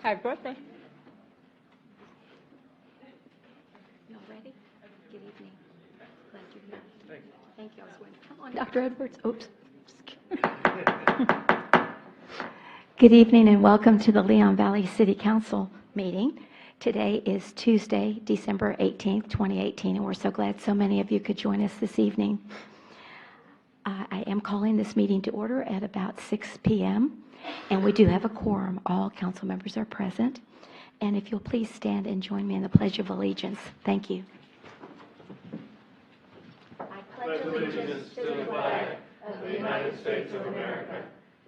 Happy birthday. You all ready? Good evening. Glad you're here. Thank you. Thank you. I was going, come on, Dr. Edwards. Oops. Good evening and welcome to the Leon Valley City Council meeting. Today is Tuesday, December 18th, 2018, and we're so glad so many of you could join us this evening. I am calling this meeting to order at about 6 p.m., and we do have a quorum. All council members are present. And if you'll please stand and join me in the Pledge of Allegiance. Thank you. I pledge allegiance to the flag of the United States of America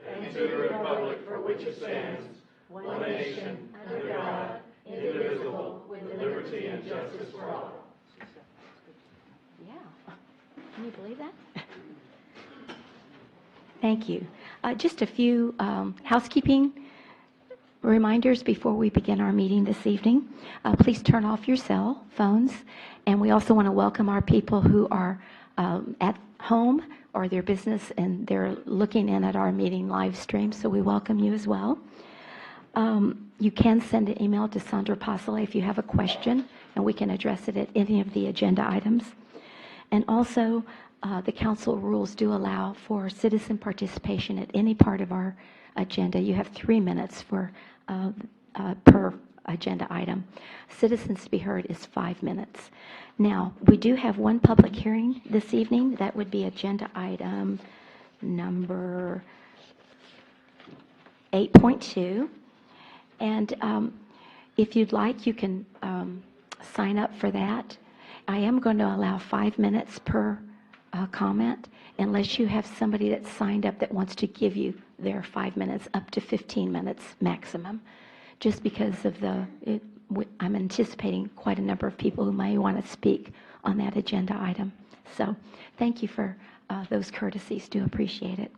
and to the republic for which it stands, one nation, under God, indivisible, with liberty and justice for all. Yeah. Can you believe that? Thank you. Just a few housekeeping reminders before we begin our meeting this evening. Please turn off your cell phones. And we also want to welcome our people who are at home or their business and they're looking in at our meeting live stream. So we welcome you as well. You can send an email to Sandra Pasale if you have a question, and we can address it at any of the agenda items. And also, the council rules do allow for citizen participation at any part of our agenda. You have 3 minutes for per agenda item. Citizens to be heard is 5 minutes. Now, we do have one public hearing this evening. That would be agenda item number 8.2. And if you'd like, you can sign up for that. I am going to allow 5 minutes per comment, unless you have somebody that's signed up that wants to give you their 5 minutes, up to 15 minutes maximum, just because of I'm anticipating quite a number of people who may want to speak on that agenda item. So thank you for those courtesies. Do appreciate it.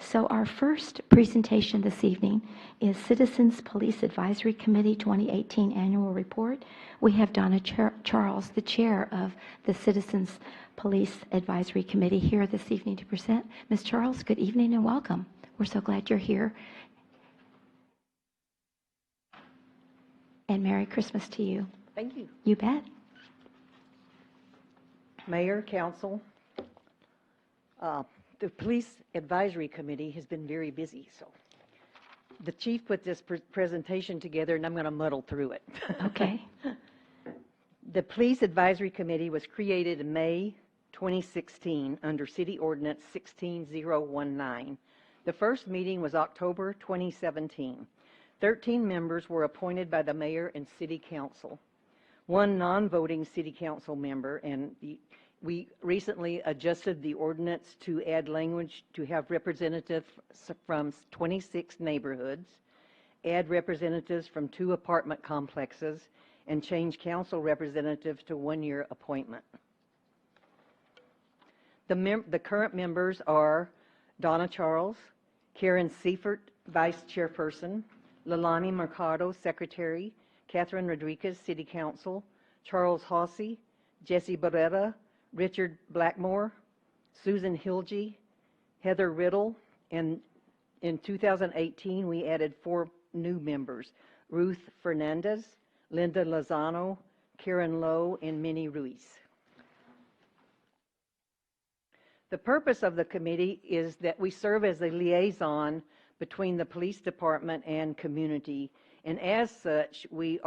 So our first presentation this evening is Citizens Police Advisory Committee 2018 Annual Report. We have Donna Charles, the chair of the Citizens Police Advisory Committee, here this evening to present. Ms. Charles, good evening and welcome. We're so glad you're here. And Merry Christmas to you. Thank you. You bet. Mayor, Council, the Police Advisory Committee has been very busy, so the chief put this presentation together, and I'm going to muddle through it. Okay. The Police Advisory Committee was created in May 2016 under City Ordinance s18e19. The first meeting was October 2017. 13 members were appointed by the mayor and city council. One non-voting city council member, and we recently adjusted the ordinance to add language to have representatives from 26 neighborhoods, add representatives from 2 apartment complexes, and change council representatives to 1-year appointment. The current members are Donna Charles, Karen Seifert, Vice Chairperson, Lalani Mercado, Secretary, Catherine Rodriguez, City Council, Charles Hossey, Jesse Barrera, Richard Blackmore, Susan Hilge, Heather Riddle, and in 2018 we added 4 new members, Ruth Fernandez, Linda Lozano, Karen Lowe, and Minnie Ruiz. The purpose of the committee is that we serve as a liaison between the police department and community, and as such we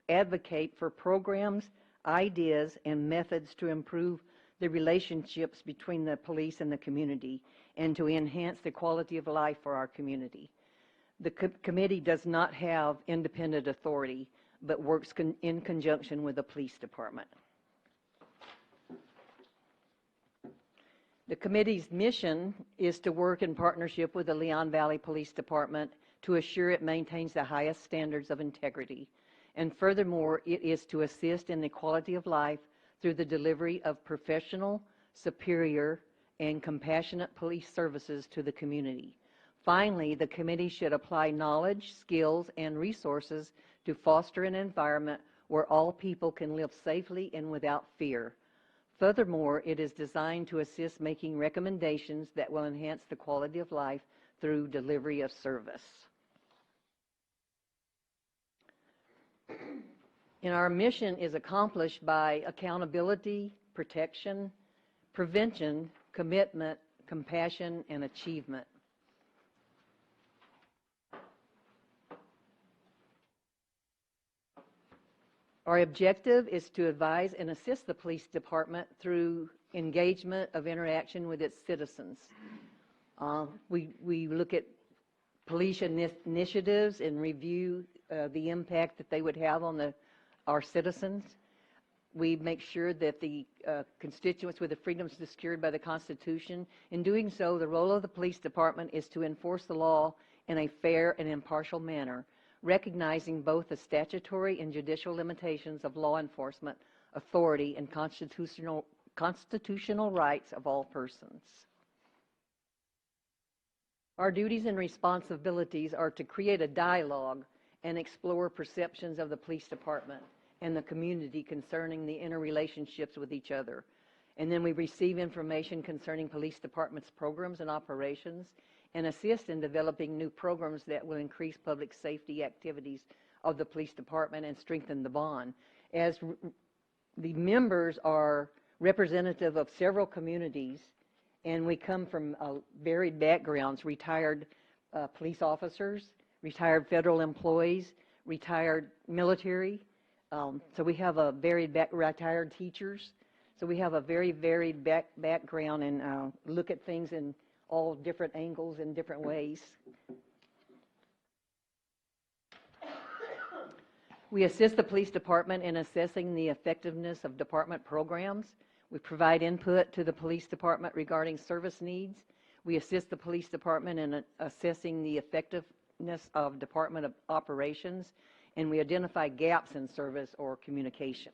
advocate for programs, ideas, and methods to improve the relationships between the police and the community and to enhance the quality of life for our community. The committee does not have independent authority but works in conjunction with the police department. The committee's mission is to work in partnership with the Leon Valley Police Department to assure it maintains the highest standards of integrity. And furthermore, it is to assist in the quality of life through the delivery of professional, superior, and compassionate police services to the community. Finally, the committee should apply knowledge, skills, and resources to foster an environment where all people can live safely and without fear. Furthermore, it is designed to assist making recommendations that will enhance the quality of life through delivery of service. And our mission is accomplished by accountability, protection, prevention, commitment, compassion, and achievement. Our objective is to advise and assist the police department through engagement of interaction with its citizens. We look at police initiatives and review the impact that they would have on our citizens. We make sure that the constituents with the freedoms secured by the Constitution. In doing so, the role of the police department is to enforce the law in a fair and impartial manner, recognizing both the statutory and judicial limitations of law enforcement authority and constitutional rights of all persons. Our duties and responsibilities are to create a dialogue and explore perceptions of the police department and the community concerning the interrelationships with each other. And then we receive information concerning police department's programs and operations and assist in developing new programs that will increase public safety activities of the police department and strengthen the bond. As the members are representative of several communities, and we come from varied backgrounds, retired police officers, retired federal employees, retired military, so we have a retired teachers, so we have a very varied background and look at things in all different angles and different ways. We assist the police department in assessing the effectiveness of department programs. We provide input to the police department regarding service needs. We assist the police department in assessing the effectiveness of department operations, and we identify gaps in service or communication.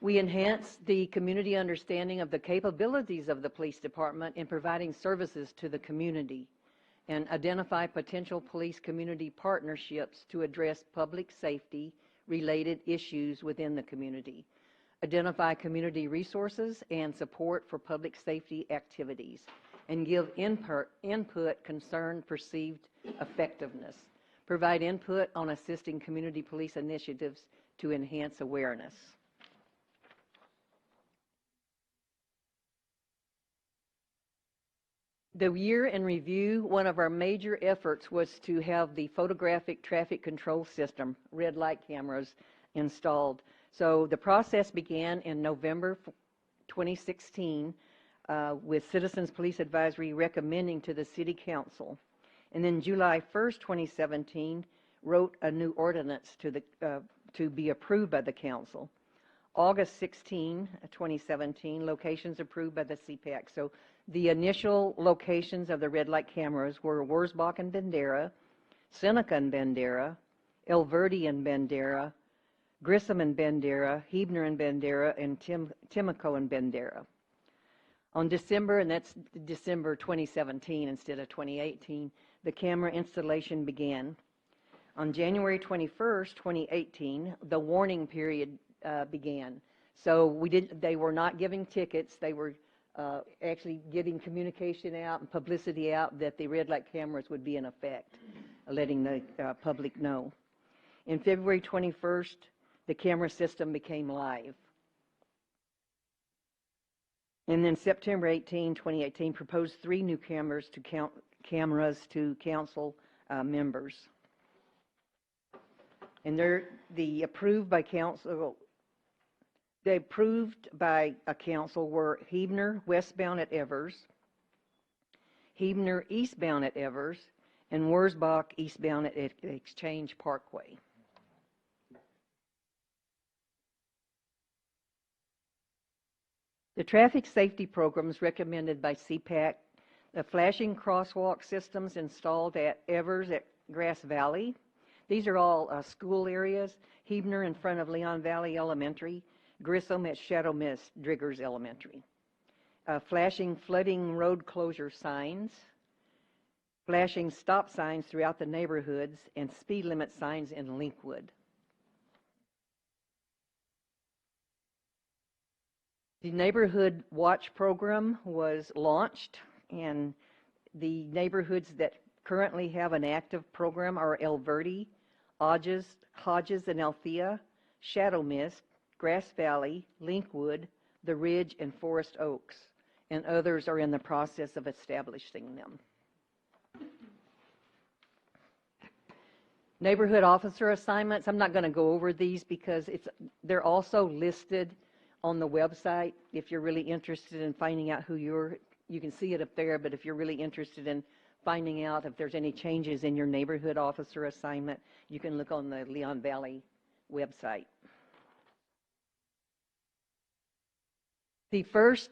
We enhance the community understanding of the capabilities of the police department in providing services to the community, and identify potential police community partnerships to address public safety related issues within the community. Identify community resources and support for public safety activities, and give input concern perceived effectiveness. Provide input on assisting community police initiatives to enhance awareness. The year in review, one of our major efforts was to have the photographic traffic control system, red light cameras, installed. So the process began in November 2016 with Citizens Police Advisory recommending to the City Council. And then July 1st, 2017, wrote a new ordinance to be approved by the Council. August 16, 2017, locations approved by the CPAC. So the initial locations of the red light cameras were Wurzbach and Bandera, Seneca and Bandera, El Verde and Bandera, Grissom and Bandera, Hebner and Bandera, and Timico and Bandera. On December, and that's December 2017 instead of 2018, the camera installation began. On January 21st, 2018, the warning period began. So they were not giving tickets. They were actually getting communication out and publicity out that the red light cameras would be in effect, letting the public know. In February 21st, the camera system became live. And then September 18, 2018, proposed 3 new cameras to council members. And the approved by council. The approved by a council were Hebner westbound at Evers, Hebner eastbound at Evers, and Wurzbach eastbound at Exchange Parkway. The traffic safety programs recommended by CPAC, the flashing crosswalk systems installed at Evers at Grass Valley. These are all school areas. Hebner in front of Leon Valley Elementary, Grissom at Shadow Mist, Driggers Elementary. Flashing flooding road closure signs, flashing stop signs throughout the neighborhoods, and speed limit signs in Linkwood. The Neighborhood Watch program was launched, and the neighborhoods that currently have an active program are El Verde, Hodges and Althea, Shadow Mist, Grass Valley, Linkwood, The Ridge, and Forest Oaks, and others are in the process of establishing them. Neighborhood officer assignments, I'm not going to go over these because they're also listed on the website. If you're really interested in finding out who you can see it up there, but if you're really interested in finding out if there's any changes in your neighborhood officer assignment, you can look on the Leon Valley website. The first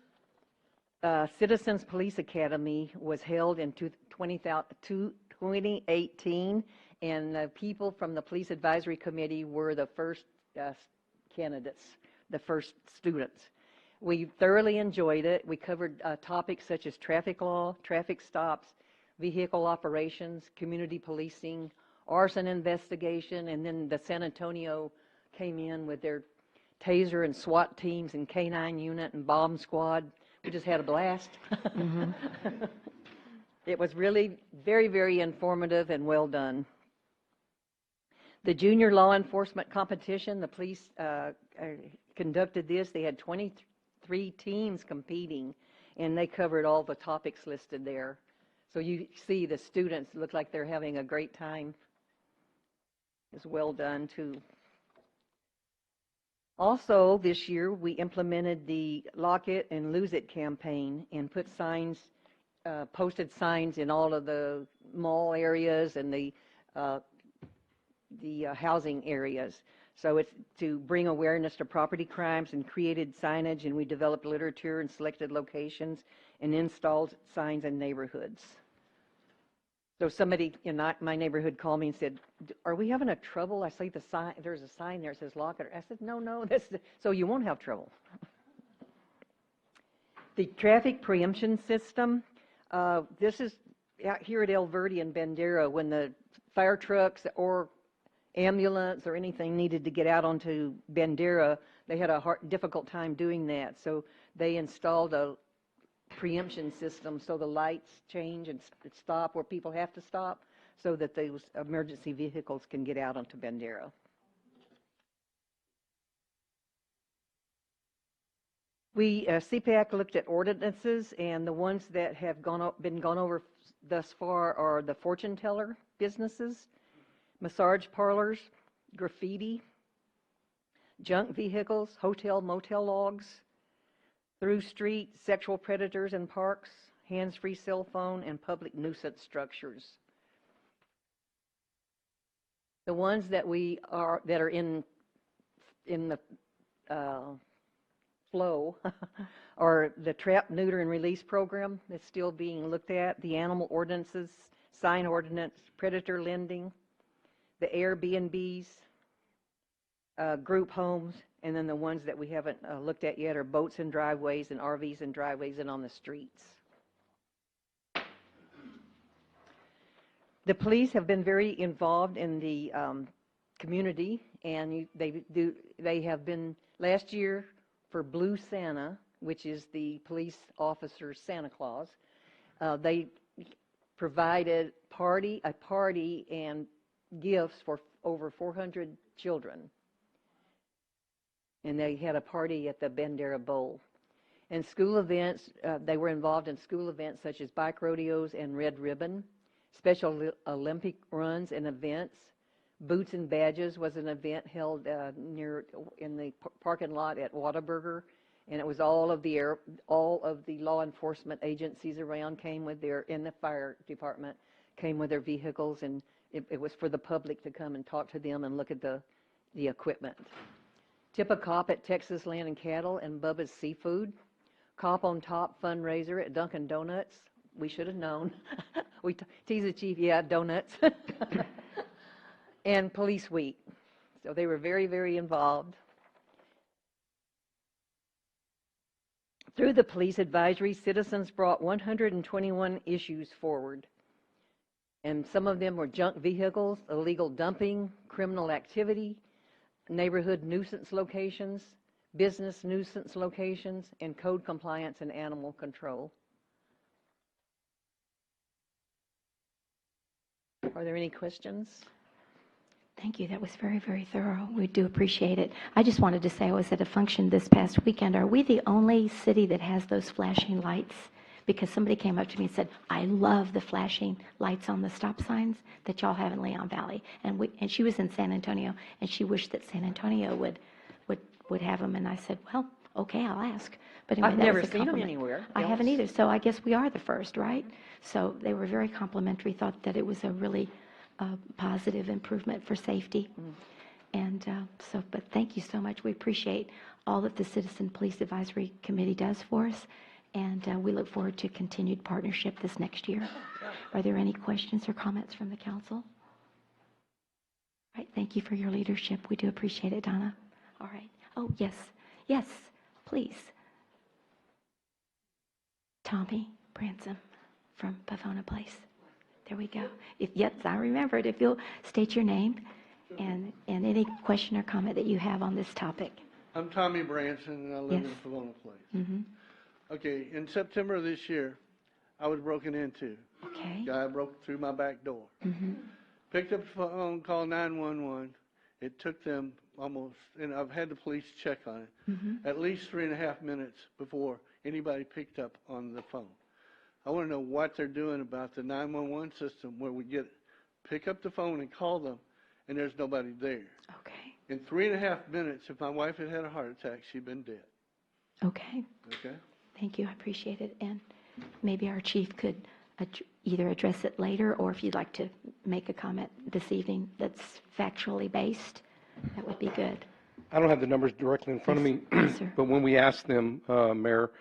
Citizens Police Academy was held in 2018, and the people from the Police Advisory Committee were the first candidates, the first students. We thoroughly enjoyed it. We covered topics such as traffic law, traffic stops, vehicle operations, community policing, arson investigation, and then the San Antonio came in with their taser and SWAT teams and K9 unit and bomb squad. We just had a blast. Mm-hmm. It was really very, very informative and well done. The junior law enforcement competition, the police conducted this. They had 23 teams competing, and they covered all the topics listed there. So you see the students look like they're having a great time. It's well done, too. Also, this year, we implemented the Lock It and Lose It campaign and put signs, posted signs in all of the mall areas and the housing areas. So it's to bring awareness to property crimes, and created signage, and we developed literature and selected locations and installed signs in neighborhoods. So somebody in my neighborhood called me and said, "Are we having a trouble? I see the sign. There's a sign there that says lock it." I said, "No, so you won't have trouble." The traffic preemption system. This is out here at El Verde and Bandera when the fire trucks or ambulance or anything needed to get out onto Bandera. They had a difficult time doing that, so they installed a preemption system so the lights change and stop where people have to stop so that those emergency vehicles can get out onto Bandera. CPAC looked at ordinances, and the ones that have been gone over thus far are the fortune teller businesses, massage parlors, graffiti, junk vehicles, hotel motel logs, through street, sexual predators in parks, hands-free cell phone, and public nuisance structures. The ones that are in the flow are the trap, neuter, and release program that's still being looked at, the animal ordinances, sign ordinance, predator lending, the Airbnbs, group homes, and then the ones that we haven't looked at yet are boats and driveways and RVs and driveways and on the streets. The police have been very involved in the community, and they have been last year for Blue Santa, which is the police officer's Santa Claus. They provided a party and gifts for over 400 children. And they had a party at the Bandera Bowl. And school events, they were involved in school events such as bike rodeos and Red Ribbon, Special Olympic runs and events. Boots and Badges was an event held in the parking lot at Whataburger, and it was all of the law enforcement agencies around came with and the fire department came with their vehicles, and it was for the public to come and talk to them and look at the equipment. Tip a Cop at Texas Land and Cattle and Bubba's Seafood. Cop on Top fundraiser at Dunkin' Donuts. We should have known. We tease the chief, yeah, donuts. And Police Week. So they were very, very involved. Through the police advisory, citizens brought 121 issues forward. And some of them were junk vehicles, illegal dumping, criminal activity, neighborhood nuisance locations, business nuisance locations, and code compliance and animal control. Are there any questions? Thank you. That was very, very thorough. We do appreciate it. I just wanted to say I was at a function this past weekend. Are we the only city that has those flashing lights? Because somebody came up to me and said, "I love the flashing lights on the stop signs that y'all have in Leon Valley." And she was in San Antonio, and she wished that San Antonio would have them. And I said, "Well, okay, I'll ask." But anyway, I've that never was a seen them compliment. anywhere. I haven't either. So I guess we are the first, right? So they were very complimentary. Thought that it was a really positive improvement for safety. And but thank you so much. We appreciate all that the Citizen Police Advisory Committee does for us. And we look forward to continued partnership this next year. Are there any questions or comments from the council? All right, thank you for your leadership. We do appreciate it, Donna. All right. Oh, yes, please. Tommy Bransom from Pavona Place. There we go. Yes, I remembered. If you'll state your name and any question or comment that you have on this topic. I'm Tommy Branson, and I live Yes. in Pavona Place. Mm-hmm. Okay, in September of this year, I was broken into. Okay. Guy broke through my back door. Mm-hmm. Picked up the phone, called 911. It took them almost, and I've had the police check on it, at least 3.5 minutes before anybody picked up on the phone. I want to know what they're doing about the 911 system where we pick up the phone and call them, and there's nobody there. Okay. In 3.5 minutes, if my wife had had a heart attack, she'd been dead. Okay. Okay? Thank you. I appreciate it. And maybe our chief could either address it later, or if you'd like to make a comment this evening that's factually based, that would be good. I don't have the numbers directly in front of me, Yes, sir. but when we asked them, Mayor,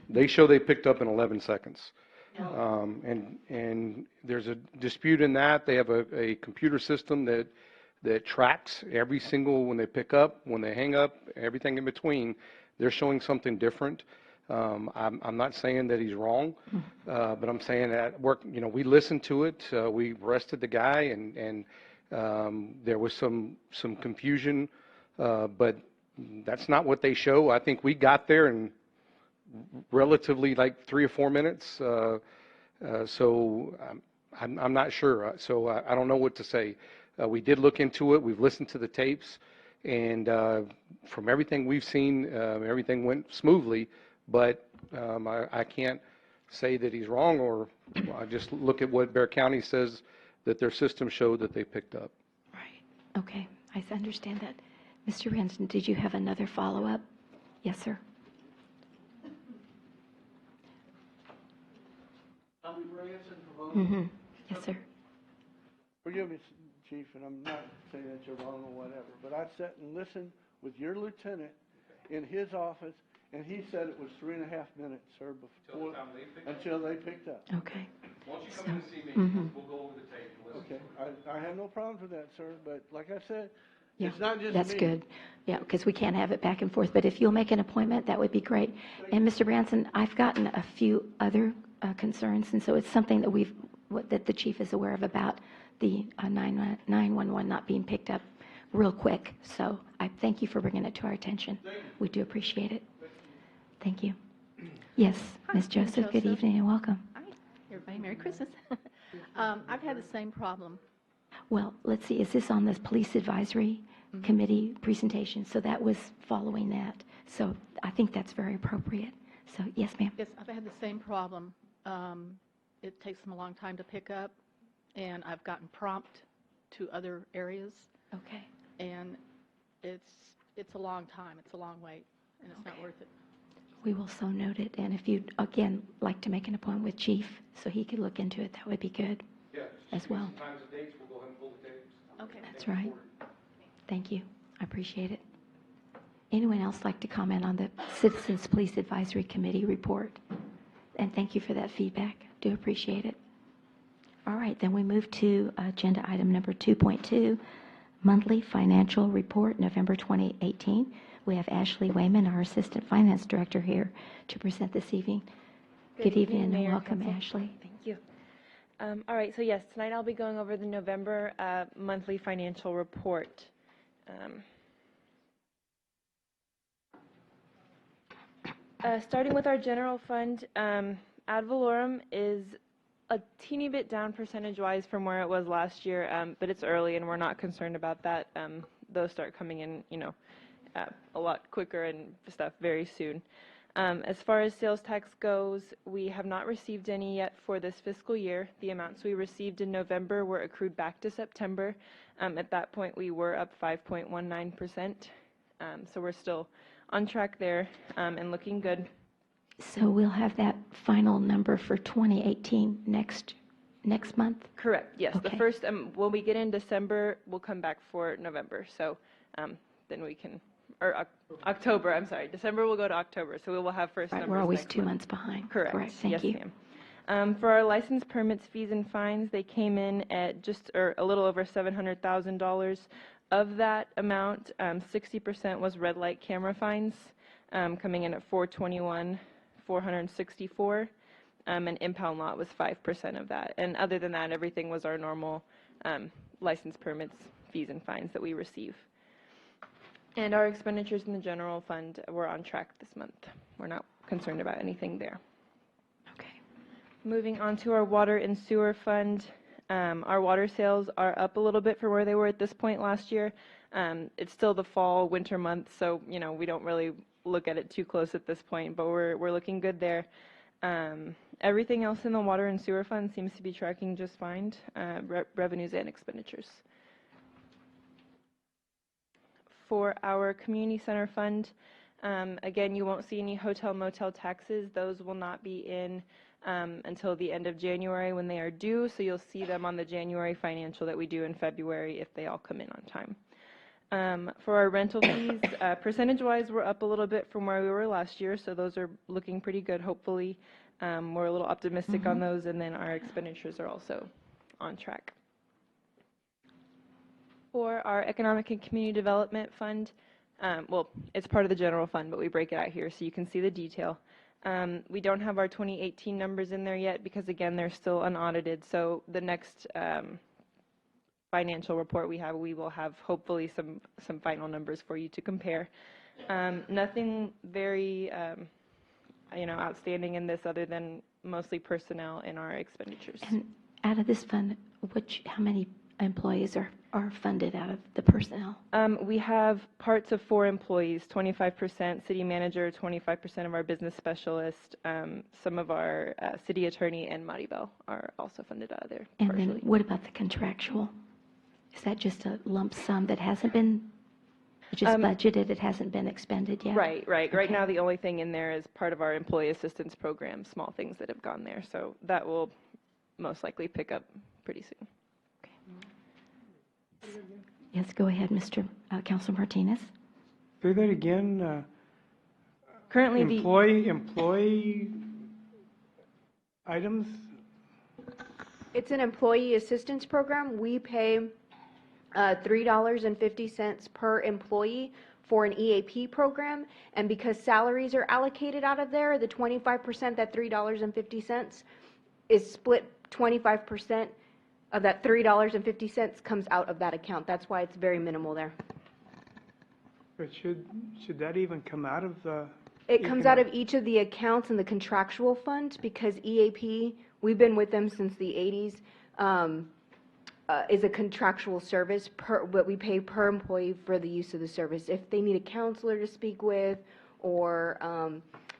they show they picked up in 11 seconds. And there's a dispute in that. They have a computer system that tracks every single, when they pick up, when they hang up, everything in between. They're showing something different. I'm not saying that he's wrong, but I'm saying that we listened to it. We arrested the guy, and there was some confusion, but that's not what they show. I think we got there in relatively like 3 or 4 minutes. So I'm not sure. So I don't know what to say. We did look into it. We've listened to the tapes, and from everything we've seen, everything went smoothly. But I can't say that he's wrong, or I just look at what Bexar County says that their system showed that they picked up. Right. Okay. I understand that. Mr. Ranson, did you have another follow-up? Yes, sir. Tommy Branson from Mm-hmm. Yes, sir. Forgive me, Chief, and I'm not saying that you're wrong or whatever, but I sat and listened with your lieutenant in his office, and he said it was 3.5 minutes, sir, until they picked up. Okay. Once you come in and see me, Mhm. we'll go over the tape and listen. Okay, I have no problems with that, sir, but like I said, Yeah, it's not just that's me. good. Yeah, because we can't have it back and forth, but if you'll make an appointment, that would be great. And Mr. Branson, I've gotten a few other concerns, and so it's something that that the chief is aware of about the 911 not being picked up real quick. So I thank you for bringing it to our attention. We do appreciate it. Thank you. Yes, Ms. Joseph, good evening and welcome. Hi, everybody. Merry Christmas. I've had the same problem. Well, let's see, is this on this police advisory committee presentation? So that was following that. So I think that's very appropriate. So, yes, ma'am. Yes, I've had the same problem. It takes them a long time to pick up, and I've gotten prompt to other areas, Okay. and it's a long time. It's a long wait, and it's not worth it. We will so note it. And if you'd, again, like to make an appointment with Chief so he could look into it, that would be good Yeah, as well. times and dates, we'll go ahead and pull the tapes. Okay. That's right. Thank you. I appreciate it. Anyone else like to comment on the Citizens Police Advisory Committee report? And thank you for that feedback. Do appreciate it. All right, then we move to agenda item number 2.2, monthly financial report, November 2018. We have Ashley Wayman, our Assistant Finance Director, here to present this evening. Good evening and Mayor, welcome, Council. Ashley. Thank you. All right, so yes, tonight I'll be going over the November monthly financial report. Starting with our general fund, ad valorem is a teeny bit down percentage-wise from where it was last year, but it's early and we're not concerned about that. Those start coming in, a lot quicker and stuff very soon. As far as sales tax goes, we have not received any yet for this fiscal year. The amounts we received in November were accrued back to September. At that point, we were up 5.19%. So we're still on track there and looking good. So we'll have that final number for 2018 next month? Correct, yes. Okay. The first, when we get in December, we'll come back for November. So then we can, or October, I'm sorry. December will go to October, so we will have first Right, numbers we're always next 2 month. months behind. Correct. Thank Yes, you. ma'am. For our license permits, fees, and fines, they came in at just a little over $700,000. Of that amount, 60% was red light camera fines, coming in at $421,464, and impound lot was 5% of that. And other than that, everything was our normal license permits, fees, and fines that we receive. And our expenditures in the general fund were on track this month. We're not concerned about anything there. Okay. Moving on to our water and sewer fund, our water sales are up a little bit from where they were at this point last year. It's still the fall, winter month, so we don't really look at it too close at this point, but we're looking good there. Everything else in the water and sewer fund seems to be tracking just fine, revenues and expenditures. For our community center fund, again, you won't see any hotel motel taxes. Those will not be in until the end of January when they are due, so you'll see them on the January financial that we do in February if they all come in on time. For our rental fees, percentage-wise, we're up a little bit from where we were last year, so those are looking pretty good, hopefully. We're a little optimistic on those, and then our expenditures are also on track. For our Economic and Community Development Fund, well, it's part of the general fund, but we break it out here so you can see the detail. We don't have our 2018 numbers in there yet because, again, they're still unaudited. So the next financial report we will have hopefully some final numbers for you to compare. Nothing very outstanding in this other than mostly personnel in our expenditures. And out of this fund, how many employees are funded out of the personnel? We have parts of 4 employees, 25% city manager, 25% of our business specialist, some of our city attorney and Maribel are also funded out of there And partially. then what about the contractual? Is that just a lump sum that hasn't been just budgeted, it hasn't been expended yet? Right. Right Okay. now the only thing in there is part of our employee assistance program, small things that have gone there. So that will most likely pick up pretty soon. Yes, go ahead, Mr. Councilor Martinez. Say that again. Currently Employee items? It's an employee assistance program. We pay $3.50 per employee for an EAP program, and because salaries are allocated out of there, the 25%, that $3.50 is split 25% of that $3.50 comes out of that account. That's why it's very minimal there. But should that even come out of the? It comes out of each of the accounts in the contractual fund because EAP, we've been with them since the 80s, is a contractual service, but we pay per employee for the use of the service. If they need a counselor to speak with or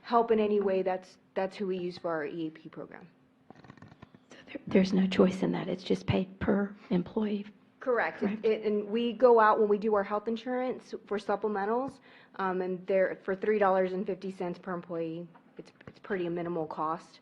help in any way, that's who we use for our EAP program. So there's no choice in that, it's just paid per employee. Correct. Correct. And we go out when we do our health insurance for supplementals, and they're for $3.50 per employee. It's pretty a minimal cost.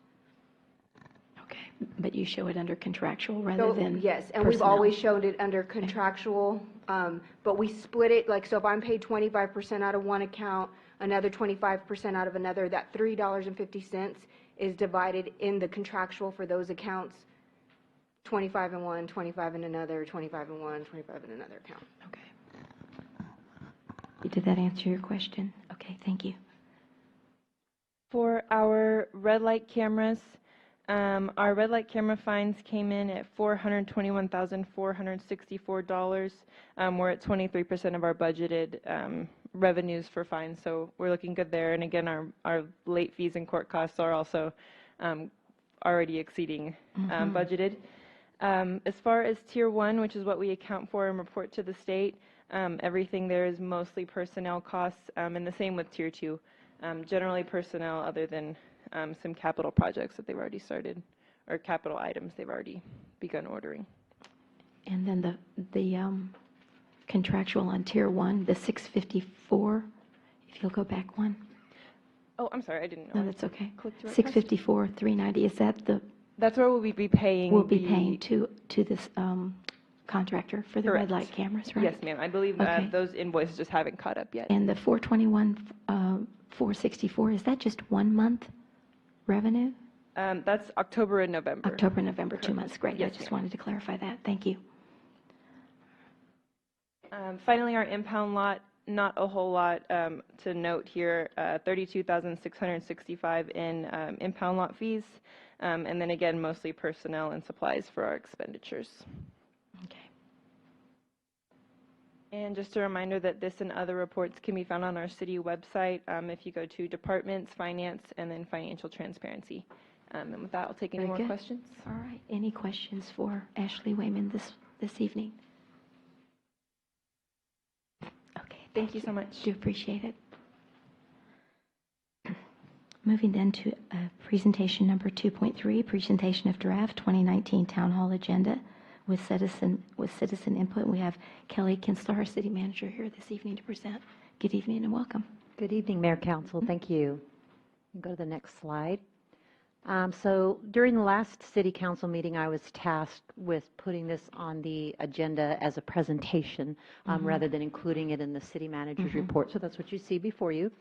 Okay, but you show it under contractual rather than Yes, and we've personnel. always showed it under contractual, but we split it, like, so if I'm paid 25% out of one account, another 25% out of another, that $3.50 is divided in the contractual for those accounts, 25 in one, 25 in another, 25 in one, 25 in another account. Okay. Did that answer your question? Okay, thank you. For our red light cameras, our red light camera fines came in at $421,464. We're at 23% of our budgeted revenues for fines, so we're looking good there. And again, our late fees and court costs are also already exceeding budgeted. As far as Tier 1, which is what we account for and report to the state, everything there is mostly personnel costs, and the same with Tier 2. Generally personnel other than some capital projects that they've already started, or capital items they've already begun ordering. And then the contractual on Tier 1, the 654, if you'll go back one. Oh, I'm sorry, I didn't know. No, that's okay. Click through it. 654, 390, is that That's where we'll be paying. we'll be paying to this contractor for the red Correct. light cameras, right? Yes, ma'am. I believe Okay. those invoices just haven't caught up yet. And the 421, 464, is that just 1 month revenue? That's October and November. October, November, 2 months, great. I Yes, just ma'am. wanted to clarify that. Thank you. Finally, our impound lot, not a whole lot to note here, $32,665 in impound lot fees, and then again, mostly personnel and supplies for our expenditures. Okay. And just a reminder that this and other reports can be found on our city website if you go to departments, finance, and then financial transparency. And with that, I'll take any Very more good. questions. All right. Any questions for Ashley Wayman this evening? Okay. Thank you so much. Do appreciate it. Moving then to presentation number 2.3, presentation of draft 2019 Town Hall Agenda with citizen input. We have Kelly Kinsler, our city manager, here this evening to present. Good evening and welcome. Good evening, Mayor Council. Thank you. Go to the next slide. So during the last city council meeting, I was tasked with putting this on the agenda as a presentation rather than including it in the city manager's report. So that's what you see before you.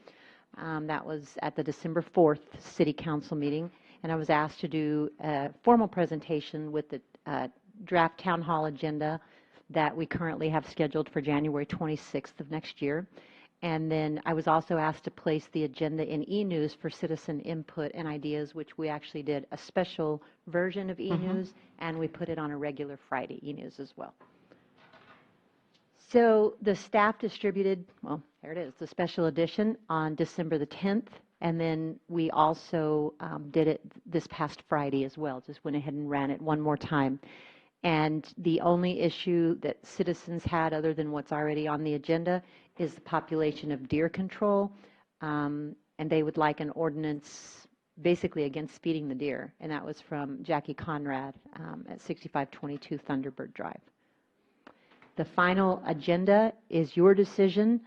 That was at the December 4th city council meeting. and I was asked to do a formal presentation with the draft town hall agenda that we currently have scheduled for January 26th of next year. And then I was also asked to place the agenda in e-news for citizen input and ideas, which we actually did a special version of e-news, and we put it on a regular Friday e-news as well. So the staff distributed, well, there it is, the special edition on December the 10th, and then we also did it this past Friday as well, just went ahead and ran it one more time. And the only issue that citizens had, other than what's already on the agenda, is the population of deer control. And they would like an ordinance basically against feeding the deer. And that was from Jackie Conrad at 6522 Thunderbird Drive. The final agenda is your decision.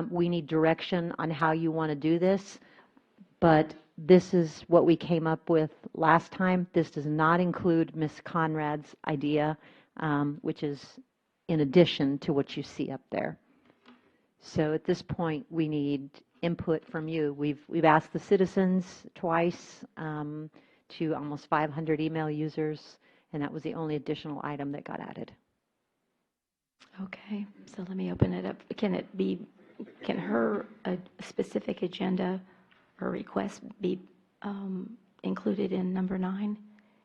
We need direction on how you want to do this. But this is what we came up with last time. This does not include Ms. Conrad's idea, which is in addition to what you see up there. So at this point, we need input from you. We've asked the citizens twice to almost 500 email users, and that was the only additional item that got added. Okay, so let me open it up. Can her specific agenda or request be included in number 9,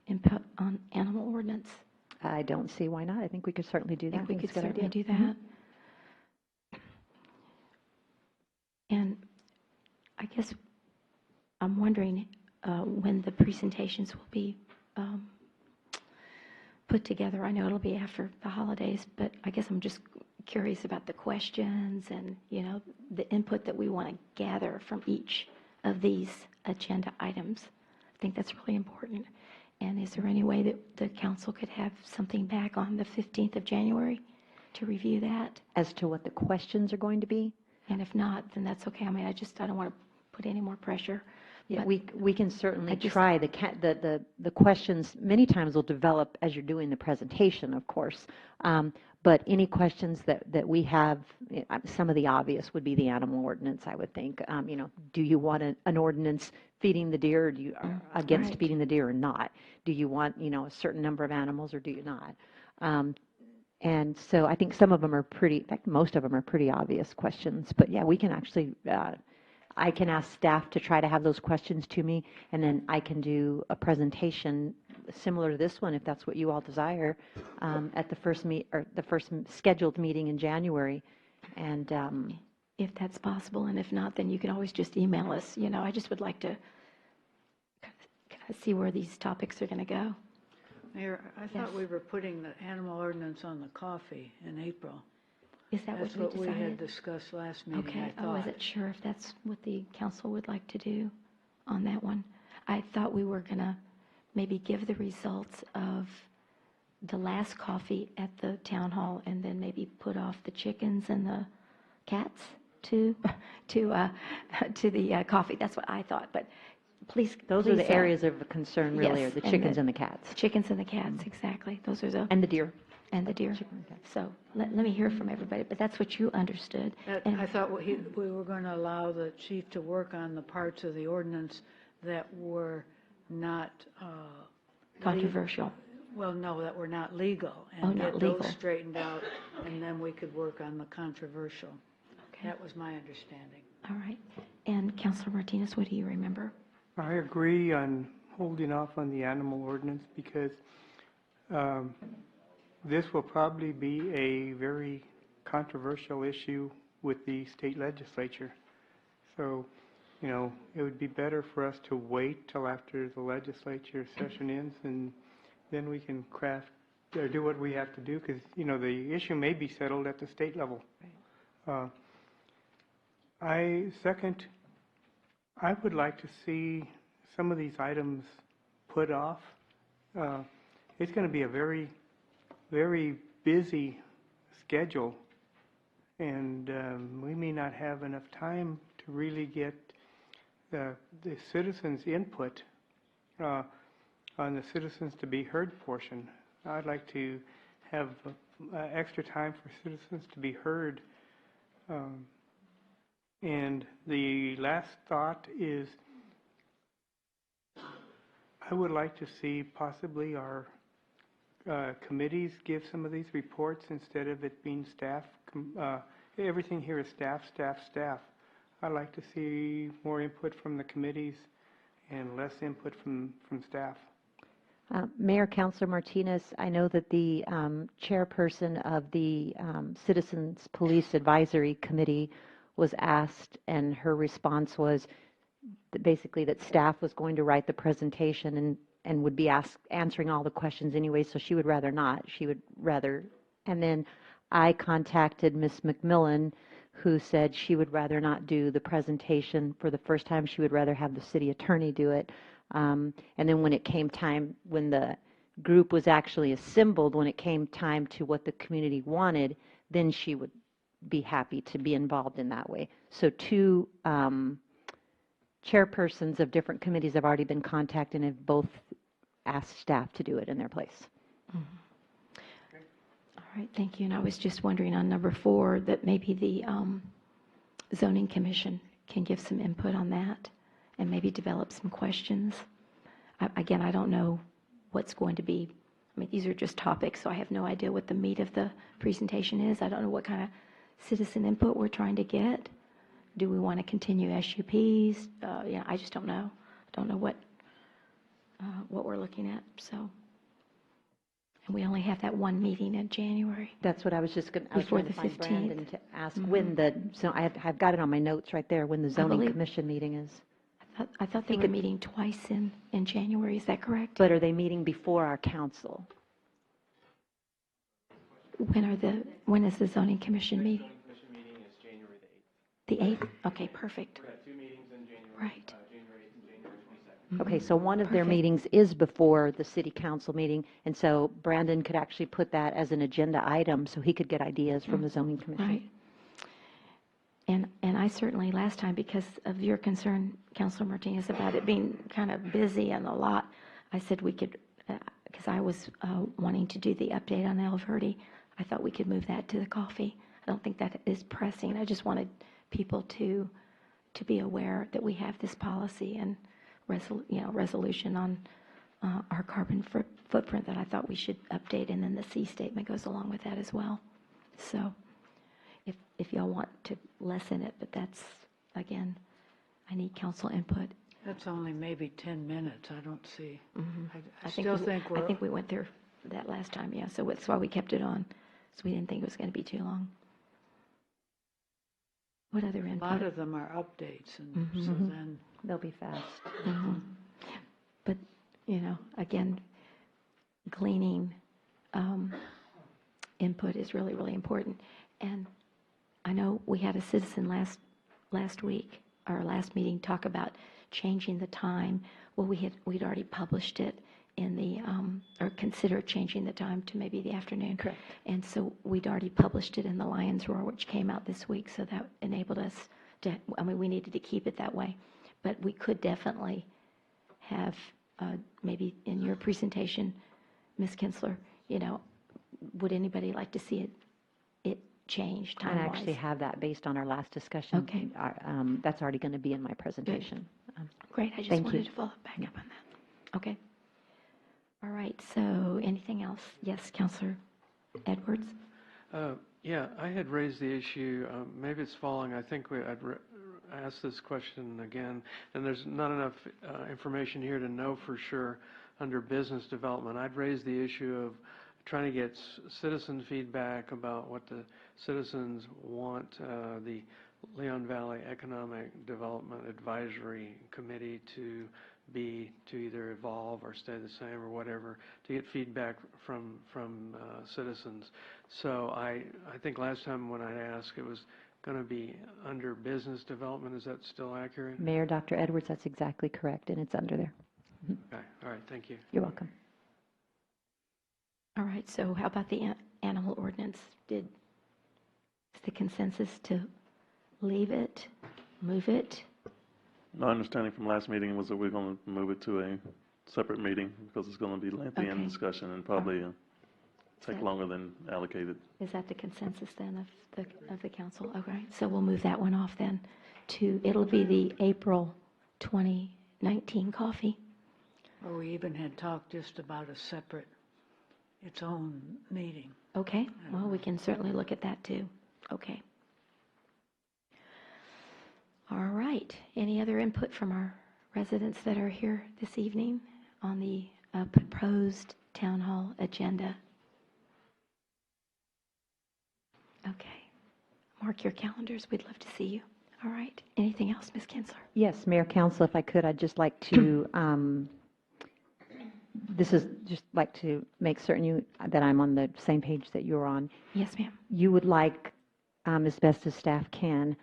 input on animal ordinance? I don't see why not. I think we could certainly do that. I think we could it's a good certainly idea. do that. And I guess I'm wondering when the presentations will be put together. I know it'll be after the holidays, but I guess I'm just curious about the questions and, you know, the input that we want to gather from each of these agenda items. I think that's really important. And is there any way that the council could have something back on the 15th of January to review that? As to what the questions are going to be? And if not, then that's okay. I mean, I don't want to put any more pressure. Yeah, But we can certainly I just- try. The questions many times will develop as you're doing the presentation, of course. But any questions that we have, some of the obvious would be the animal ordinance, I would think. You know, do you want an ordinance feeding the deer, or do you against Right. feeding the deer or not? Do you want, you know, a certain number of animals, or do you not? And so I think some of them are pretty, in fact, most of them are pretty obvious questions. But yeah, we can actually, I can ask staff to try to have those questions to me, and then I can do a presentation similar to this one, if that's what you all desire, at the first scheduled meeting in January. And if that's possible, and if not, then you can always just email us. You know, I just would like to kind of see where these topics are going to go. Mayor, I thought Yes. we were putting the animal ordinance on the coffee in April. Is that That's what we what we had decided? discussed last meeting, Okay, I I thought. wasn't sure if that's what the council would like to do on that one. I thought we were going to maybe give the results of the last coffee at the town hall and then maybe put off the chickens and the cats to the coffee. That's what I thought, but please. those are the please, areas of concern, really, yes, are the and chickens the- and the cats. Chickens and the cats, exactly. Those are the, And the deer. and the deer. Chicken and cat. So let me hear from everybody, but that's what you understood. And- I thought we were going to allow the chief to work on the parts of the ordinance that were not, Controversial. well, no, that were not legal. Oh, And not get legal. those straightened out, and then we could work on the controversial. Okay. That was my understanding. All right. And Councilor Martinez, what do you remember? I agree on holding off on the animal ordinance because this will probably be a very controversial issue with the state legislature. So, you know, it would be better for us to wait till after the legislature session ends, and then we can craft or do what we have to do, because, you know, the issue may be settled at the state level. I would like to see some of these items put off. It's going to be a very, very busy schedule, and we may not have enough time to really get the citizens' input on the citizens to be heard portion. I'd like to have extra time for citizens to be heard. And the last thought is, I would like to see possibly our committees give some of these reports instead of it being staff. Everything here is staff, staff, staff. I'd like to see more input from the committees and less input from staff. Mayor, Councilor Martinez, I know that the chairperson of the Citizens Police Advisory Committee was asked, and her response was that basically that staff was going to write the presentation and would be answering all the questions anyway, so she would rather not. She would rather, and then I contacted Ms. McMillan, who said she would rather not do the presentation for the first time. She would rather have the city attorney do it. And then when it came time, when the group was actually assembled, when it came time to what the community wanted, then she would be happy to be involved in that way. So two chairpersons of different committees have already been contacted and have both asked staff to do it in their place. All right, thank you. And I was just wondering on number 4 that maybe the zoning commission can give some input on that and maybe develop some questions. Again, I don't know what's going to be, I mean, these are just topics, so I have no idea what the meat of the presentation is. I don't know what kind of citizen input we're trying to get. Do we want to continue SUPs? Yeah, I just don't know. I don't know what we're looking at, so. And we only have that one meeting in January. That's what I was just going to, I was Before trying to the find 15th. Brandon to ask when the, so I've got it on my notes right there, when the zoning believe- commission meeting is. I thought they were meeting twice in January, is that correct? But are they meeting before our council? When is the zoning commission meeting? Commission meeting is January the 8th. The 8th? Okay, perfect. We have 2 meetings in January. Right. January 8th and January 22nd. Okay, so one of their Perfect. meetings is before the city council meeting, and so Brandon could actually put that as an agenda item, so he could get ideas from the zoning commission. Right. And I certainly, last time, because of your concern, Councilor Martinez, about it being kind of busy and a lot, I said we could, because I was wanting to do the update on El Verde, I thought we could move that to the coffee. I don't think that is pressing. I just wanted people to be aware that we have this policy and resolution on our carbon footprint that I thought we should update, and then the C statement goes along with that as well. So if y'all want to lessen it, but that's, again, I need council input. That's only maybe 10 minutes, I don't see. I think still we- think I we're, think we went there that last time, yeah, so that's why we kept it on, so we didn't think it was going to be too long. What other a input? lot of them are updates, and so then, They'll be fast. But, again, gleaning input is really, really important. And I know we had a citizen last week, our last meeting, talk about changing the time. Well, we'd already published it in the, or considered changing the time to maybe the afternoon. Correct. And so we'd already published it in the Lion's Roar, which came out this week, so that enabled us to, we needed to keep it that way. But we could definitely have, maybe in your presentation, Ms. Kinsler, would anybody like to see it changed I time-wise? actually have that based on our last discussion. Okay. That's already going to be in my presentation. Great, I just Thank wanted you. to follow back up on that. Okay. All right, so anything else? Yes, Counselor Edwards? Yeah, I had raised the issue, maybe it's falling, I think I'd ask this question again, and there's not enough information here to know for sure under business development. I'd raised the issue of trying to get citizen feedback about what the citizens want the Leon Valley Economic Development Advisory Committee to be, to either evolve or stay the same or whatever, to get feedback from citizens. So I think last time when I asked, it was going to be under business development. Is that still accurate? Mayor, Dr. Edwards, that's exactly correct, and it's under there. Okay, all right, thank you. You're welcome. All right, so how about the animal ordinance? Is the consensus to leave it, move it? My understanding from last meeting was that we're going to move it to a separate meeting because it's going to be lengthy in Okay. discussion and probably take that- longer than allocated. Is that the consensus then of the council? Okay, so we'll move that one off then to, it'll be the April 2019 coffee. Or we even had talked just about a separate, its own meeting. Okay, well, we can certainly look at that too. Okay. All right. Any other input from our residents that are here this evening on the proposed town hall agenda? Okay. Mark your calendars. We'd love to see you. All right. Anything else, Ms. Kinsler? Yes, Mayor, Council, if I could, I'd just like to, this is just like to make certain that I'm on the same page that you're on. Yes, ma'am. You would like, as best as staff can,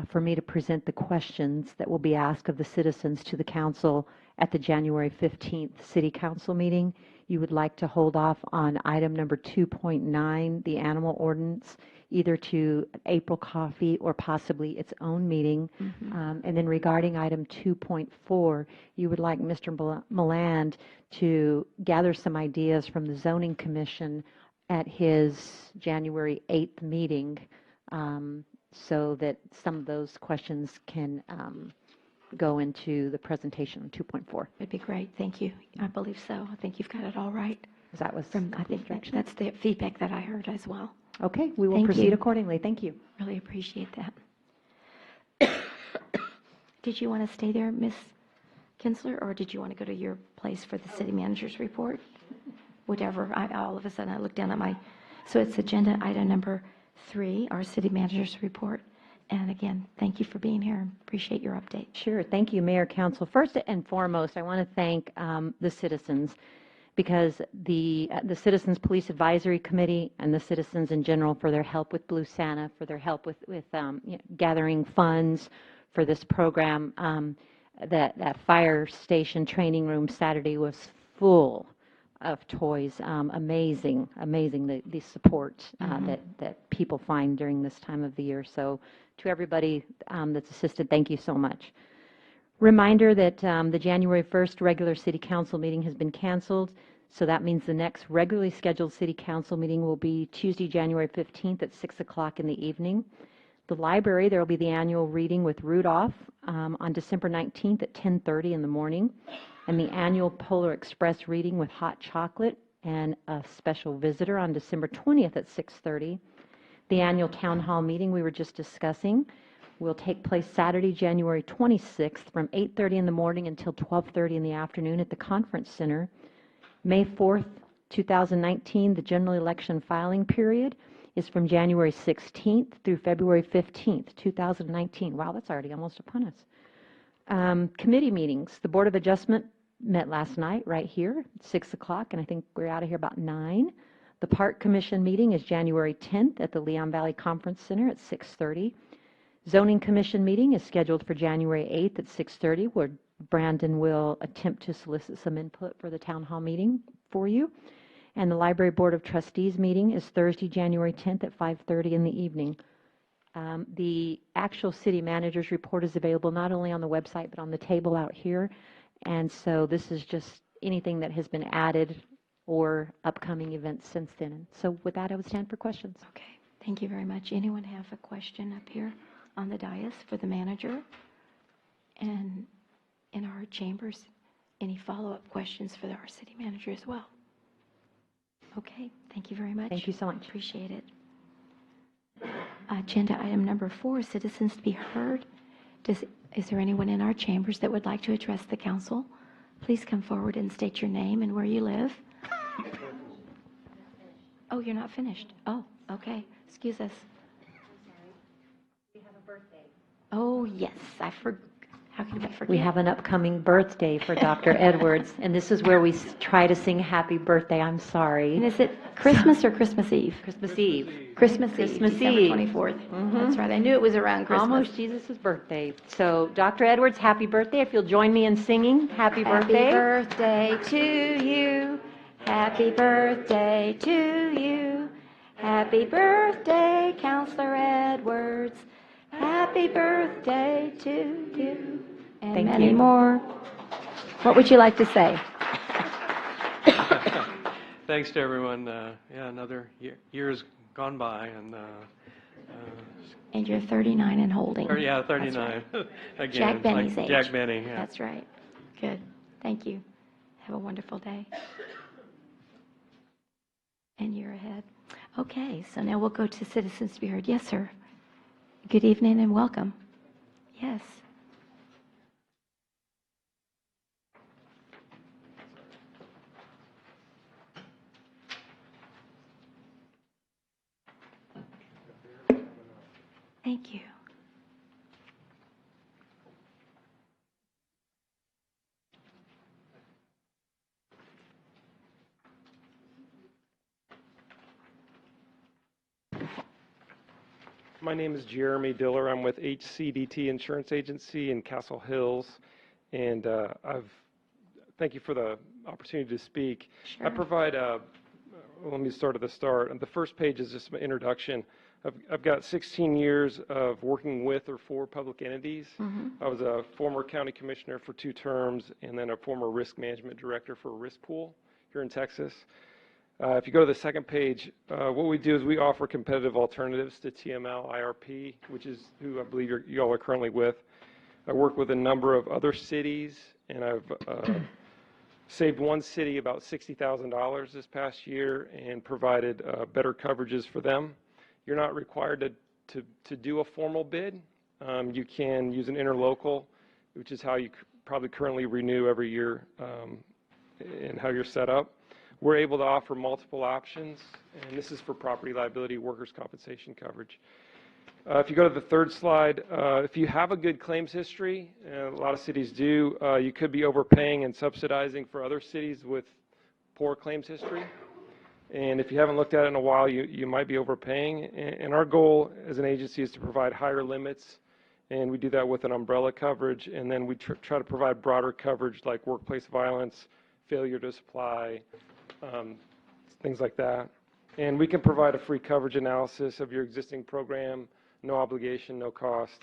for me to present the questions that will be asked of the citizens to the council at the January 15th City Council meeting. You would like to hold off on item number 2.9, the animal ordinance, either to April coffee or possibly its own meeting. And then regarding item 2.4, you would like Mr. Milland to gather some ideas from the Zoning Commission at his January 8th meeting, so that some of those questions can go into the presentation on 2.4. That'd be great. Thank you. I believe so. I think you've got it all right. That was I think that's the feedback that I heard as well. Okay, we will Thank proceed you. accordingly. Thank you. Really appreciate that. Did you want to stay there, Ms. Kinsler, or did you want to go to your place for the city manager's report? Whatever. All of a sudden, I looked down at my, so it's agenda item number 3, our city manager's report. And again, thank you for being here. Appreciate your update. Sure. Thank you, Mayor, Council. First and foremost, I want to thank the citizens, because the Citizens Police Advisory Committee and the citizens in general for their help with Blue Santa, for their help with gathering funds for this program. That fire station training room Saturday was full of toys. Amazing the support that people find during this time of the year. So to everybody that's assisted, thank you so much. Reminder that the January 1st regular City Council meeting has been canceled, so that means the next regularly scheduled City Council meeting will be Tuesday, January 15th at 6 o'clock in the evening. The library, there will be the annual reading with Rudolph on December 19th at 10:30 in the morning, and the annual Polar Express reading with hot chocolate and a special visitor on December 20th at 6:30. The annual town hall meeting we were just discussing will take place Saturday, January 26th from 8:30 in the morning until 12:30 in the afternoon at the Conference Center. May 4th, 2019, the general election filing period is from January 16th through February 15th, 2019. Wow, that's already almost upon us. Committee meetings. The Board of Adjustment met last night right here at 6 o'clock, and I think we're out of here about 9. The Park Commission meeting is January 10th at the Leon Valley Conference Center at 6:30. Zoning Commission meeting is scheduled for January 8th at 6:30, where Brandon will attempt to solicit some input for the town hall meeting for you. And the Library Board of Trustees meeting is Thursday, January 10th at 5:30 in the evening. The actual city manager's report is available not only on the website but on the table out here. And so this is just anything that has been added or upcoming events since then. So with that, I would stand for questions. Okay. Thank you very much. Anyone have a question up here on the dais for the manager? And in our chambers, any follow-up questions for our city manager as well? Okay. Thank you very much. Thank you so much. Appreciate it. Agenda item number 4, citizens to be heard. Is there anyone in our chambers that would like to address the council? Please come forward and state your name and where you live. Oh, you're not finished. Oh, okay. Excuse us. We have a birthday. Oh, yes. How can I forget? We have an upcoming birthday for Dr. Edwards, and this is where we try to sing happy birthday. I'm sorry. And is it Christmas or Christmas Eve? Christmas Eve. Christmas Eve, Christmas December Eve. 24th. That's right. I knew it was around Christmas. Almost Jesus' birthday. So, Dr. Edwards, happy birthday. If you'll join me in singing happy birthday. Happy birthday to you. Happy birthday to you. Happy birthday, Counselor Edwards. Happy birthday to you. And Thank many you. more. What would you like to say? Thanks to everyone. Another year has gone by, And you're 39 and holding. 39 Right. again. Jack Benny's like age. Jack Benny. Yeah. That's right. Good. Thank you. Have a wonderful day. And year ahead. Okay, so now we'll go to citizens to be heard. Yes, sir. Good evening and welcome. Yes. Thank you. My name is Jeremy Diller. I'm with HCDT Insurance Agency in Castle Hills, and thank you for the opportunity to speak. Sure. I provide, let me start at the start. And the first page is just an introduction. I've got 16 years of working with or for public entities. I was a former county commissioner for 2 terms, and then a former risk management director for a risk pool here in Texas. If you go to the second page, what we do is we offer competitive alternatives to TML IRP, which is who I believe you all are currently with. I work with a number of other cities, and I've saved one city about $60,000 this past year and provided better coverages for them. You're not required to do a formal bid. You can use an interlocal, which is how you probably currently renew every year and how you're set up. We're able to offer multiple options, and this is for property liability, workers' compensation coverage. If you go to the third slide, if you have a good claims history, a lot of cities do, you could be overpaying and subsidizing for other cities with poor claims history. And if you haven't looked at it in a while, you might be overpaying. And our goal as an agency is to provide higher limits, and we do that with an umbrella coverage, and then we try to provide broader coverage like workplace violence, failure to supply, things like that. And we can provide a free coverage analysis of your existing program, no obligation, no cost.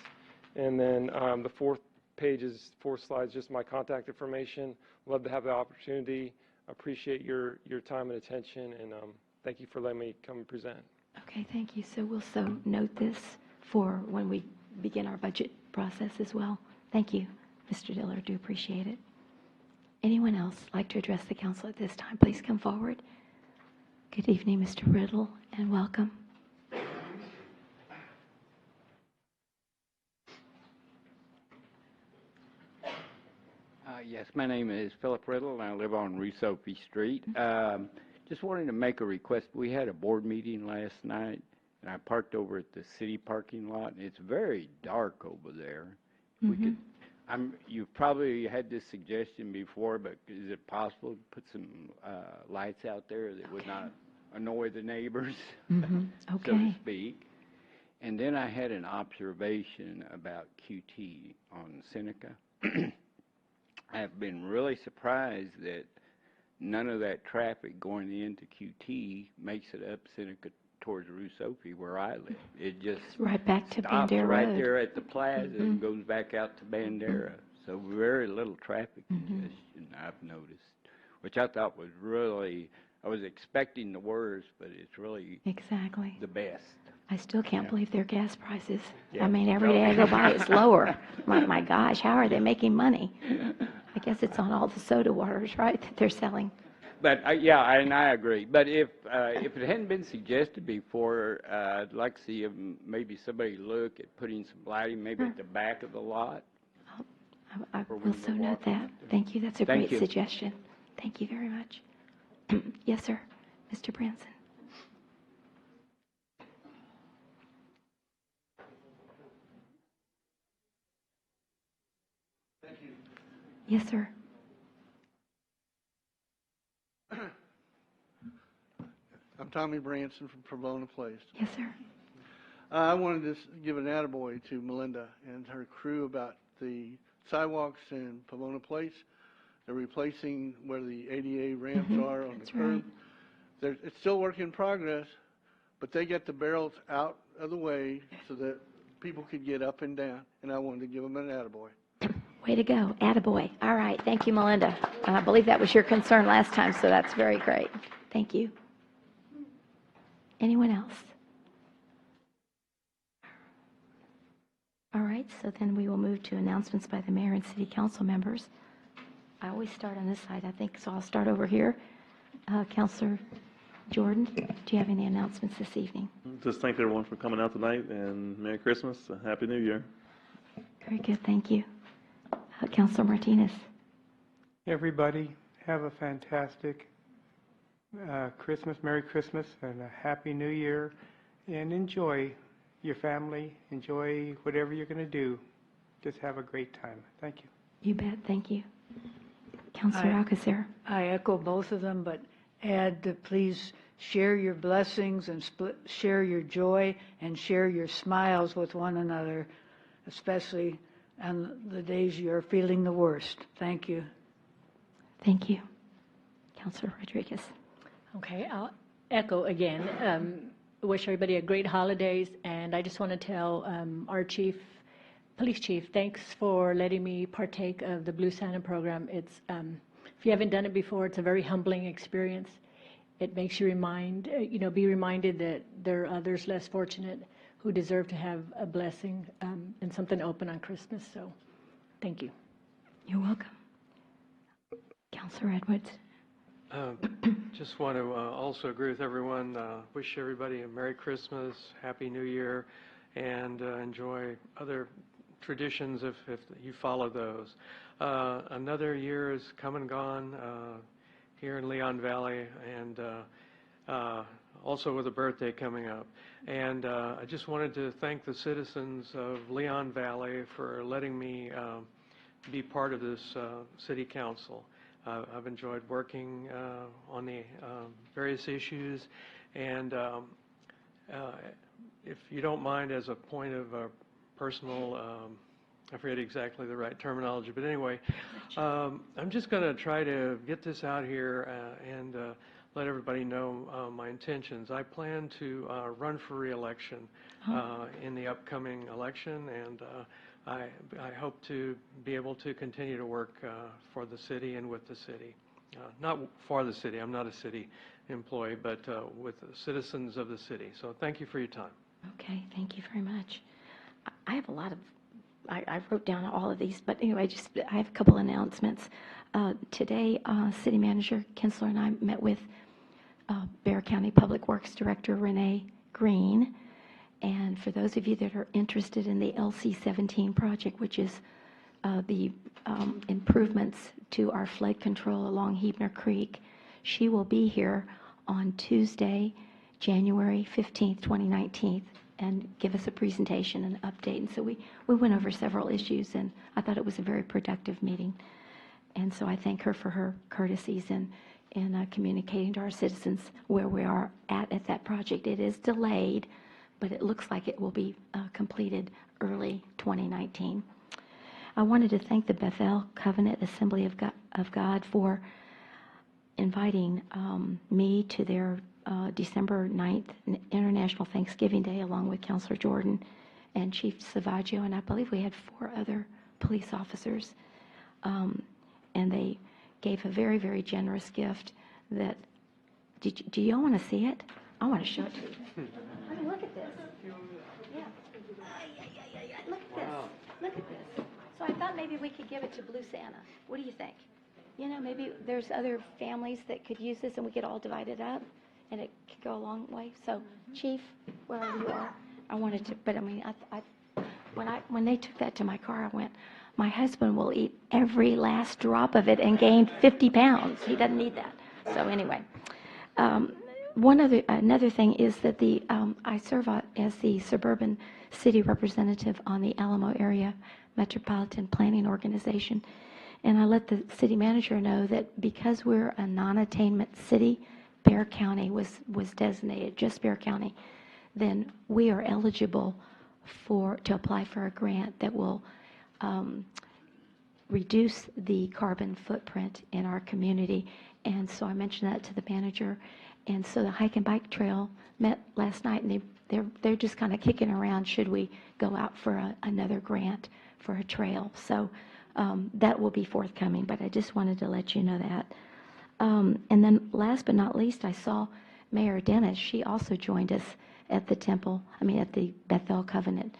And then the fourth slide is just my contact information. Love to have the opportunity. Appreciate your time and attention, and thank you for letting me come and present. Okay, thank you. So we'll note this for when we begin our budget process as well. Thank you, Mr. Diller. Do appreciate it. Anyone else like to address the council at this time? Please come forward. Good evening, Mr. Riddle, and welcome. Yes, my name is Philip Riddle, and I live on Rusophie Street. Just wanted to make a request. We had a board meeting last night, and I parked over at the city parking lot, and it's very dark over there. We could, you've probably had this suggestion before, but is it possible to put some lights out there that would not annoy the neighbors, so to speak? And then I had an observation about QT on Seneca. I've been really surprised that none of that traffic going into QT makes it up Seneca towards Rusophie, where I live. It just right back to stops Bandera right Road. there at the plaza and goes back out to Bandera. So very little traffic congestion I've noticed, which I thought was really, I was expecting the worst, but it's really the best. I still can't believe their gas prices. Yeah. I mean, every day I go by, it's lower. My gosh, how are they making money? I guess it's on all the soda waters, right, that they're selling. But yeah, and I agree. But if it hadn't been suggested before, I'd like to see if maybe somebody look at putting some lighting, maybe at the back of the lot. I will so note that. Thank you. That's a great suggestion. Thank you very much. Yes, sir. Mr. Branson. Thank you. Yes, sir. I'm Tommy Branson from Pomona Place. Yes, sir. I wanted to give an attaboy to Melinda and her crew about the sidewalks in Pomona Place. They're replacing where the ADA ramps are on the curb. Right. It's still work in progress, but they get the barrels out of the way so that people could get up and down, and I wanted to give them an attaboy. Way to go. Attaboy. All right. Thank you, Melinda. And I believe that was your concern last time, so that's very great. Thank you. Anyone else? All right. So then we will move to announcements by the mayor and city council members. I always start on this side, I think, so I'll start over here. Counselor Jordan, do you have any announcements this evening? Just thank everyone for coming out tonight, and Merry Christmas, and Happy New Year. Very good, thank you. Counselor Martinez. Everybody, have a fantastic Christmas, Merry Christmas, and a Happy New Year, and enjoy your family, enjoy whatever you're going to do. Just have a great time. Thank you. You bet, thank you. Counselor Alcacer. I echo both of them, but add to please share your blessings and share your joy and share your smiles with one another, especially on the days you're feeling the worst. Thank you. Thank you. Counselor Rodriguez. Okay, I'll echo again. Wish everybody a great holidays, and I just want to tell our police chief, thanks for letting me partake of the Blue Santa program. It's if you haven't done it before, it's a very humbling experience. It makes you be reminded that there are others less fortunate who deserve to have a blessing and something open on Christmas. So, thank you. You're welcome. Counselor Edwards. Just want to also agree with everyone. Wish everybody a Merry Christmas, Happy New Year, and enjoy other traditions if you follow those. Another year is come and gone here in Leon Valley, and also with a birthday coming up. And I just wanted to thank the citizens of Leon Valley for letting me be part of this city council. I've enjoyed working on the various issues, and if you don't mind, as a point of personal, I forget exactly the right terminology, but anyway, I'm just going to try to get this out here and let everybody know my intentions. I plan to run for re-election in the upcoming election, and I hope to be able to continue to work for the city and with the city. Not for the city, I'm not a city employee, but with the citizens of the city. So thank you for your time. Okay, thank you very much. I have a lot of, I wrote down all of these, but anyway, I have a couple announcements. Today, City Manager Kinsler and I met with Bexar County Public Works Director Renee Green. And for those of you that are interested in the LC-17 project, which is the improvements to our flood control along Hebner Creek, she will be here on Tuesday, January 15th, 2019, and give us a presentation and update. And so we went over several issues, and I thought it was a very productive meeting. And so I thank her for her courtesies in communicating to our citizens where we are at that project. It is delayed, but it looks like it will be completed early 2019. I wanted to thank the Bethel Covenant Assembly of God for inviting me to their December 9th International Thanksgiving Day, along with Counselor Jordan and Chief Salvaggio, and I believe we had 4 other police officers. And they gave a very, very generous gift that, do you all want to see it? I want to show it to you. I mean, look at this. Yeah. Look at this. Look at this. So I thought maybe we could give it to Blue Santa. What do you think? You know, maybe there's other families that could use this and we could all divide it up and it could go a long way. So, Chief, wherever you are, I wanted to, but I mean, when they took that to my car, I went, my husband will eat every last drop of it and gain 50 pounds. He doesn't need that. So anyway, another thing is that I serve as the suburban city representative on the Alamo Area Metropolitan Planning Organization. And I let the city manager know that because we're a non-attainment city, Bexar County was designated, just Bexar County, then we are eligible to apply for a grant that will reduce the carbon footprint in our community. And so I mentioned that to the manager. And so the hike and bike trail met last night, and they're just kind of kicking around, should we go out for another grant for a trail. So that will be forthcoming, but I just wanted to let you know that. And then last but not least, I saw Mayor Dennis. She also joined us at the at the Bethel Covenant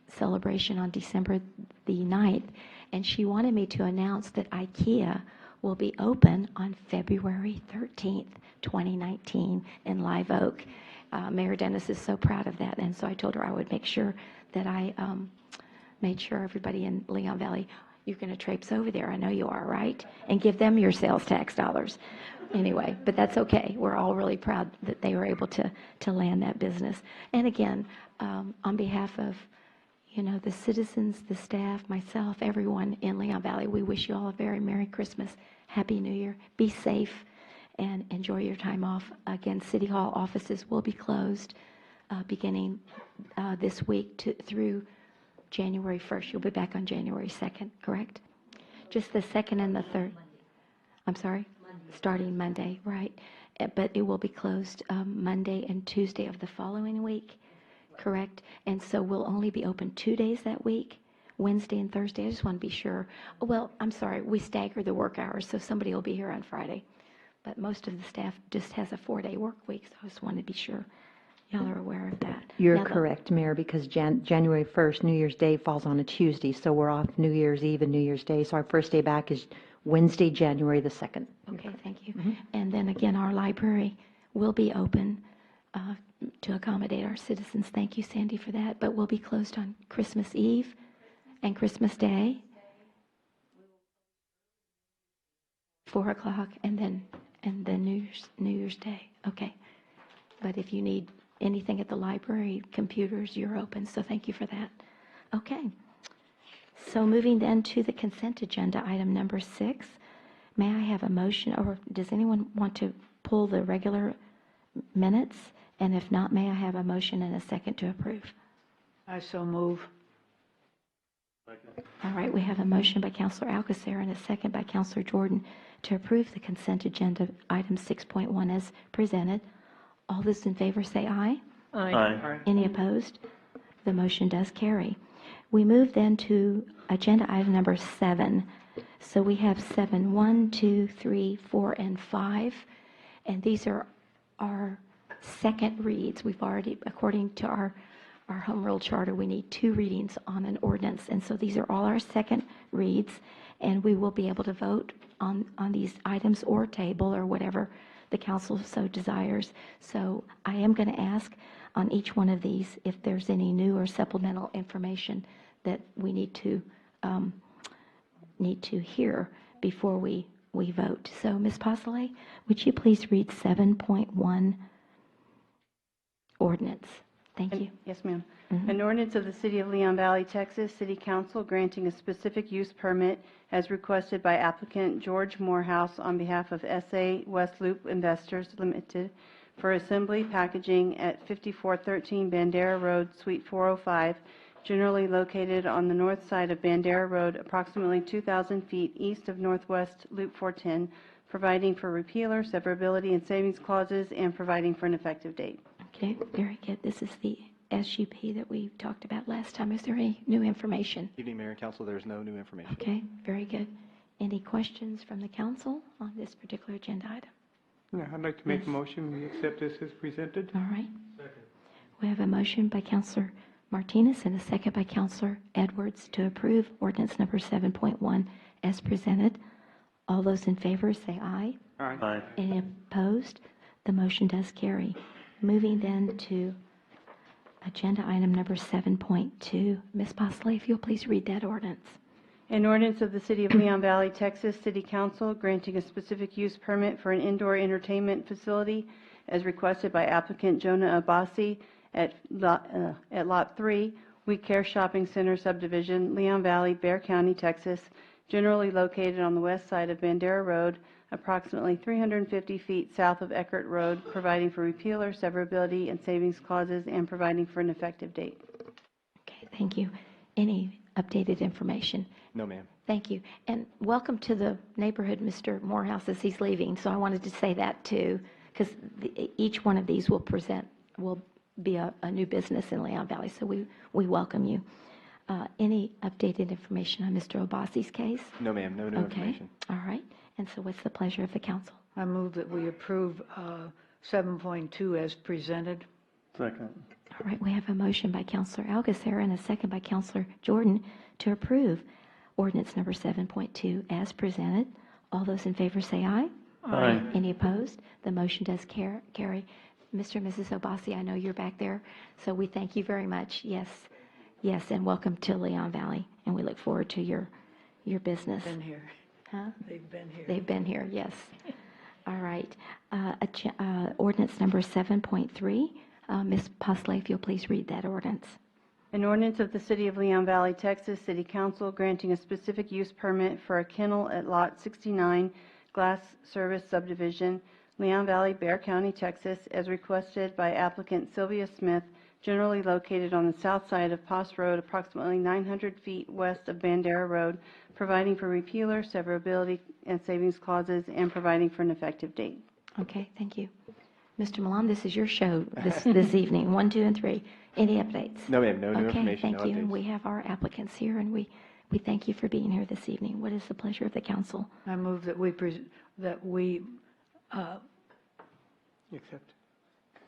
celebration on December the 9th. and she wanted me to announce that IKEA will be open on February 13th, 2019 in Live Oak. Mayor Dennis is so proud of that, and so I told her I would make sure that I made sure everybody in Leon Valley, you're going to traipse over there, I know you are, right? And give them your sales tax dollars. Anyway, but that's okay. We're all really proud that they were able to land that business. And again, on behalf of, you know, the citizens, the staff, myself, everyone in Leon Valley, we wish you all a very Merry Christmas, Happy New Year. Be safe and enjoy your time off. Again, City Hall offices will be closed beginning this week through January 1st. You'll be back on January 2nd, correct? Just the 2nd and the 3rd. I'm sorry? Starting Monday, right. But it will be closed Monday and Tuesday of the following week, correct? And so we'll only be open 2 days that week, Wednesday and Thursday. I just want to be sure. Well, I'm sorry, we stagger the work hours, so somebody will be here on Friday. But most of the staff just has a 4-day work week, so I just want to be sure y'all are aware of that. You're Now, correct, Mayor, because January 1st, New Year's Day falls on a Tuesday, so we're off New Year's Eve and New Year's Day. So our first day back is Wednesday, January the 2nd. Okay, thank you. And then again, our library will be open to accommodate our citizens. Thank you, Sandy, for that. But we'll be closed on Christmas Eve and Christmas Day, 4 o'clock, and then New Year's Day. Okay. But if you need anything at the library, computers, you're open. So thank you for that. Okay. So moving then to the consent agenda, item number 6. May I have a motion, or does anyone want to pull the regular minutes? And if not, may I have a motion and a second to approve? I so move. All right, we have a motion by Councilor Alcacer and a second by Councilor Jordan to approve the consent agenda, item 6.1 as presented. All those in favor say aye. Aye. Aye. Any opposed? The motion does carry. We move then to agenda item number 7. So we have 7, 1, 2, 3, 4, and 5. And these are our second reads. We've already, according to our home rule charter, we need 2 readings on an ordinance. And so these are all our second reads. And we will be able to vote on these items or table or whatever the council so desires. So I am going to ask on each one of these if there's any new or supplemental information that we need to hear before we vote. So Ms. Postle, would you please read 7.1 ordinance? Thank you. Yes, ma'am. An ordinance of the City of Leon Valley, Texas, City Council granting a specific use permit as requested by applicant George Morehouse on behalf of SA West Loop Investors Limited for assembly packaging at 5413 Bandera Road, Suite 405, generally located on the north side of Bandera Road, approximately 2,000 feet east of Northwest Loop 410, providing for repealer, severability, and savings clauses, and providing for an effective date. Okay, very good. This is the SUP that we talked about last time. Is there any new information? Evening, Mayor and Council. There's no new information. Okay, very good. Any questions from the council on this particular agenda item? Yeah, I'd like to make a motion. We accept this as presented. All right. We have a motion by Councilor Martinez and a second by Councilor Edwards to approve ordinance number 7.1 as presented. All those in favor say aye. Aye. Aye. Any opposed? The motion does carry. Moving then to agenda item number 7.2. Ms. Postle, if you'll please read that ordinance. An ordinance of the City of Leon Valley, Texas, City Council granting a specific use permit for an indoor entertainment facility as requested by applicant Jonah Abbasi at Lot 3, We Care Shopping Center Subdivision, Leon Valley, Bexar County, Texas, generally located on the west side of Bandera Road, approximately 350 feet south of Eckert Road, providing for repealer, severability, and savings clauses, and providing for an effective date. Okay, thank you. Any updated information? No, ma'am. Thank you. And welcome to the neighborhood, Mr. Morehouse, as he's leaving. So I wanted to say that too, because each one of these will be a new business in Leon Valley. So we welcome you. Any updated information on Mr. Obasi's case? No, ma'am. No new information. All right. And so what's the pleasure of the council? I move that we approve 7.2 as presented. Second. All right. We have a motion by Councilor Alcacer and a second by Councilor Jordan to approve Ordinance number 7.2 as presented. All those in favor say aye. Aye. Any opposed? The motion does carry. Mr. and Mrs. Obasi, I know you're back there, so we thank you very much. Yes, yes, and welcome to Leon Valley, and we look forward to your business. Been here. Huh? They've been here. They've been here, yes. All right. Ordinance number 7.3. Ms. Posley, if you'll please read that ordinance. An ordinance of the City of Leon Valley, Texas, City Council granting a specific use permit for a kennel at Lot 69, Glass Service Subdivision, Leon Valley, Bexar County, Texas, as requested by applicant Sylvia Smith, generally located on the south side of Post Road, approximately 900 feet west of Bandera Road, providing for repealer, severability, and savings clauses, and providing for an effective date. Okay, thank you. Mr. Milan, this is your show this evening, 1, 2, and 3. Any updates? No, ma'am, no new Okay, information, thank no you. And updates. we have our applicants here, and we thank you for being here this evening. What is the pleasure of the council? I move that we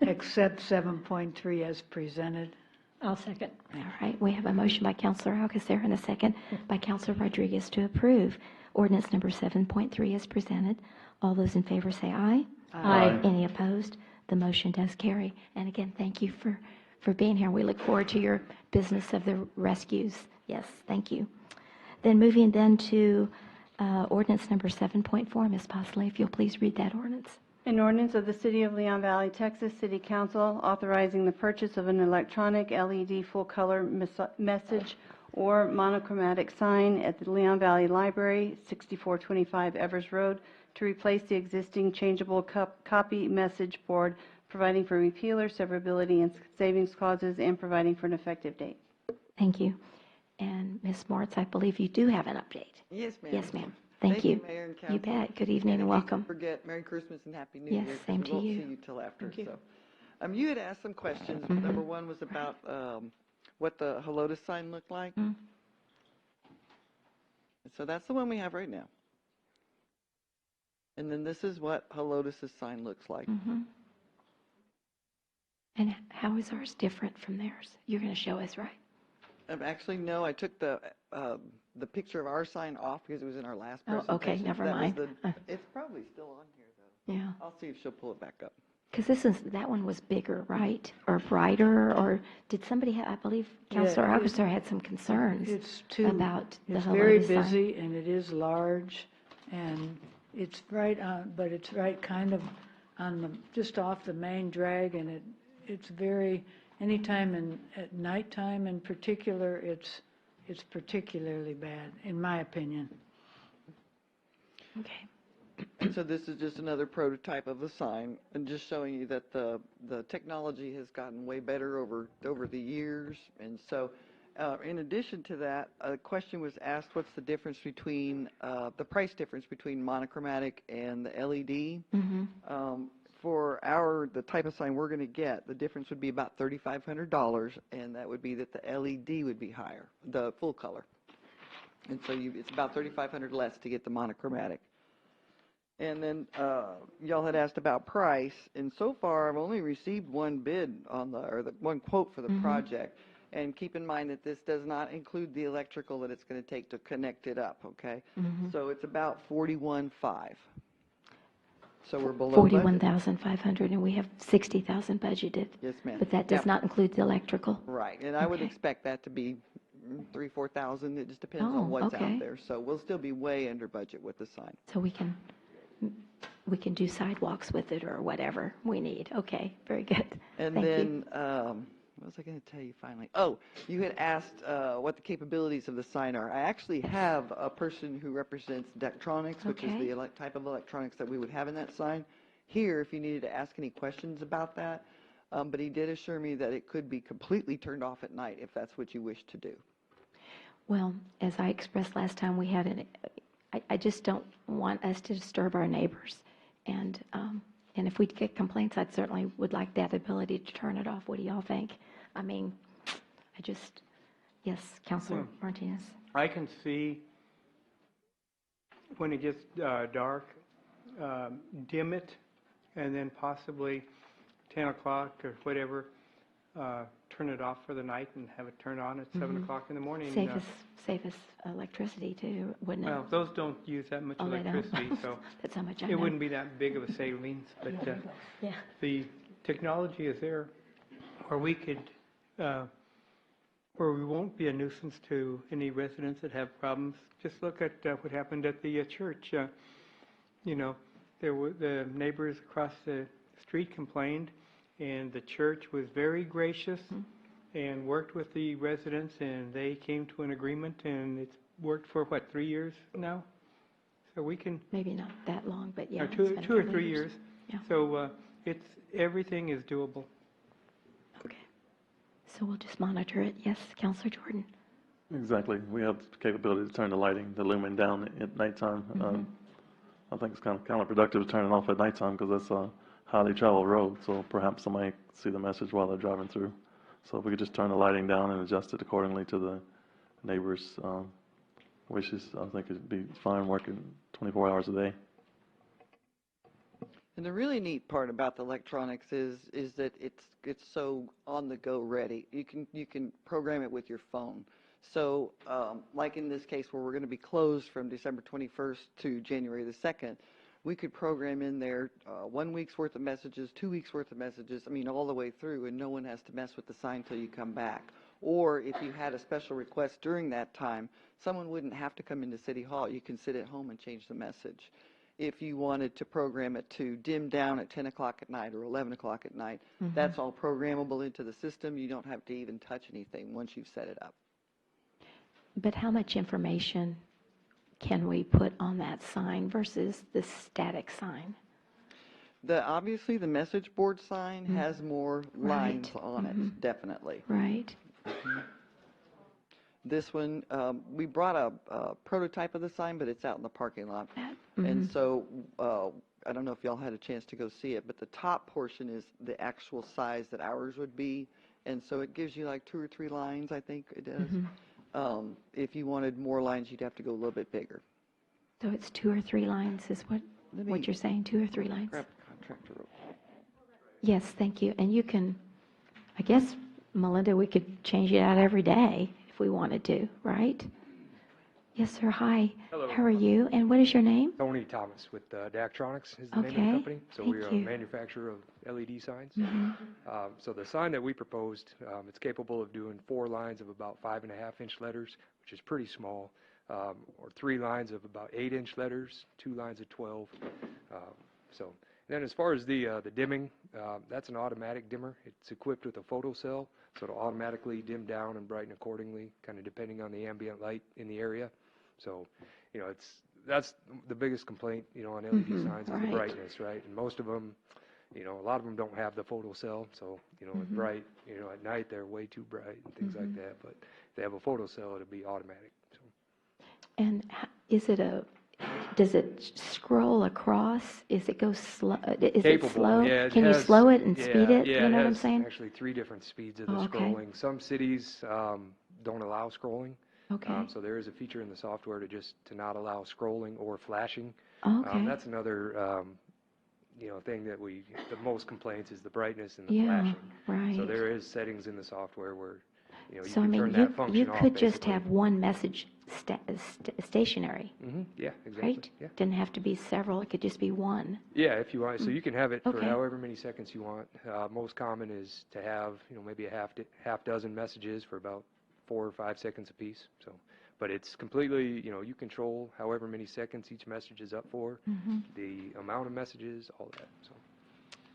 accept 7.3 as presented. I'll second. All right, we have a motion by Councilor Alcacer and a second by Councilor Rodriguez to approve ordinance number 7.3 as presented. All those in favor say aye. Aye. Any opposed? The motion does carry. And again, thank you for being here. We look forward to your business of the rescues. Yes, thank you. Then moving then to ordinance number 7.4. Ms. Posley, if you'll please read that ordinance. An ordinance of the City of Leon Valley, Texas, City Council authorizing the purchase of an electronic LED full-color message or monochromatic sign at the Leon Valley Library, 6425 Evers Road, to replace the existing changeable copy message board, providing for repealer, severability, and savings clauses, and providing for an effective date. Thank you. And Ms. Moritz, I believe you do have an update. Yes, ma'am. Yes, ma'am. Thank you. Mayor and Council. You bet. Good evening and welcome. Don't forget, Merry Christmas and Happy New Yes, Year. 'Cause same to we won't you. see you till after. Thank you. So, you had asked some questions. Mhm. Number one was about what the Helotes sign looked like. Mm. So that's the one we have right now. And then this is what Helotes' sign looks like. Mhm. And how is ours different from theirs? You're going to show us, right? Actually, no, I took the picture of our sign off because it was in our last Oh, presentation. okay, never That was mind. it's probably still on here, though. Yeah. I'll see if she'll pull it back up. Because that one was bigger, right? Or brighter, or did somebody have, I believe Councilor Yeah, Alcacer had some concerns It's too, about the it's very Helotes sign. busy and it is large and it's right on, but it's right kind of on the, just off the main drag and it's very, anytime at nighttime in particular, it's particularly bad, in my opinion. Okay. And so this is just another prototype of the sign, and just showing you that the technology has gotten way better over the years. And so, in addition to that, a question was asked: what's the difference between the price difference between monochromatic and the LED? Mm-hmm. For the type of sign we're going to get, the difference would be about $3,500, and that would be that the LED would be higher, the full color. And so it's about $3,500 less to get the monochromatic. And then y'all had asked about price, and so far I've only received one bid or one quote for the Mhm. project. And keep in mind that this does not include the electrical that it's going to take to connect it up. Okay, Mhm. so it's about $41,500. So we're below budget. 41,500, and we have 60,000 budgeted. Yes, ma'am. But that does Yep. not include the electrical. Right, and I would Okay. expect that to be 3,000-4,000. It just depends Oh, on what's okay. out there. So we'll still be way under budget with the sign. So we can do sidewalks with it or whatever we need. Okay, very good. And Thank then, you. what was I going to tell you finally? Oh, you had asked what the capabilities of the sign are. I actually have a person who represents Dectronics, which is Okay. the type of electronics that we would have in that sign, here if you needed to ask any questions about that. But he did assure me that it could be completely turned off at night if that's what you wish to do. Well, as I expressed last time, I just don't want us to disturb our neighbors. And if we get complaints, I'd certainly would like that ability to turn it off. What do y'all think? I mean, yes, Councilor Martinez. I can see when it gets dark, dim it, and then possibly 10 o'clock or whatever, turn it off for the night and have it turn on at 7 o'clock in the morning. Save us electricity too, wouldn't it? Well, those don't use that much Oh, they don't? electricity, so That's how much I it know. wouldn't be that big of a savings. But Yeah. the technology is there where we could, where we won't be a nuisance to any residents that have problems. Just look at what happened at the church. You know, the neighbors across the street complained, and the church was very gracious and worked with the residents, and they came to an agreement, and it's worked for, what, 3 years now? So we can... Maybe not that long, but yeah. Or it's been a two or couple 3 years. Yeah. So everything is doable. So we'll just monitor it. Yes, Councilor Jordan. Exactly. We have the capability to turn the lighting, the lumen down at nighttime. I think it's kind of counterproductive to turn it off at nighttime because that's a highly traveled road. So perhaps somebody can see the message while they're driving through. So if we could just turn the lighting down and adjust it accordingly to the neighbors' wishes, I think it'd be fine working 24 hours a day. And the really neat part about the electronics is that it's so on the go ready. You can program it with your phone. So like in this case where we're going to be closed from December 21st to January the 2nd, we could program in there 1 week's worth of messages, 2 weeks worth of messages, I mean all the way through, and no one has to mess with the sign till you come back. Or if you had a special request during that time, someone wouldn't have to come into City Hall. You can sit at home and change the message. If you wanted to program it to dim down at 10 o'clock at night or 11 o'clock at night, that's all programmable into the system. You don't have to even touch anything once you've set it up. But how much information can we put on that sign versus the static sign? Obviously, the message board sign has more lines on it, definitely. Right. This one, we brought a prototype of the sign, but it's out in the parking lot. And so I don't know if y'all had a chance to go see it, but the top portion is the actual size that ours would be. And so it gives you like 2 or 3 lines, I think it does. If you wanted more lines, you'd have to go a little bit bigger. So it's 2 or 3 lines is what you're saying, 2 or 3 lines? Grab the contractor real quick. Yes, thank you. And you can, I guess, Melinda, we could change it out every day if we wanted to, right? Yes, sir. Hi. Hello. How are you? And what is your name? Tony Thomas with Dactronics is the name of Okay. the company. So we are Thank a you. manufacturer of LED signs. Mhm. So the sign that we proposed, it's capable of doing 4 lines of about 5.5-inch letters, which is pretty small, or 3 lines of about 8-inch letters, 2 lines of 12. So then as far as the dimming, that's an automatic dimmer. It's equipped with a photo cell, so it'll automatically dim down and brighten accordingly, kind of depending on the ambient light in the area. So, you know, that's the biggest complaint, you know, on LED signs is the brightness, right? And most of them, you know, a lot of them don't have the photo cell, so, you know, it's bright, you know, at night they're way too bright and things like that. But if they have a photo cell, it'll be automatic. So. And does it scroll across? Is it go slow? Is Capable, it slow? yeah, Can you slow it and speed it? Yeah, You know it what I'm has saying? actually 3 different speeds of the Oh, okay. scrolling. Some cities don't allow scrolling. Okay. So there is a feature in the software to not allow scrolling or flashing. Okay. That's another you know, thing that the most complaints is the brightness and the Yeah, flashing. right. So there is settings in the software where, you know, you So, I can mean, turn that function you off. could just basically. have one message stationary, Yeah, exactly. right? Yeah. Didn't have to be several, it could just be one. Yeah, if you want. So you can have it for Okay. however many seconds you want. Most common is to have, you know, maybe a half dozen messages for about 4 or 5 seconds apiece. So, but it's completely, you know, you control however many seconds each message is up for, the amount of messages, all that. So.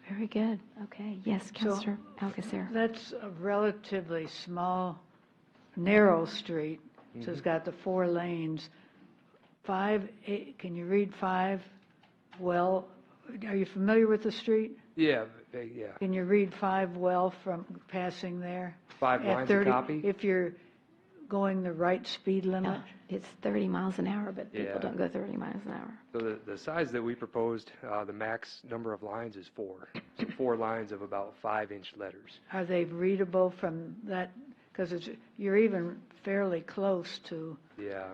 Very good. Okay. Yes, Councilor Alcacer. That's a relatively small, narrow street, so it's got the 4 lanes. 5, 8, can you read 5 well? Are you familiar with the street? Yeah, yeah. Can you read 5 well from passing there? 5 At lines 30 of copy? If you're going the right speed limit? It's 30 miles an hour, but people Yeah. don't go 30 miles an hour. So the size that we proposed, the max number of lines is 4. So 4 lines of about 5-inch letters. Are they readable from that? Because you're even fairly close to, Yeah.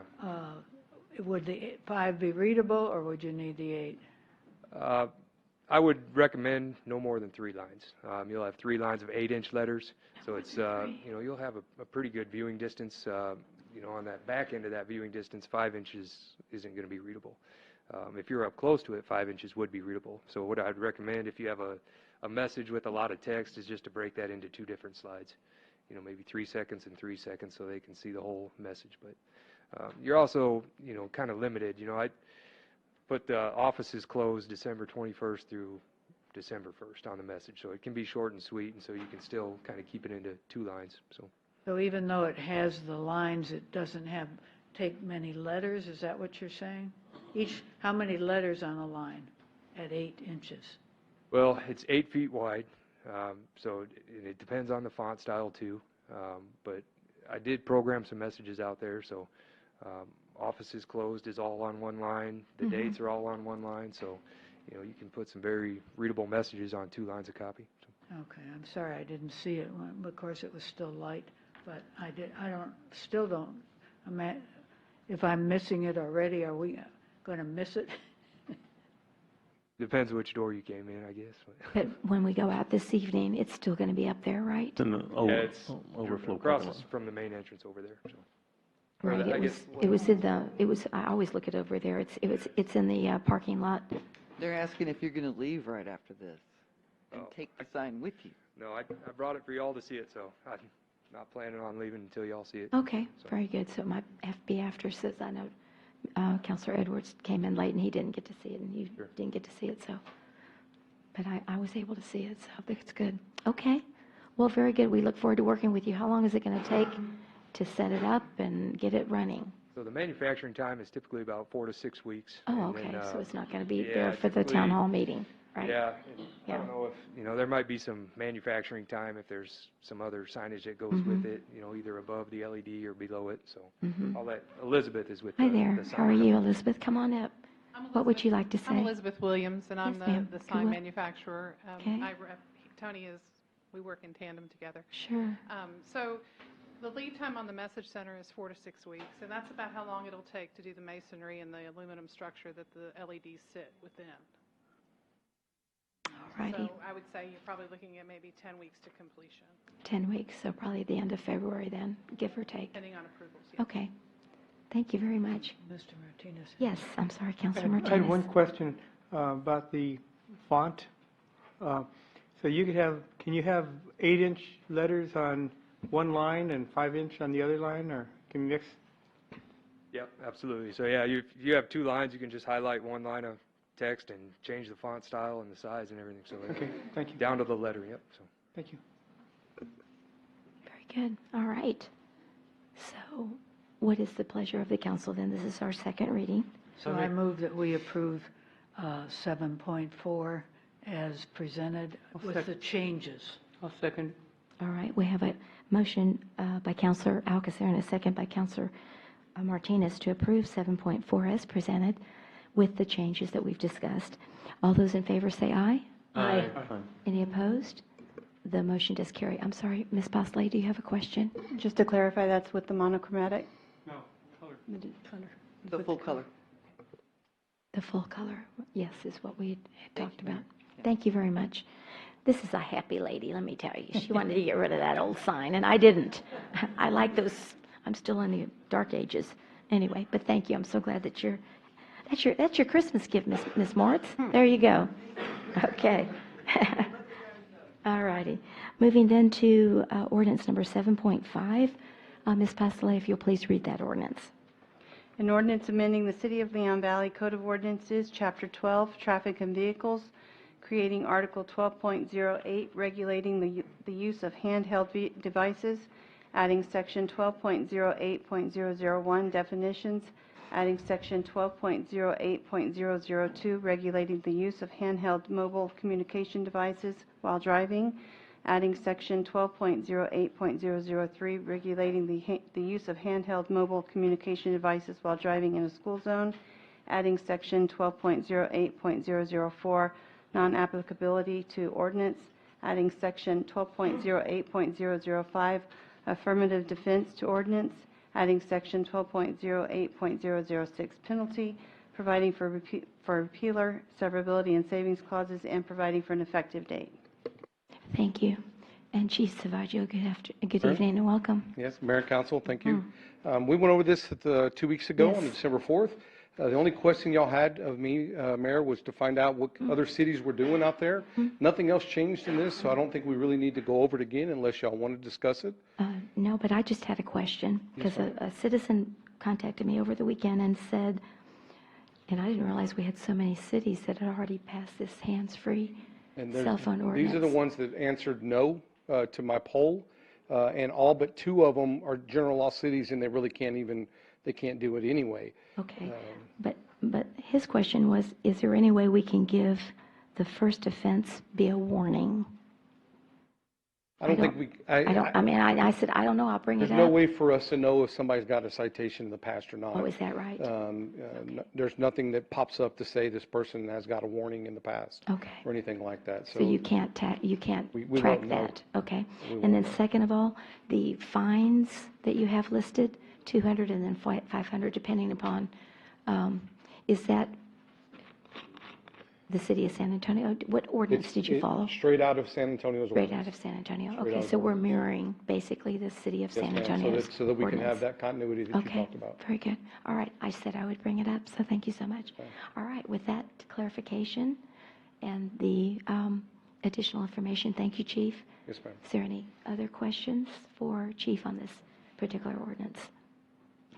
would the 5 be readable, or would you need the 8? I would recommend no more than 3 lines. You'll have 3 lines of 8-inch letters, so it's, you'll have a pretty good viewing distance. On that back end of that viewing distance, 5 inches isn't going to be readable. If you're up close to it, 5 inches would be readable. So what I'd recommend if you have a message with a lot of text is just to break that into 2 different slides. Maybe 3 seconds and 3 seconds so they can see the whole message. But you're also, kind of limited. I put the offices closed December 21st through December 1st on the message. So it can be short and sweet, and so you can still kind of keep it into 2 lines. So even though it has the lines, it doesn't take many letters, is that what you're saying? How many letters on a line at 8 inches? Well, it's 8 feet wide, so it depends on the font style too. But I did program some messages out there, so offices closed is all on 1 line. The dates are all on 1 line, so you can put some very readable messages on 2 lines of copy. Okay, I'm sorry I didn't see it. Of course, it was still light, but if I'm missing it already, are we going to miss it? Depends which door you came in, I guess. But when we go out this evening, it's still going to be up there, right? It's in the It's overflow across parking lot. from the main entrance over there. So. Right, I always look it over there. It's in the parking lot. They're asking if you're going to leave right after this and take the sign with you. No, I brought it for y'all to see it, so I'm not planning on leaving until y'all see it. Okay, very good. So it might be after, says I know Councilor Edwards came in late and he didn't get to see it, and you didn't get to see it, so. But I was able to see it, so that's good. Okay, well, very good. We look forward to working with you. How long is it going to take to set it up and get it running? So the manufacturing time is typically about 4 to 6 weeks. Oh, okay, so it's not going to be there for the town hall meeting, right? Yeah, I don't know if, there might be some manufacturing time if there's some other signage that goes with it, either above the LED or below it, so I'll let Elizabeth is with Hi the there, sign how are you, company. Elizabeth? Come on up. What would you like to say? I'm Elizabeth Williams, and I'm Yes, ma'am. the Go sign on. manufacturer. Okay. Tony we work in tandem together. Sure. So the lead time on the message center is 4 to 6 weeks, and that's about how long it'll take to do the masonry and the aluminum structure that the LEDs sit within. Alrighty. So I would say you're probably looking at maybe 10 weeks to completion. 10 weeks, so probably the end of February then, give or take. Depending on approvals, yes. Okay. Thank you very much. Mr. Martinez? Yes, I'm sorry, Councilor I Martinez. had one question about the font. So can you have 8-inch letters on 1 line and 5-inch on the other line, or can you mix? Yep, absolutely. So yeah, if you have 2 lines, you can just highlight 1 line of text and change the font style and the size and everything. So Okay, thank you. Down to the letter, yep. So. Thank you. Very good. All right. So what is the pleasure of the council then? This is our second reading. So I move that we approve 7.4 as presented with the changes. I'll second. All right, we have a motion by Councilor Alcacer and a second by Councilor Martinez to approve 7.4 as presented with the changes that we've discussed. All those in favor say aye. Aye. Any opposed? The motion does carry. I'm sorry, Ms. Bosley, do you have a question? Just to clarify, that's with the monochromatic? No, color. The full color. The full color, yes, is what we had talked about. Thank you very much. This is a happy lady, let me tell you. She wanted to get rid of that old sign, and I didn't. I like those. I'm still in the dark ages. Anyway, but thank you. I'm so glad that that's your Christmas gift, Miss Moritz. There you go. Okay. All righty. Moving then to ordinance number 7.5. Ms. Pasolay, if you'll please read that ordinance. An ordinance amending the City of Leon Valley Code of Ordinances, Chapter 12, Traffic and Vehicles, creating Article 12.08, regulating the use of handheld devices, adding Section 12.08.001, definitions, adding Section 12.08.002, regulating the use of handheld mobile communication devices while driving, adding Section 12.08.003, regulating the use of handheld mobile communication devices while driving in a school zone, adding Section 12.08.004, non-applicability to ordinance, adding Section 12.08.005, affirmative defense to ordinance, adding Section 12.08.006, penalty, providing for repealer, severability, and savings clauses, and providing for an effective date. Thank you. And Chief Salvaggio, good Mayor? evening and welcome. Yes, Mayor and Council, thank you. We went over this 2 weeks ago on Yes. December 4th. The only question y'all had of me, Mayor, was to find out what other cities were doing out there. Nothing else changed in this, so I don't think we really need to go over it again unless y'all want to discuss it. No, but I just had a question because a citizen contacted me over the weekend and said, and I didn't realize we had so many cities that had already passed this hands-free And cell phone ordinance. these are the ones that answered no to my poll, and all but 2 of them are general law cities, and they really can't do it anyway. Okay, but his question was, is there any way we can give the first offense be a warning? I don't think we. I said, I don't know, I'll bring it up. There's no way for us to know if somebody's got a citation in the past or not. Oh, is that right? There's nothing that pops up to say this person has got a warning in the past. Okay. Or anything like that. So you can't we track won't know. that? Okay. We And won't then know. second of all, the fines that you have listed, 200 and then 500 depending upon, is that the city of San Antonio? What ordinance did you follow? Straight out of San Antonio's Straight ordinance. out of San Antonio. Straight out Okay, of so we're mirroring basically the city of Yes, San ma'am, Antonio's so that we can have ordinance. that continuity that you Okay, talked about. very good. All right, I said I would bring it up, so thank you so much. All right, with that clarification and the additional information, thank you, Chief. Yes, ma'am. Is there any other questions for Chief on this particular ordinance?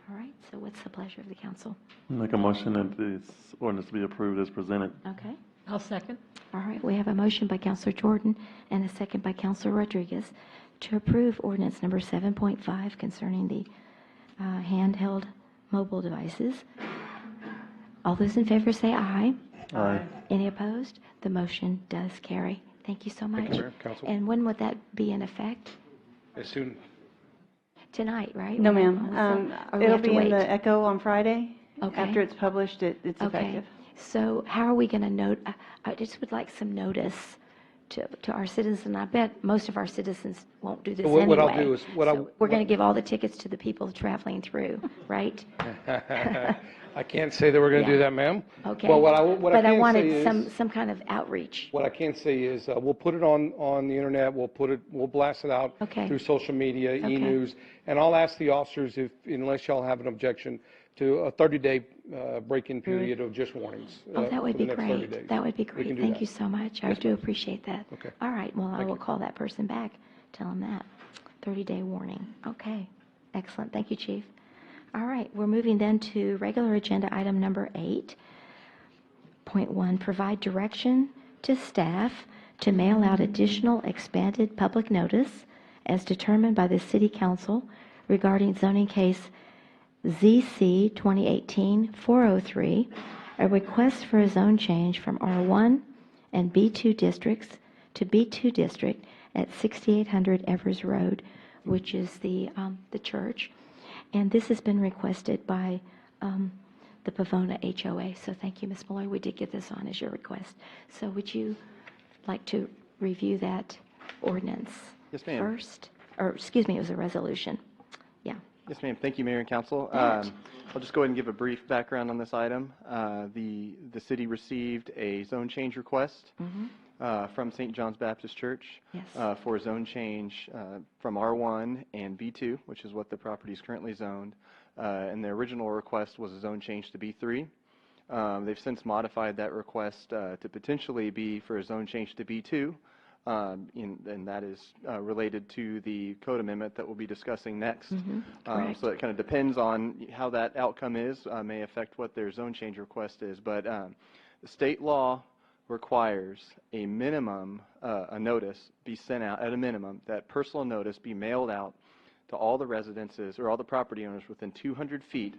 All right, so what's the pleasure of the council? Make a motion that this ordinance be approved as presented. Okay. I'll second. All right, we have a motion by Councilor Jordan and a second by Councilor Rodriguez to approve ordinance number 7.5 concerning the handheld mobile devices. All those in favor say aye. Aye. Any opposed? The motion does carry. Thank you so much. Thank you, Mayor, Council. And when would that be in effect? As soon. Tonight, right? No, When ma'am. or we It'll have to be in wait? the Echo on Friday. Okay. After it's published, it's Okay. effective. So how are we going to note, I just would like some notice to our citizens, and I bet most of our citizens won't do this So what I'll anyway. do is- So we're going to give all the tickets to the people traveling through, right? I can't say that we're going to do Yeah. that, ma'am. Okay. Well, what I But I can say wanted is, some kind of outreach. what I can say is, we'll put it on the internet, we'll blast it out Okay. through social media, Okay. e-news, and I'll ask the officers if, unless y'all have an objection, to a 30-day break-in period of just warnings. Oh, that would for be the next 30 great. days. That would be We great. can do Thank that. you so much. I Yes, do ma'am. appreciate that. Okay. All right, well, I Thank will you. call that person back, tell them that. 30-day warning. Okay, excellent. Thank you, Chief. All right, we're moving then to regular agenda item number 8.1, provide direction to staff to mail out additional expanded public notice as determined by the City Council regarding zoning case ZC 2018-403, a request for a zone change from R1 and B2 districts to B2 district at 6800 Evers Road, which is the church. And this has been requested by the Pavona HOA. So thank you, Ms. Malloy. We did get this on as your request. So would you like to review that ordinance Yes, ma'am. first? Or, excuse me, it was a resolution. Yeah. Yes, ma'am. Thank you, Mayor and Council. Matt. I'll just go ahead and give a brief background on this item. The city received a zone change request from St. John's Baptist Church Yes. for a zone change from R1 and B2, which is what the property is currently zoned. And their original request was a zone change to B3. They've since modified that request to potentially be for a zone change to B2. And that is related to the code amendment that we'll be discussing next. Correct. So it kind of depends on how that outcome is, may affect what their zone change request is. But the state law requires a minimum, a notice be sent out at a minimum, that personal notice be mailed out to all the residences or all the property owners within 200 feet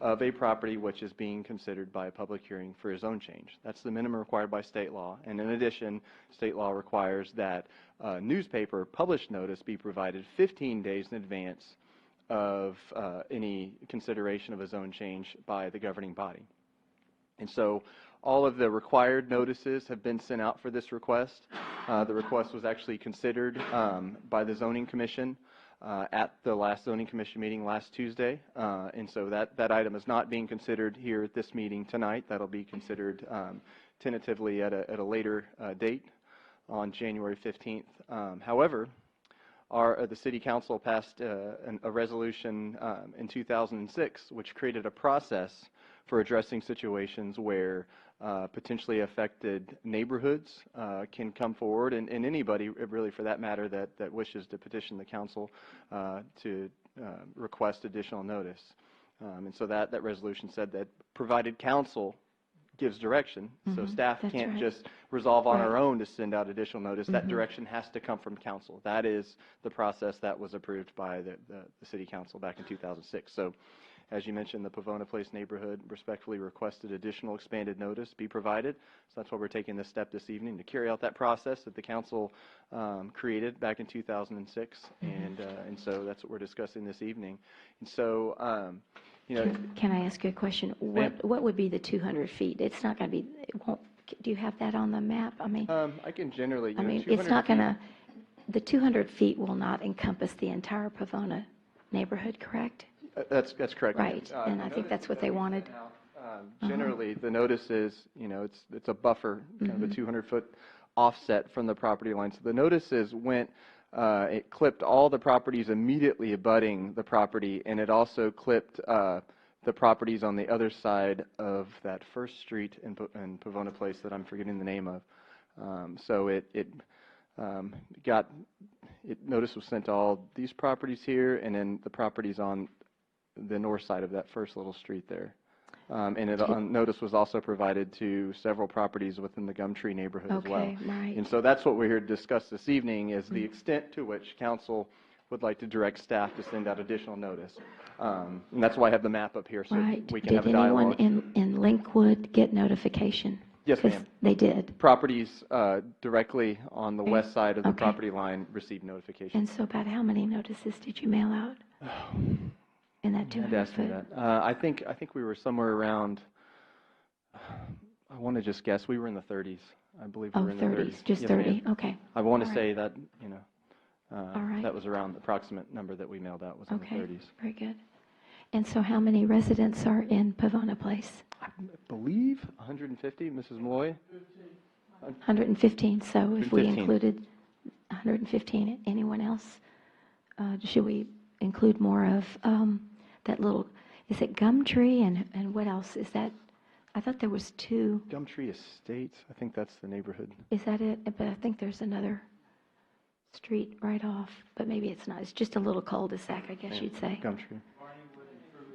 of a property which is being considered by a public hearing for a zone change. That's the minimum required by state law. And in addition, state law requires that newspaper published notice be provided 15 days in advance of any consideration of a zone change by the governing body. And so all of the required notices have been sent out for this request. The request was actually considered by the Zoning Commission. at the last zoning commission meeting last Tuesday. And so that item is not being considered here at this meeting tonight. That'll be considered tentatively at a later date on January 15th. However, the City Council passed a resolution in 2006, which created a process for addressing situations where potentially affected neighborhoods can come forward, and anybody, really, for that matter, that wishes to petition the council to request additional notice. And so that resolution said that provided council gives direction, so staff That's can't right. just resolve on our Right. own to send out additional notice. That direction has to come from council. That is the process that was approved by the City Council back in 2006. So, as you mentioned, the Pavona Place neighborhood respectfully requested additional expanded notice be provided. So that's why we're taking this step this evening to carry out that process that the council created back in 2006. And so that's what we're discussing this evening. And so, you know, Can I ask you a question? What would be the 200 feet? It's not going to be, it won't, do you have that on the map? I mean, I can generally, I mean, it's not going to, the 200 feet will not encompass the entire Pavona neighborhood, correct? That's correct. Right, and I think that's what they wanted. Generally, the notice is, you know, it's a buffer, kind of a 200-foot offset from the property line. So the notices went, it clipped all the properties immediately abutting the property, and it also clipped the properties on the other side of that first street in Pavona Place that I'm forgetting the name of. So notice was sent to all these properties here, and then the properties on the north side of that first little street there. And notice was also provided to several properties within the Gumtree neighborhood as well. Okay, right. And so that's what we're here to discuss this evening, is the extent to which council would like to direct staff to send out additional notice. And that's why I have the map up here, so Right. we can have a Did anyone dialogue. in Linkwood get notification? Yes, 'Cause ma'am. they did. Properties directly on the Okay. west side of the Okay. property line received notification. And so about how many notices did you mail out in that You had to 200 ask me foot? that. I think we were somewhere around, I want to just guess, we were in the 30s. I believe we Oh, were in the 30s, 30s. just Yes, 30, ma'am. okay. I want to All say that, you know, right. that was around the approximate number that we mailed out was in Okay, the 30s. very good. And so how many residents are in Pavona Place? I believe 150, Mrs. Malloy? 115, so if we 115. included 115, anyone else? Should we include more of that little, is it Gumtree and what else? Is that, I thought there was two, Gumtree Estates, I think that's the neighborhood. is that it? But I think there's another street right off, but maybe it's not. It's just a little cul-de-sac, I guess you'd say. Gumtree.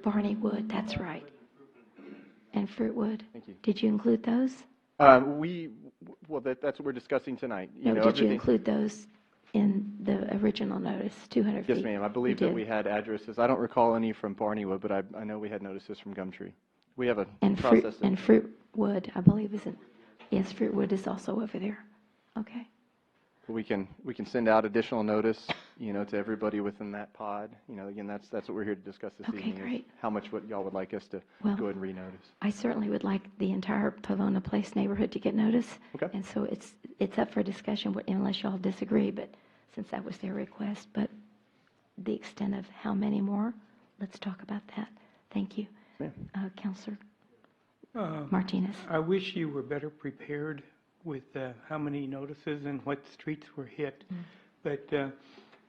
Barneywood, that's right. And Fruitwood. Thank you. Did you include those? Well, that's what we're discussing tonight. No, know, did you everything- include those in the original notice, 200 feet? Yes, ma'am. I believe You that did. we had addresses. I don't recall any from Barneywood, but I know we had notices from Gumtree. We have a And process. Fruitwood, I believe, isn't, yes, Fruitwood is also over there. Okay. We can send out additional notice, you know, to everybody within that pod. You know, again, that's what we're here to discuss this Okay, evening. is great. How much what y'all would like us to Well, go ahead and renotice. I certainly would like the entire Pavona Place neighborhood to get notice. Okay. And so it's up for discussion unless y'all disagree, but since that was their request. But the extent of how many more, let's talk about that. Thank you. Counselor Martinez. I wish you were better prepared with how many notices and what streets were hit. But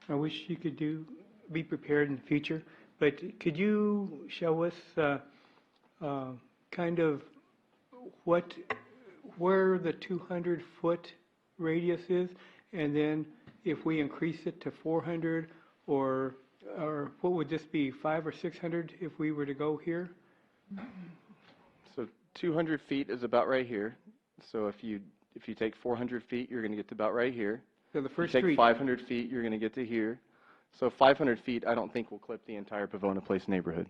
I wish you could be prepared in the future. But could you show us kind of where the 200-foot radius is, and then if we increase it to 400, or what would this be, 500 or 600 if we were to go here? So 200 feet is about right here. So if you take 400 feet, you're going to get to about right here. So the first if you take street. 500 feet, you're going to get to here. So 500 feet, I don't think will clip the entire Pavona Place neighborhood.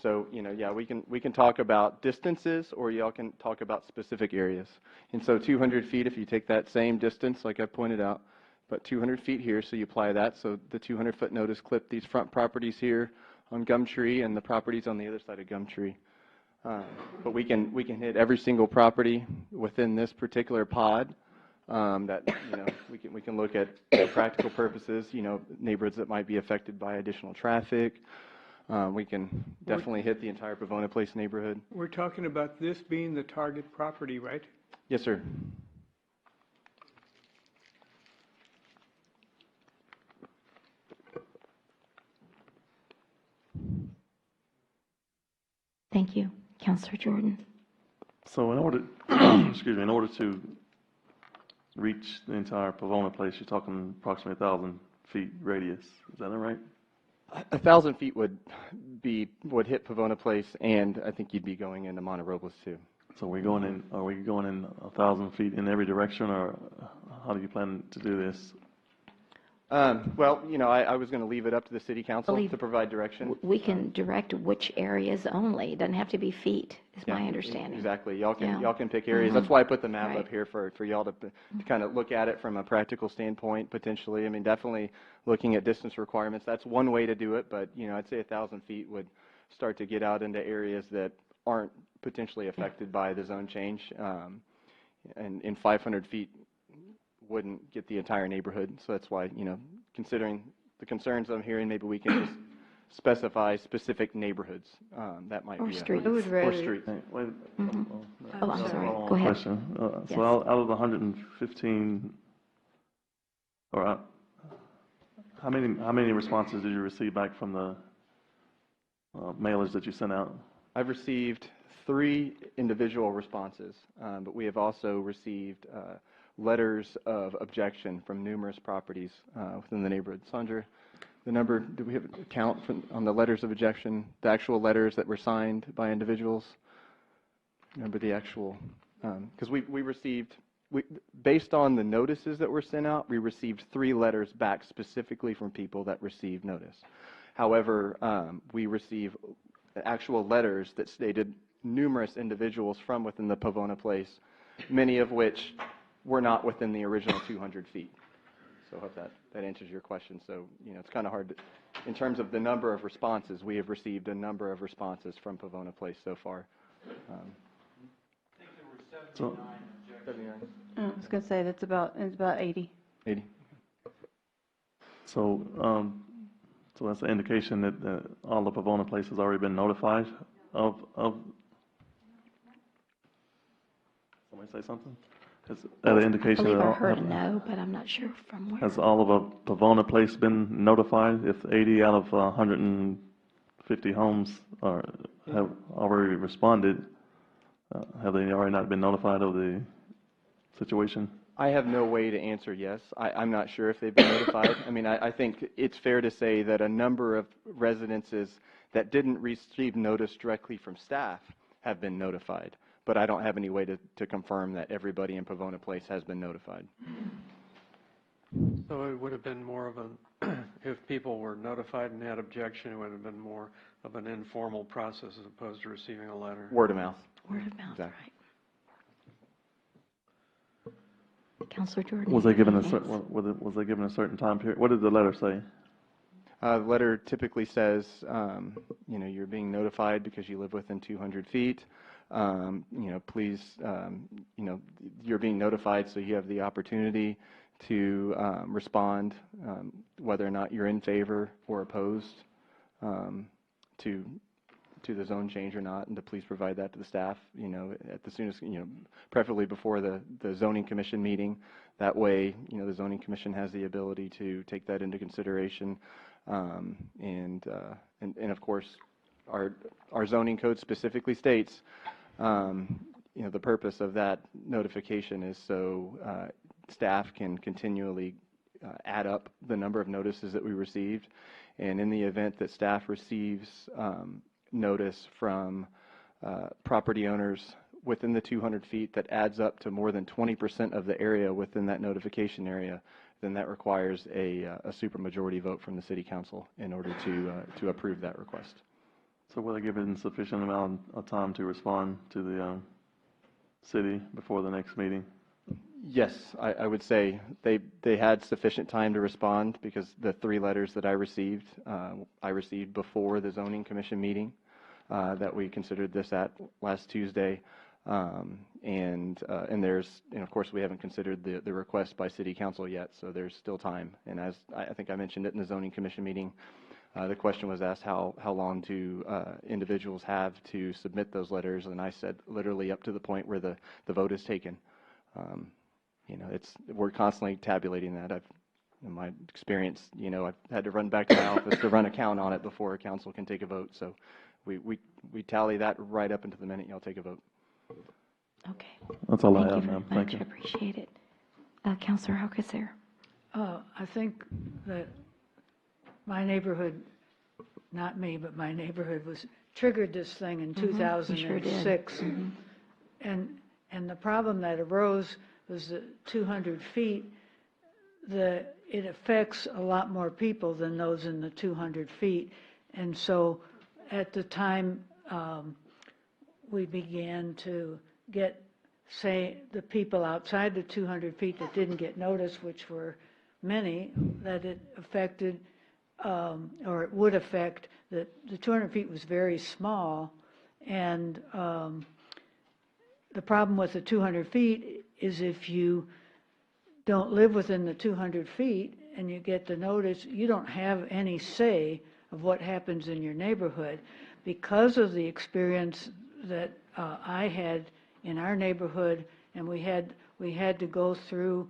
So, you know, yeah, we can talk about distances, or y'all can talk about specific areas. And so 200 feet, if you take that same distance, like I pointed out, but 200 feet here, so you apply that. So the 200-foot notice clip these front properties here on Gumtree and the properties on the other side of Gumtree. But we can hit every single property within this particular pod that, we can look at for practical purposes, neighborhoods that might be affected by additional traffic. We can definitely hit the entire Pavona Place neighborhood. We're talking about this being the target property, right? Yes, sir. Thank you. Councilor Jordan. So in order, excuse me, in order to reach the entire Pavona Place, you're talking approximately 1,000 feet radius. Is that right? 1,000 feet would hit Pavona Place, and I think you'd be going into Monte Robles too. So are we going in 1,000 feet in every direction, or how do you plan to do this? Well, I was going to leave it up to the city council to provide direction. We can direct which areas only. It doesn't have to be feet, is my understanding. Exactly. Y'all can pick areas. Mhm. That's why I put the map Right. up here for y'all to kind of look at it from a practical standpoint, potentially. I mean, definitely looking at distance requirements. That's one way to do it, but, I'd say 1,000 feet would start to get out into areas that aren't potentially affected by the zone change. And 500 feet wouldn't get the entire neighborhood. So that's why, considering the concerns I'm hearing, maybe we can just specify specific neighborhoods. That might Or be streets. or streets. Wait, Oh, I'm sorry. follow-on Go ahead. question. Yes. So out of the 115, or how many responses did you receive back from the mailers that you sent out? I've received 3 individual responses, but we have also received letters of objection from numerous properties within the neighborhood. Sandra, the number, do we have a count on the letters of objection, the actual letters that were signed by individuals? Remember the actual, because we received, based on the notices that were sent out, we received 3 letters back specifically from people that received notice. However, we received actual letters that stated numerous individuals from within the Pavona Place, many of which were not within the original 200 feet. So I hope that answers your question. So, it's kind of hard to, in terms of the number of responses, we have received a number of responses from Pavona Place so far. I was going to say it's about 80. 80. So, so that's an indication that all the Pavona Place has already been notified of. Somebody say something? Is that an indication? I believe that I all- heard a no, but I'm not sure from where. Has all of Pavona Place been notified? If 80 out of 150 homes have already responded, have they already not been notified of the situation? I have no way to answer yes. I'm not sure if they've been notified. I mean, I think it's fair to say that a number of residences that didn't receive notice directly from staff have been notified. But I don't have any way to confirm that everybody in Pavona Place has been notified. So it would have been more of if people were notified and had objection, it would have been more of an informal process as opposed to receiving a letter. Word of mouth. Word of mouth, Exactly. right. Councilor Jordan. Was they given a anything certain, else? was they given a certain time period? What did the letter say? The letter typically says, you're being notified because you live within 200 feet. Please, you're being notified, so you have the opportunity to respond whether or not you're in favor or opposed to the zone change or not, and to please provide that to the staff, at the soonest, preferably before the zoning commission meeting. That way, the zoning commission has the ability to take that into consideration. And of course, our zoning code specifically states, the purpose of that notification is so staff can continually add up the number of notices that we received. And in the event that staff receives notice from property owners within the 200 feet that adds up to more than 20% of the area within that notification area, then that requires a supermajority vote from the City Council in order to approve that request. So were they given sufficient amount of time to respond to the city before the next meeting? Yes, I would say they had sufficient time to respond because the 3 letters that I received before the zoning commission meeting that we considered this at last Tuesday. And of course, we haven't considered the request by City Council yet, so there's still time. And as I think I mentioned it in the Zoning Commission meeting, the question was asked, how long do individuals have to submit those letters? And I said literally up to the point where the vote is taken. We're constantly tabulating that. In my experience, I've had to run back to my office to run a count on it before a council can take a vote. So we tally that right up into the minute y'all take a vote. Okay. That's all I Thank you have, very ma'am. Thank much. you. I appreciate it. Councilor Alcacer. I think that my neighborhood, not me, but my neighborhood triggered this thing in Mhm. You sure did. 2006. And the problem that arose was the 200 feet, it affects a lot more people than those in the 200 feet. And so at the time, we began to get, say, the people outside the 200 feet that didn't get notice, which were many, that it affected, or it would affect, the 200 feet was very small. And the problem with the 200 feet is if you don't live within the 200 feet and you get the notice, you don't have any say of what happens in your neighborhood. Because of the experience that I had in our neighborhood, and we had to go through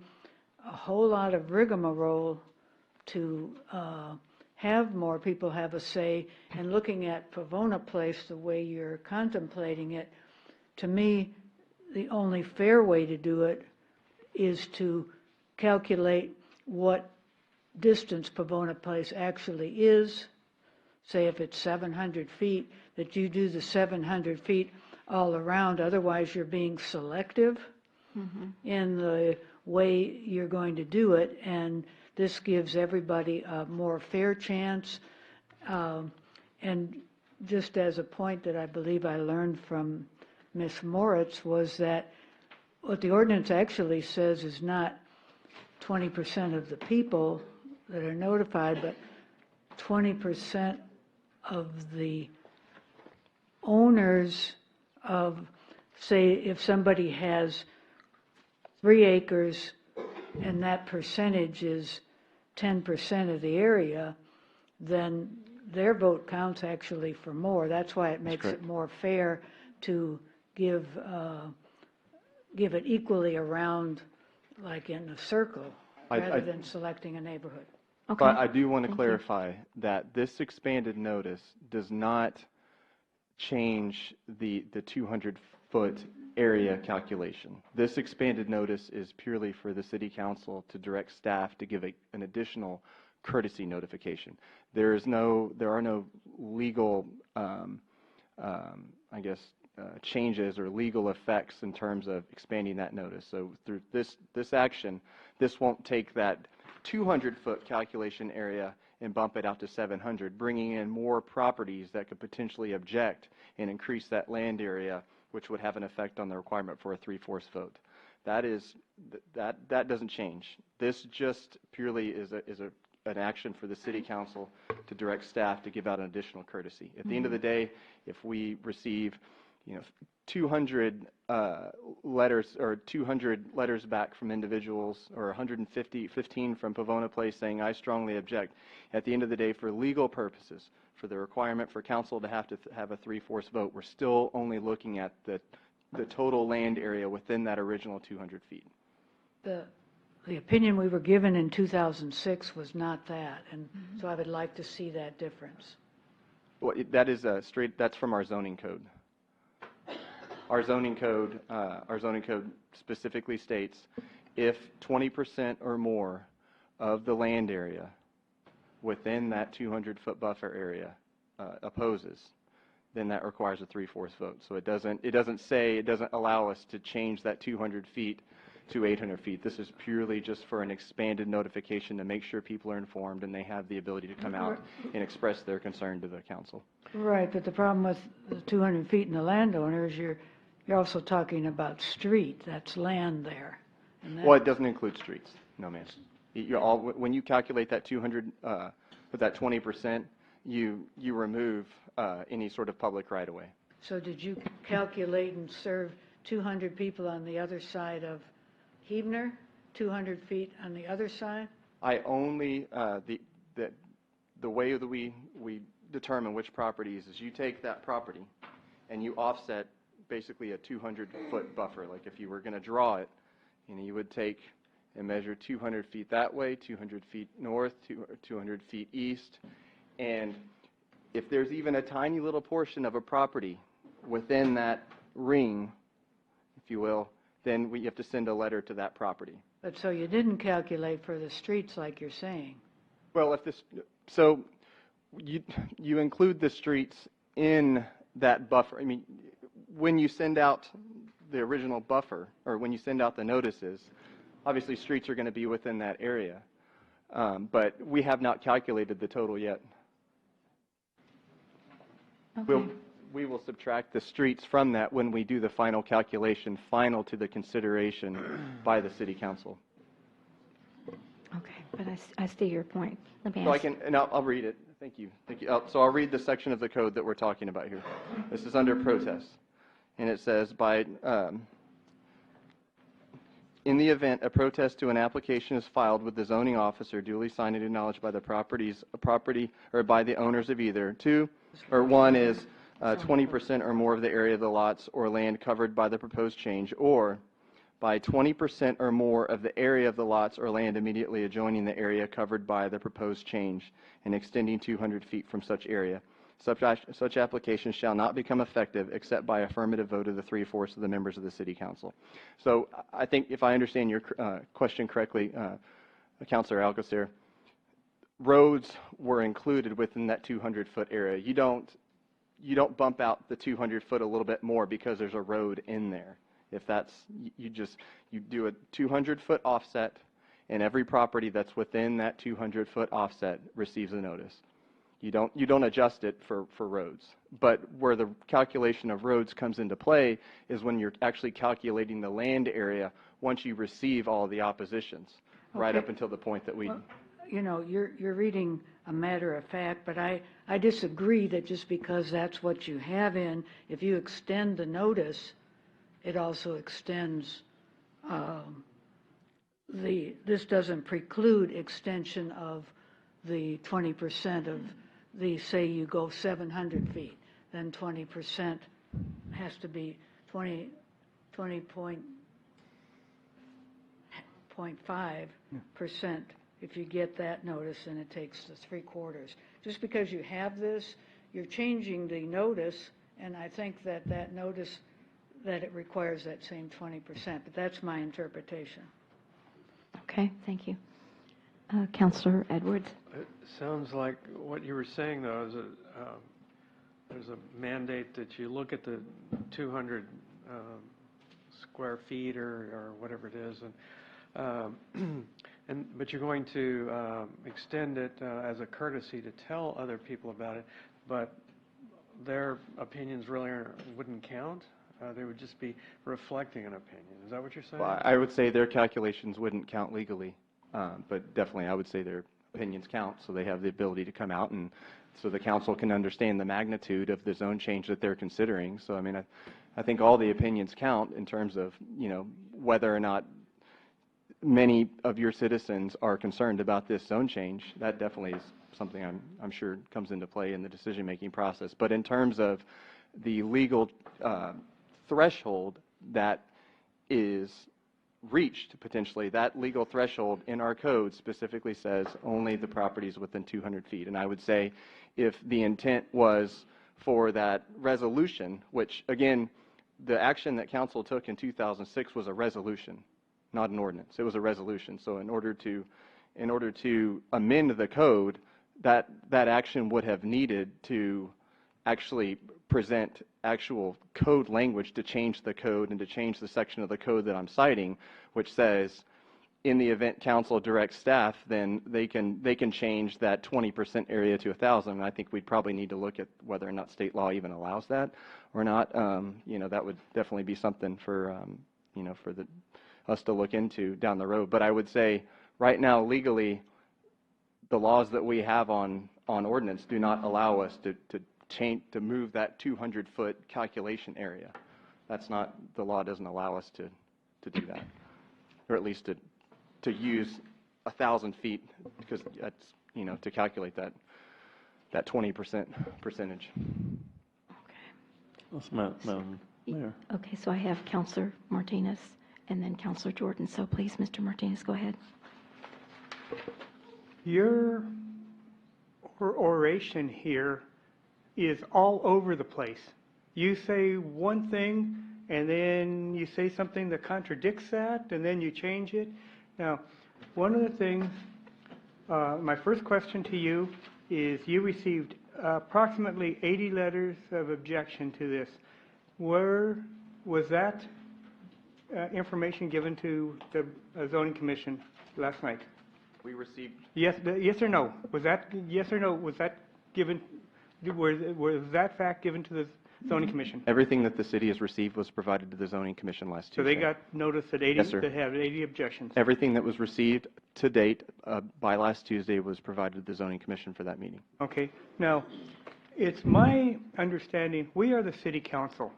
a whole lot of rigmarole to have more people have a say. And looking at Pavona Place the way you're contemplating it, to me, the only fair way to do it is to calculate what distance Pavona Place actually is. Say if it's 700 feet, that you do the 700 feet all around, otherwise you're being selective in the way you're going to do it, and this gives everybody a more fair chance. And just as a point that I believe I learned from Ms. Moritz was that what the ordinance actually says is not 20% of the people that are notified, but 20% of the owners of, say, if somebody has 3 acres and that percentage is 10% of the area, then their vote counts actually for more. That's why it makes it more fair to give it equally around, like in a circle, rather than selecting a neighborhood. Okay. But I do want to clarify that this expanded notice does not change the 200-foot area calculation. This expanded notice is purely for the City Council to direct staff to give an additional courtesy notification. There are no legal, changes or legal effects in terms of expanding that notice. So through this action, this won't take that 200-foot calculation area and bump it out to 700, bringing in more properties that could potentially object and increase that land area, which would have an effect on the requirement for a 3/4 vote. That doesn't change. This just purely is an action for the City Council to direct staff to give out an additional courtesy. At the end of the day, if we receive 200 letters or 200 letters back from individuals, or 115 from Pavona Place saying I strongly object, at the end of the day, for legal purposes, for the requirement for council to have a 3/4 vote, we're still only looking at the total land area within that original 200 feet. The opinion we were given in 2006 was not that, and so I would like to see that difference. Well, that's from our zoning code. Our zoning code specifically states if 20% or more of the land area within that 200-foot buffer area opposes, then that requires a 3/4 vote. So it doesn't allow us to change that 200 feet to 800 feet. This is purely just for an expanded notification to make sure people are informed and they have the ability to come out and express their concern to the council. Right, but the problem with the 200 feet and the landowners, you're also talking about street. That's land there. Well, it doesn't include streets. No, ma'am. When you calculate that 200 with that 20%, you remove any sort of public right-of-way. So did you calculate and serve 200 people on the other side of Huebner, 200 feet on the other side? I only, the way that we determine which properties is you take that property and you offset basically a 200-foot buffer. Like if you were going to draw it, you would take and measure 200 feet that way, 200 feet north, 200 feet east. And if there's even a tiny little portion of a property within that ring, if you will, then you have to send a letter to that property. But so you didn't calculate for the streets like you're saying? Well, so you include the streets in that buffer. I mean, when you send out the original buffer, or when you send out the notices, obviously streets are going to be within that area. But we have not calculated the total yet. Okay. We will subtract the streets from that when we do the final calculation, final to the consideration by the City Council. Okay, but I see your point. Let me So ask. I'll read it. Thank you. Thank you. So I'll read the section of the code that we're talking about here. This is under protest. And it says, in the event a protest to an application is filed with the zoning officer duly signed and acknowledged by the property or by the owners of either two, or one is 20% or more of the area of the lots or land covered by the proposed change, or by 20% or more of the area of the lots or land immediately adjoining the area covered by the proposed change and extending 200 feet from such area. Such application shall not become effective except by affirmative vote of the 3/4 of the members of the City Council. So I think if I understand your question correctly, Councilor Alcocer, roads were included within that 200-foot area. You don't bump out the 200 foot a little bit more because there's a road in there. If that's, you do a 200-foot offset, and every property that's within that 200-foot offset receives a notice. You don't adjust it for roads. But where the calculation of roads comes into play is when you're actually calculating the land area once you receive all the oppositions, right up until the point that we... Well, you know, you're reading a matter of fact, but I disagree that just because that's what you have in, if you extend the notice, it also extends, this doesn't preclude extension of the 20% of the, say you go 700 feet, then 20% has to be 20.5%. If you get that notice, and it takes the 3/4. Just because you have this, you're changing the notice, and I think that notice, that it requires that same 20%, but that's my interpretation. Okay, thank you. Councilor Edwards? It sounds like what you were saying, though, is there's a mandate that you look at the 200 square feet or whatever it is, but you're going to extend it as a courtesy to tell other people about it, but their opinions really wouldn't count? They would just be reflecting an opinion. Is that what you're saying? Well, I would say their calculations wouldn't count legally, but definitely I would say their opinions count, so they have the ability to come out and so the council can understand the magnitude of the zone change that they're considering. So, I mean, I think all the opinions count in terms of, you know, whether or not many of your citizens are concerned about this zone change. That definitely is something I'm sure comes into play in the decision-making process. But in terms of the legal threshold that is reached, potentially, that legal threshold in our code specifically says only the properties within 200 feet. And I would say if the intent was for that resolution, which, again, the action that council took in 2006 was a resolution, not an ordinance. It was a resolution. So in order to amend the code, that action would have needed to actually present actual code language to change the code and to change the section of the code that I'm citing, which says in the event council directs staff, then they can change that 20% area to 1,000. And I think we'd probably need to look at whether or not state law even allows that or not. You know, that would definitely be something for you know, for us to look into down the road. But I would say right now legally, the laws that we have on ordinance do not allow us to move that 200-foot calculation area. That's not, the law doesn't allow us to do that, or at least to use 1,000 feet, because that's, to calculate that 20% percentage. That's Madam Mayor. Okay, so I have Counselor Martinez and then Counselor Jordan. So please, Mr. Martinez, go ahead. Your oration here is all over the place. You say one thing, and then you say something that contradicts that, and then you change it. Now, one of the things, my first question to you is, you received approximately 80 letters of objection to this. Was that information given to the zoning commission last night? We received. Yes or no? Was that, yes or no, was that given, was that fact given to the zoning commission? Everything that the city has received was provided to the zoning commission last Tuesday. So they got notice that 80, Yes, sir. that had 80 objections? Everything that was received to date by last Tuesday was provided to the zoning commission for that meeting. Okay. Now, it's my understanding, we are the city council.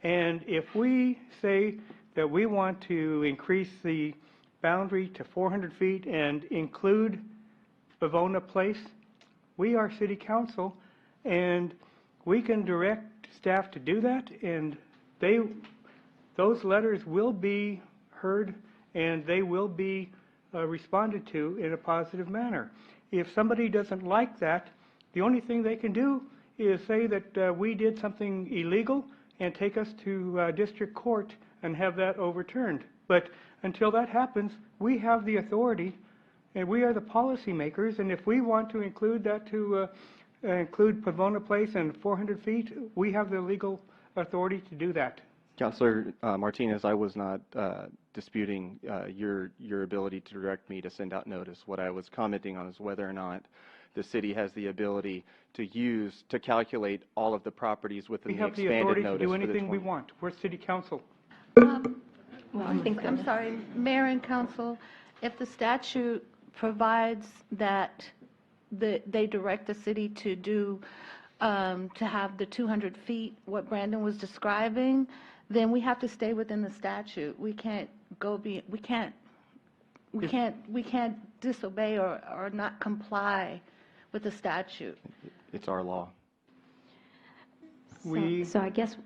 And if we say that we want to increase the boundary to 400 feet and include Bavona Place, we are city council, and we can direct staff to do that, and those letters will be heard and they will be responded to in a positive manner. If somebody doesn't like that, the only thing they can do is say that we did something illegal and take us to district court and have that overturned. But until that happens, we have the authority, and we are the policymakers, and if we want to include that to include Pavona Place and 400 feet, we have the legal authority to do that. Councilor Martinez, I was not disputing your ability to direct me to send out notice. What I was commenting on is whether or not the city has the ability to calculate all of the properties within the expanded notice. We have the authority to do anything we want. We're city council. Well, I think I'm sorry, Mayor and Council, if the statute provides that they direct the city to do, to have the 200 feet, what Brandon was describing, then we have to stay within the statute. We can't we can't disobey or not comply with the statute. It's our law. So I guess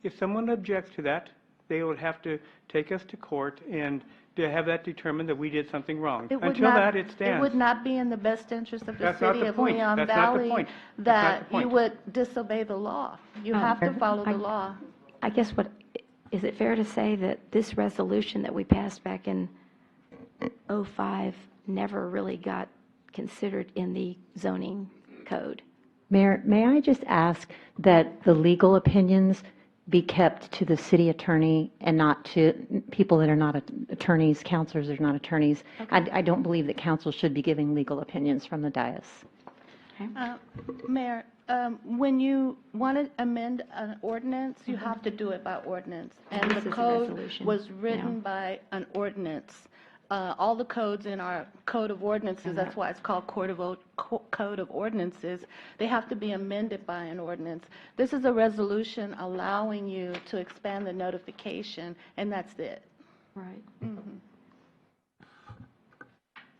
if someone objects to that, they would have to take us to court and to have that determined that we did something wrong. Until that, it stands. It would not be in the best interest of the That's not city the of point. Leon That's not the Valley point. that you would disobey the law. You have to follow the law. I guess is it fair to say that this resolution that we passed back in '05 never really got considered in the zoning code? Mayor, may I just ask that the legal opinions be kept to the city attorney and not to people that are not attorneys, counselors that are not attorneys? Okay. I don't believe that council should be giving legal opinions from the dais. Mayor, when you want to amend an ordinance, you have to do it by ordinance. And This is the a code resolution was written now. by an ordinance. All the codes in our Code of Ordinances, that's why it's called Code of Ordinances, they have to be amended by an ordinance. This is a resolution allowing you to expand the notification, and that's it. Right. Mhm.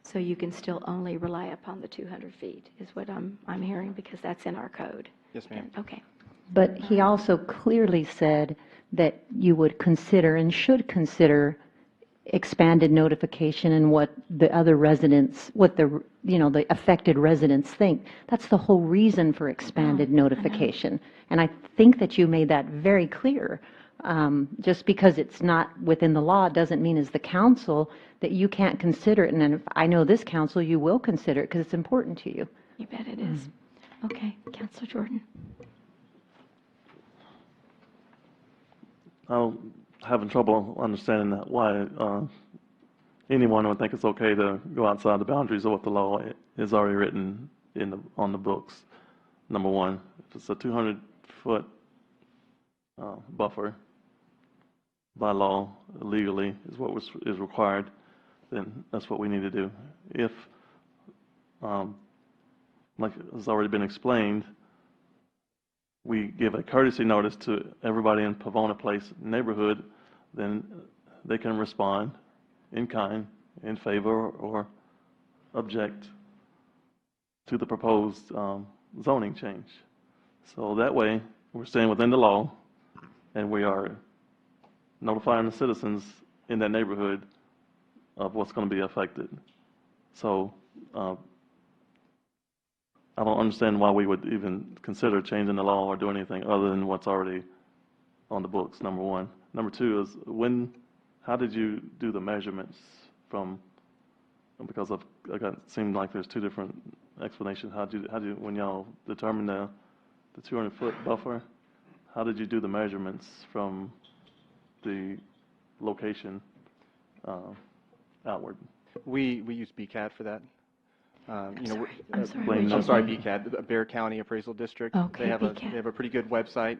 So you can still only rely upon the 200 feet, is what I'm hearing, because that's in our code. Yes, ma'am. Okay. But he also clearly said that you would consider and should consider expanded notification and what the other residents, what the affected residents think. That's the whole reason for expanded notification. And I think that you made that very clear. Just because it's not within the law doesn't mean as the council that you can't consider it. And then if I know this council, you will consider it because it's important to you. You bet it is. Okay, Councilor Jordan. I'm having trouble understanding that why anyone would think it's okay to go outside the boundaries of what the law is already written on the books. Number one, if it's a 200-foot buffer by law, legally, is what is required, then that's what we need to do. If, like has already been explained, we give a courtesy notice to everybody in Pavona Place neighborhood, then they can respond in kind, in favor, or object to the proposed zoning change. So that way, we're staying within the law, and we are notifying the citizens in that neighborhood of what's going to be affected. So I don't understand why we would even consider changing the law or do anything other than what's already on the books, number one. Number two is, how did you do the measurements from, because it seemed like there's two different explanations. How do you, when y'all determined the 200-foot buffer, how did you do the measurements from the location outward? We use BCAD for that. I'm sorry, BCAD, the Bear County Appraisal District. Okay, they have BCAD. a pretty good website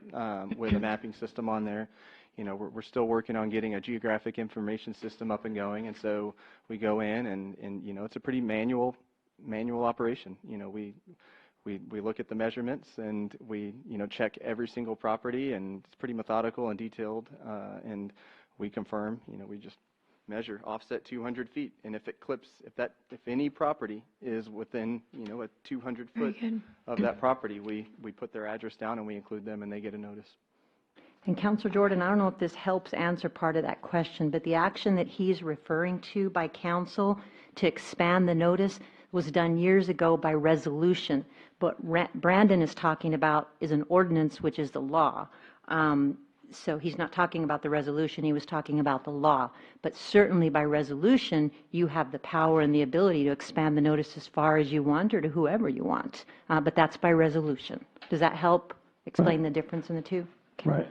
with a mapping system on there. We're still working on getting a geographic information system up and going, and so we go in and it's a pretty manual operation. We look at the measurements and we check every single property, and it's pretty methodical and detailed, and we confirm. We just measure offset 200 feet, and if any property is within a 200 foot of that property, we put their address down and we include them, and they get a notice. And Councilor Jordan, I don't know if this helps answer part of that question, but the action that he's referring to by council to expand the notice was done years ago by resolution. What Brandon is talking about is an ordinance, which is the law. So he's not talking about the resolution, he was talking about the law. But certainly by resolution, you have the power and the ability to expand the notice as far as you want or to whoever you want. But that's by resolution. Does that help explain the difference in the two? Right.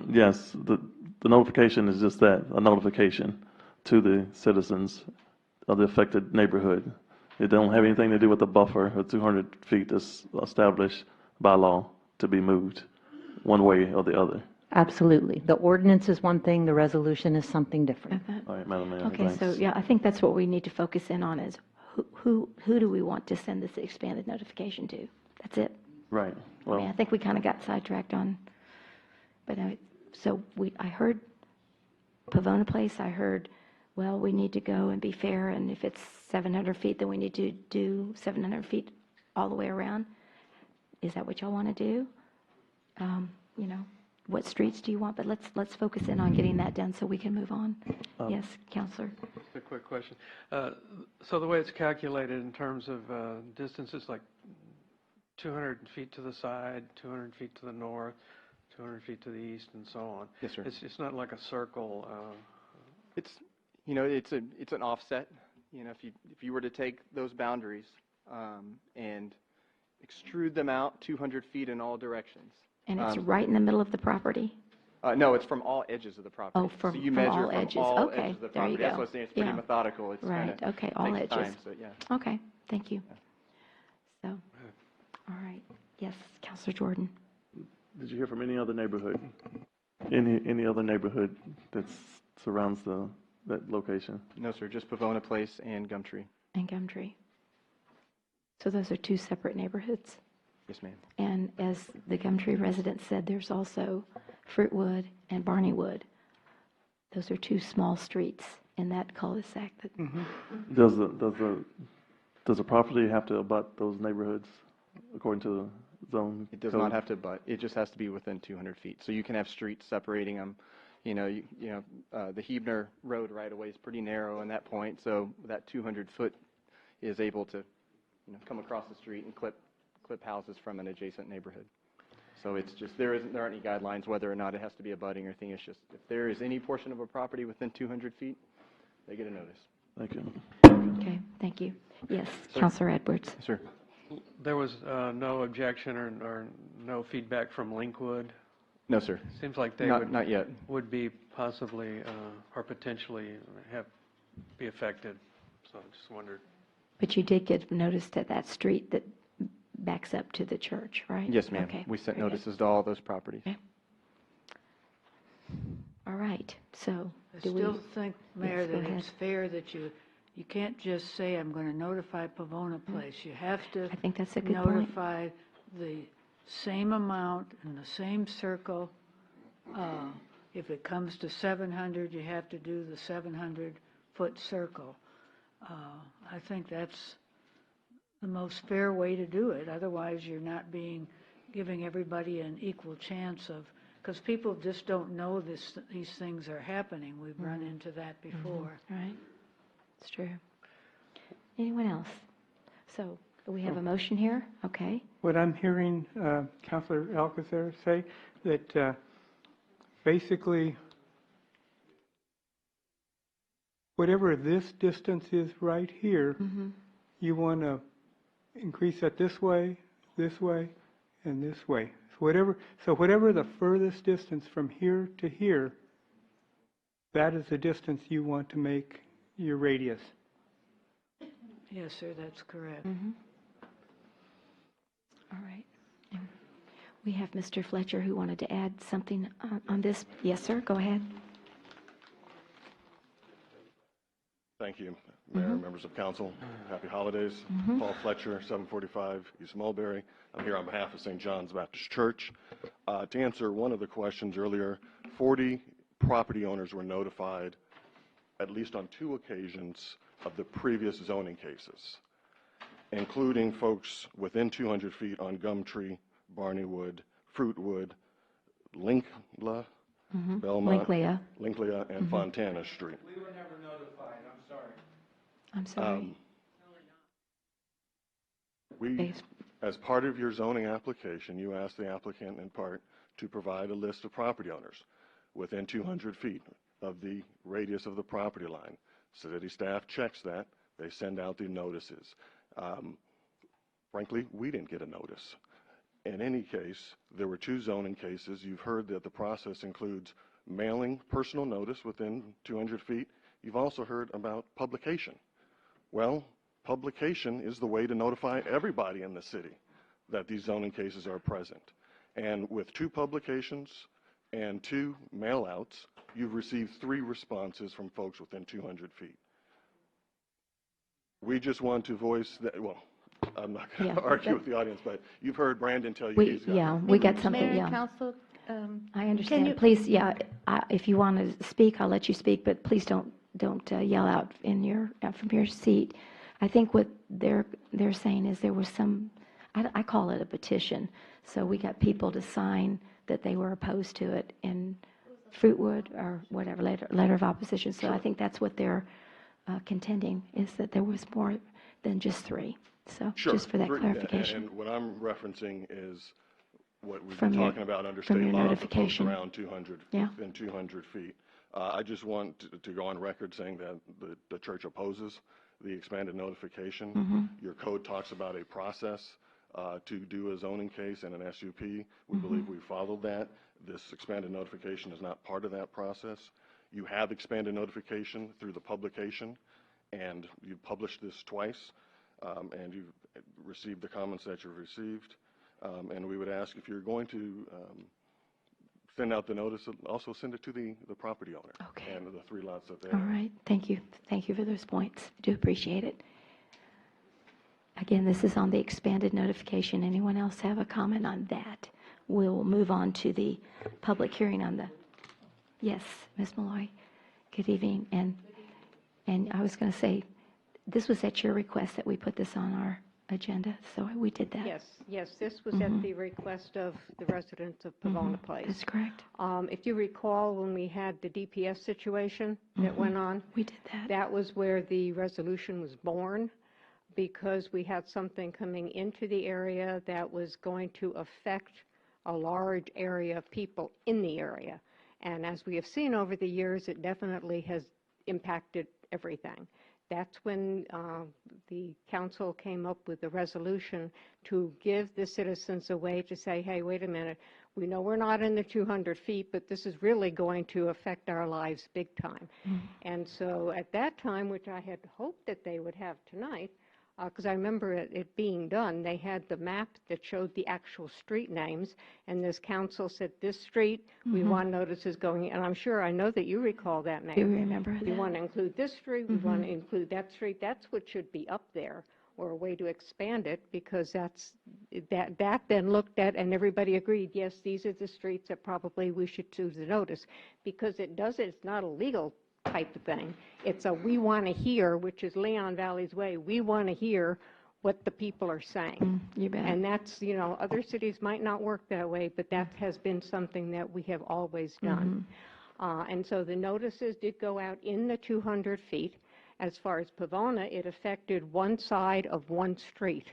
Yes, the notification is just that, a notification to the citizens of the affected neighborhood. It don't have anything to do with the buffer of 200 feet that's established by law to be moved one way or the other. Absolutely. The ordinance is one thing, the resolution is something different. All right, Madam Mayor. Okay, thanks. so yeah, I think that's what we need to focus in on is who do we want to send this expanded notification to? That's it. Right. Well, I think we kind of got sidetracked on, but I heard Pavona Place, I heard, well, we need to go and be fair, and if it's 700 feet, then we need to do 700 feet all the way around. Is that what y'all want to do? What streets do you want? But let's focus in on getting that done so we can move on. Yes, Counselor. Just a quick question. So the way it's calculated in terms of distances, like 200 feet to the side, 200 feet to the north, 200 feet to the east, and so on. Yes, sir. It's not like a circle. It's an offset. If you were to take those boundaries and extrude them out 200 feet in all directions. And it's right in the middle of the property? No, it's from all edges of the property. Oh, from so you from measure all from edges. all Okay, edges of the there you property. go. That's what I'm saying. It's pretty Yeah. methodical. It's Right, okay, all takes edges. time, so yeah. Okay, thank you. So, all right. Yes, Counselor Jordan. did you hear from any other neighborhood? Any other neighborhood that surrounds that location? No, sir, just Pavona Place and Gumtree. And Gumtree. So those are two separate neighborhoods? Yes, ma'am. And as the Gumtree resident said, there's also Fruitwood and Barneywood. Those are two small streets in that cul-de-sac. Does the property have to abut those neighborhoods according to the zone? It does code? not have to abut. It just has to be within 200 feet. So you can have streets separating them. The Hebner Road right away is pretty narrow in that point, so that 200 foot is able to come across the street and clip houses from an adjacent neighborhood. So it's just, there aren't any guidelines whether or not it has to be abutting or anything. It's just, if there is any portion of a property within 200 feet, they get a notice. Thank you. Okay, thank you. Yes, Sir. Counselor Edwards. Yes, sir. There was no objection or no feedback from Linkwood? No, sir. Seems like they not yet. would be possibly or potentially be affected. So I just wondered. But you did get noticed at that street that backs up to the church, right? Yes, ma'am. Okay, We sent very good. notices to all those properties. Okay. All right, so I do we? still think, Mayor, Yes, go that ahead. it's fair that you can't just say, I'm going to notify Pavona Place. You have to I think that's a good point. notify the same amount in the same circle. If it comes to 700, you have to do the 700-foot circle. I think that's the most fair way to do it. Otherwise, you're not giving everybody an equal chance of, because people just don't know these things are happening. We've run into that before. Right. It's true. Anyone else? So we have a motion here. Okay. What I'm hearing Councilor Alcacer say, that basically whatever this distance is right here, you want to increase that this way, and this way. So whatever the furthest distance from here to here, that is the distance you want to make your radius. Yes, sir, that's correct. All right. We have Mr. Fletcher who wanted to add something on this. Yes, sir, go ahead. Thank you, Mayor, members of council. Happy holidays. Paul Fletcher, 745 East Mulberry. I'm here on behalf of St. John's Baptist Church. To answer one of the questions earlier, 40 property owners were notified, at least on 2 occasions, of the previous zoning cases, including folks within 200 feet on Gumtree, Barneywood, Fruitwood, Linkla, Belmont, Linklea, and Fontana Street. We were never notified, I'm sorry. I'm sorry. As part of your zoning application, you asked the applicant in part to provide a list of property owners within 200 feet of the radius of the property line. City staff checks that. They send out the notices. Frankly, we didn't get a notice. In any case, there were 2 zoning cases. You've heard that the process includes mailing personal notice within 200 feet. You've also heard about publication. Well, publication is the way to notify everybody in the city that these zoning cases are present. And with 2 publications and 2 mail-outs, you've received 3 responses from folks within 200 feet. We just want to voice that, well, I'm not going to argue with the audience, but you've heard Brandon tell you he's got we got something, Mayor and Council, I understand. Please, if you want to speak, I'll let you speak, but please don't yell out from your seat. I think what they're saying is there was some, I call it a petition. So we got people to sign that they were opposed to it in Fruitwood or whatever, letter of opposition. So I think that's what they're contending, is that there was more than just 3. So just for that clarification. And what I'm referencing is what we've From been your- talking about under from state your law for folks notification. around 200, within 200 feet. I just want to go on record saying that the church opposes the expanded notification. Your code talks about a process to do a zoning case and an SUP. We believe we followed that. This expanded notification is not part of that process. You have expanded notification through the publication, and you've published this twice, and you've received the comments that you've received. And we would ask, if you're going to send out the notice, also send it to the property owner and the 3 lots that they All right, thank you. Thank you for those points. I do appreciate it. Again, this is on the expanded notification. Anyone else have a comment on that? We'll move on to the public hearing on the, yes, Ms. Malloy. Good evening. And I was going to say, this was at your request that we put this on our agenda, so we did that. Yes, this was at the request of the residents of Pavona Place. That's correct. If you recall, when we had the DPS situation that went on, we did that. That was where the resolution was born, because we had something coming into the area that was going to affect a large area of people in the area. And as we have seen over the years, it definitely has impacted everything. That's when the council came up with the resolution to give the citizens a way to say, hey, wait a minute, we know we're not in the 200 feet, but this is really going to affect our lives big time. And so at that time, which I had hoped that they would have tonight, because I remember it being done, they had the map that showed the actual street names, and this council said, this street, we want notices going, and I'm sure, I know that you recall that, Mayor. Do remember We that. want to include this street, we want to include that street. That's what should be up there or a way to expand it, because that then looked at and everybody agreed, yes, these are the streets that probably we should choose to notice, because it's not a legal type of thing. It's a we want to hear, which is Leon Valley's way. We want to hear what the people are saying. You bet. And that's, other cities might not work that way, but that has been something that we have always done. And so the notices did go out in the 200 feet. As far as Pavona, it affected one side of one street.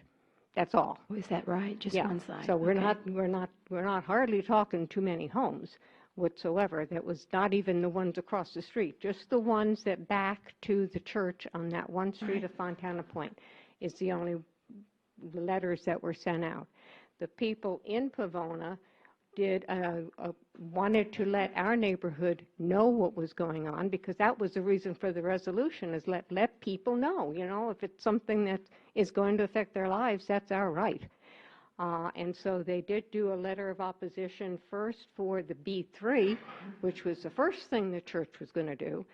That's all. Oh, is that right? Just one side? So we're Okay. not hardly talking too many homes whatsoever. That was not even the ones across the street, just the ones that back to the church on that one street of Fontana Point is the only letters that were sent out. The people in Pavona wanted to let our neighborhood know what was going on, because that was the reason for the resolution, is let people know, if it's something that is going to affect their lives, that's our right. And so they did do a letter of opposition first for the B3, which was the first thing the church was going to do,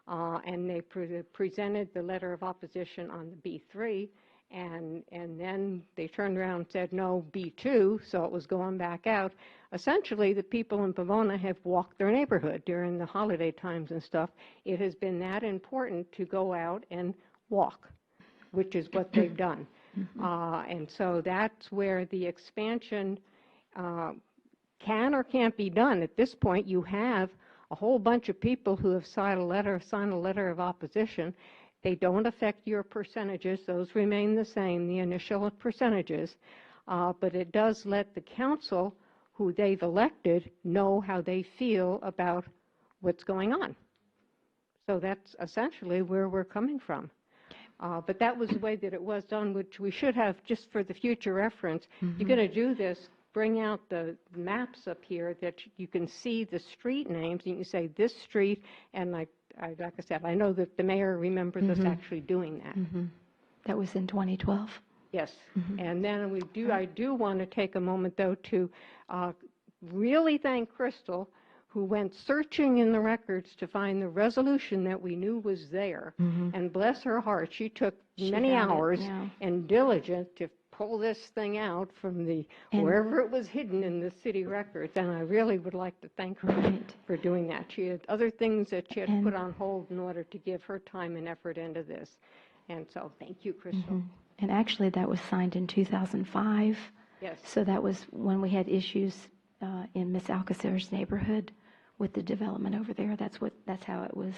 and they presented the letter of opposition on the B3, and then they turned around and said no, B2, so it was going back out. Essentially, the people in Pavona have walked their neighborhood during the holiday times and stuff. It has been that important to go out and walk, which is what they've done. And so that's where the expansion can or can't be done. At this point, you have a whole bunch of people who have signed a letter of opposition. They don't affect your percentages. Those remain the same, the initial percentages. But it does let the council, who they've elected, know how they feel about what's going on. So that's essentially where we're coming from. But that was the way that it was done, which we should have, just for the future reference. You're going to do this, bring out the maps up here that you can see the street names, and you can say this street, and like I said, I know that the mayor remembers us actually doing that. That was in 2012? Yes. And then I do want to take a moment, though, to really thank Crystal, who went searching in the records to find the resolution that we knew was there. And bless her heart, she took many hours and diligence to pull this thing out from wherever it was hidden in the city records. And I really would like to thank her for doing that. She had other things that she had put on hold in order to give her time and effort into this. And so thank you, Crystal. And actually, that was signed in 2005. Yes. So that was when we had issues in Miss Alcacer's neighborhood with the development over there. That's how it was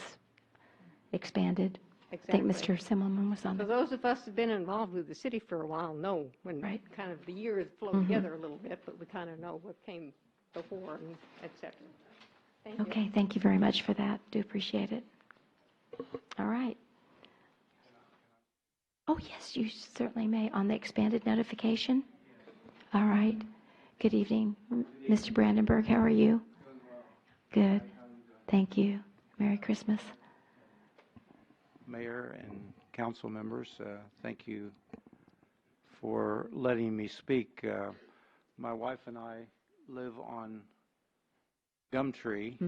expanded. Exactly. I think Mr. Simmelman was on So those of us who have been involved with the city for a while know when kind of the years flow together a little bit, but we kind of know what came before, and et cetera. Thank you. Okay, thank you very much for that. Do appreciate it. All right. Oh, yes, you certainly may. On the expanded notification? All right. Good evening, Mr. Brandenburg. How are you? Good. Thank you. Merry Christmas. Mayor and council members, thank you for letting me speak. My wife and I live on Gumtree,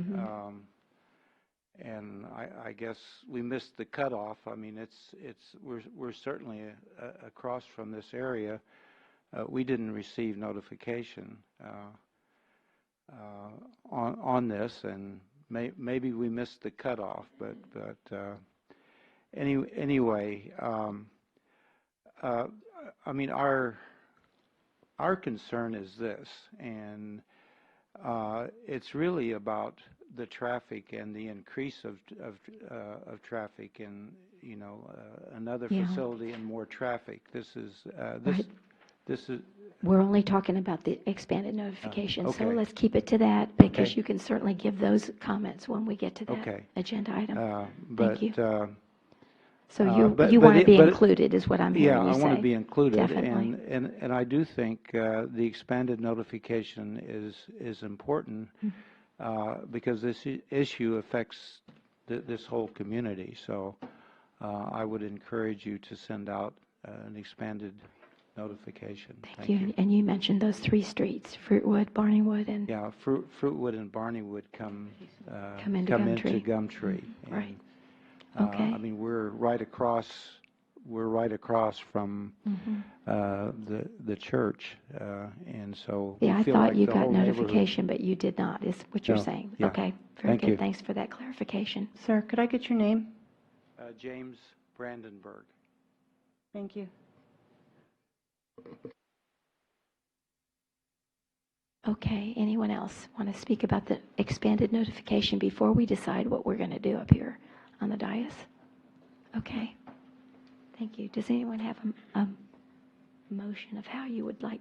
and I guess we missed the cutoff. I mean, we're certainly across from this area. We didn't receive notification on this, and maybe we missed the cutoff, but anyway, I mean, our concern is this, and it's really about the traffic and the increase of traffic, and another facility and more traffic. This is We're only talking about the expanded notification, so okay. let's keep it to that, because Okay. you can certainly give those comments when we get to that agenda item. Thank you. So you want to be included, is what I'm hearing you say. Yeah, I want to be included. Definitely. And I do think the expanded notification is important because this issue affects this whole community. So I would encourage you to send out an expanded notification. Thank you. And you mentioned those three streets, Fruitwood, Barneywood, and... Yeah, Fruitwood and Barneywood come into Gumtree. Gumtree. Right. I mean, we're right across we're right across from the church, and so we Yeah, I feel thought like you the got whole neighborhood. notification, but you did not, is what you're No, saying. yeah. Okay, very Thank good. you. Thanks for that clarification. Sir, could I get your name? James Brandenburg. Thank you. Okay, anyone else want to speak about the expanded notification before we decide what we're going to do up here on the dais? Okay, thank you. Does anyone have a motion of how you would like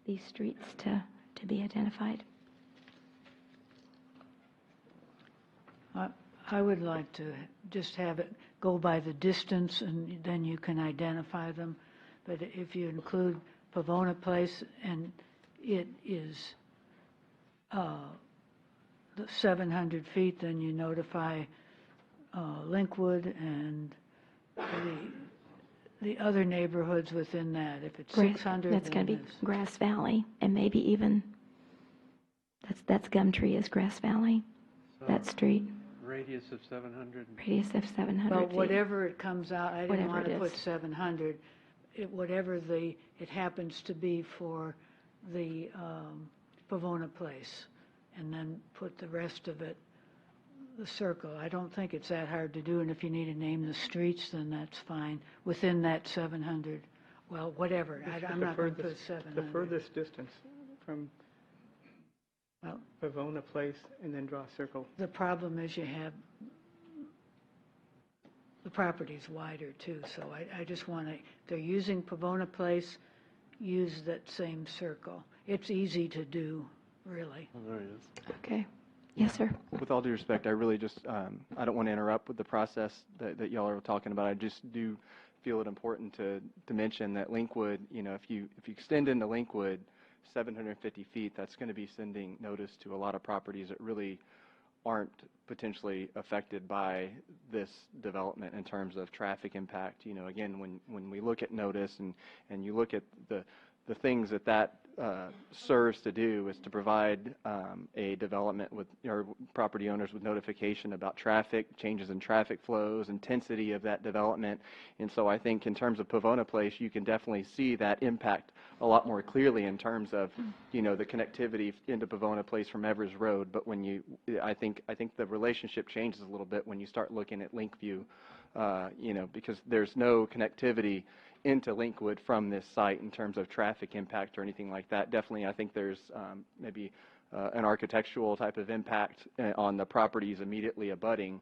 these streets to be identified? I would like to just have it go by the distance, and then you can identify them. But if you include Pavona Place and it is the 700 feet, then you notify Linkwood and the other neighborhoods within that. If it's 600, That's going to be Grass Valley, and maybe even, that's Gumtree is Grass Valley, that street. Radius of 700. Radius of 700 well, feet. whatever it comes out, I didn't Whatever want to it put is. 700. Whatever it happens to be for the Pavona Place, and then put the rest of it, the circle. I don't think it's that hard to do, and if you need to name the streets, then that's fine, within that 700, well, whatever, I'm not going to put 700. The furthest distance from Pavona Place and then draw a circle. The problem is you have, the property's wider too, so I just want to, they're using Pavona Place, use that same circle. It's easy to do, really. Oh, there he is. Okay. Yes, sir. With all due respect, I really just, I don't want to interrupt with the process that y'all are talking about. I just do feel it important to mention that Linkwood, if you extend into Linkwood 750 feet, that's going to be sending notice to a lot of properties that really aren't potentially affected by this development in terms of traffic impact. Again, when we look at notice and you look at the things that serves to do is to provide a development with or property owners with notification about traffic, changes in traffic flows, intensity of that development. And so I think in terms of Pavona Place, you can definitely see that impact a lot more clearly in terms of, the connectivity into Pavona Place from Evers Road. But when I think the relationship changes a little bit when you start looking at Linkview, because there's no connectivity into Linkwood from this site in terms of traffic impact or anything like that. Definitely, I think there's maybe an architectural type of impact on the properties immediately abutting,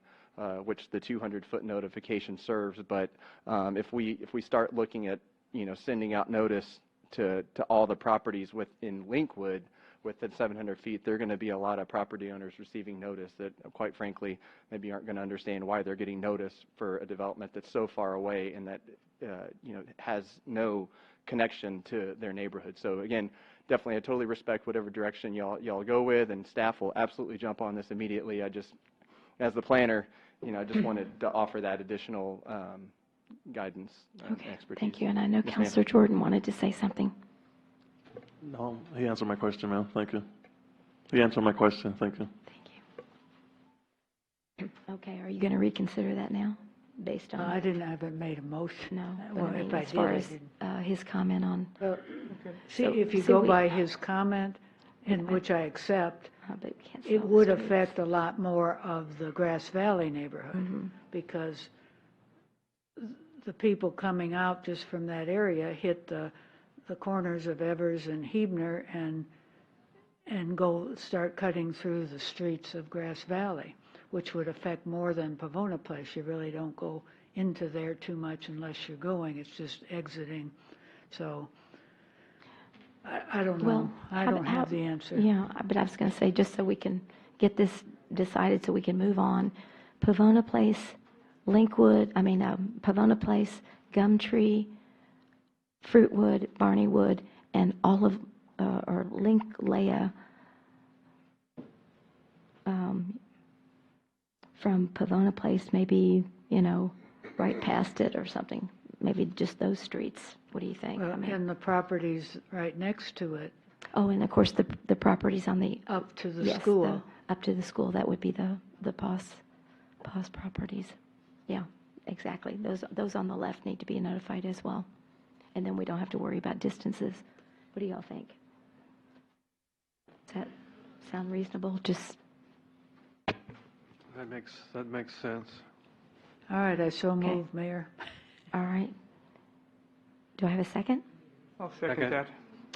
which the 200-foot notification serves. But if we start looking at sending out notice to all the properties within Linkwood within 700 feet, there are going to be a lot of property owners receiving notice that, quite frankly, maybe aren't going to understand why they're getting notice for a development that's so far away and that has no connection to their neighborhood. So again, definitely I totally respect whatever direction y'all go with, and staff will absolutely jump on this immediately. I just, as the planner, I just wanted to offer that additional guidance and expertise. Thank you, and I know Yes, ma'am. Councilor Jordan wanted to say something. No, he answered my question, ma'am. Thank you. He answered my question. Thank you. Okay, are you going to reconsider that now, based on? I haven't made a motion. No, Well, but I mean, if I as far did, I as didn't. his comment on. Well, see, So- if you see, go we- by his comment, in which I accept, but we can't it sell would the streets. affect a lot more of the Grass Valley neighborhood, Mhm. because the people coming out just from that area hit the corners of Evers and Hebner and go start cutting through the streets of Grass Valley, which would affect more than Pavona Place. You really don't go into there too much unless you're going. It's just exiting. So I don't know. Well, I don't have the answer. Yeah, but I was going to say, just so we can get this decided so we can move on, Pavona Place, Pavona Place, Gumtree, Fruitwood, Barneywood, and all of, or Link Leia, from Pavona Place, maybe, right past it or something. Maybe just those streets. What do you think? Well, and the properties right next to it. Oh, and of course, the properties on the... Up to the yes, school. Up to the school, that would be the POS properties. Yeah. exactly. Those on the left need to be notified as well. And then we don't have to worry about distances. What do y'all think? Does that sound reasonable? Just, That makes sense. All right, I so move, Mayor. all right. Do I have a second? I'll second that.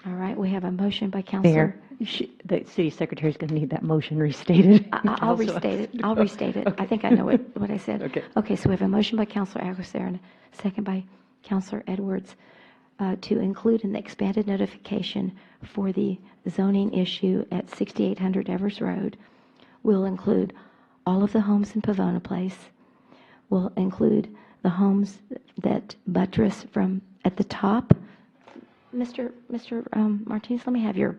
All right, we have a motion by Counselor. Mayor, the city secretary is going to need that motion restated. I'll restate it. I'll restate it. I think I know what I said. Okay, so we have a motion by Counselor Aguirre and a second by Counselor Edwards to include in the expanded notification for the zoning issue at 6800 Evers Road. Will include all of the homes in Pavona Place. Will include the homes that buttress from at the top. Mr. Martinez, let me have your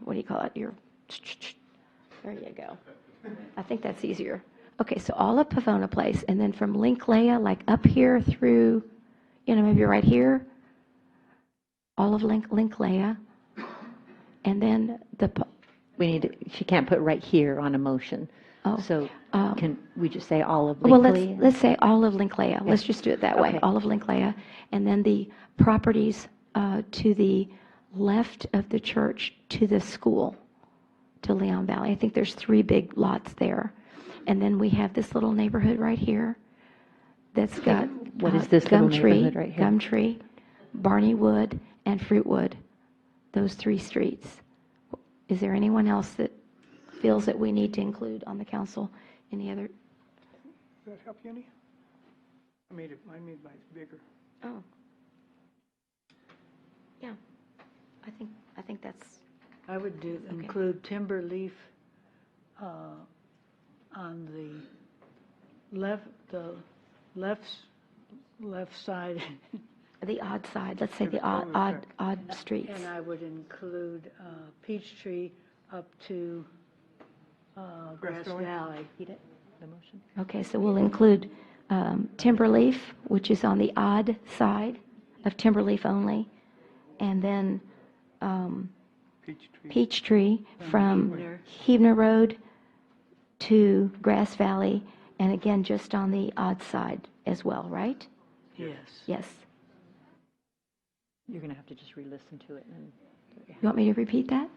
what do you call it? There you go. I think that's easier. Okay, so all of Pavona Place, and then from Linklea, like up here through, maybe right here, all of Linklea, and then She can't put right here on a motion. Oh, So can we just say all of well, Linklea? let's say all of Linklea. Let's just do it that way. Okay. All of Linklea, and then the properties to the left of the church to the school, to Leon Valley. I think there's 3 big lots there. And then we have this little neighborhood right here that's got What is this little Gumtree, neighborhood right here? Gumtree, Barney Wood, and Fruitwood, those 3 streets. Is there anyone else that feels that we need to include on the council? Any other? Does that help you any? I made mine bigger. Oh. Yeah, I think that's. I would include timber leaf on the left side. The odd side, let's say the odd streets. And I would include Peachtree up to Grass Valley. The motion? Okay, so we'll include Timberleaf, which is on the odd side of Timberleaf only, and then Peachtree from Huebner Road to Grass Valley, and again, just on the odd side as well, right? Yes. Yes. You're going to have to just re-listen to it. And You want me to repeat that?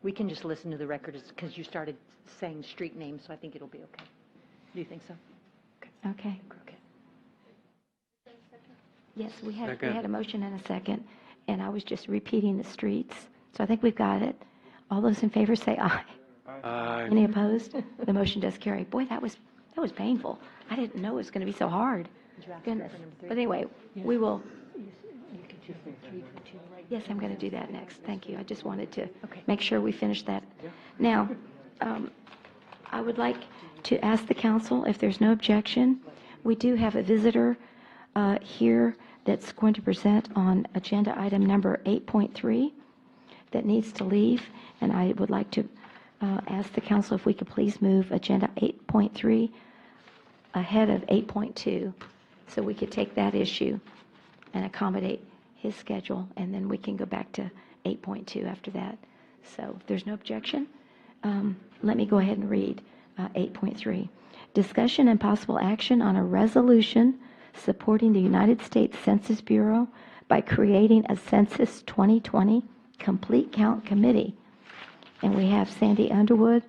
we can just listen to the record because you started saying street names, so I think it'll be okay. Do you think so? Okay. Yes, we had Second. a motion and a second, and I was just repeating the streets. So I think we've got it. All those in favor say aye. Aye. Any opposed? The motion does carry. Boy, that was painful. I didn't know it was going to be so hard. Goodness. But anyway, we will. Yes, I'm going to do that next. Thank you. I just wanted to make sure we finish that. Now, I would like to ask the council, if there's no objection, we do have a visitor here that's going to present on agenda item number 8.3 that needs to leave, and I would like to ask the council if we could please move agenda 8.3 ahead of 8.2 so we could take that issue and accommodate his schedule, and then we can go back to 8.2 after that. So if there's no objection, let me go ahead and read 8.3. Discussion and possible action on a resolution supporting the United States Census Bureau by creating a Census 2020 Complete Count Committee. And we have Sandy Underwood,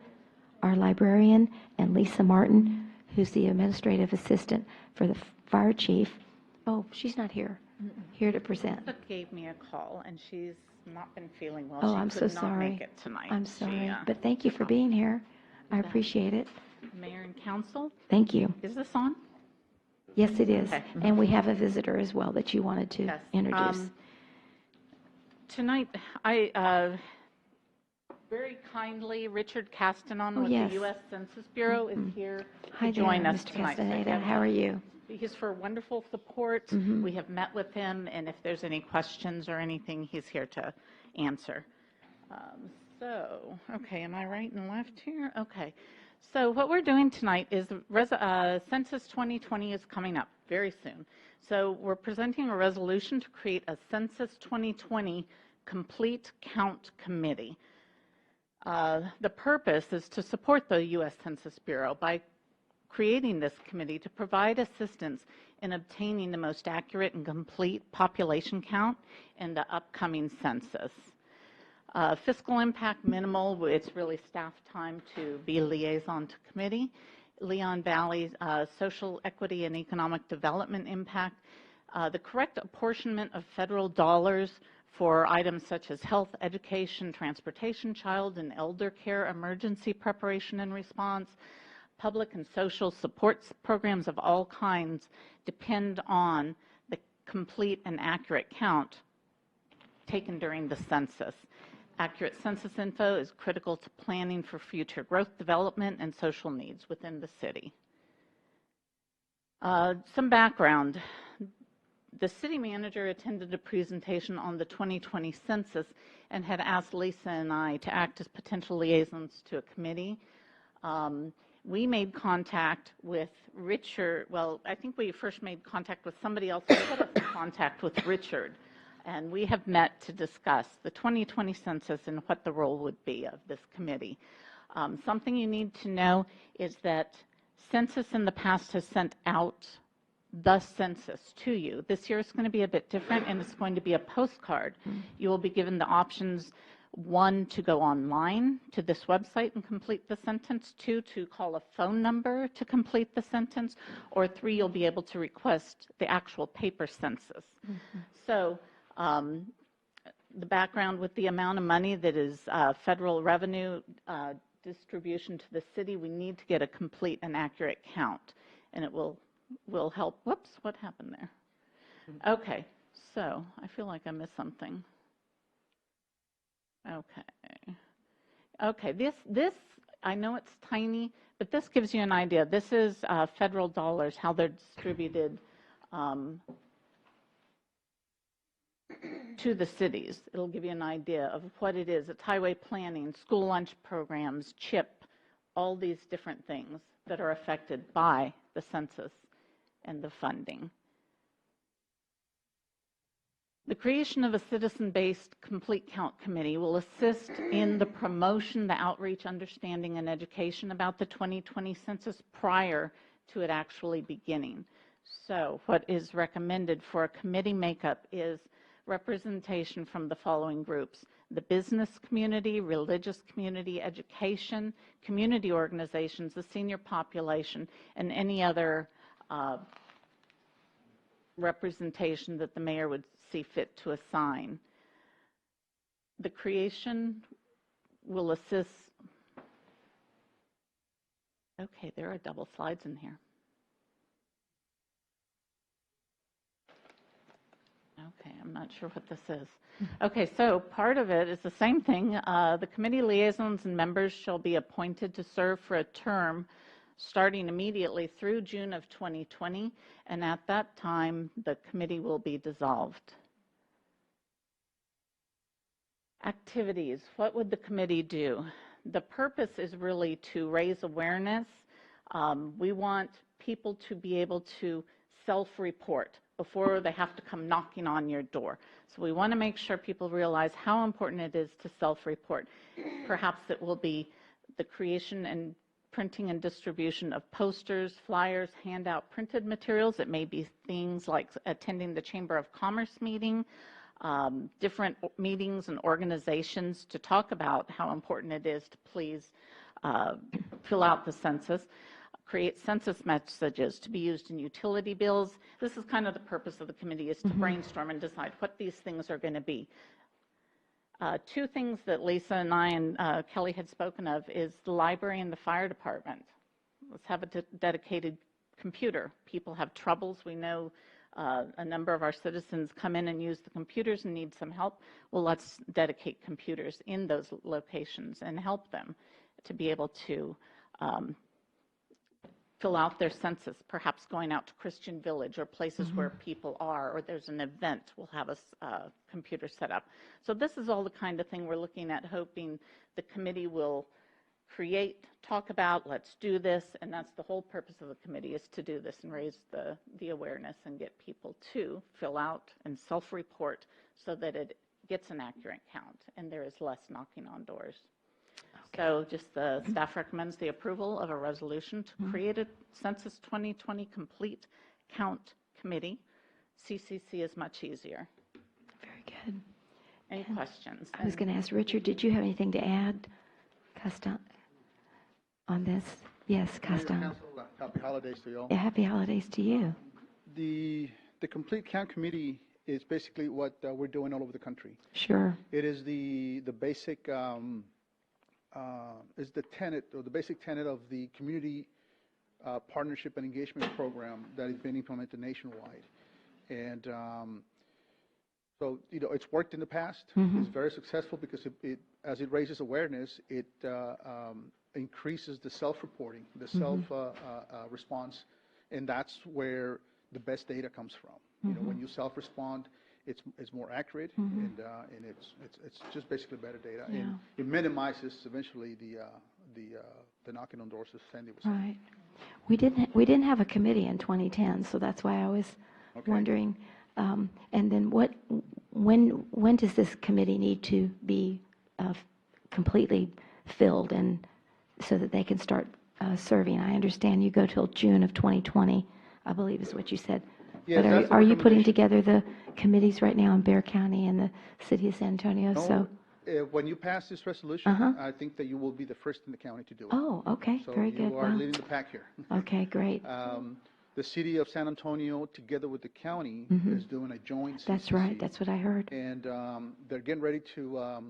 our librarian, and Lisa Martin, who's the administrative assistant for the fire chief. Oh, she's not here. Here to present. Lisa gave me a call, and she's not been feeling well. Oh, She I'm could so not sorry. make it tonight. I'm She, sorry, but thank you for being here. I appreciate it. Mayor and council, Thank you. is this on? Yes, it is. Okay. And we have a visitor as well that you wanted to Yes. introduce. Tonight, very kindly, Richard Castanon Oh, with yes. the U.S. Census Bureau is here Hi to join there, us Mr. tonight. So Castaneda. How are you? He's for wonderful support. Mhm. We have met with him, and if there's any questions or anything, he's here to answer. Okay, am I right and left here? Okay. So what we're doing tonight is Census 2020 is coming up very soon. So we're presenting a resolution to create a Census 2020 Complete Count Committee. The purpose is to support the U.S. Census Bureau by creating this committee to provide assistance in obtaining the most accurate and complete population count in the upcoming census. Fiscal impact minimal, it's really staff time to be liaison to committee. Leon Valley social equity and economic development impact, the correct apportionment of federal dollars for items such as health, education, transportation, child and elder care, emergency preparation and response, public and social support programs of all kinds depend on the complete and accurate count taken during the census. Accurate census info is critical to planning for future growth, development, and social needs within the city. Some background. The city manager attended a presentation on the 2020 census and had asked Lisa and I to act as potential liaisons to a committee. We made contact with Richard. Well, I think we first made contact with somebody else who put us in contact with Richard. And we have met to discuss the 2020 census and what the role would be of this committee. Something you need to know is that census in the past has sent out the census to you. This year is going to be a bit different, and it's going to be a postcard. You will be given the options, 1, to go online to this website and complete the sentence, 2, to call a phone number to complete the sentence, or 3, you'll be able to request the actual paper census. So the background with the amount of money that is federal revenue distribution to the city, we need to get a complete and accurate count, and it will help. Whoops, what happened there? Okay, so I feel like I missed something. Okay, this I know it's tiny, but this gives you an idea. This is federal dollars, how they're distributed to the cities. It'll give you an idea of what it is. It's highway planning, school lunch programs, CHIP, all these different things that are affected by the census and the funding. The creation of a citizen-based complete count committee will assist in the promotion, the outreach, understanding, and education about the 2020 census prior to it actually beginning. So what is recommended for a committee makeup is representation from the following groups: the business community, religious community, education, community organizations, the senior population, and any other representation that the mayor would see fit to assign. The creation will assist. Okay, there are double slides in here. Okay, I'm not sure what this is. Okay, so part of it is the same thing. The committee liaisons and members shall be appointed to serve for a term starting immediately through June of 2020, and at that time, the committee will be dissolved. Activities, what would the committee do? The purpose is really to raise awareness. We want people to be able to self-report before they have to come knocking on your door. So we want to make sure people realize how important it is to self-report. Perhaps it will be the creation and printing and distribution of posters, flyers, handout printed materials. It may be things like attending the Chamber of Commerce meeting, different meetings and organizations to talk about how important it is to please fill out the census. Create census messages to be used in utility bills. This is kind of the purpose of the committee, is to brainstorm and decide what these things are going to be. 2 things that Lisa and I and Kelly had spoken of is the library and the fire department. Let's have a dedicated computer. People have troubles. We know a number of our citizens come in and use the computers and need some help. Well, let's dedicate computers in those locations and help them to be able to fill out their census, perhaps going out to Christian Village or places where people are, or there's an event, we'll have a computer set up. So this is all the kind of thing we're looking at, hoping the committee will create, talk about, let's do this, and that's the whole purpose of the committee, is to do this and raise the awareness and get people to fill out and self-report so that it gets an accurate count and there is less knocking on doors. So just the staff recommends the approval of a resolution to create a Census 2020 Complete Count Committee. CCC is much easier. Very good. Any questions? I was going to ask Richard, did you have anything to add, Castan, on this? Yes, Castan. Happy holidays to you all. Yeah, happy holidays to you. The Complete Count Committee is basically what we're doing all over the country. Sure. It is the basic is the tenet or the basic tenet of the community partnership and engagement program that has been implemented nationwide, and so it's worked in the past. It's very successful because as it raises awareness, it increases the self-reporting, the self-response, and that's where the best data comes from. When you self-respond, it's more accurate, and it's just basically better data, and it minimizes eventually the knocking on doors, as Sandy was saying. Right. We didn't have a committee in 2010, so that's why I was wondering. And then when does this committee need to be completely filled, and so that they can start serving? I understand you go till June of 2020, I believe is what you said. Yes, but are you putting together the committees right now in Bexar County and the city of San Antonio? No, So when you pass this resolution, I think that you will be the first in the county to do it. Oh, okay, So very good. you are leading the pack here. Okay, great. The city of San Antonio, together with the county, is doing a joint CCC. That's right. That's what I heard. And they're getting ready to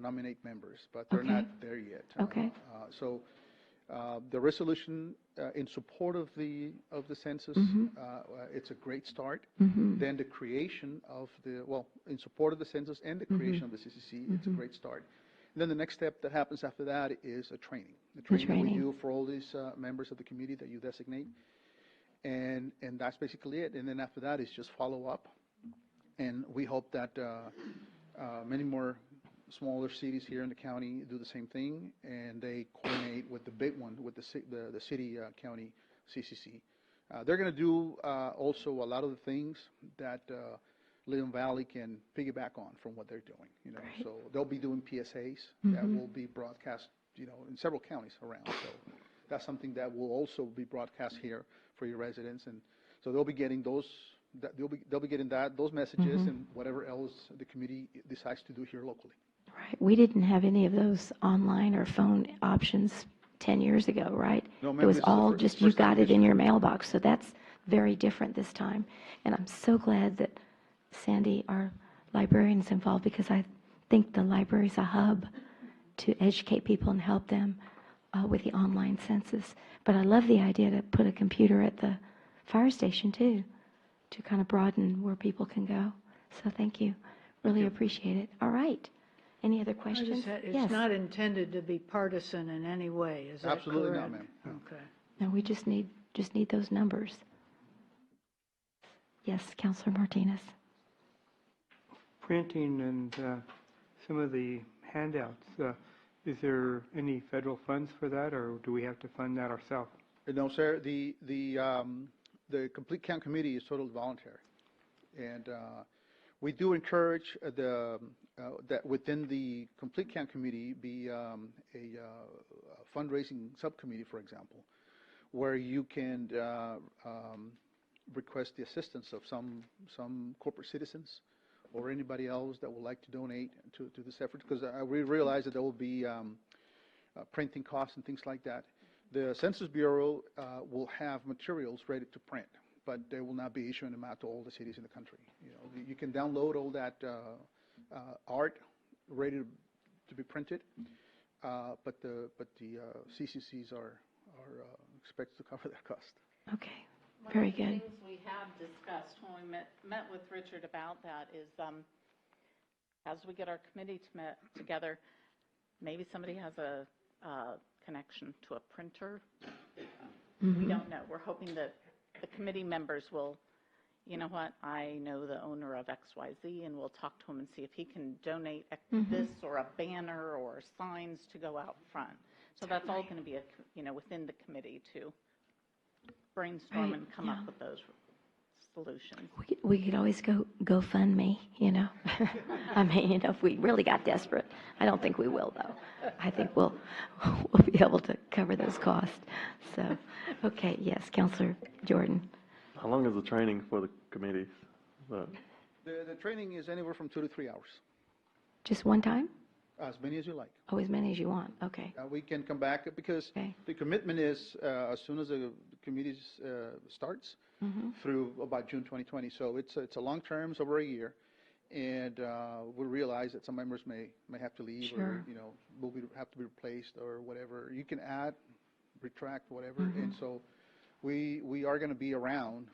nominate members, but they're not there yet. Okay. So the resolution in support of the census, it's a great start. Then the creation of in support of the census and the creation of the CCC, it's a great start. And then the next step that happens after that is a training. The training that we do for all these members of the committee that you designate. And that's basically it. And then after that is just follow up. And we hope that many more smaller cities here in the county do the same thing, and they coordinate with the big one, with the city county CCC. They're going to do also a lot of the things that Leon Valley can piggyback on from what they're doing. So they'll be doing PSAs that will be broadcast, in several counties around. So that's something that will also be broadcast here for your residents, and so they'll be getting those. They'll be getting those messages and whatever else the committee decides to do here locally. Right. We didn't have any of those online or phone options 10 years ago, right? No, ma'am, it was this is all the just first you time got this it in year. your mailbox. So that's very different this time. And I'm so glad that Sandy, our librarian, is involved, because I think the library is a hub to educate people and help them with the online census. But I love the idea to put a computer at the fire station too, to kind of broaden where people can go. So thank you. Really appreciate it. All right. Any other questions? It's not intended to be partisan in any way, is that correct? Absolutely not, ma'am. Okay. No, we just need those numbers. Yes, Councilor Martinez. Printing and some of the handouts, is there any federal funds for that, or do we have to fund that ourselves? No, sir. The Complete Count Committee is totally voluntary, and we do encourage that within the Complete Count Committee be a fundraising subcommittee, for example, where you can request the assistance of some corporate citizens or anybody else that would like to donate to this effort, because we realize that there will be printing costs and things like that. The Census Bureau will have materials ready to print, but they will not be issuing them out to all the cities in the country. You can download all that art ready to be printed, but the CCCs are expected to cover that cost. Okay. Very good. One of the things we have discussed when we met with Richard about that is, as we get our committee together, maybe somebody has a connection to a printer. We don't know. We're hoping that the committee members will, you know what, I know the owner of XYZ, and we'll talk to him and see if he can donate this or a banner or signs to go out front. So that's all going to be, within the committee to brainstorm and come up with those solutions. We could always GoFundMe, you know. I mean, you know, if we really got desperate. I don't think we will, though. I think we'll be able to cover those costs. So, okay, yes, Councilor Jordan. How long is the training for the committees? The training is anywhere from 2 to 3 hours, Just one time? as many as you like. Oh, as many as you want. Okay. We can come back because the commitment is as soon as the committee starts through about June 2020. So it's a long term, it's over a year, and we realize that some members may have to leave or will have to be replaced or whatever. You can add, retract, whatever, and so we are going to be around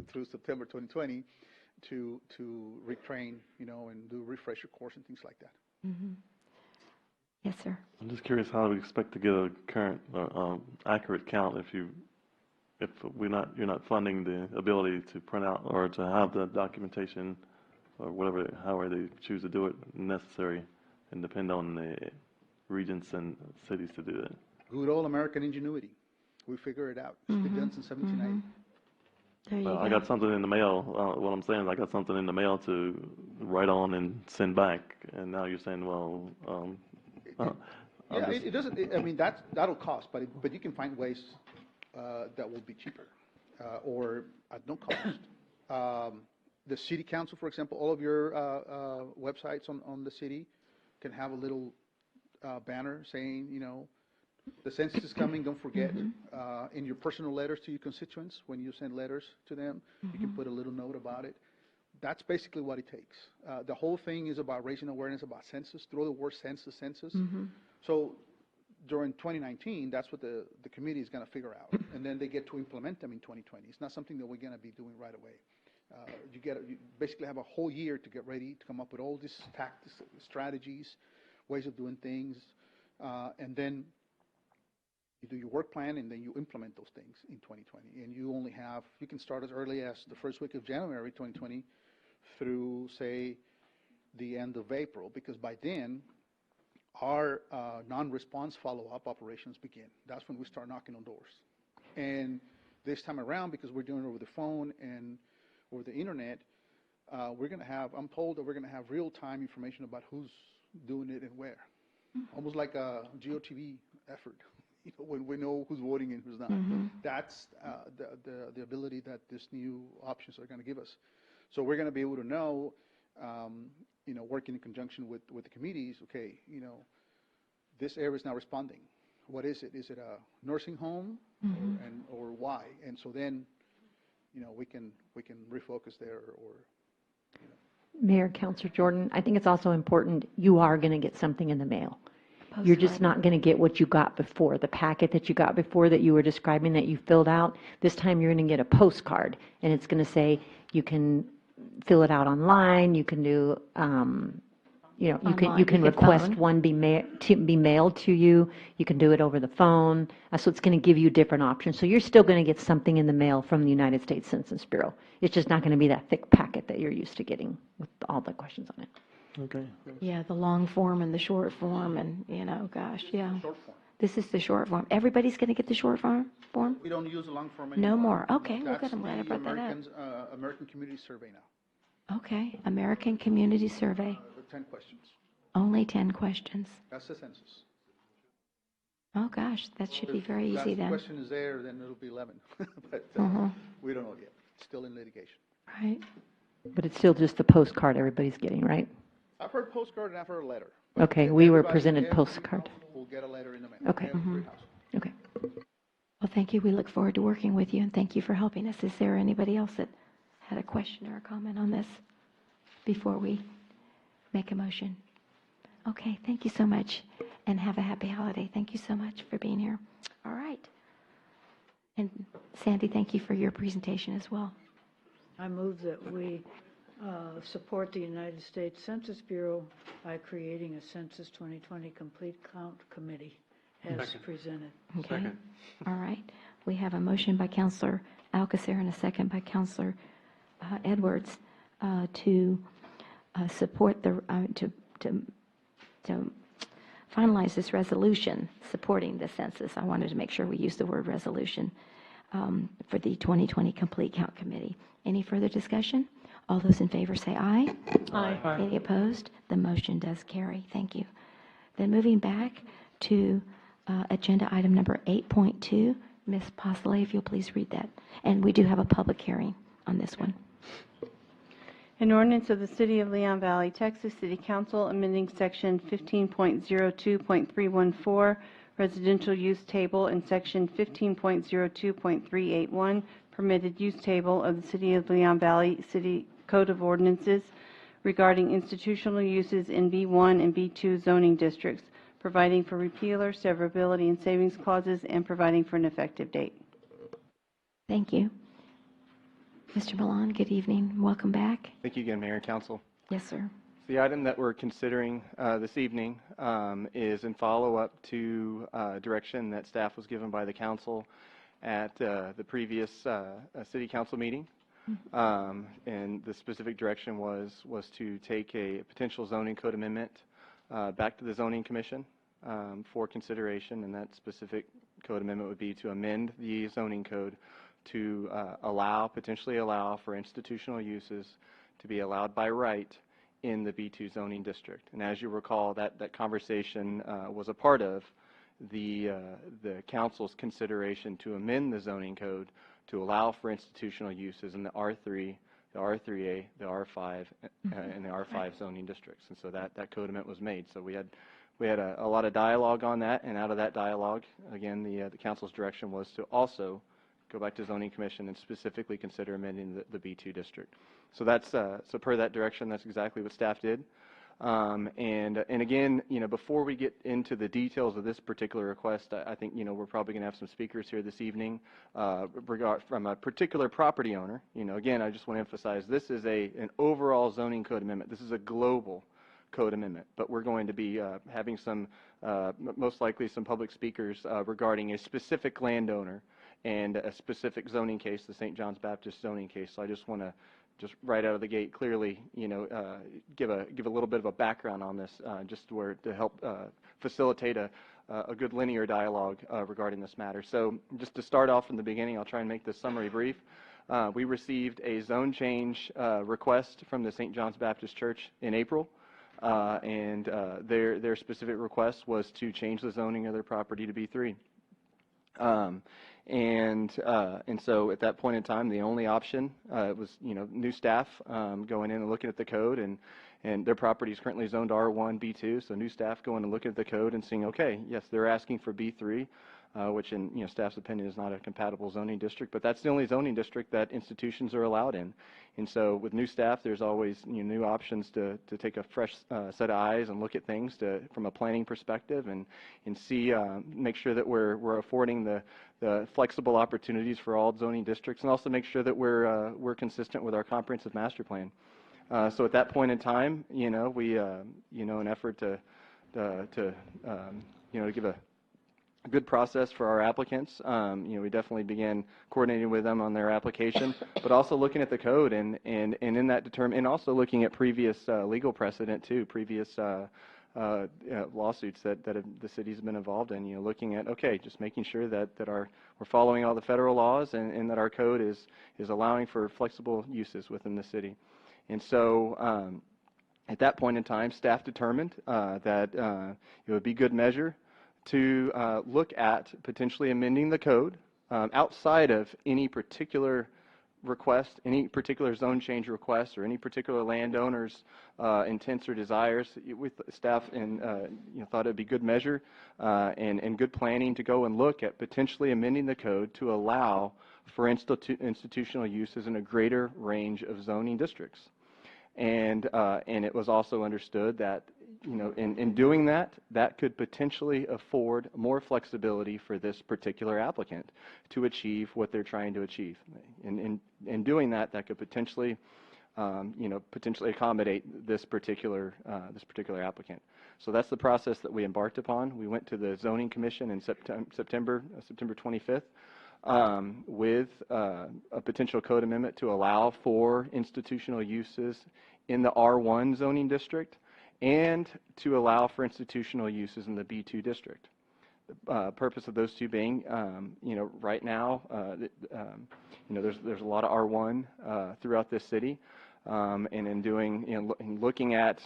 through September 2020 to retrain, and do refresher course and things like that. Yes, sir. I'm just curious how we expect to get a current, accurate count if you're not funding the ability to print out or to have the documentation or whatever, however they choose to do it necessary, and depend on the regents and cities to do that. Good old American ingenuity. We figure it out. It's been done since 1790. There you Well, go. I got something in the mail. What I'm saying is I got something in the mail to write on and send back, and now you're saying, well, yeah, it doesn't. I mean, that'll cost, but you can find ways that will be cheaper or at no cost. The city council, for example, all of your websites on the city can have a little banner saying, the census is coming, don't forget. In your personal letters to your constituents, when you send letters to them, you can put a little note about it. That's basically what it takes. The whole thing is about raising awareness about census. Throw the word census. So during 2019, that's what the committee is going to figure out. And then they get to implement them in 2020. It's not something that we're going to be doing right away. You basically have a whole year to get ready to come up with all these tactics, strategies, ways of doing things, and then you do your work plan, and then you implement those things in 2020. And you can start as early as the first week of January 2020 through, say, the end of April, because by then, our non-response follow-up operations begin. That's when we start knocking on doors. And this time around, because we're doing it over the phone and over the internet, I'm told that we're going to have real-time information about who's doing it and where. Almost like a GOTV effort. When we know who's voting and who's not. That's the ability that these new options are going to give us. So we're going to be able to know, working in conjunction with the committees, okay, this area is not responding. What is it? Is it a nursing home or why? And so then, we can refocus there or. Mayor, Councilor Jordan, I think it's also important, you are going to get something in the mail. You're just not going to get what you got before, the packet that you got before that you were describing that you filled out. This time you're going to get a postcard, and it's going to say you can fill it out online, you can do, you can request one be mailed to you, you can do it over the phone, so it's going to give you different options. So you're still going to get something in the mail from the United States Census Bureau. It's just not going to be that thick packet that you're used to getting with all the questions on it. Okay. Yeah, the long form and the short form, and gosh, yeah. Short form. This is the short form. Everybody's going to get the short form? We don't use the long form anymore. No more. Okay, well, good. I'm glad I That's brought that up. the American Community Survey now. Okay, American Community Survey. 10 questions. Only 10 questions. That's the census. Oh, gosh, that should be very easy If then. the question is there, then it'll be 11. But we don't know yet. It's still in litigation. Right. But it's still just the postcard everybody's getting, right? I've heard postcard and I've heard a letter. Okay, we were presented postcard. We'll get a letter in the mail. Okay. Okay. Well, thank you. We look forward to working with you, and thank you for helping us. Is there anybody else that had a question or a comment on this before we make a motion? Okay, thank you so much, and have a happy holiday. Thank you so much for being here. All right. And Sandy, thank you for your presentation as well. I move that we support the United States Census Bureau by creating a Census 2020 Complete Count Committee as presented. Okay. All right. We have a motion by Councilor Alcacer and a second by Councilor Edwards to support to finalize this resolution supporting the census. I wanted to make sure we use the word resolution. for the 2020 Complete Count Committee. Any further discussion? All those in favor say aye. Aye. Aye. Any opposed? The motion does carry. Thank you. Then moving back to agenda item number 8.2, Ms. Posley, if you'll please read that. And we do have a public hearing on this one. An ordinance of the City of Leon Valley, Texas City Council amending Section 15.02.314 Residential Use Table and Section 15.02.381 Permitted Use Table of the City of Leon Valley City Code of Ordinances regarding institutional uses in B1 and B2 zoning districts, providing for repeal or severability and savings clauses, and providing for an effective date. Thank you. Mr. Milan, good evening. Welcome back. Thank you again, Mayor and Council. Yes, sir. The item that we're considering this evening is in follow-up to direction that staff was given by the council at the previous city council meeting. And the specific direction was to take a potential zoning code amendment back to the zoning commission for consideration, and that specific code amendment would be to amend the zoning code to potentially allow for institutional uses to be allowed by right in the B2 zoning district. And as you recall, that conversation was a part of the council's consideration to amend the zoning code to allow for institutional uses in the R3, the R3A, the R5, and the R5 zoning districts. And so that code amendment was made. So we had a lot of dialogue on that, and out of that dialogue, again, the council's direction was to also go back to zoning commission and specifically consider amending the B2 district. So that's so per that direction, that's exactly what staff did. And again, before we get into the details of this particular request, I think we're probably going to have some speakers here this evening from a particular property owner. Again, I just want to emphasize this is an overall zoning code amendment. This is a global code amendment, but we're going to be having some, most likely some public speakers regarding a specific landowner and a specific zoning case, the St. John's Baptist zoning case. So I just want to right out of the gate clearly, give a little bit of a background on this, just to help facilitate a good linear dialogue regarding this matter. So just to start off from the beginning, I'll try and make this summary brief. We received a zone change request from the St. John's Baptist Church in April. And their specific request was to change the zoning of their property to B3. And so at that point in time, the only option was new staff going in and looking at the code, and their property is currently zoned R1, B2. So new staff going and looking at the code and seeing, okay, yes, they're asking for B3, which in staff's opinion is not a compatible zoning district, but that's the only zoning district that institutions are allowed in. And so with new staff, there's always new options to take a fresh set of eyes and look at things from a planning perspective and see, make sure that we're affording the flexible opportunities for all zoning districts, and also make sure that we're consistent with our comprehensive master plan. So at that point in time, we an effort to give a good process for our applicants. We definitely began coordinating with them on their application, but also looking at the code and in that and also looking at previous legal precedent too, previous lawsuits that the city's been involved in. Looking at just making sure that we're following all the federal laws and that our code is allowing for flexible uses within the city. And so at that point in time, staff determined that it would be good measure to look at potentially amending the code outside of any particular request, any particular zone change request, or any particular landowner's intents or desires. With staff and thought it would be good measure and good planning to go and look at potentially amending the code to allow for institutional uses in a greater range of zoning districts. And it was also understood that in doing that, that could potentially afford more flexibility for this particular applicant to achieve what they're trying to achieve. In doing that, that could potentially, potentially accommodate this particular applicant. So that's the process that we embarked upon. We went to the Zoning Commission in September 25th. With a potential code amendment to allow for institutional uses in the R1 zoning district and to allow for institutional uses in the B2 district. Purpose of those two being, right now, there's a lot of R1 throughout this city. And in doing, in looking at,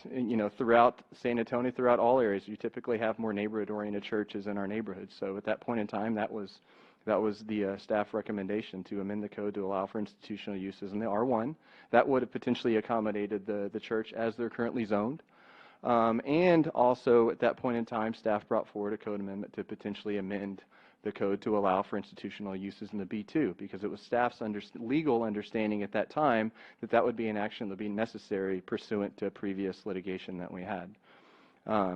throughout San Antonio, throughout all areas, you typically have more neighborhood-oriented churches in our neighborhoods. So at that point in time, that was the staff recommendation to amend the code to allow for institutional uses in the R1. That would have potentially accommodated the church as they're currently zoned. And also at that point in time, staff brought forward a code amendment to potentially amend the code to allow for institutional uses in the B2, because it was staff's legal understanding at that time that that would be an action that would be necessary pursuant to previous litigation that we had.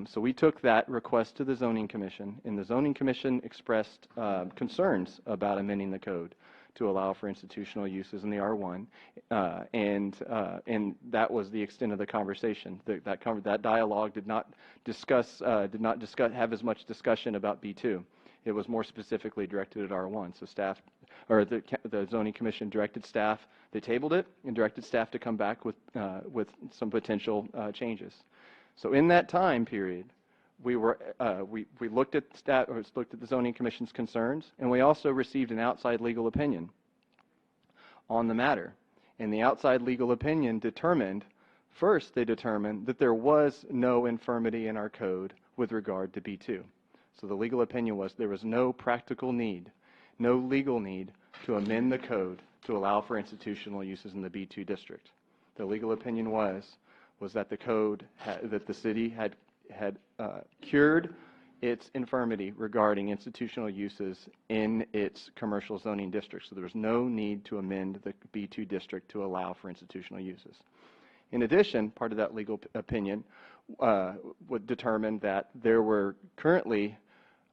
So we took that request to the Zoning Commission, and the Zoning Commission expressed concerns about amending the code to allow for institutional uses in the R1, and that was the extent of the conversation. That dialogue did not have as much discussion about B2. It was more specifically directed at R1. So staff, or the Zoning Commission directed staff, they tabled it and directed staff to come back with some potential changes. So in that time period, we looked at the Zoning Commission's concerns, and we also received an outside legal opinion on the matter. And the outside legal opinion determined that there was no infirmity in our code with regard to B2. So the legal opinion was there was no practical need, no legal need to amend the code to allow for institutional uses in the B2 district. The legal opinion was that the code, that the city had cured its infirmity regarding institutional uses in its commercial zoning district. So there was no need to amend the B2 district to allow for institutional uses. In addition, part of that legal opinion would determine that there were currently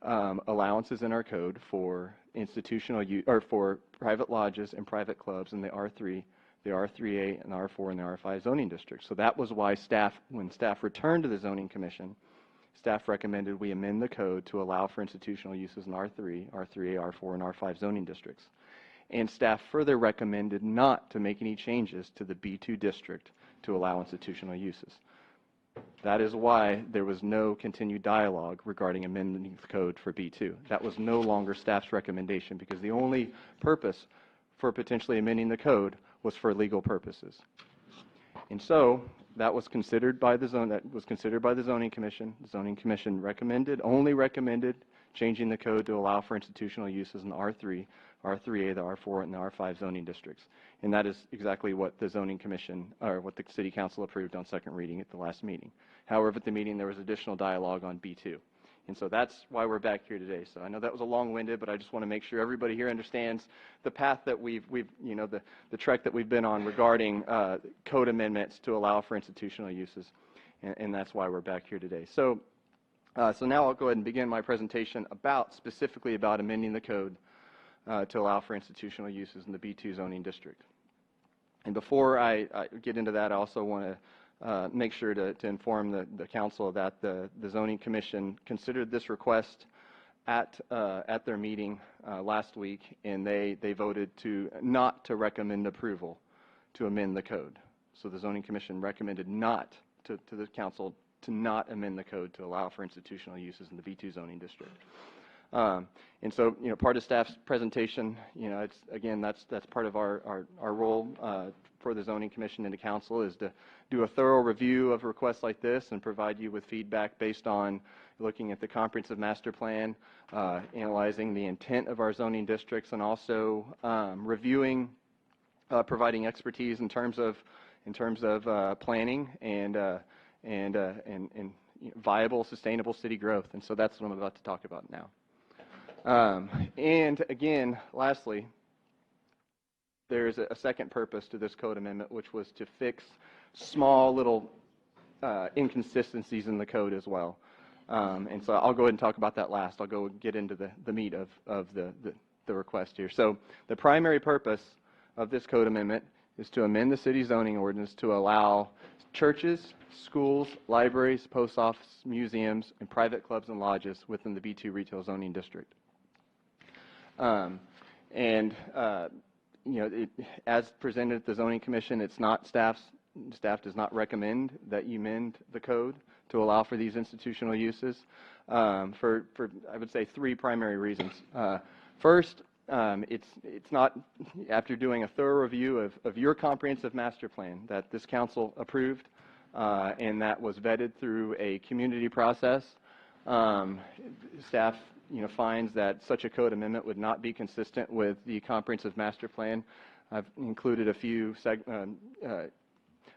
allowances in our code for institutional use, or for private lodges and private clubs in the R3, the R3A, and the R4 and the R5 zoning districts. So that was why when staff returned to the Zoning Commission, staff recommended we amend the code to allow for institutional uses in R3, R3A, R4, and R5 zoning districts. And staff further recommended not to make any changes to the B2 district to allow institutional uses. That is why there was no continued dialogue regarding amending the code for B2. That was no longer staff's recommendation, because the only purpose for potentially amending the code was for legal purposes. And so that was considered by the Zoning Commission. The Zoning Commission only recommended changing the code to allow for institutional uses in the R3, R3A, the R4, and the R5 zoning districts. And that is exactly what the Zoning Commission, or what the City Council approved on second reading at the last meeting. However, at the meeting there was additional dialogue on B2. And so that's why we're back here today. So I know that was a long-winded, but I just want to make sure everybody here understands the path that the trek that we've been on regarding code amendments to allow for institutional uses. And that's why we're back here today. So now I'll go ahead and begin my presentation specifically about amending the code to allow for institutional uses in the B2 zoning district. And before I get into that, I also want to make sure to inform the council that the Zoning Commission considered this request at their meeting last week, and they voted not to recommend approval to amend the code. So the Zoning Commission recommended not to the council to not amend the code to allow for institutional uses in the B2 zoning district. And so, part of staff's presentation, that's part of our role for the Zoning Commission and the council, is to do a thorough review of requests like this and provide you with feedback based on looking at the comprehensive master plan, analyzing the intent of our zoning districts, and also reviewing, providing expertise in terms of planning and viable, sustainable city growth. And so that's what I'm about to talk about now. And again, lastly, there's a second purpose to this code amendment, which was to fix small little inconsistencies in the code as well. And so I'll go ahead and talk about that last. I'll go get into the meat of the request here. So the primary purpose of this code amendment is to amend the city zoning ordinance to allow churches, schools, libraries, post office, museums, and private clubs and lodges within the B2 retail zoning district. As presented at the Zoning Commission, it's not staff does not recommend that you amend the code to allow for these institutional uses for I would say 3 primary reasons. First, it's not, after doing a thorough review of your comprehensive master plan that this council approved and that was vetted through a community process, staff finds that such a code amendment would not be consistent with the comprehensive master plan. I've included a few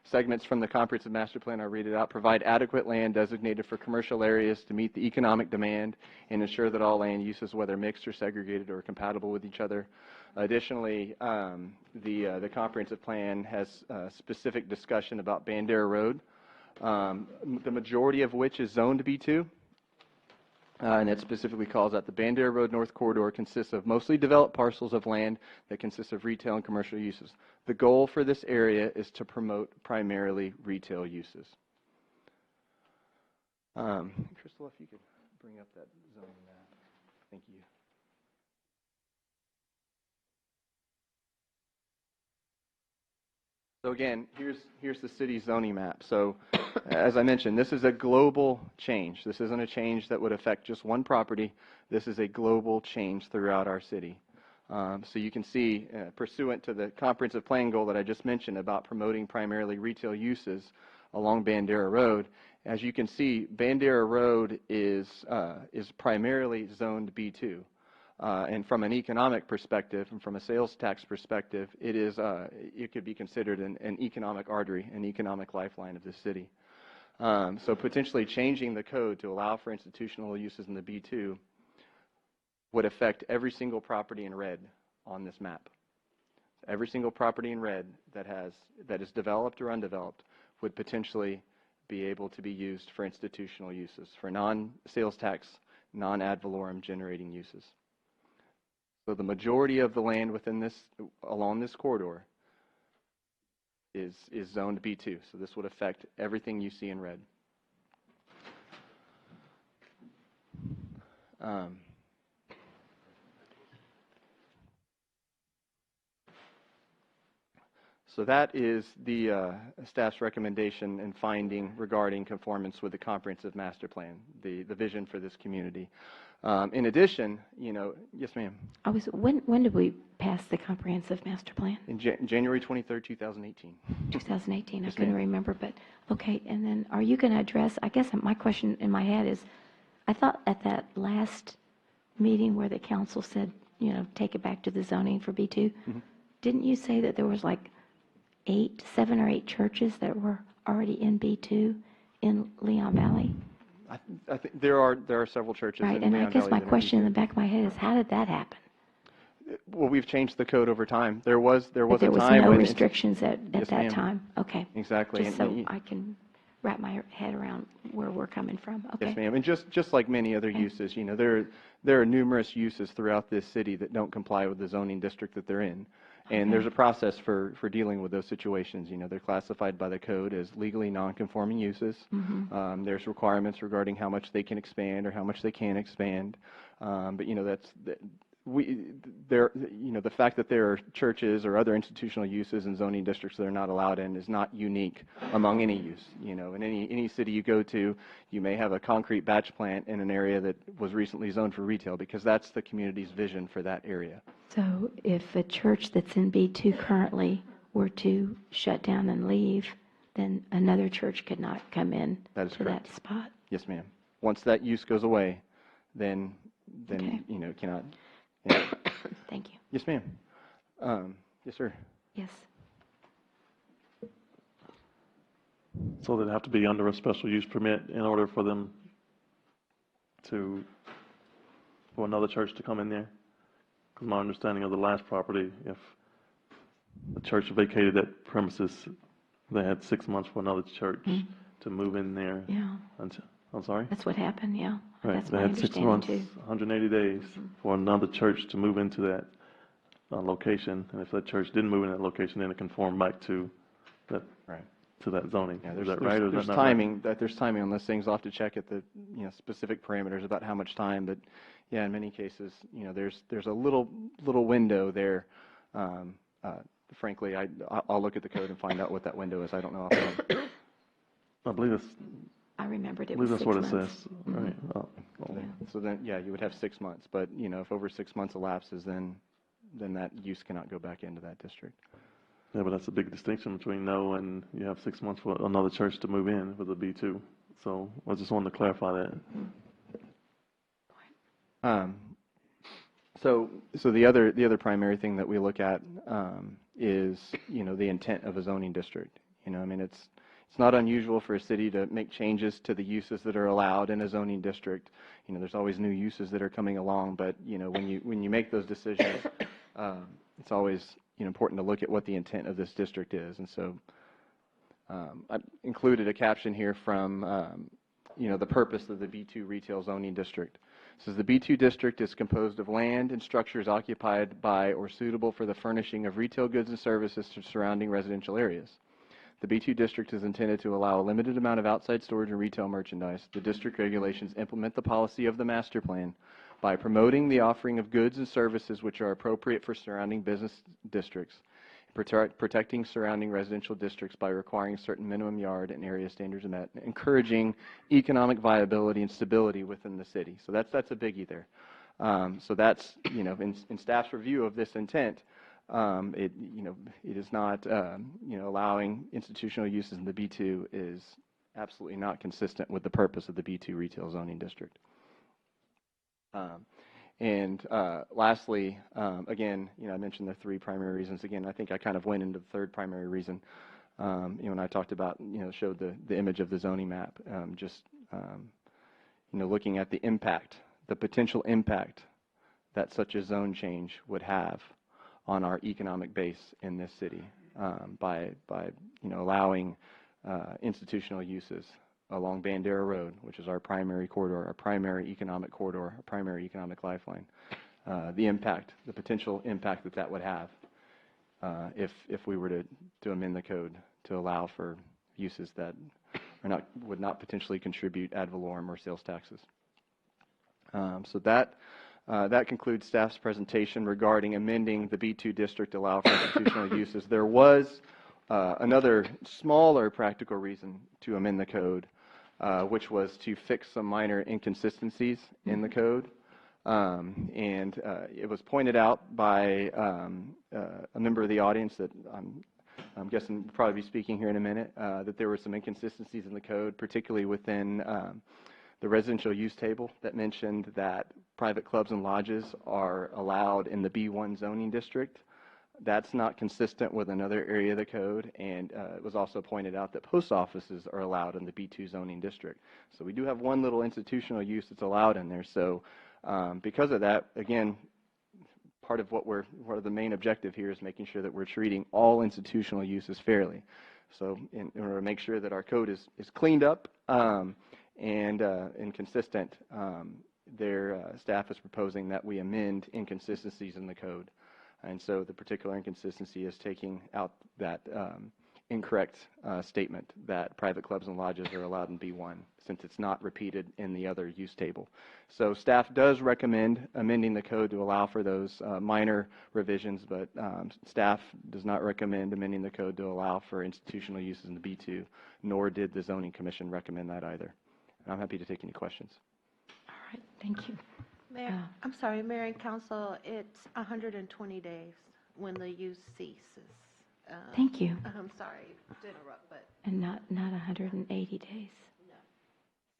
segments from the comprehensive master plan. I'll read it out. Provide adequate land designated for commercial areas to meet the economic demand and ensure that all land uses, whether mixed or segregated, are compatible with each other. Additionally, the comprehensive plan has specific discussion about Bandera Road, the majority of which is zoned B2. And it specifically calls out the Bandera Road North Corridor consists of mostly developed parcels of land that consist of retail and commercial uses. The goal for this area is to promote primarily retail uses. Crystal, if you could bring up that zoning map. Thank you. So again, here's the city zoning map. So as I mentioned, this is a global change. This isn't a change that would affect just one property. This is a global change throughout our city. So you can see, pursuant to the comprehensive plan goal that I just mentioned about promoting primarily retail uses along Bandera Road, as you can see, Bandera Road is primarily zoned B2. And from an economic perspective and from a sales tax perspective, it could be considered an economic artery, an economic lifeline of the city. So potentially changing the code to allow for institutional uses in the B2 would affect every single property in red on this map. Every single property in red that is developed or undeveloped would potentially be able to be used for institutional uses, for non-sales tax, non-ad valorem generating uses. So the majority of the land along this corridor is zoned B2. So this would affect everything you see in red. So that is the staff's recommendation and finding regarding conformance with the comprehensive master plan, the vision for this community. In addition, yes, ma'am. When did we pass the comprehensive master plan? In January 23rd, 2018. 2018, I Yes, couldn't ma'am. remember, but okay. And then are you going to address, I guess my question in my head is, I thought at that last meeting where the council said, take it back to the zoning for B2, didn't you say that there was like 7 or 8 churches that were already in B2 in Leon Valley? I think there are several churches. Right, in and I Leon guess Valley my that are question in the B2. back of my head is, how did that happen? Well, we've changed the code over time. There was But a there was time no when restrictions at Yes, that ma'am. time? Okay. Exactly. Just so I can wrap my head around where we're coming from. Okay. Yes, ma'am. And just like many other Okay. uses, there are numerous uses throughout this city that don't comply with the zoning district that they're in. And Okay. there's a process for dealing with those situations. They're classified by the code as legally non-conforming uses. There's requirements regarding how much they can expand or how much they can't expand. But the fact that there are churches or other institutional uses in zoning districts that are not allowed in is not unique among any use. In any city you go to, you may have a concrete batch plant in an area that was recently zoned for retail because that's the community's vision for that area. So if a church that's in B2 currently were to shut down and leave, then another church could not come in That is to correct. that spot? Yes, ma'am. Once that use goes away, then Okay. Cannot. Thank you. Yes, ma'am. Yes, sir. Yes. So they'd have to be under a special use permit in order for them for another church to come in there? Because my understanding of the last property, if the church vacated that premises, they had 6 months for another church to move in there. Yeah. I'm sorry? That's what happened, yeah. Right, That's they my had 6 understanding months, too. 180 days for another church to move into that location. And if that church didn't move in that location, then it conformed back to that to that zoning. Yeah, Is that right or is there's that not timing. There's timing on those things. I'll have to check at the specific parameters about how much time. But yeah, in many cases, there's a little window there. Frankly, I'll look at the code and find out what that window is. I don't know offhand. I believe it's I remembered I it believe was that's 6 what it months. says, right? Oh, oh. So then, yeah, you would have 6 months, but, you know, if over 6 months elapses, then that use cannot go back into that district. Yeah, but that's a big distinction between no and you have 6 months for another church to move in with a B2. So I just wanted to clarify that. So the other primary thing that we look at is, you know, the intent of a zoning district. You know, I mean, it's not unusual for a city to make changes to the uses that are allowed in a zoning district. You know, there's always new uses that are coming along, but, you know, when you make those decisions, it's always, you know, important to look at what the intent of this district is. And so I included a caption here from, you know, the purpose of the B2 retail zoning district. It says the B2 district is composed of land and structures occupied by or suitable for the furnishing of retail goods and services to surrounding residential areas. The B2 district is intended to allow a limited amount of outside storage and retail merchandise. The district regulations implement the policy of the master plan by promoting the offering of goods and services which are appropriate for surrounding business districts, protecting surrounding residential districts by requiring certain minimum yard and area standards met, encouraging economic viability and stability within the city. So that's a biggie there. So that's, you know, in staff's review of this intent, it is not, you know, allowing institutional uses in the B2 is absolutely not consistent with the purpose of the B2 retail zoning district. And lastly, again, you know, I mentioned the 3 primary reasons. Again, I think I kind of went into the 3rd primary reason, you know, when I talked about, you know, showed the image of the zoning map, you know, looking at the impact, the potential impact that such a zone change would have on our economic base in this city by you know, allowing institutional uses along Bandera Road, which is our primary corridor, our primary economic corridor, our primary economic lifeline. The impact, the potential impact that would have if we were to amend the code to allow for uses that would not potentially contribute ad valorem or sales taxes. So that concludes staff's presentation regarding amending the B2 district to allow for institutional uses. There was another smaller practical reason to amend the code, which was to fix some minor inconsistencies in the code. And it was pointed out by a member of the audience that I'm guessing will probably be speaking here in a minute, that there were some inconsistencies in the code, particularly within the residential use table that mentioned that private clubs and lodges are allowed in the B1 zoning district. That's not consistent with another area of the code, and it was also pointed out that post offices are allowed in the B2 zoning district. So we do have one little institutional use that's allowed in there. So because of that, again, part of the main objective here is making sure that we're treating all institutional uses fairly. So in order to make sure that our code is cleaned up and consistent, their staff is proposing that we amend inconsistencies in the code. And so the particular inconsistency is taking out that incorrect statement that private clubs and lodges are allowed in B1, since it's not repeated in the other use table. So staff does recommend amending the code to allow for those minor revisions, but staff does not recommend amending the code to allow for institutional uses in the B2, nor did the Zoning Commission recommend that either. And I'm happy to take any questions. All right, thank you. Mayor, I'm sorry, Mayor and Council, it's 120 days when the use ceases. Thank you. I'm sorry to interrupt, but. And not 180 days. No.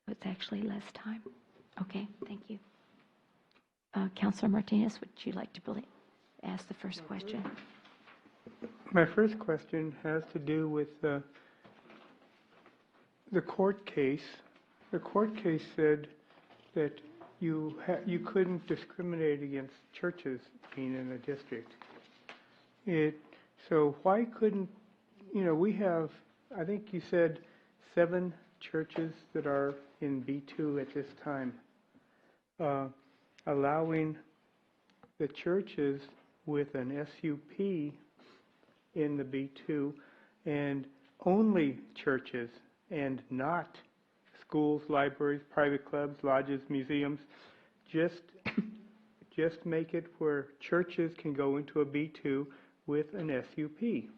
So it's actually less time. Okay, thank you. Councilor Martinez, would you like to ask the first question? My first question has to do with the court case. The court case said that you couldn't discriminate against churches being in a district. So why couldn't, you know, we have, I think you said 7 churches that are in B2 at this time, allowing the churches with an SUP in the B2 and only churches and not schools, libraries, private clubs, lodges, museums. Just make it where churches can go into a B2 with an SUP.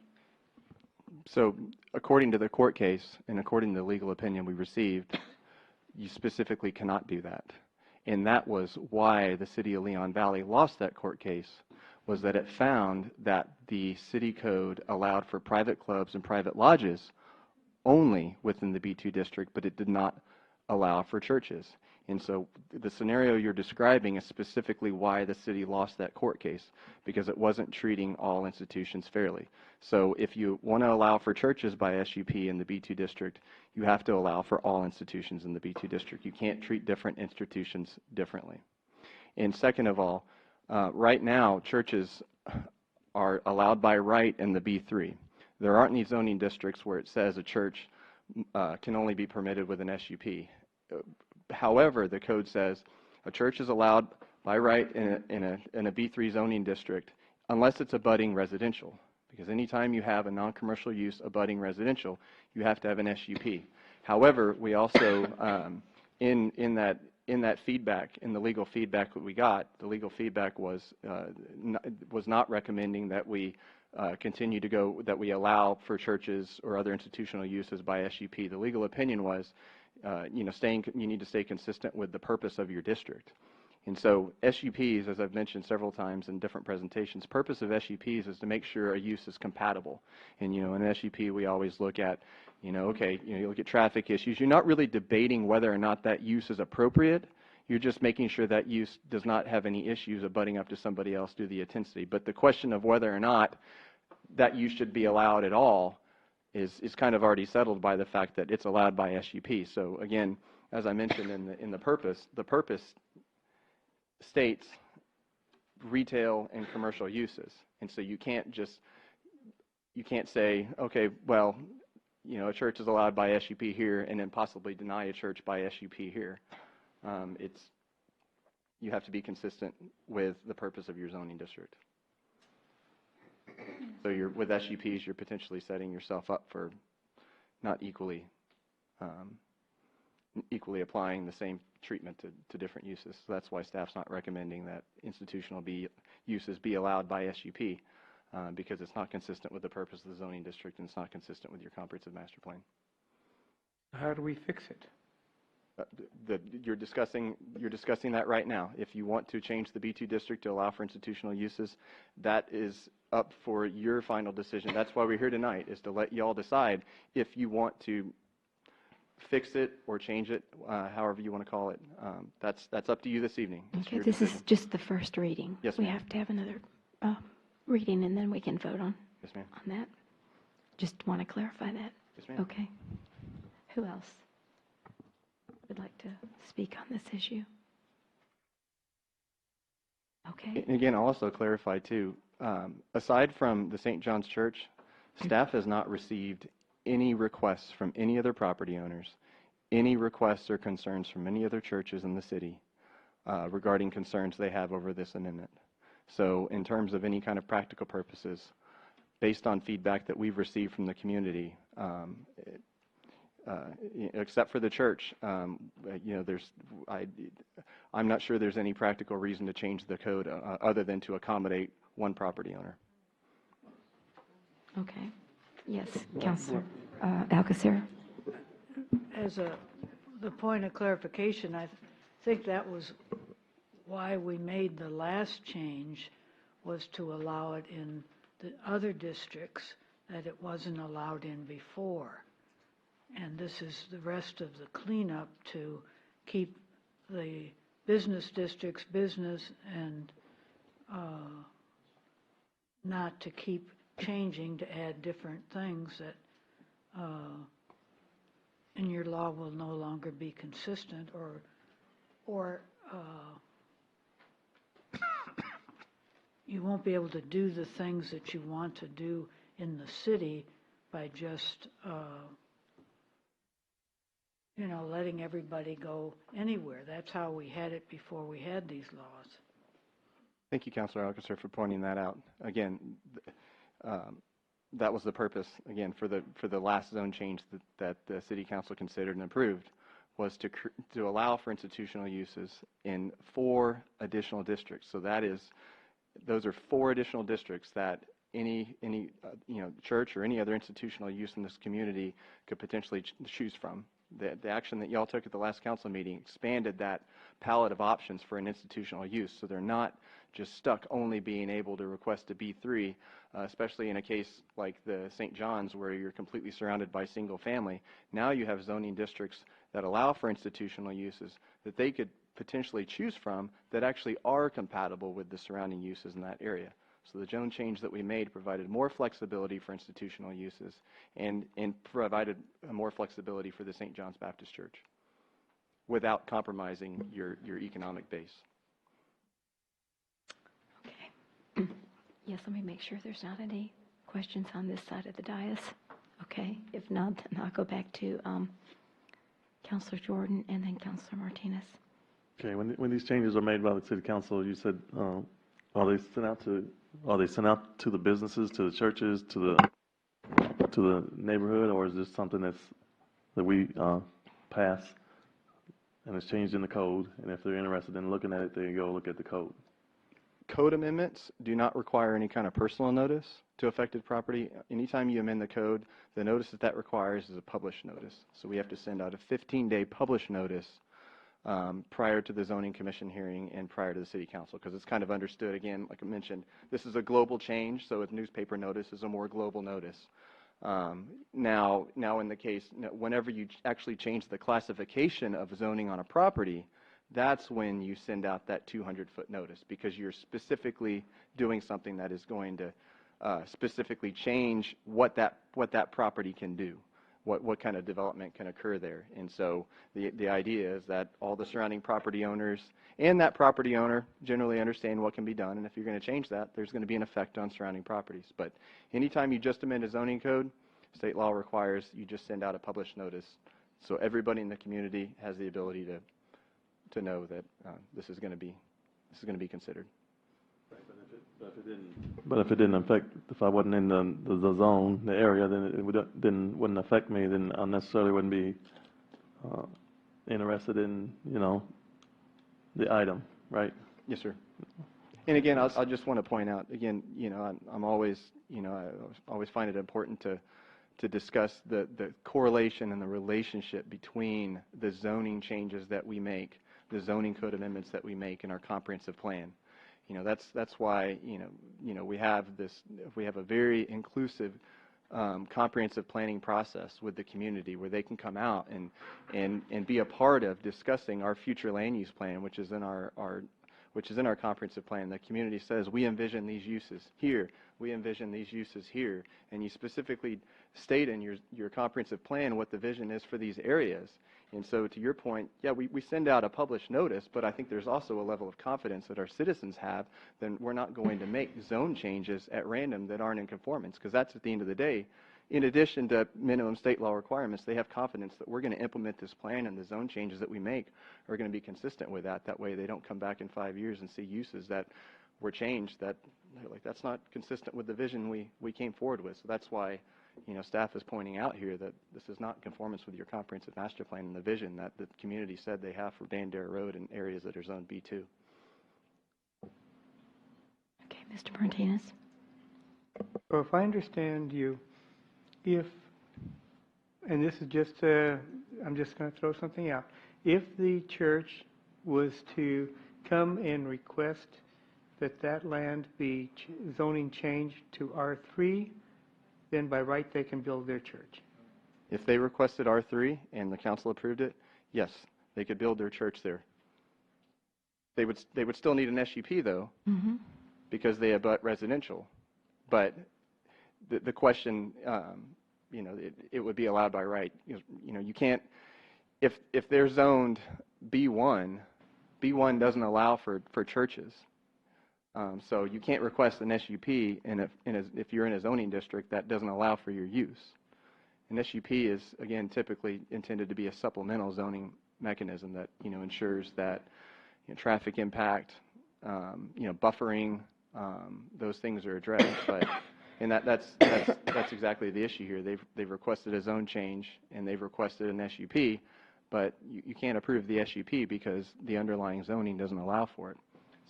So according to the court case and according to the legal opinion we received, you specifically cannot do that. And that was why the city of Leon Valley lost that court case, was that it found that the city code allowed for private clubs and private lodges only within the B2 district, but it did not allow for churches. And so the scenario you're describing is specifically why the city lost that court case, because it wasn't treating all institutions fairly. So if you want to allow for churches by SUP in the B2 district, you have to allow for all institutions in the B2 district. You can't treat different institutions differently. And second of all, right now, churches are allowed by right in the B3. There aren't any zoning districts where it says a church can only be permitted with an SUP. However, the code says a church is allowed by right in a B3 zoning district unless it's abutting residential. Because anytime you have a non-commercial use abutting residential, you have to have an SUP. However, we also, in that feedback, in the legal feedback that we got, the legal feedback was not recommending that we continue to go, that we allow for churches or other institutional uses by SUP. The legal opinion was, you need to stay consistent with the purpose of your district. And so SUPs, as I've mentioned several times in different presentations, purpose of SUPs is to make sure a use is compatible. And in an SUP, we always look at, you look at traffic issues. You're not really debating whether or not that use is appropriate. You're just making sure that use does not have any issues abutting up to somebody else due to the intensity. But the question of whether or not that use should be allowed at all is kind of already settled by the fact that it's allowed by SUP. So again, as I mentioned in the purpose states retail and commercial uses. And so you can't say, okay, well, a church is allowed by SUP here and then possibly deny a church by SUP here. You have to be consistent with the purpose of your zoning district. So with SUPs, you're potentially setting yourself up for not equally applying the same treatment to different uses. So that's why staff's not recommending that institutional uses be allowed by SUP, because it's not consistent with the purpose of the zoning district and it's not consistent with your comprehensive master plan. How do we fix it? You're discussing that right now. If you want to change the B2 district to allow for institutional uses, that is up for your final decision. That's why we're here tonight, is to let you all decide if you want to fix it or change it, however you want to call it. That's up to you this evening. Okay, this is just the first reading. Yes, we ma'am. have to have another reading, and then we can vote on Yes, ma'am. on that. Just want to clarify that. Yes, ma'am. Okay. Who else would like to speak on this issue? Okay. And again, I'll also clarify too, aside from the St. John's Church, staff has not received any requests from any other property owners, any requests or concerns from any other churches in the city regarding concerns they have over this amendment. So in terms of any kind of practical purposes, based on feedback that we've received from the community, except for the church, I'm not sure there's any practical reason to change the code other than to accommodate one property owner. Okay. Yes, Councilor Alcacer. As the point of clarification, I think that was why we made the last change, was to allow it in the other districts that it wasn't allowed in before. And this is the rest of the cleanup to keep the business districts business and not to keep changing to add different things that in your law will no longer be consistent, or you won't be able to do the things that you want to do in the city by just letting everybody go anywhere. That's how we had it before we had these laws. Thank you, Councilor Alcacer, for pointing that out. Again, that was the purpose, again, for the last zone change that the City Council considered and approved, was to allow for institutional uses in 4 additional districts. So those are 4 additional districts that any church or any other institutional use in this community could potentially choose from. The action that y'all took at the last council meeting expanded that palette of options for an institutional use, so they're not just stuck only being able to request a B3, especially in a case like the St. John's where you're completely surrounded by single family. Now you have zoning districts that allow for institutional uses that they could potentially choose from that actually are compatible with the surrounding uses in that area. So the zone change that we made provided more flexibility for institutional uses and provided more flexibility for the St. John's Baptist Church without compromising your economic base. Okay. Yes, let me make sure there's not any questions on this side of the dais. Okay, if not, then I'll go back to Councilor Jordan and then Councilor Martinez. Okay, when these changes are made by the city council, you said, are they sent out to the businesses, to the churches, to the neighborhood, or is this something that we pass and it's changed in the code, and if they're interested in looking at it, they go look at the code? Code amendments do not require any kind of personal notice to affected property. Anytime you amend the code, the notice that requires is a published notice. So we have to send out a 15-day published notice prior to the zoning commission hearing and prior to the city council, because it's kind of understood, again, like I mentioned, this is a global change, so a newspaper notice is a more global notice. Now in the case, whenever you actually change the classification of zoning on a property, that's when you send out that 200-foot notice, because you're specifically doing something that is going to specifically change what that property can do, what kind of development can occur there. And so the idea is that all the surrounding property owners and that property owner generally understand what can be done, and if you're going to change that, there's going to be an effect on surrounding properties. But anytime you just amend a zoning code, state law requires you just send out a published notice, so everybody in the community has the ability to know that this is going to be considered. But if it didn't affect, if I wasn't in the zone, the area, then it wouldn't affect me. Then I necessarily wouldn't be interested in the item, right? Yes, sir. And again, I just want to point out again, I'm always I always find it important to discuss the correlation and the relationship between the zoning changes that we make, the zoning code amendments that we make in our comprehensive plan. That's why we have a very inclusive comprehensive planning process with the community, where they can come out and be a part of discussing our future land use plan, which is in our comprehensive plan. The community says, we envision these uses here, we envision these uses here, and you specifically state in your comprehensive plan what the vision is for these areas. And so to your point, yeah, we send out a published notice, but I think there's also a level of confidence that our citizens have that we're not going to make zone changes at random that aren't in conformance, because that's, at the end of the day, in addition to minimum state law requirements, they have confidence that we're going to implement this plan, and the zone changes that we make are going to be consistent with that. That way they don't come back in 5 years and see uses that were changed that they're like, that's not consistent with the vision we came forward with. So that's why staff is pointing out here that this is not in conformance with your comprehensive master plan and the vision that the community said they have for Bandera Road and areas that are zoned B2. Okay, Mr. Martinez. So if I understand you, and this is just, I'm just going to throw something out. If the church was to come and request that land be zoning changed to R3, then by right they can build their church. If they requested R3 and the council approved it, yes, they could build their church there. They would still need an SUP though, because they abut residential. But the question, it would be allowed by right. You can't, if they're zoned B1 doesn't allow for churches. So you can't request an SUP, and if you're in a zoning district that doesn't allow for your use. An SUP is, again, typically intended to be a supplemental zoning mechanism that ensures that traffic impact, buffering, those things are addressed. And that's exactly the issue here. They've requested a zone change and they've requested an SUP, but you can't approve the SUP because the underlying zoning doesn't allow for it.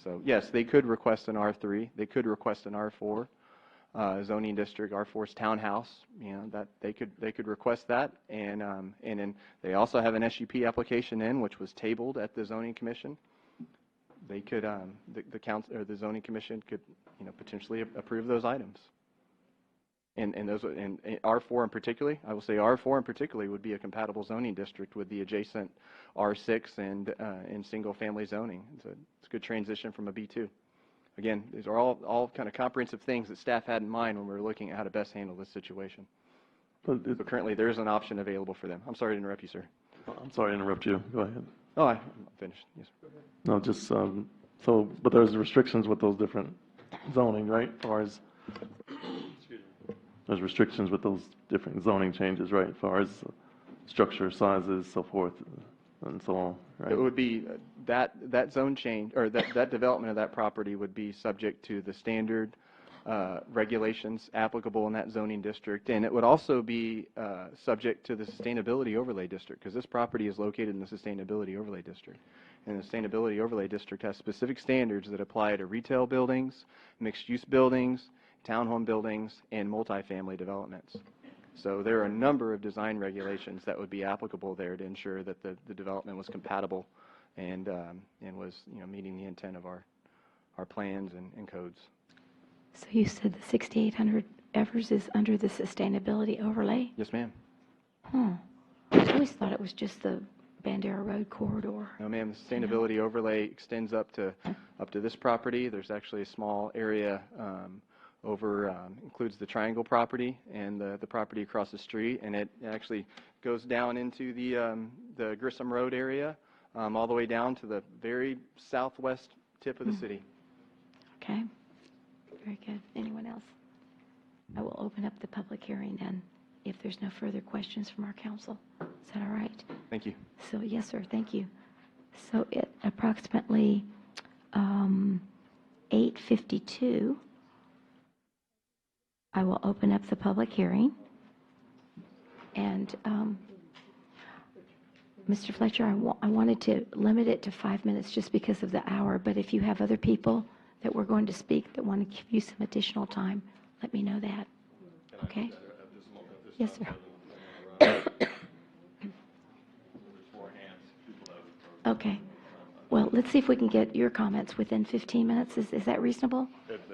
So yes, they could request an R3, they could request an R4, zoning district, R4's townhouse, that they could request that, and then they also have an SUP application in, which was tabled at the zoning commission. They could, the council or the zoning commission could, potentially approve those items. And R4 in particular, I will say R4 in particular would be a compatible zoning district with the adjacent R6 and single-family zoning. It's a good transition from a B2. Again, these are all kind of comprehensive things that staff had in mind when we were looking at how to best handle this situation. But currently, there is an option available for them. I'm sorry to interrupt you, sir. I'm sorry to interrupt you. Go ahead. Oh, I'm finished. Yes. No, just, but there's restrictions with those different zoning, right? As far as, there's restrictions with those different zoning changes, right? As far as structure, sizes, so forth, and so on, right? It would be that zone change, or that development of that property would be subject to the standard regulations applicable in that zoning district, and it would also be subject to the sustainability overlay district, because this property is located in the sustainability overlay district. And the sustainability overlay district has specific standards that apply to retail buildings, mixed-use buildings, townhome buildings, and multifamily developments. So there are a number of design regulations that would be applicable there to ensure that the development was compatible and was meeting the intent of our plans and codes. So you said the 6,800 Evers is under the sustainability overlay? Yes, ma'am. I always thought it was just the Bandera Road corridor. No, ma'am. The sustainability overlay extends up to this property. There's actually a small area includes the Triangle property and the property across the street, and it actually goes down into the Grissom Road area, all the way down to the very southwest tip of the city. Okay. Very good. Anyone else? I will open up the public hearing then, if there's no further questions from our council. Is that all right? Thank you. So, yes, sir. Thank you. So at approximately 8:52, I will open up the public hearing. And Mr. Fletcher, I wanted to limit it to 5 minutes just because of the hour, but if you have other people that we're going to speak that want to give you some additional time, let me know that. Okay? Yes, sir. Okay. Well, let's see if we can get your comments within 15 minutes. Is that reasonable?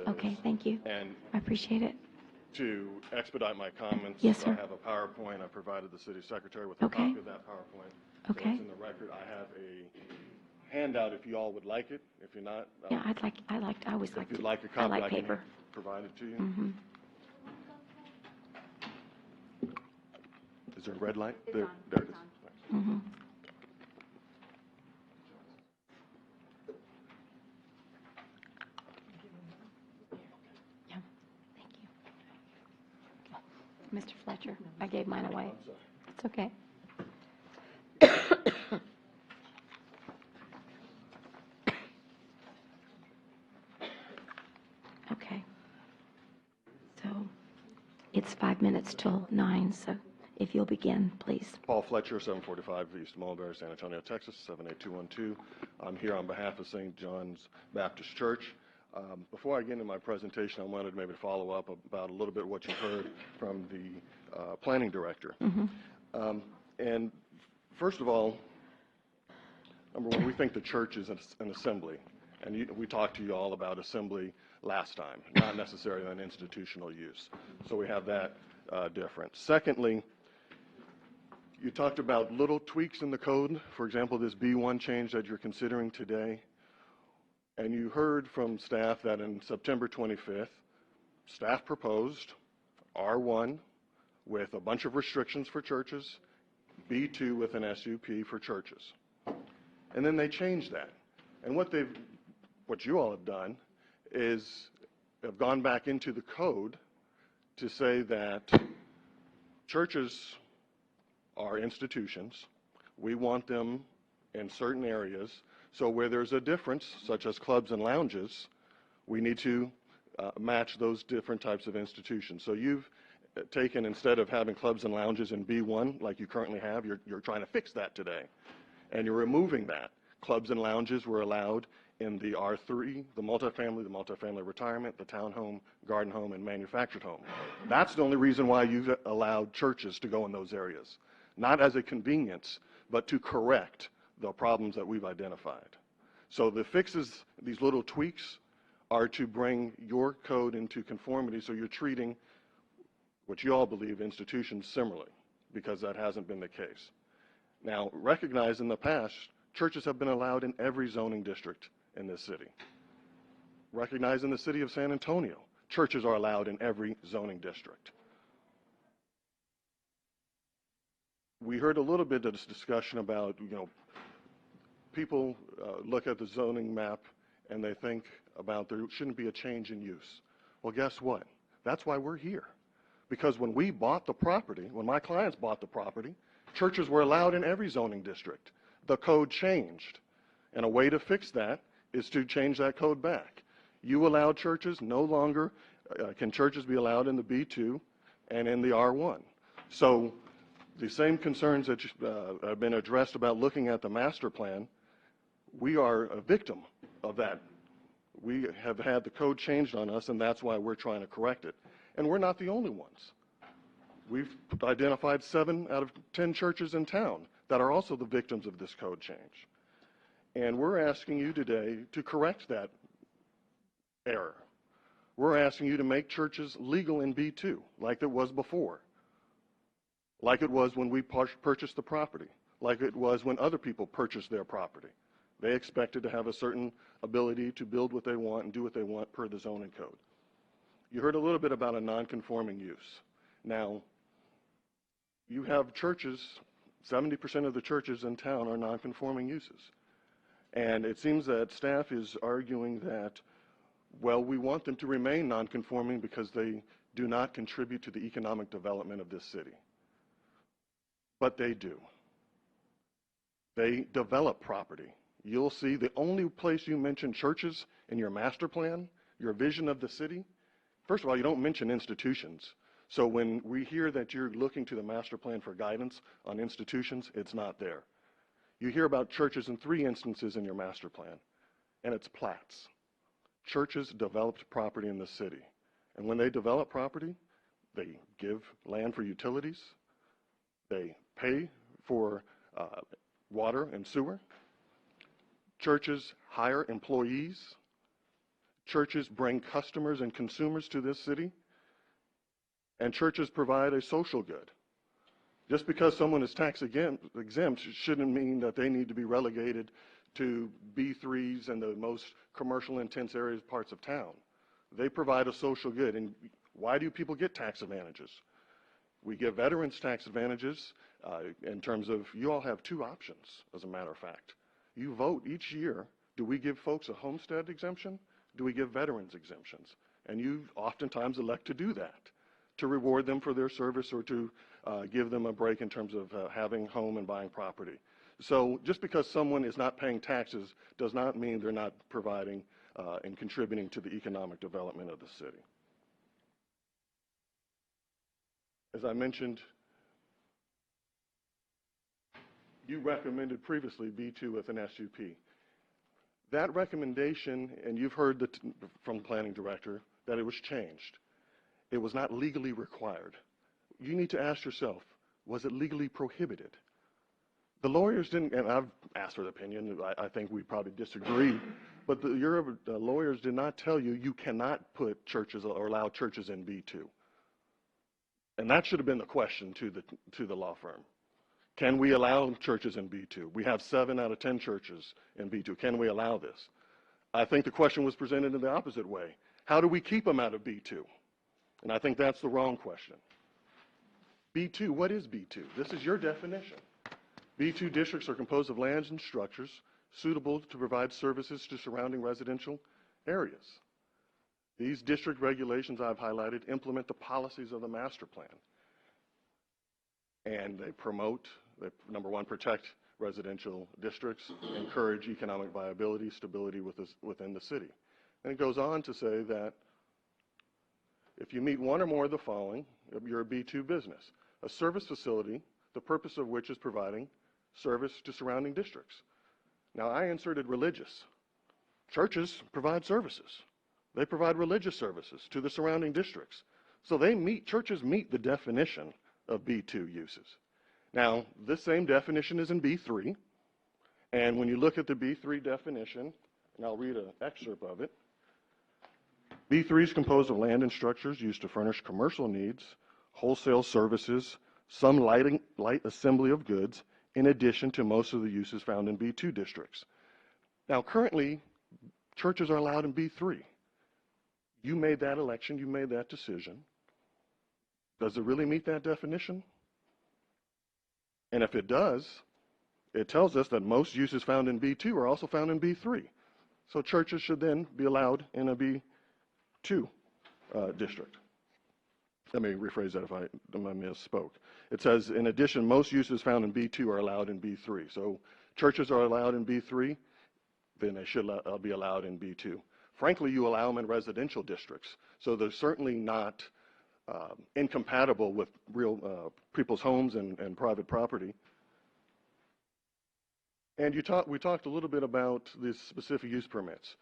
Okay, thank you. And I appreciate it. to expedite my comments, Yes, sir. I have a PowerPoint. I provided the city secretary with a Okay. copy of that PowerPoint. Okay. So it's in the record. I have a handout if you all would like it. If you're not, Yeah, I always like if you'd to, like a I copy, like I can paper. provide it to you. Mm-hmm. Is there a red light? There it is. Mm-hmm. Yeah, thank you. Mr. Fletcher, I gave mine away. It's okay. Okay. So it's 5 minutes till 9, so if you'll begin, please. Paul Fletcher, 745 East Mulberry, San Antonio, Texas, 78212. I'm here on behalf of St. John's Baptist Church. Before I get into my presentation, I wanted to maybe follow up about a little bit what you heard from the planning director. Mm-hmm. And first of all, number one, we think the church is an assembly. And we talked to you all about assembly last time, not necessarily an institutional use. So we have that difference. Secondly, you talked about little tweaks in the code. For example, this B1 change that you're considering today. And you heard from staff that in September 25th, staff proposed R1 with a bunch of restrictions for churches, B2 with an SUP for churches. And then they changed that. And what you all have done is have gone back into the code to say that churches are institutions. We want them in certain areas. So where there's a difference, such as clubs and lounges, we need to match those different types of institutions. So you've taken, instead of having clubs and lounges in B1 like you currently have, you're trying to fix that today. And you're removing that. Clubs and lounges were allowed in the R3, the multifamily retirement, the townhome, garden home, and manufactured home. That's the only reason why you've allowed churches to go in those areas. Not as a convenience, but to correct the problems that we've identified. So the fixes, these little tweaks, are to bring your code into conformity so you're treating what you all believe institutions similarly, because that hasn't been the case. Now, recognize in the past, churches have been allowed in every zoning district in this city. Recognize in the city of San Antonio, churches are allowed in every zoning district. We heard a little bit of this discussion about, people look at the zoning map and they think about there shouldn't be a change in use. Well, guess what? That's why we're here. Because when we bought the property, when my clients bought the property, churches were allowed in every zoning district. The code changed. And a way to fix that is to change that code back. You allow churches, no longer can churches be allowed in the B2 and in the R1. So the same concerns that have been addressed about looking at the master plan, we are a victim of that. We have had the code changed on us, and that's why we're trying to correct it. And we're not the only ones. We've identified 7 out of 10 churches in town that are also the victims of this code change. And we're asking you today to correct that error. We're asking you to make churches legal in B2, like it was before, like it was when we purchased the property, like it was when other people purchased their property. They expected to have a certain ability to build what they want and do what they want per the zoning code. You heard a little bit about a non-conforming use. Now, you have churches, 70% of the churches in town are non-conforming uses. And it seems that staff is arguing that, well, we want them to remain non-conforming because they do not contribute to the economic development of this city. But they do. They develop property. You'll see the only place you mention churches in your master plan, your vision of the city, first of all, you don't mention institutions. So when we hear that you're looking to the master plan for guidance on institutions, it's not there. You hear about churches in 3 instances in your master plan, and it's plats. Churches developed property in the city. And when they develop property, they give land for utilities, they pay for water and sewer. Churches hire employees. Churches bring customers and consumers to this city. And churches provide a social good. Just because someone is tax exempt shouldn't mean that they need to be relegated to B3s and the most commercial intense areas, parts of town. They provide a social good. And why do people get tax advantages? We give veterans tax advantages in terms of, you all have 2 options, as a matter of fact. You vote each year, do we give folks a homestead exemption? Do we give veterans exemptions? And you oftentimes elect to do that, to reward them for their service or to give them a break in terms of having home and buying property. So just because someone is not paying taxes does not mean they're not providing and contributing to the economic development of the city. As I mentioned, you recommended previously B2 with an SUP. That recommendation, and you've heard from the planning director, that it was changed. It was not legally required. You need to ask yourself, was it legally prohibited? The lawyers didn't, and I've asked for the opinion, I think we probably disagree, but your lawyers did not tell you you cannot put churches or allow churches in B2. And that should have been the question to the law firm. Can we allow churches in B2? We have 7 out of 10 churches in B2. Can we allow this? I think the question was presented in the opposite way. How do we keep them out of B2? And I think that's the wrong question. B2, what is B2? This is your definition. B2 districts are composed of lands and structures suitable to provide services to surrounding residential areas. These district regulations I've highlighted implement the policies of the master plan. And they promote, number 1, protect residential districts, encourage economic viability, stability within the city. And it goes on to say that if you meet one or more of the following, you're a B2 business. A service facility, the purpose of which is providing service to surrounding districts. Now, I inserted religious. Churches provide services. They provide religious services to the surrounding districts. So churches meet the definition of B2 uses. Now, this same definition is in B3, and when you look at the B3 definition, and I'll read an excerpt of it, B3 is composed of land and structures used to furnish commercial needs, wholesale services, some light assembly of goods, in addition to most of the uses found in B2 districts. Now, currently, churches are allowed in B3. You made that election, you made that decision. Does it really meet that definition? And if it does, it tells us that most uses found in B2 are also found in B3. So churches should then be allowed in a B2 district. Let me rephrase that if I misspoke. It says, in addition, most uses found in B2 are allowed in B3. So churches are allowed in B3, then they should be allowed in B2. Frankly, you allow them in residential districts. So they're certainly not incompatible with real people's homes and private property. And we talked a little bit about the specific use permits.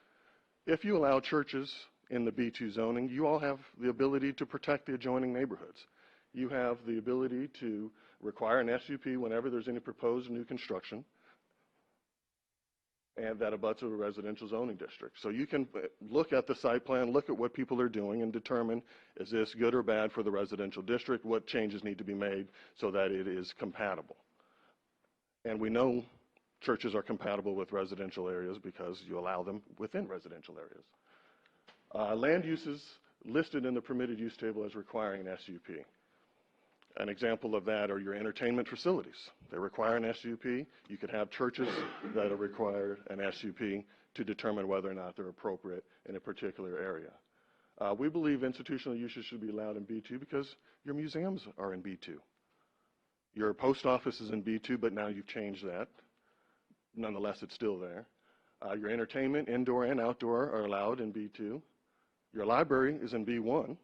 If you allow churches in the B2 zoning, you all have the ability to protect the adjoining neighborhoods. You have the ability to require an SUP whenever there's any proposed new construction, and that abuts a residential zoning district. So you can look at the site plan, look at what people are doing, and determine, is this good or bad for the residential district? What changes need to be made so that it is compatible? And we know churches are compatible with residential areas because you allow them within residential areas. Land uses listed in the permitted use table as requiring an SUP. An example of that are your entertainment facilities. They require an SUP. You could have churches that require an SUP to determine whether or not they're appropriate in a particular area. We believe institutional uses should be allowed in B2 because your museums are in B2. Your post office is in B2, but now you've changed that. Nonetheless, it's still there. Your entertainment, indoor and outdoor, are allowed in B2. Your library is in B1.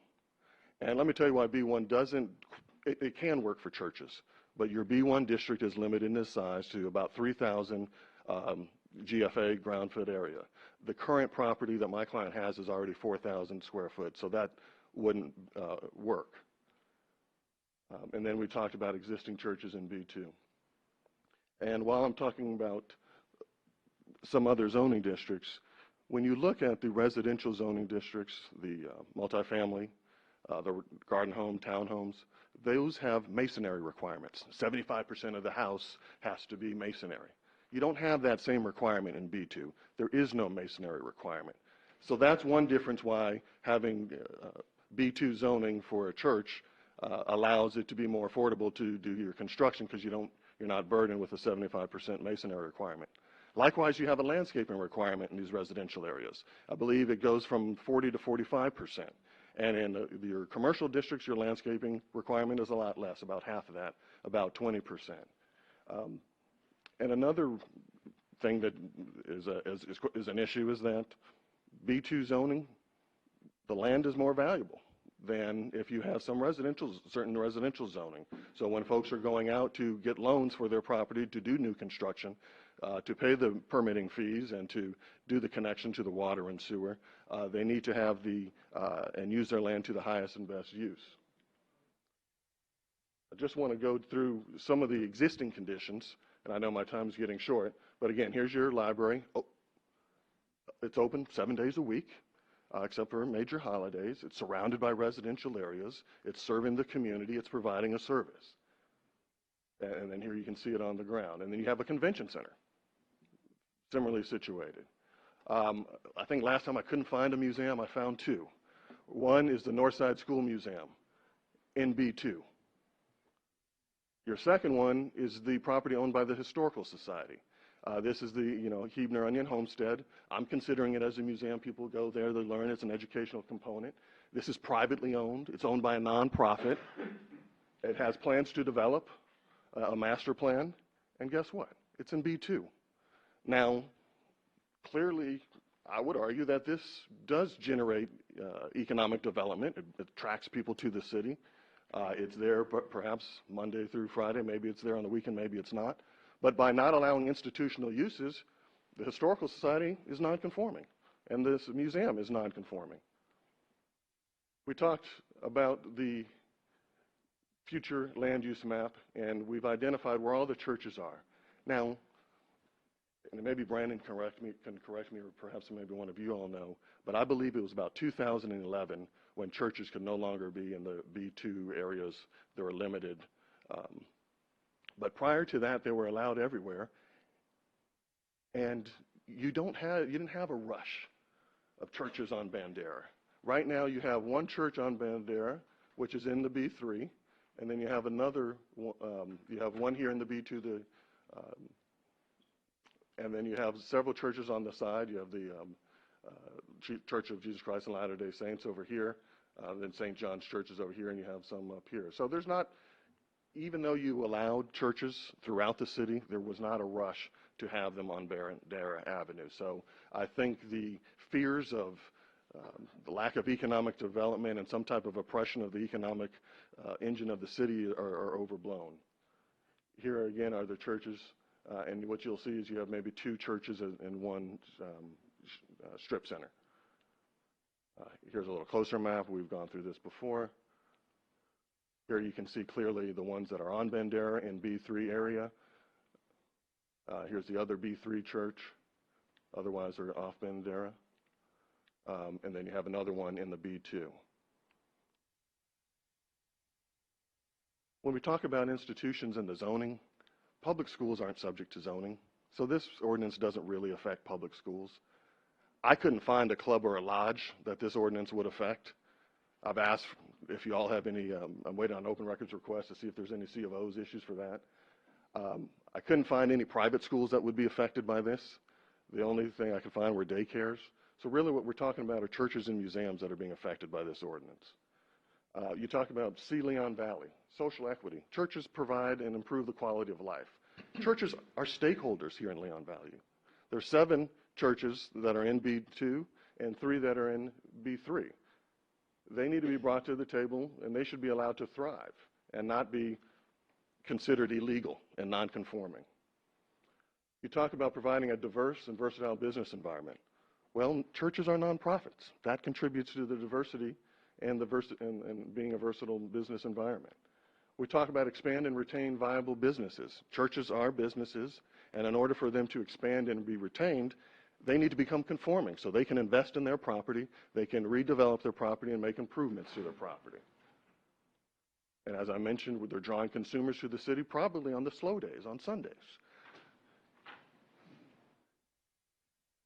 And let me tell you why B1 doesn't. It can work for churches, but your B1 district is limited in its size to about 3,000 GFA ground foot area. The current property that my client has is already 4,000 square foot, so that wouldn't work. And then we talked about existing churches in B2. And while I'm talking about some other zoning districts, when you look at the residential zoning districts, the multifamily, the garden home, townhomes, those have masonry requirements. 75% of the house has to be masonry. You don't have that same requirement in B2. There is no masonry requirement. So that's one difference why having B2 zoning for a church allows it to be more affordable to do your construction because you're not burdened with a 75% masonry requirement. Likewise, you have a landscaping requirement in these residential areas. I believe it goes from 40 to 45%. And in your commercial districts, your landscaping requirement is a lot less, about half of that, about 20%. And another thing that is an issue is that B2 zoning, the land is more valuable than if you have certain residential zoning. So when folks are going out to get loans for their property to do new construction, to pay the permitting fees and to do the connection to the water and sewer, they need to have and use their land to the highest and best use. I just want to go through some of the existing conditions, and I know my time is getting short, but again, here's your library. It's open 7 days a week, except for major holidays. It's surrounded by residential areas. It's serving the community. It's providing a service. And then here you can see it on the ground. And then you have a convention center, similarly situated. I think last time I couldn't find a museum, I found two. One is the Northside School Museum in B2. Your second one is the property owned by the Historical Society. This is the Huebner Onion Homestead. I'm considering it as a museum. People go there, they learn. It's an educational component. This is privately owned. It's owned by a nonprofit. It has plans to develop a master plan, and guess what? It's in B2. Now, clearly, I would argue that this does generate economic development. It attracts people to the city. It's there perhaps Monday through Friday. Maybe it's there on the weekend, maybe it's not. But by not allowing institutional uses, the Historical Society is non-conforming. and this museum is non-conforming. We talked about the future land use map, and we've identified where all the churches are. Now, and maybe Brandon can correct me, or perhaps maybe one of you all know, but I believe it was about 2011 when churches could no longer be in the B2 areas. They were limited. But prior to that, they were allowed everywhere. And you didn't have a rush of churches on Bandera. Right now, you have one church on Bandera, which is in the B3, and then you have another. You have one here in the B2. And then you have several churches on the side. You have the Church of Jesus Christ and Latter-day Saints over here. Then St. John's Church is over here, and you have some up here. So there's not, even though you allowed churches throughout the city, there was not a rush to have them on Bandera Avenue. So I think the fears of the lack of economic development and some type of oppression of the economic engine of the city are overblown. Here again are the churches, and what you'll see is you have maybe two churches in one strip center. Here's a little closer map. We've gone through this before. Here you can see clearly the ones that are on Bandera in B3 area. Here's the other B3 church. Otherwise, they're off Bandera. And then you have another one in the B2. When we talk about institutions and the zoning, public schools aren't subject to zoning. So this ordinance doesn't really affect public schools. I couldn't find a club or a lodge that this ordinance would affect. I've asked if you all have any, I'm waiting on open records requests to see if there's any C of O's issues for that. I couldn't find any private schools that would be affected by this. The only thing I could find were daycares. So really what we're talking about are churches and museums that are being affected by this ordinance. You talk about C. Leon Valley, social equity. Churches provide and improve the quality of life. Churches are stakeholders here in Leon Valley. There are 7 churches that are in B2 and 3 that are in B3. They need to be brought to the table, and they should be allowed to thrive and not be considered illegal and non-conforming. You talk about providing a diverse and versatile business environment. Well, churches are nonprofits. That contributes to the diversity and being a versatile business environment. We talk about expand and retain viable businesses. Churches are businesses, and in order for them to expand and be retained, they need to become conforming so they can invest in their property, they can redevelop their property and make improvements to their property. And as I mentioned, they're drawing consumers to the city probably on the slow days, on Sundays.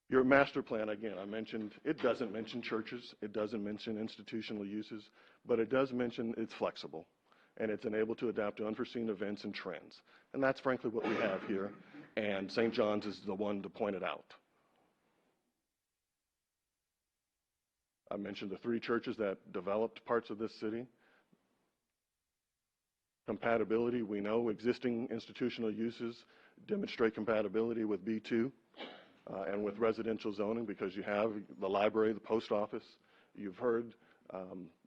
Your master plan, again, I mentioned, it doesn't mention churches, it doesn't mention institutional uses, but it does mention it's flexible and it's enabled to adapt to unforeseen events and trends. And that's frankly what we have here, and St. John's is the one to point it out. I mentioned the 3 churches that developed parts of this city. Compatibility, we know existing institutional uses demonstrate compatibility with B2 and with residential zoning because you have the library, the post office. You've heard,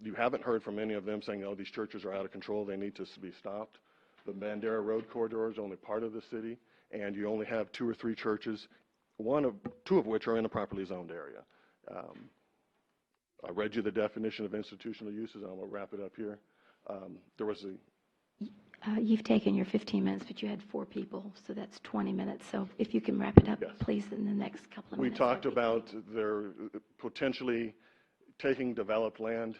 you haven't heard from any of them saying, oh, these churches are out of control, they need to be stopped. The Bandera Road corridor is only part of the city, and you only have 2 or 3 churches, 2 of which are in a properly zoned area. I read you the definition of institutional uses, and I'm going to wrap it up here. There was a You've taken your 15 minutes, but you had 4 people, so that's 20 minutes. So if you can wrap it up, yes, please, in the next couple of we minutes. We talked about their potentially taking developed land.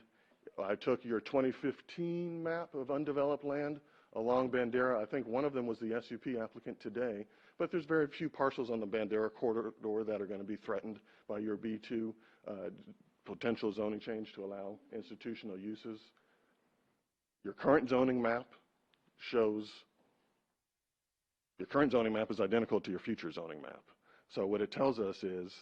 I took your 2015 map of undeveloped land along Bandera. I think one of them was the SUP applicant today, but there's very few parcels on the Bandera corridor that are going to be threatened by your B2 potential zoning change to allow institutional uses. Your current zoning map shows, your current zoning map is identical to your future zoning map. So what it tells us is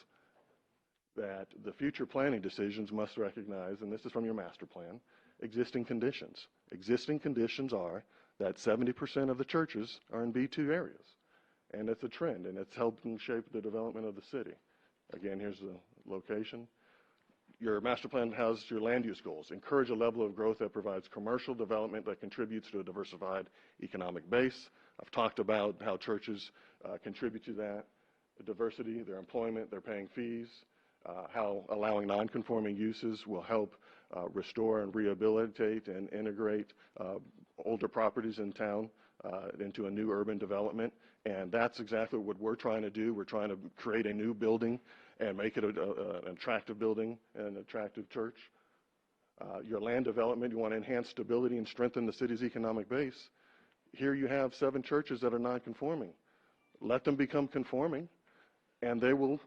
that the future planning decisions must recognize, and this is from your master plan, existing conditions. Existing conditions are that 70% of the churches are in B2 areas. And it's a trend, and it's helping shape the development of the city. Again, here's the location. Your master plan has your land use goals. Encourage a level of growth that provides commercial development that contributes to a diversified economic base. I've talked about how churches contribute to that. The diversity, their employment, they're paying fees. how allowing non-conforming uses will help restore and rehabilitate and integrate older properties in town into a new urban development. And that's exactly what we're trying to do. We're trying to create a new building and make it an attractive building and an attractive church. Your land development, you want to enhance stability and strengthen the city's economic base. Here you have 7 churches that are non-conforming. Let them become conforming, and they will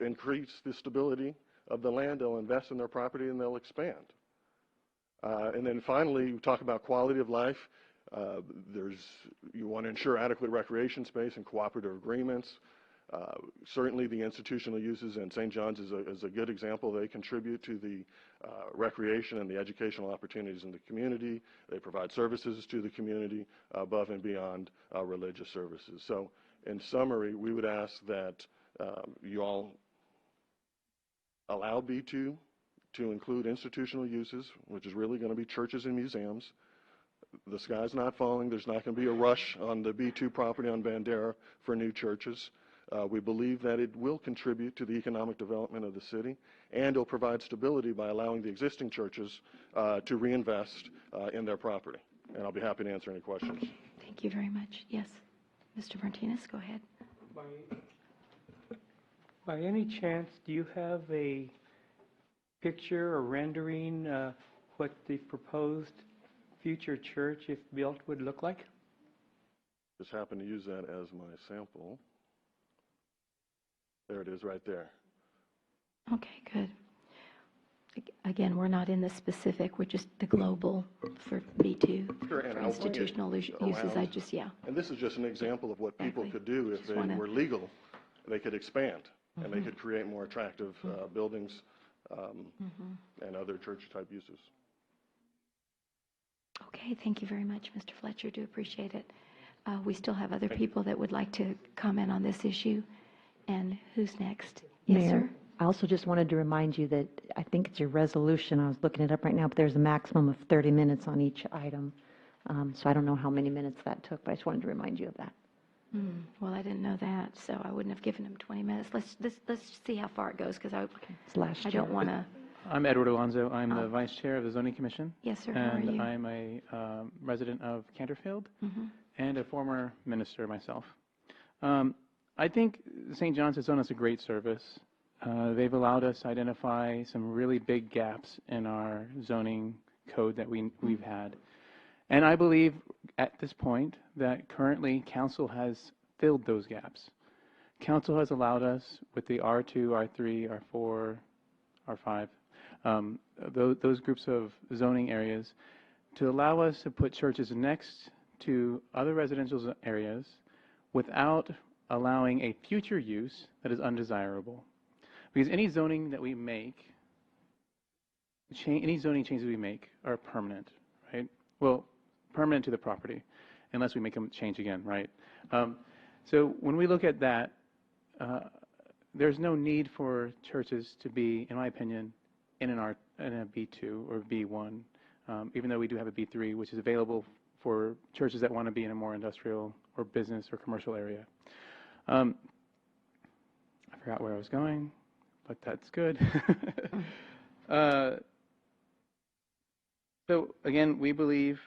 increase the stability of the land. They'll invest in their property, and they'll expand. And then finally, you talk about quality of life. You want to ensure adequate recreation space and cooperative agreements. Certainly the institutional uses, and St. John's is a good example. They contribute to the recreation and the educational opportunities in the community. They provide services to the community above and beyond religious services. So in summary, we would ask that you all allow B2 to include institutional uses, which is really going to be churches and museums. The sky's not falling. There's not going to be a rush on the B2 property on Bandera for new churches. We believe that it will contribute to the economic development of the city, and it'll provide stability by allowing the existing churches to reinvest in their property. And I'll be happy to answer any questions. Okay. Thank you very much. Yes. Mr. Martinez, go ahead. By any chance, do you have a picture or rendering what the proposed future church, if built, would look like? Just happen to use that as my sample. There it is right there. Okay, good. Again, we're not in the specific, we're just the global for B2, Sure, for and I'll bring it institutional uses. around. And this is just an example of what people could do if they were legal. They could expand, and they could create more attractive buildings and other church-type uses. Okay, thank you very much, Mr. Fletcher. Do appreciate it. We still have other people that would like to comment on this issue. And who's next? Yes, Mayor, sir. I also just wanted to remind you that I think it's your resolution. I was looking it up right now, but there's a maximum of 30 minutes on each item. So I don't know how many minutes that took, but I just wanted to remind you of that. Well, I didn't know that, so I wouldn't have given him 20 minutes. Let's see how far it goes, because I don't want to. I'm Edward Alonzo. I'm the Vice Chair of the Zoning Commission. Yes, sir. How are And you? I'm a resident of Canterfield and a former minister myself. I think St. John's has done us a great service. They've allowed us to identify some really big gaps in our zoning code that we've had. And I believe at this point that currently council has filled those gaps. Council has allowed us with the R2, R3, R4, R5, those groups of zoning areas to allow us to put churches next to other residential areas without allowing a future use that is undesirable. Because any zoning that we make, any zoning changes we make are permanent, right? Well, permanent to the property, unless we make them change again, right? So when we look at that, there's no need for churches to be, in my opinion, in a B2 or B1, even though we do have a B3, which is available for churches that want to be in a more industrial or business or commercial area. I forgot where I was going, but that's good. So again, we believe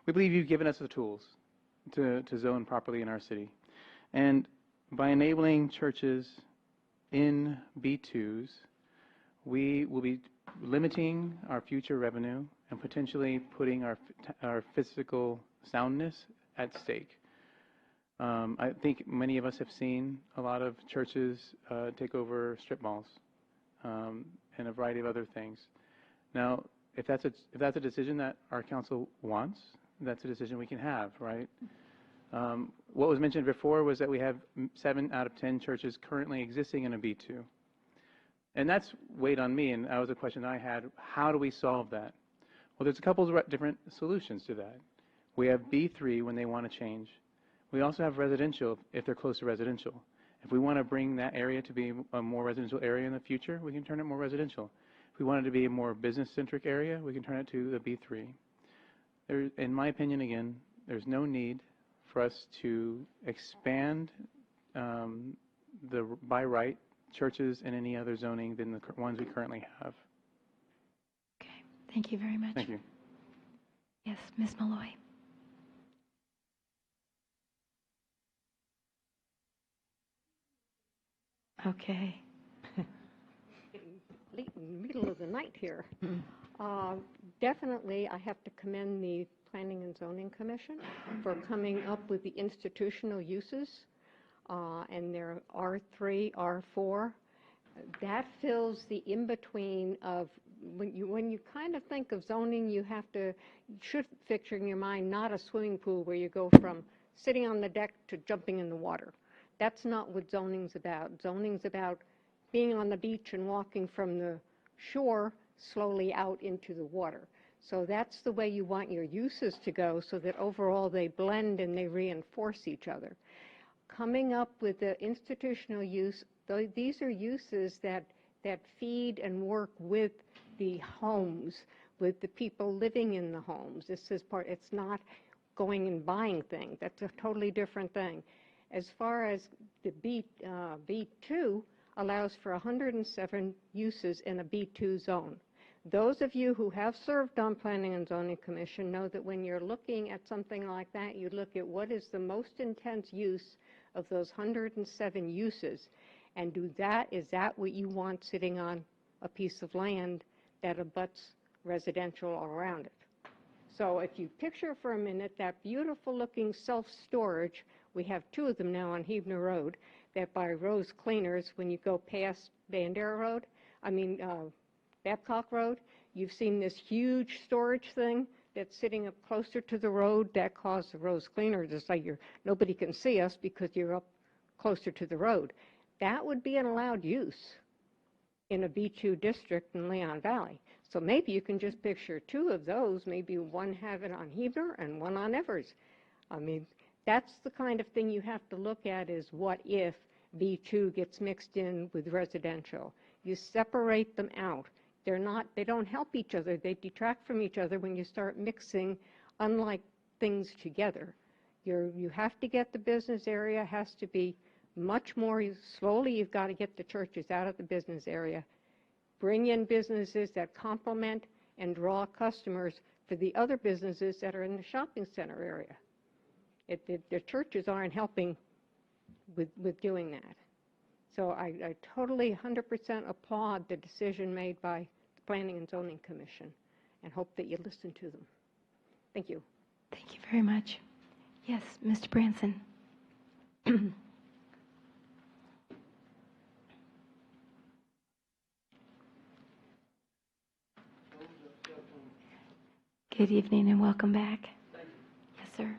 you've given us the tools to zone properly in our city. And by enabling churches in B2s, we will be limiting our future revenue and potentially putting our physical soundness at stake. I think many of us have seen a lot of churches take over strip malls and a variety of other things. Now, if that's a decision that our council wants, that's a decision we can have, right? What was mentioned before was that we have 7 out of 10 churches currently existing in a B2. And that's weighed on me, and that was a question I had. How do we solve that? Well, there's a couple of different solutions to that. We have B3 when they want to change. We also have residential if they're close to residential. If we want to bring that area to be a more residential area in the future, we can turn it more residential. If we want it to be a more business-centric area, we can turn it to the B3. In my opinion, again, there's no need for us to expand the by right churches in any other zoning than the ones we currently have. Thank you very much. Thank you. Yes, Ms. Malloy. Okay. Late in the middle of the night here. Definitely, I have to commend the Planning and Zoning Commission for coming up with the institutional uses, and there are R3, R4. That fills the in-between of, when you kind of think of zoning, you should picture in your mind not a swimming pool where you go from sitting on the deck to jumping in the water. That's not what zoning's about. Zoning's about being on the beach and walking from the shore slowly out into the water. So that's the way you want your uses to go, so that overall they blend and they reinforce each other. Coming up with the institutional use, these are uses that feed and work with the homes, with the people living in the homes. This is it's not going and buying things. That's a totally different thing. As far as the B2 allows for 107 uses in a B2 zone. Those of you who have served on Planning and Zoning Commission know that when you're looking at something like that, you look at what is the most intense use of those 107 uses, and is that what you want sitting on a piece of land that abuts residential all around it? So if you picture for a minute that beautiful looking self-storage, we have two of them now on Hebner Road, that by Rose Cleaners, when you go past Babcock Road, you've seen this huge storage thing that's sitting up closer to the road. That caused the Rose Cleaners to say nobody can see us because you're up closer to the road. That would be an allowed use in a B2 district in Leon Valley. So maybe you can just picture two of those, maybe one have it on Heber and one on Evers. I mean, that's the kind of thing you have to look at, is what if B2 gets mixed in with residential. You separate them out. They don't help each other. They detract from each other when you start mixing unlike things together. You have to get the business area, has to be much more slowly. You've got to get the churches out of the business area. Bring in businesses that complement and draw customers for the other businesses that are in the shopping center area. The churches aren't helping with doing that. So I totally 100% applaud the decision made by the Planning and Zoning Commission and hope that you listen to them. Thank you. Thank you very much. Yes, Mr. Branson. Good evening and welcome back. Yes, sir.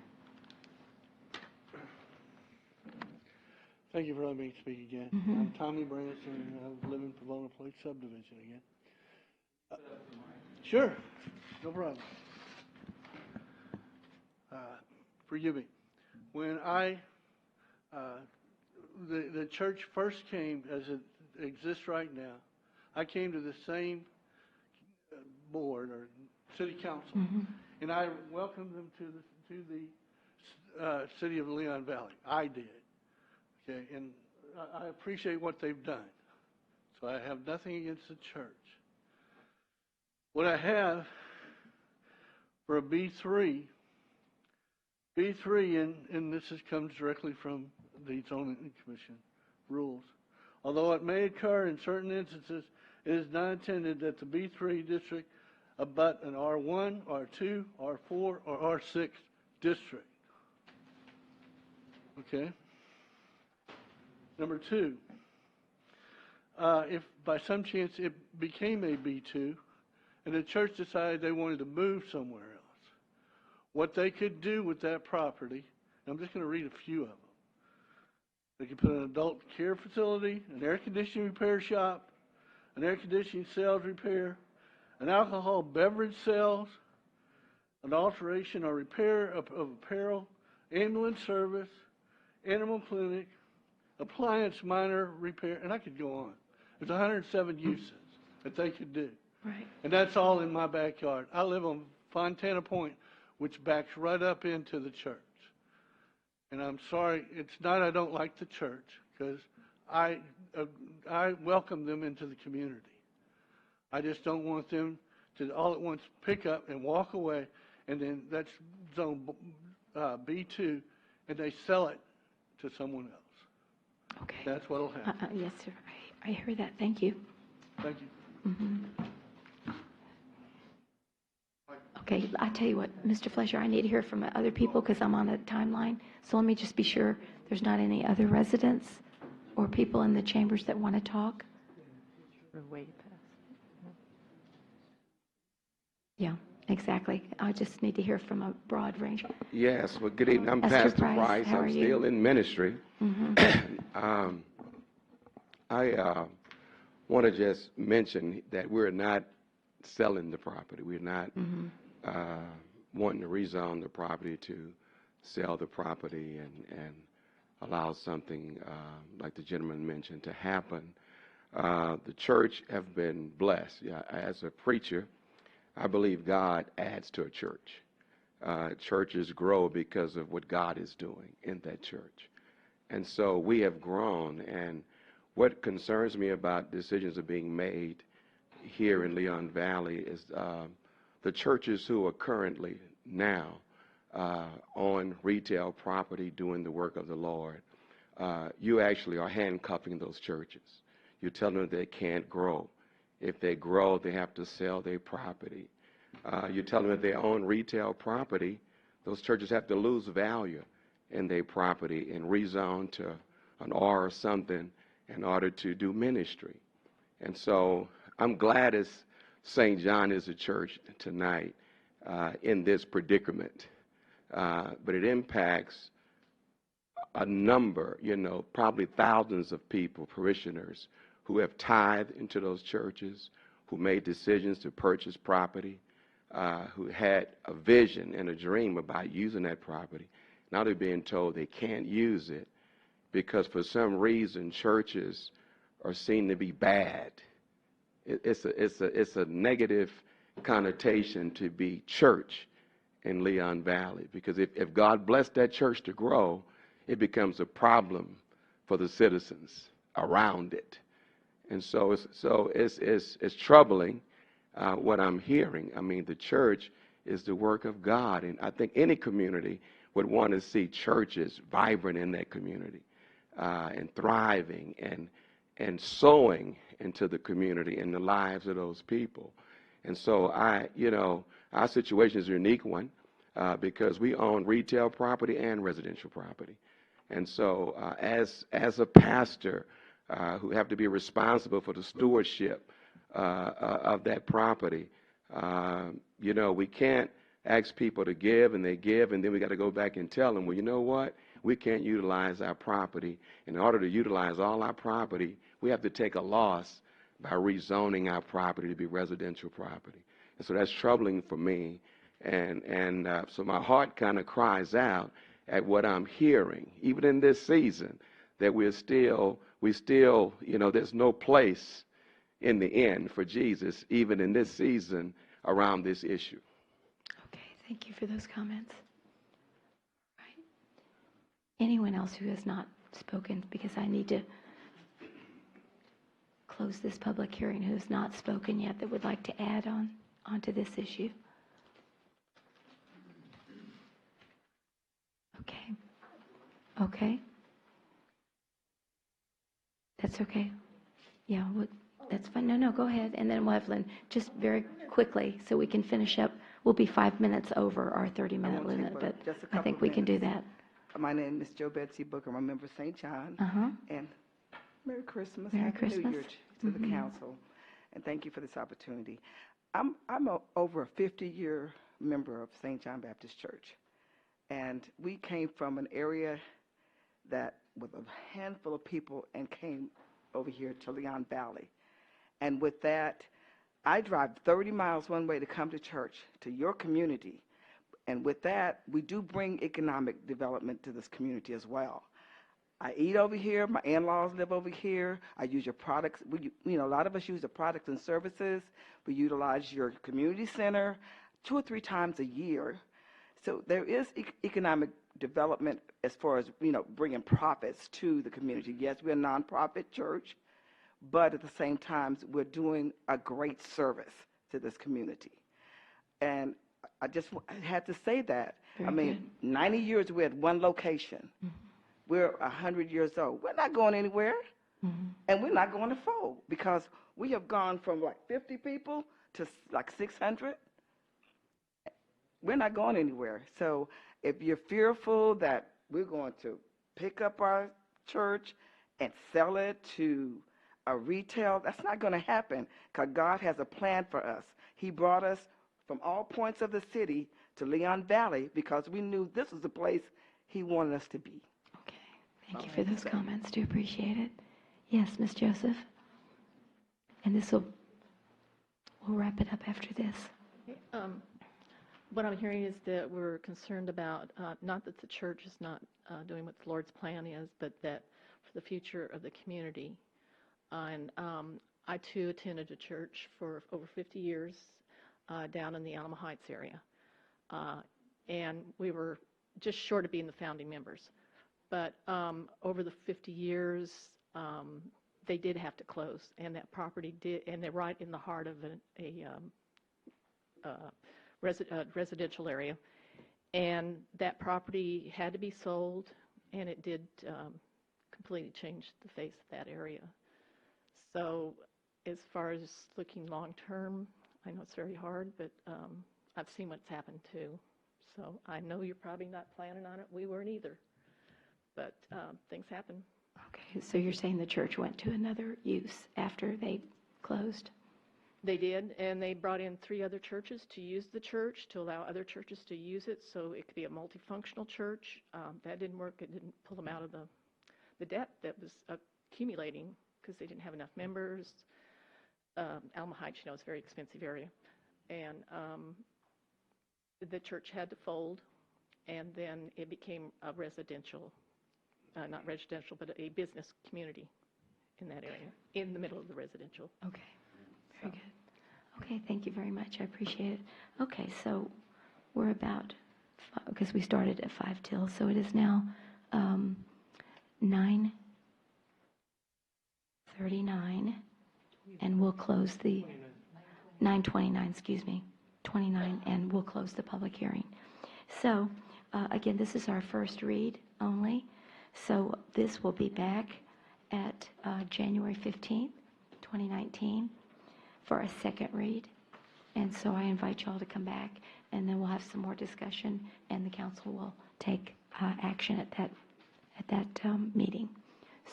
Thank you for letting me speak again. Mm-hmm. I'm Tommy Branson. I live in Pavona Place subdivision again. Sure, no problem. Forgive me. When the church first came, as it exists right now, I came to the same board or city council, and I welcomed them to the city of Leon Valley. I did. Okay, and I appreciate what they've done. So I have nothing against the church. What I have for a B3, and this comes directly from the Zoning Commission rules. Although it may occur in certain instances, it is not intended that the B3 district abut an R1, R2, R4, or R6 district. Okay? Number two, if by some chance it became a B2 and the church decided they wanted to move somewhere else, what they could do with that property, and I'm just going to read a few of them. They could put an adult care facility, an air conditioning repair shop, an air conditioning sales repair, an alcohol beverage sales, an alteration or repair of apparel, ambulance service, animal clinic, appliance minor repair, and I could go on. There's 107 uses that they could do. Right. And that's all in my backyard. I live on Fontana Point, which backs right up into the church. And I'm sorry, it's not I don't like the church, because I welcome them into the community. I just don't want them to all at once pick up and walk away, and then that's zone B2, and they sell it to someone else. Okay. That's what'll happen. Yes, sir. I heard that. Thank you. Thank you. Okay, I tell you what, Mr. Fleischer, I need to hear from other people because I'm on a timeline. So let me just be sure there's not any other residents or people in the chambers that want to talk. Yeah, exactly. I just need to hear from a broad range. Yes, well, good evening. I'm Esther Pastor Price. how are I'm you? still in ministry. I want to just mention that we're not selling the property. We're not wanting to rezone the property to sell the property and allow something like the gentleman mentioned to happen. The church have been blessed. Yeah, as a preacher, I believe God adds to a church. Churches grow because of what God is doing in that church. And so we have grown. And what concerns me about decisions that are being made here in Leon Valley is the churches who are currently now on retail property doing the work of the Lord. You actually are handcuffing those churches. You're telling them they can't grow. If they grow, they have to sell their property. You're telling them if they own retail property, those churches have to lose value in their property and rezone to an R or something in order to do ministry. And so I'm glad as St. John is a church tonight in this predicament. But it impacts a number, probably thousands of people, parishioners, who have tithed into those churches, who made decisions to purchase property, who had a vision and a dream about using that property. Now they're being told they can't use it because for some reason churches are seen to be bad. It's a negative connotation to be church in Leon Valley, because if God blessed that church to grow, it becomes a problem for the citizens around it. And so it's troubling what I'm hearing. I mean, the church is the work of God, and I think any community would want to see churches vibrant in that community and thriving and sowing into the community and the lives of those people. And so our situation is a unique one because we own retail property and residential property. And so as a pastor who have to be responsible for the stewardship of that property, we can't ask people to give, and they give, and then we got to go back and tell them, well, you know what? We can't utilize our property. In order to utilize all our property, we have to take a loss by rezoning our property to be residential property. And so that's troubling for me. And so my heart kind of cries out at what I'm hearing, even in this season, that we still, there's no place in the end for Jesus, even in this season, around this issue. Okay, thank you for those comments. Right. Anyone else who has not spoken, because I need to close this public hearing, who has not spoken yet that would like to add onto this issue? Okay. That's okay. Yeah, that's fine. No, go ahead. And then we'll have Lynn, just very quickly, so we can finish up. We'll be 5 minutes over our 30-minute limit, but I think we can do that. My name is Jo Betsy Booker. I'm a member of St. John. And Merry Christmas. Merry Happy Christmas. New Year to the council. And thank you for this opportunity. I'm over a 50-year member of St. John Baptist Church. And we came from an area that with a handful of people and came over here to Leon Valley. And with that, I drive 30 miles one way to come to church, to your community. And with that, we do bring economic development to this community as well. I eat over here. My in-laws live over here. I use your products. A lot of us use the products and services. We utilize your community center 2 or 3 times a year. So there is economic development as far as, bringing profits to the community. Yes, we're a nonprofit church, but at the same time, we're doing a great service to this community. And I just had to say that. Very I mean, good. 90 years we're at one location. We're 100 years old. We're not going anywhere, and we're not going to fold because we have gone from like 50 people to like 600. We're not going anywhere. So if you're fearful that we're going to pick up our church and sell it to a retail, that's not going to happen because God has a plan for us. He brought us from all points of the city to Leon Valley because we knew this was the place He wanted us to be. Thank you for those comments. Do appreciate it. Yes, Ms. Joseph. And we'll wrap it up after this. What I'm hearing is that we're concerned about, not that the church is not doing what the Lord's plan is, but that for the future of the community. And I, too, attended a church for over 50 years down in the Alamo Heights area. And we were just short of being the founding members. But over the 50 years, they did have to close, and that property did, and they're right in the heart of a residential area. And that property had to be sold, and it did completely change the face of that area. So as far as looking long-term, I know it's very hard, but I've seen what's happened too. So I know you're probably not planning on it. We weren't either. But things happen. Okay, so you're saying the church went to another use after they closed? They did, and they brought in 3 other churches to use the church, to allow other churches to use it, so it could be a multifunctional church. That didn't work. It didn't pull them out of the debt that was accumulating because they didn't have enough members. Alamo Heights, is a very expensive area. And the church had to fold, and then it became a residential, not residential, but a business community in that area, in the middle of the residential. Okay, very good. Okay, thank you very much. I appreciate it. Okay, so we're about, because we started at 5 till, so it is now 9:39, and we'll close the, 9:29, excuse me, 29, and we'll close the public hearing. So, again, this is our first read only. So this will be back at January 15th, 2019 for a second read. And so I invite you all to come back, and then we'll have some more discussion, and the council will take action at that meeting.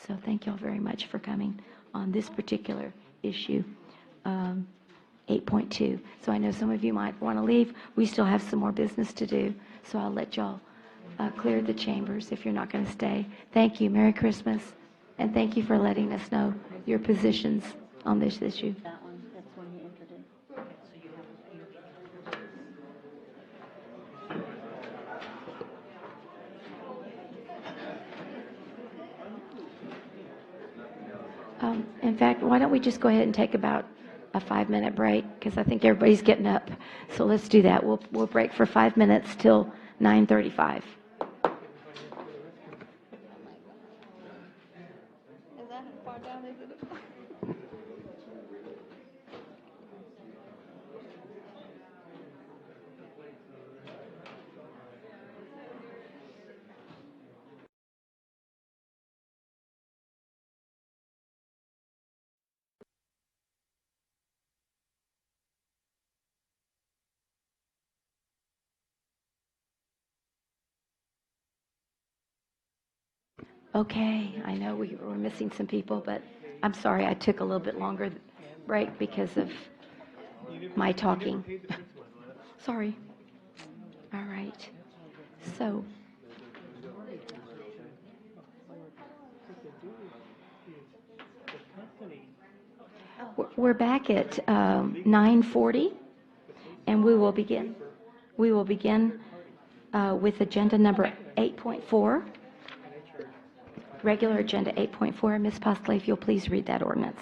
So thank you all very much for coming on this particular issue, 8.2. So I know some of you might want to leave. We still have some more business to do, so I'll let y'all clear the chambers if you're not going to stay. Thank you. Merry Christmas. And thank you for letting us know your positions on this issue. That one, that's one he entered in. In fact, why don't we just go ahead and take about a 5-minute break, because I think everybody's getting up. So let's do that. We'll break for 5 minutes till 9:35. Is that how far down is it? Okay, I know we were missing some people, but I'm sorry I took a little bit longer break because of my talking. Sorry. All right. So, we're back at 9:40, and we will begin with agenda number 8.4. Regular agenda 8.4. Ms. Postley, if you'll please read that ordinance.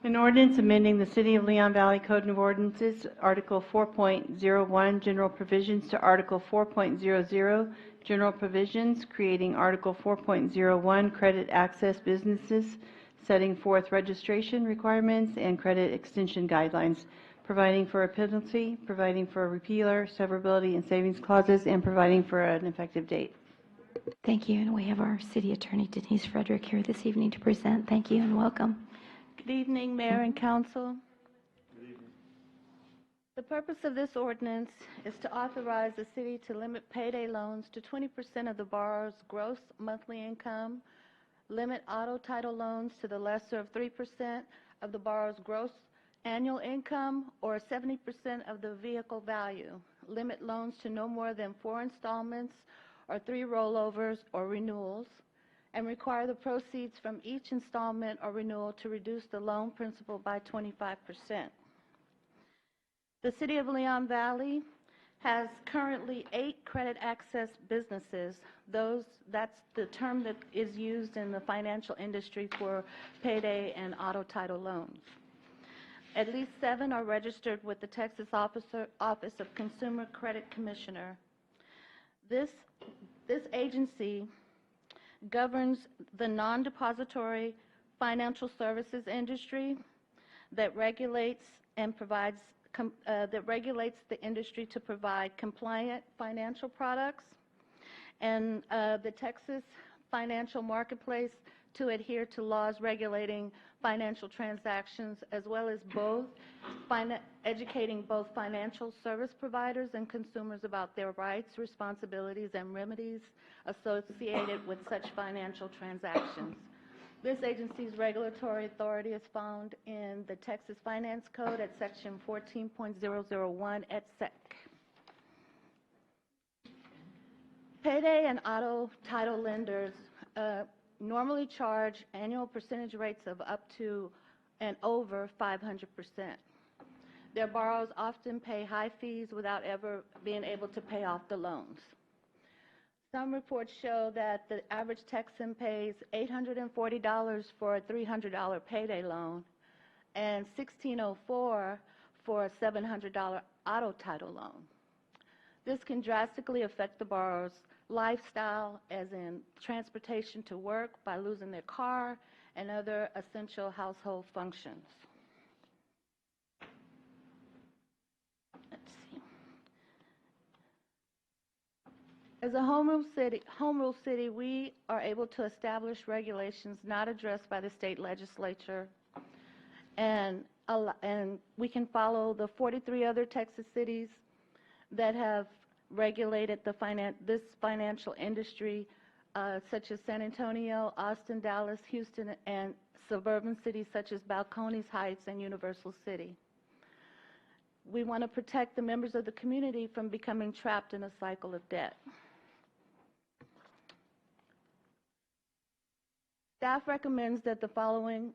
An ordinance amending the City of Leon Valley Code of Ordinances, Article 4.01, General Provisions to Article 4.00, General Provisions, creating Article 4.01, Credit Access Businesses, setting forth registration requirements and credit extension guidelines, providing for a penalty, providing for a repealer, severability and savings clauses, and providing for an effective date. Thank you, and we have our City Attorney Denise Frederick here this evening to present. Thank you and welcome. Good evening, Mayor and Council. The purpose of this ordinance is to authorize the city to limit payday loans to 20% of the borrower's gross monthly income, limit auto title loans to the lesser of 3% of the borrower's gross annual income or 70% of the vehicle value, limit loans to no more than 4 installments or 3 rollovers or renewals, and require the proceeds from each installment or renewal to reduce the loan principal by 25%. The City of Leon Valley has currently 8 credit access businesses. That's the term that is used in the financial industry for payday and auto title loans. At least 7 are registered with the Texas Office of Consumer Credit Commissioner. This agency governs the non-depository financial services industry that regulates and provides the industry to provide compliant financial products, and the Texas financial marketplace to adhere to laws regulating financial transactions, as well as educating both financial service providers and consumers about their rights, responsibilities, and remedies associated with such financial transactions. This agency's regulatory authority is found in the Texas Finance Code at Section 14.001 et sec. Payday and auto title lenders normally charge annual percentage rates of up to and over 500%. Their borrowers often pay high fees without ever being able to pay off the loans. Some reports show that the average Texan pays $840 for a $300 payday loan and $1,604 for a $700 auto title loan. This can drastically affect the borrower's lifestyle, as in transportation to work by losing their car and other essential household functions. Let's see. As a home rule city, we are able to establish regulations not addressed by the state legislature, and we can follow the 43 other Texas cities that have regulated this financial industry, such as San Antonio, Austin, Dallas, Houston, and suburban cities such as Balcones Heights and Universal City. We want to protect the members of the community from becoming trapped in a cycle of debt. Staff recommends the following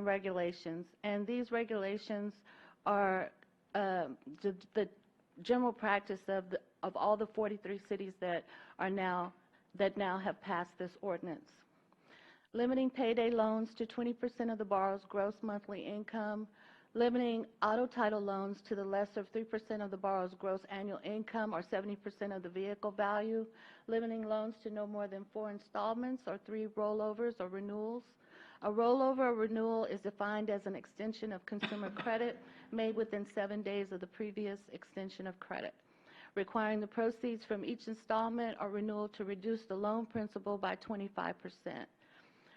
regulations, and these regulations are the general practice of all the 43 cities that now have passed this ordinance. Limiting payday loans to 20% of the borrower's gross monthly income, limiting auto title loans to the lesser of 3% of the borrower's gross annual income or 70% of the vehicle value, limiting loans to no more than 4 installments or 3 rollovers or renewals. A rollover or renewal is defined as an extension of consumer credit made within 7 days of the previous extension of credit, requiring the proceeds from each installment or renewal to reduce the loan principal by 25%,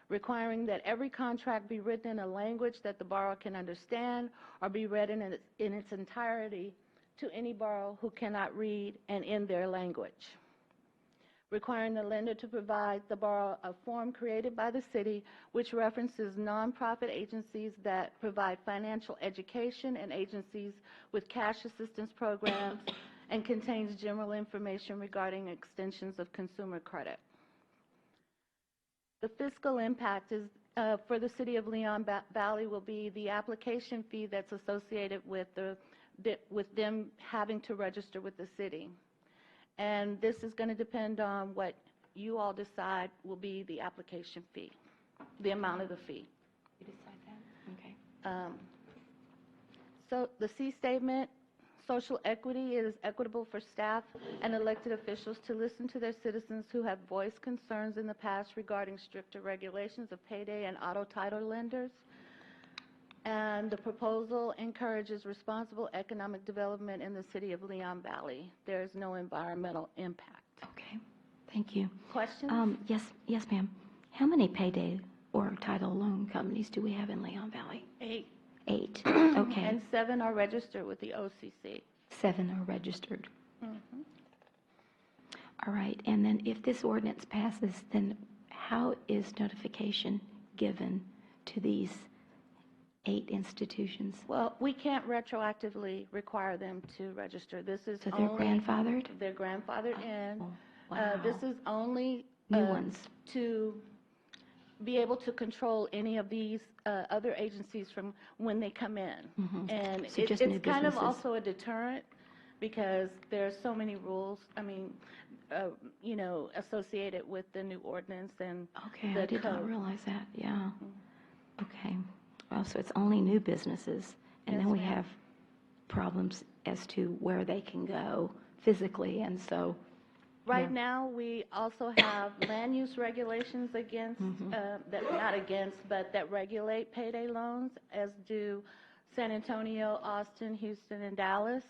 requiring that every contract be written in a language that the borrower can understand or be read in its entirety to any borrower who cannot read and in their language, requiring the lender to provide the borrower a form created by the city which references nonprofit agencies that provide financial education and agencies with cash assistance programs and contains general information regarding extensions of consumer credit. The fiscal impact is for the City of Leon Valley will be the application fee that's associated with them having to register with the city. And this is going to depend on what you all decide will be the application fee, the amount of the fee. You decide that? So the C statement, social equity, it is equitable for staff and elected officials to listen to their citizens who have voiced concerns in the past regarding stricter regulations of payday and auto title lenders. And the proposal encourages responsible economic development in the city of Leon Valley. There is no environmental impact. Okay, thank you. Questions? Yes, ma'am. How many payday or title loan companies do we have in Leon Valley? 8. 8, okay. And 7 are registered with the OCC. 7 are registered. Mhm. All right, and then if this ordinance passes, then how is notification given to these 8 institutions? Well, we can't retroactively require them to register. This is So they're only, grandfathered? They're grandfathered in. Wow. This is only New ones. to be able to control any of these other agencies from when they come in. Mhm. And So just new it's kind of businesses. also a deterrent because there are so many rules, associated with the new ordinance and Okay, the I did not code. realize that, yeah. Okay, well, so it's only new businesses, and Yes, then we ma'am. have problems as to where they can go physically, and so. Right yeah. now, we also have land use regulations against, that regulate payday loans, as do San Antonio, Austin, Houston, and Dallas.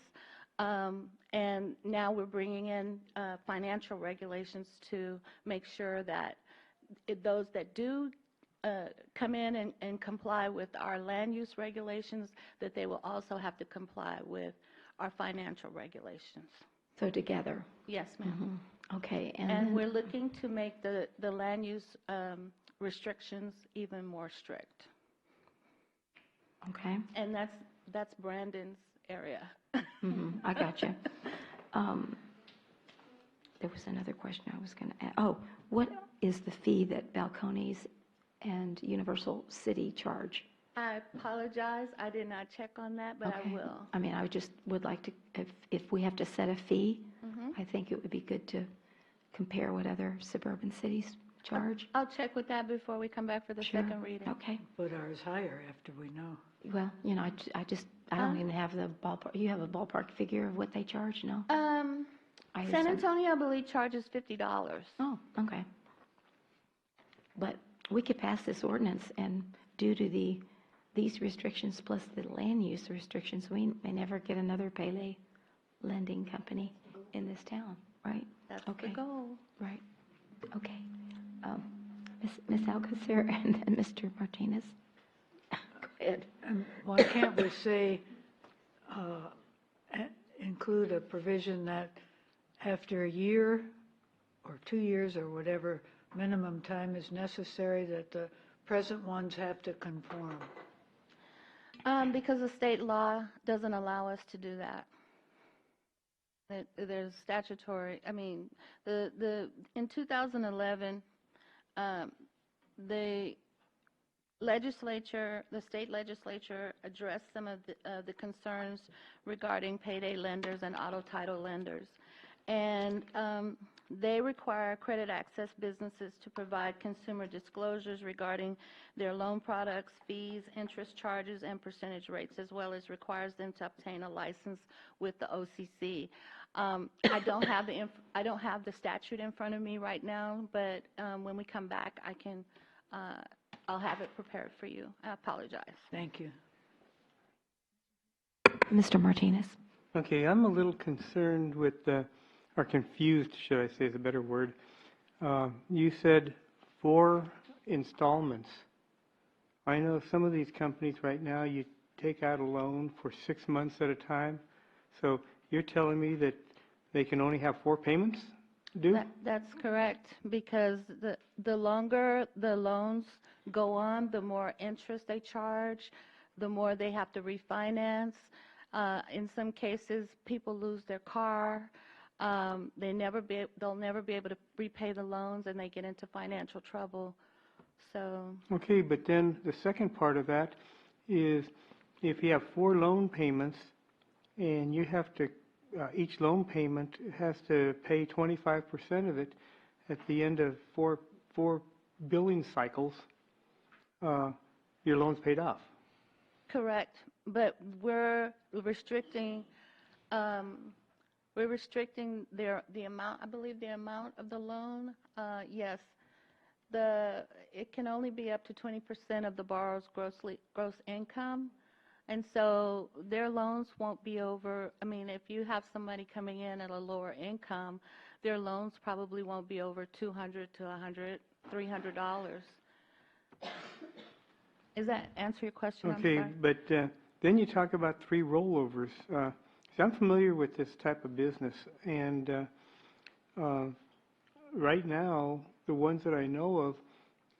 And now we're bringing in financial regulations to make sure that those that do come in and comply with our land use regulations, that they will also have to comply with our financial regulations. So together. Yes, ma'am. Mhm. Okay, and And then- we're looking to make the land use restrictions even more strict. Okay. And that's Brandon's area. I got you. There was another question I was going to ask. Oh, what is the fee that Balcones and Universal City charge? I apologize, I did not check on that, but I Okay. will. I mean, I just would like to, if we have to set a fee, Mhm. I think it would be good to compare what other suburban cities charge. I'll check with that before we come back for the Sure. second reading. Okay. Put ours higher after we know. Well, I don't even have the ballpark. You have a ballpark figure of what they charge, no? San Antonio, I believe, charges $50. Oh, okay. But we could pass this ordinance, and due to these restrictions plus the land use restrictions, we may never get another payday lending company in this town, right? That's Okay. the goal. Right. Okay. Ms. Alcacer and then Mr. Martinez. Go ahead. And why can't we say, include a provision that after a year or 2 years or whatever minimum time is necessary, that the present ones have to conform? Because the state law doesn't allow us to do that. There's statutory, in 2011, the state legislature addressed some of the concerns regarding payday lenders and auto title lenders. And they require credit access businesses to provide consumer disclosures regarding their loan products, fees, interest charges, and percentage rates, as well as requires them to obtain a license with the OCC. I don't have the statute in front of me right now, but when we come back, I'll have it prepared for you. I apologize. Thank you. Mr. Martinez. Okay, I'm a little concerned with or confused, should I say is a better word. You said 4 installments. I know some of these companies right now, you take out a loan for 6 months at a time. So you're telling me that they can only have 4 payments due? That's correct, because the longer the loans go on, the more interest they charge, the more they have to refinance. In some cases, people lose their car. They'll never be able to repay the loans, and they get into financial trouble. So. Okay, but then the second part of that is if you have 4 loan payments and you have to, each loan payment has to pay 25% of it at the end of four billing cycles, your loan's paid off. Correct, but we're restricting, the amount, I believe the amount of the loan, yes. It can only be up to 20% of the borrower's gross income. And so their loans won't be over, I mean, if you have somebody coming in at a lower income, their loans probably won't be over $200 to $300. Does that answer your question? Okay, I'm sorry. but then you talk about 3 rollovers. So I'm familiar with this type of business, and right now, the ones that I know of,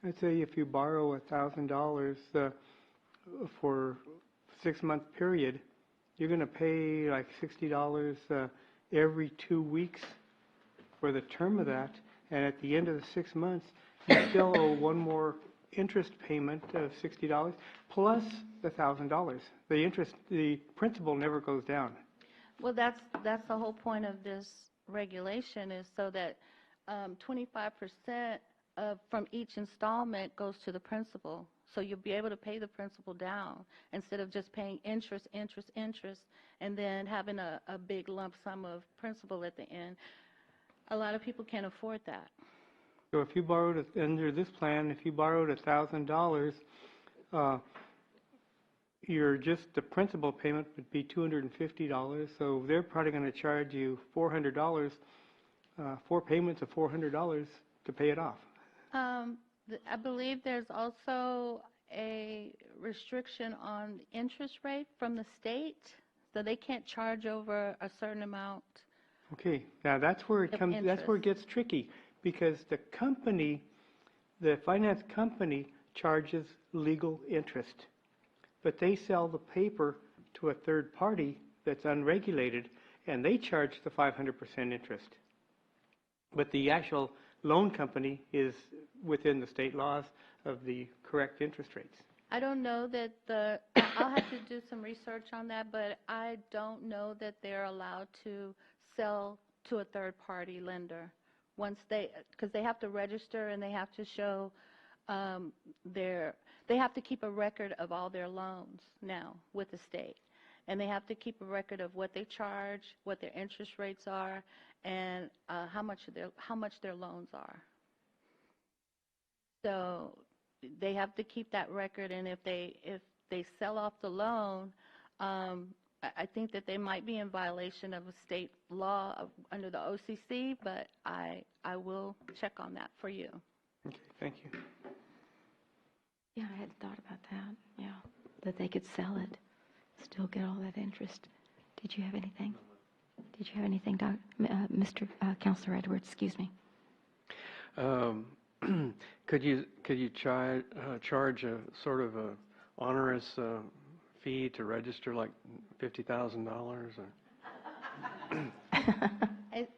I'd say if you borrow $1,000 for a 6-month period, you're going to pay like $60 every 2 weeks for the term of that, and at the end of the 6 months, you still owe one more interest payment of $60 plus the $1,000. The principal never goes down. Well, that's the whole point of this regulation, is so that 25% from each installment goes to the principal. So you'll be able to pay the principal down instead of just paying interest, and then having a big lump sum of principal at the end. A lot of people can't afford that. So if you borrowed, under this plan, if you borrowed $1,000, the principal payment would be $250. So they're probably going to charge you $400, 4 payments of $400 to pay it off. I believe there's also a restriction on interest rate from the state, so they can't charge over a certain amount. Okay, now that's where it comes. That's where it gets tricky, because the company, the finance company, charges legal interest, but they sell the paper to a third party that's unregulated, and they charge the 500% interest. But the actual loan company is within the state laws of the correct interest rates. I don't know that I'll have to do some research on that, but I don't know that they're allowed to sell to a third-party lender because they have to register and they have to show they have to keep a record of all their loans now with the state. And they have to keep a record of what they charge, what their interest rates are, and how much their loans are. So they have to keep that record, and if they sell off the loan, I think that they might be in violation of a state law under the OCC, but I will check on that for you. Okay, thank you. Yeah, I had thought about that. Yeah, that they could sell it, still get all that interest. Did you have anything? Did you have anything, Mr. Counselor Edwards? Excuse me. Could you charge a sort of a onerous fee to register, like $50,000 or?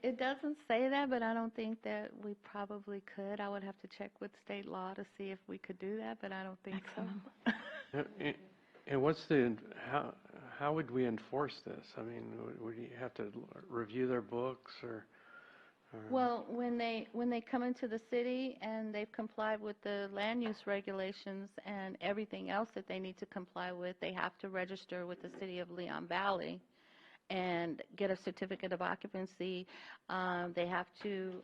It doesn't say that, but I don't think that we probably could. I would have to check with state law to see if we could do that, but I don't think so. And how would we enforce this? I mean, would you have to review their books or? Well, when they come into the city and they've complied with the land use regulations and everything else that they need to comply with, they have to register with the city of Leon Valley and get a certificate of occupancy. They have to,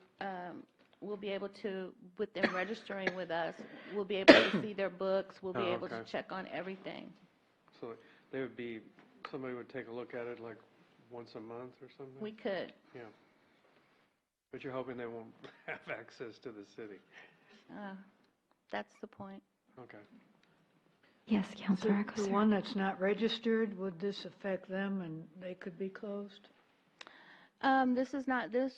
we'll be able to, with them registering with us, we'll be able to see their books, we'll be able to check on everything. So somebody would take a look at it like once a month or something? We could. Yeah. But you're hoping they won't have access to the city. That's the point. Okay. Yes, Councilor So the one that's not registered, would this affect them and they could be closed? This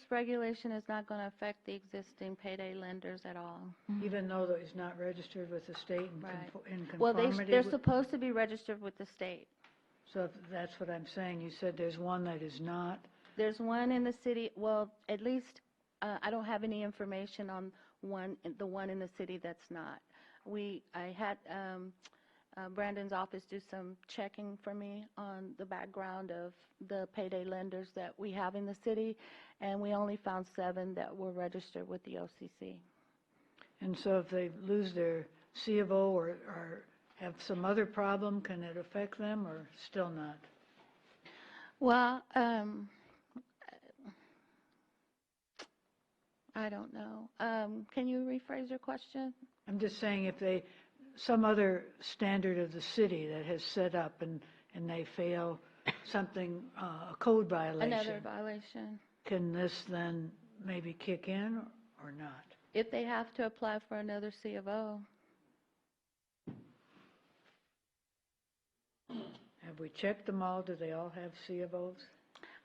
regulation is not going to affect the existing payday lenders at all. Even though that it's not registered with the state in Well, conformity? they're supposed to be registered with the state. So if that's what I'm saying. You said there's one that is not? There's one in the city, well, at least I don't have any information on the one in the city that's not. I had Brandon's office do some checking for me on the background of the payday lenders that we have in the city, and we only found 7 that were registered with the OCC. And so if they lose their C of O or have some other problem, can it affect them or still not? Well, I don't know. Can you rephrase your question? I'm just saying if they, some other standard of the city that has set up and they fail something, a code violation. Another violation. Can this then maybe kick in or not? If they have to apply for another C of O. Have we checked them all? Do they all have C of Os?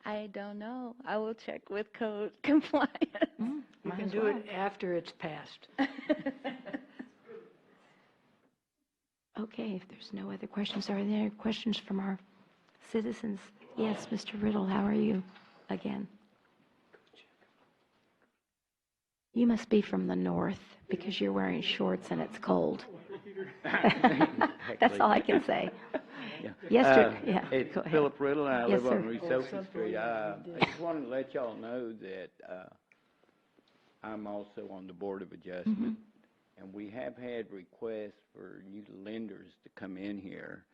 I don't know. I will check with code compliance. You can do it after it's passed. Okay, if there's no other questions, are there questions from our citizens? Yes, Mr. Riddle, how are you again? You must be from the north because you're wearing shorts and it's cold. That's all I can say. Yeah. Yesterday, yeah. It's go ahead. Philip Riddle, and I Yes, live on sir. Resoka Street. I just wanted to let y'all know that I'm also on the Board of Adjustment, and we have had requests for new lenders to come in here,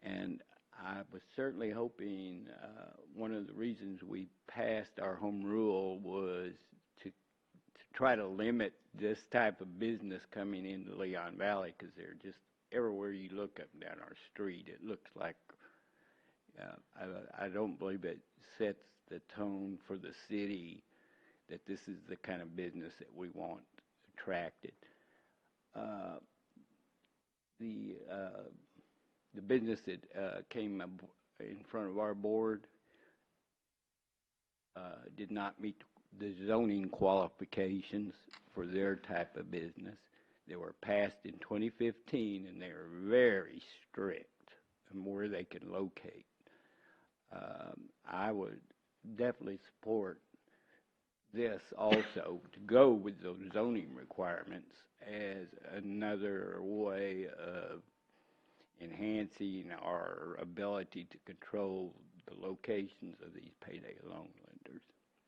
and I was certainly hoping one of the reasons we passed our home rule was to try to limit this type of business coming into Leon Valley, because they're just everywhere you look up and down our street. It looks like I don't believe it sets the tone for the city that this is the kind of business that we want attracted. The business that came up in front of our board did not meet the zoning qualifications for their type of business. They were passed in 2015, and they are very strict on where they can locate. I would definitely support this also to go with those zoning requirements as another way of enhancing our ability to control the locations of these payday loan lenders.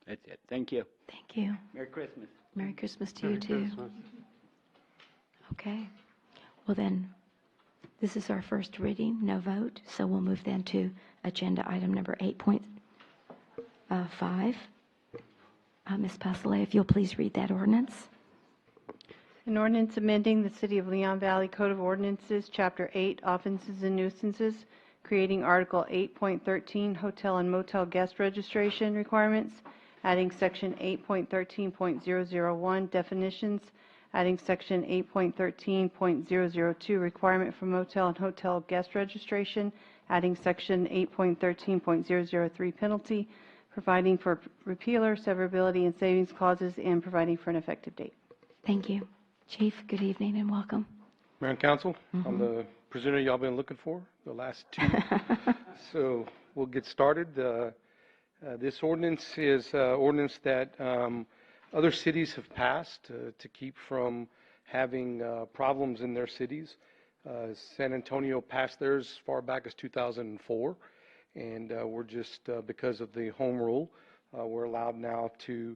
That's it. Thank you. Thank you. Merry Christmas. Merry Christmas to you too. Okay. Well then, this is our first reading, no vote, so we'll move then to agenda item number 8.5. Ms. Pasolay, if you'll please read that ordinance. An ordinance amending the City of Leon Valley Code of Ordinances, Chapter 8, Offenses and Nuisances, creating Article 8.13, Hotel and Motel Guest Registration Requirements, adding Section 8.13.001, Definitions, adding Section 8.13.002, Requirement for Motel and Hotel Guest Registration, adding Section 8.13.003, Penalty, providing for repealer, severability, and savings clauses, and providing for an effective date. Thank you. Chief, good evening and welcome. Mayor and Council, I'm the presenter y'all been looking for, the last two. So we'll get started. This ordinance is ordinance that other cities have passed to keep from having problems in their cities. San Antonio passed theirs as far back as 2004, and we're just, because of the home rule, we're allowed now to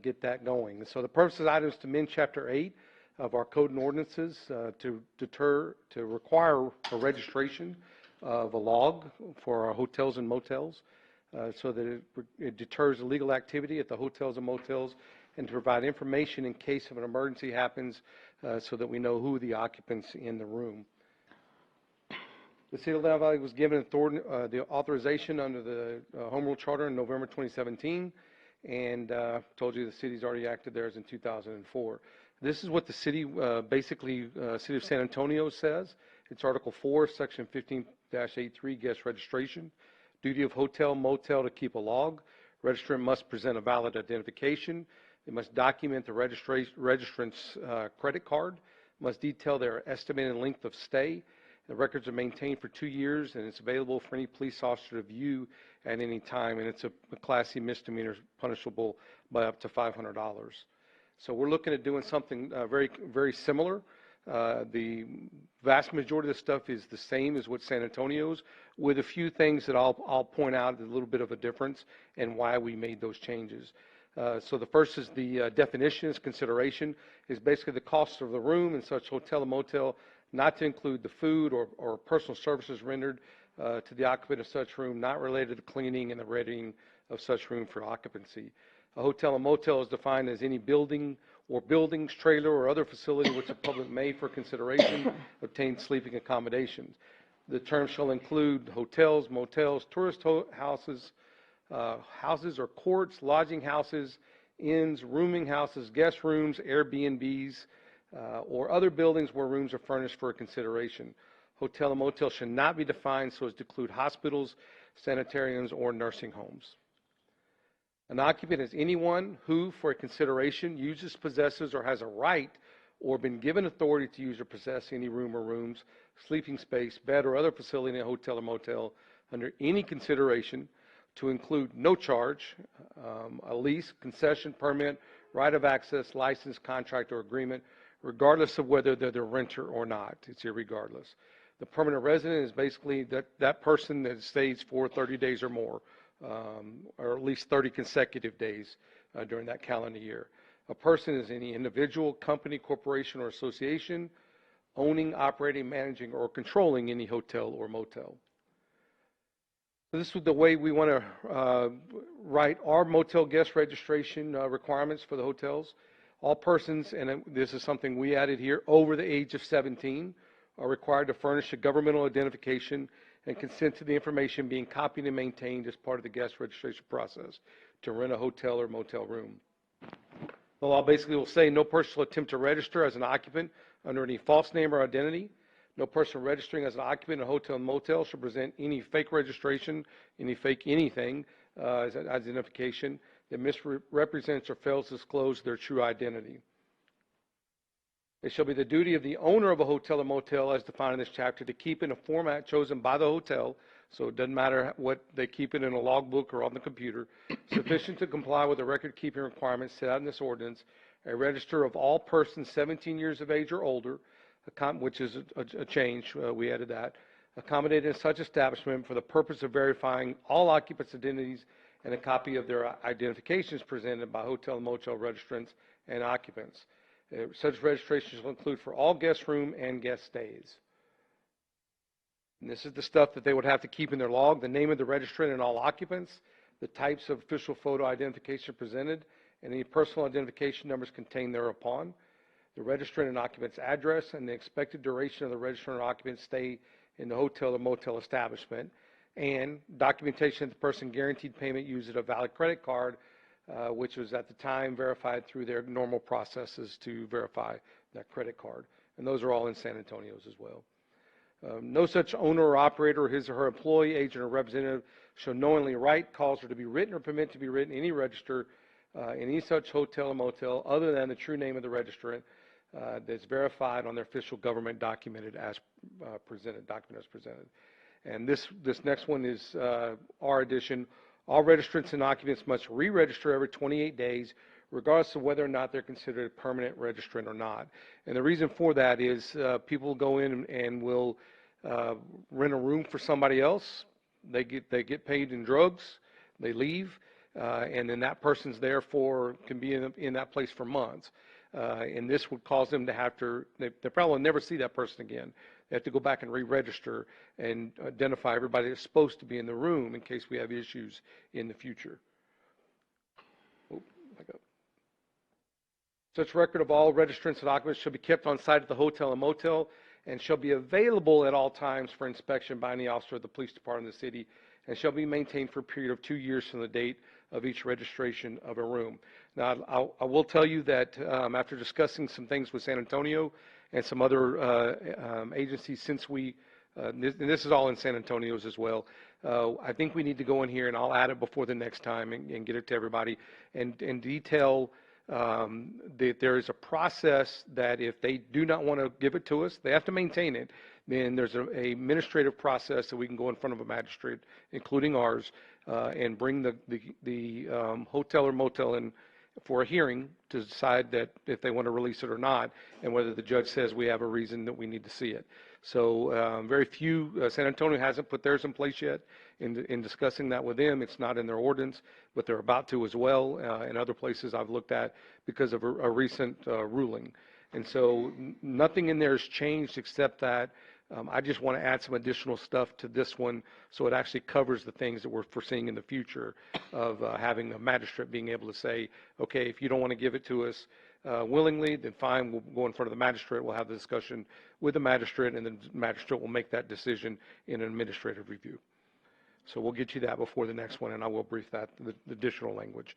get that going. So the purpose of the item is to amend Chapter 8 of our code and ordinances to require a registration of a log for our hotels and motels so that it deters illegal activity at the hotels and motels, and to provide information in case of an emergency happens so that we know who the occupants in the room. The City of Leon Valley was given the authorization under the Home Rule Charter in November 2017, and told you the city's already acted theirs in 2004. This is what the city, basically, City of San Antonio says. It's Article 4, Section 15-83, guest registration. Duty of hotel, motel to keep a log. Registrant must present a valid identification. They must document the registrant's credit card. Must detail their estimated length of stay. The records are maintained for 2 years, and it's available for any police officer to view at any time, and it's a Class C misdemeanor punishable by up to $500. So we're looking at doing something very, very similar. The vast majority of the stuff is the same as what San Antonio's, with a few things that I'll point out, a little bit of a difference and why we made those changes. So the first is the definitions consideration is basically the cost of the room, and such hotel and motel not to include the food or personal services rendered to the occupant of such room not related to cleaning and the readying of such room for occupancy. A hotel and motel is defined as any building or buildings, trailer, or other facility which the public may, for consideration, obtain sleeping accommodations. The term shall include hotels, motels, tourist houses, houses or courts, lodging houses, inns, rooming houses, guest rooms, Airbnbs, or other buildings where rooms are furnished for consideration. Hotel and motel should not be defined so as to include hospitals, sanitariums, or nursing homes. An occupant is anyone who, for a consideration, uses, possesses, or has a right or been given authority to use or possess any room or rooms, sleeping space, bed, or other facility in a hotel or motel under any consideration to include no charge, a lease, concession, permit, right of access, license, contract, or agreement, regardless of whether they're the renter or not. It's irregardless. The permanent resident is basically that person that stays for 30 days or more, or at least 30 consecutive days during that calendar year. A person is any individual, company, corporation, or association owning, operating, managing, or controlling any hotel or motel. So this is the way we want to write our motel guest registration requirements for the hotels. All persons, and this is something we added here, over the age of 17 are required to furnish a governmental identification and consent to the information being copied and maintained as part of the guest registration process to rent a hotel or motel room. The law basically will say no person shall attempt to register as an occupant under any false name or identity. No person registering as an occupant in a hotel and motel shall present any fake registration, any fake anything as an identification that misrepresents or fails to disclose their true identity. It shall be the duty of the owner of a hotel or motel, as defined in this chapter, to keep in a format chosen by the hotel, so it doesn't matter what they keep it in a logbook or on the computer, sufficient to comply with the record-keeping requirements set out in this ordinance, a register of all persons 17 years of age or older, which is a change, we added that, accommodated in such establishment for the purpose of verifying all occupants' identities, and a copy of their identifications presented by hotel and motel registrants and occupants. Such registrations will include for all guest room and guest stays. And this is the stuff that they would have to keep in their log: the name of the registrant and all occupants, the types of official photo identification presented, and any personal identification numbers contained thereupon, the registrant and occupant's address, and the expected duration of the registrant or occupant's stay in the hotel or motel establishment, and documentation that the person guaranteed payment used a valid credit card, which was at the time verified through their normal processes to verify that credit card. And those are all in San Antonio's as well. No such owner or operator or his or her employee, agent, or representative shall knowingly write, cause, or to be written or permit to be written any register in any such hotel or motel other than the true name of the registrant that's verified on their official government document as presented. And this next one is our addition. All registrants and occupants must re-register every 28 days, regardless of whether or not they're considered a permanent registrant or not. And the reason for that is people go in and will rent a room for somebody else. They get paid in drugs. They leave, and then that person's there can be in that place for months. And this would cause them to have to, they probably will never see that person again. They have to go back and re-register and identify everybody that's supposed to be in the room in case we have issues in the future. Such record of all registrants and occupants shall be kept on site at the hotel and motel and shall be available at all times for inspection by any officer of the police department of the city, and shall be maintained for a period of 2 years from the date of each registration of a room. Now, I will tell you that after discussing some things with San Antonio and some other agencies since and this is all in San Antonio's as well, I think we need to go in here, and I'll add it before the next time and get it to everybody, and detail that there is a process that if they do not want to give it to us, they have to maintain it. Then there's a administrative process that we can go in front of a magistrate, including ours, and bring the hotel or motel in for a hearing to decide that if they want to release it or not, and whether the judge says we have a reason that we need to see it. So very few, San Antonio hasn't put theirs in place yet. In discussing that with them, it's not in their ordinance, but they're about to as well, in other places I've looked at because of a recent ruling. And so nothing in there has changed except that I just want to add some additional stuff to this one so it actually covers the things that we're foreseeing in the future of having a magistrate being able to say, okay, if you don't want to give it to us willingly, then fine, we'll go in front of the magistrate, we'll have the discussion with the magistrate, and then the magistrate will make that decision in an administrative review. So we'll get you that before the next one, and I will brief that, the additional language.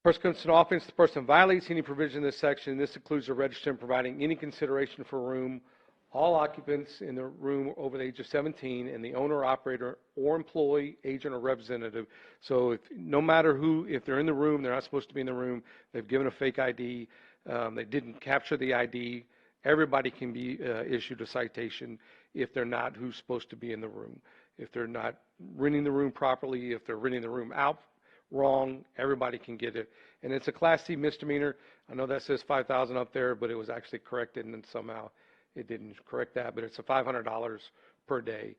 Person commits an offense, the person violates any provision in this section. This includes the registrant providing any consideration for a room, all occupants in the room over the age of 17, and the owner, operator, or employee, agent, or representative. So no matter who, if they're in the room, they're not supposed to be in the room, they've given a fake ID, they didn't capture the ID, everybody can be issued a citation if they're not who's supposed to be in the room. If they're not renting the room properly, if they're renting the room out wrong, everybody can get it. And it's a Class C misdemeanor. I know that says $5,000 up there, but it was actually corrected, and then somehow it didn't correct that. But it's a $500 per day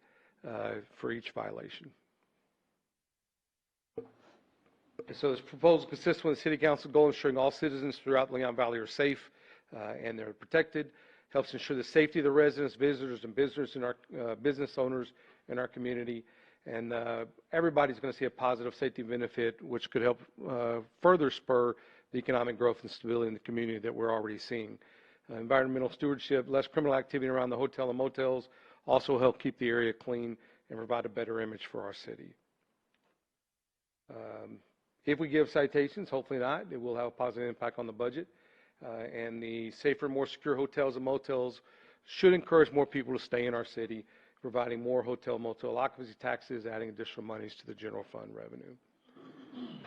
for each violation. And so this proposal consists with the City Council goal ensuring all citizens throughout Leon Valley are safe and they're protected. Helps ensure the safety of the residents, visitors, and business owners in our community. And everybody's going to see a positive safety benefit, which could help further spur the economic growth and stability in the community that we're already seeing. Environmental stewardship, less criminal activity around the hotel and motels also help keep the area clean and provide a better image for our city. If we give citations, hopefully not, it will have a positive impact on the budget. And the safer, more secure hotels and motels should encourage more people to stay in our city, providing more hotel, motel occupancy taxes, adding additional monies to the general fund revenue.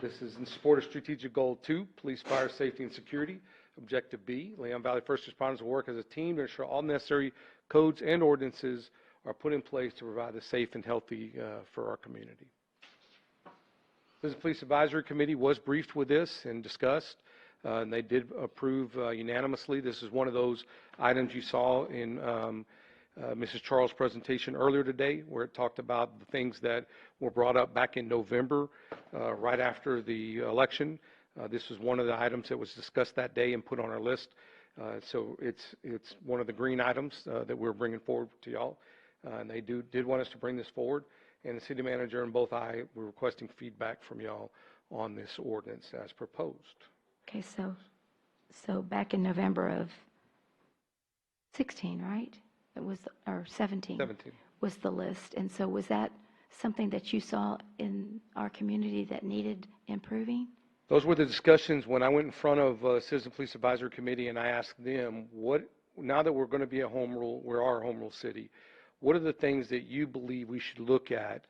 This is in support of strategic goal 2, police, fire, safety, and security. Objective B, Leon Valley First Responders will work as a team to ensure all necessary codes and ordinances are put in place to provide a safe and healthy for our community. The Police Advisory Committee was briefed with this and discussed, and they did approve unanimously. This is one of those items you saw in Mrs. Charles' presentation earlier today, where it talked about the things that were brought up back in November, right after the election. This was one of the items that was discussed that day and put on our list. So it's one of the green items that we're bringing forward to y'all. And they did want us to bring this forward. And the city manager and both I were requesting feedback from y'all on this ordinance as proposed. Okay, so back in November of 16, right? It was, or 17. 17. Was the list. And so was that something that you saw in our community that needed improving? Those were the discussions when I went in front of Citizen Police Advisory Committee and I asked them, now that we're going to be a home rule, we're our home rule city, what are the things that you believe we should look at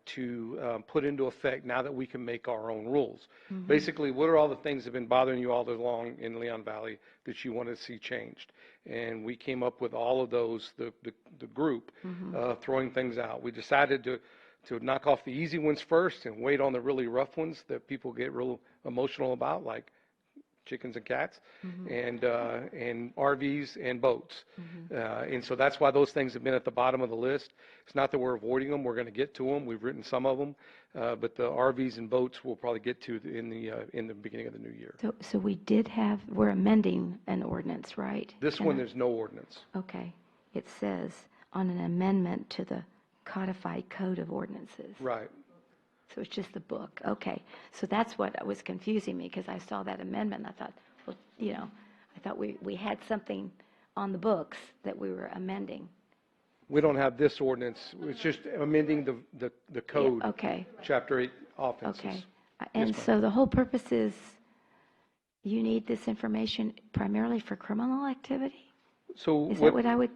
to put into effect now that we can make our own rules? Mm-hmm. Basically, what are all the things that have been bothering you all along in Leon Valley that you want to see changed? And we came up with all of those, the group, mm-hmm. Throwing things out. We decided to knock off the easy ones first and wait on the really rough ones that people get real emotional about, like chickens and cats, mm-hmm. and RVs and boats. Mm-hmm. And so that's why those things have been at the bottom of the list. It's not that we're avoiding them. We're going to get to them. We've written some of them, but the RVs and boats we'll probably get to in the beginning of the new year. So we're amending an ordinance, right? This one, there's no ordinance. Okay. It says on an amendment to the codified code of ordinances. Right. So it's just the book. Okay. So that's what was confusing me, because I saw that amendment and I thought, well, I thought we had something on the books that we were amending. We don't have this ordinance. It's just amending the code. Yeah, okay. Chapter 8 offenses. Okay. And so the whole purpose is you need this information primarily for criminal activity? So is that what I would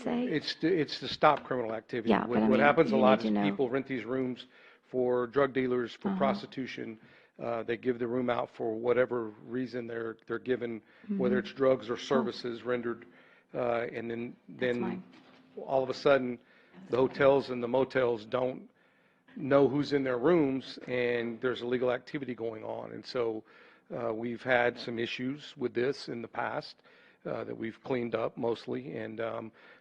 say? It's to stop criminal activity. Yeah, what happens a lot is people rent these rooms for drug dealers, for prostitution. They give the room out for whatever reason they're given, mm-hmm. whether it's drugs or services rendered, and then all of a sudden the hotels and the motels don't know who's in their rooms, and there's illegal activity going on. And so we've had some issues with this in the past that we've cleaned up mostly, and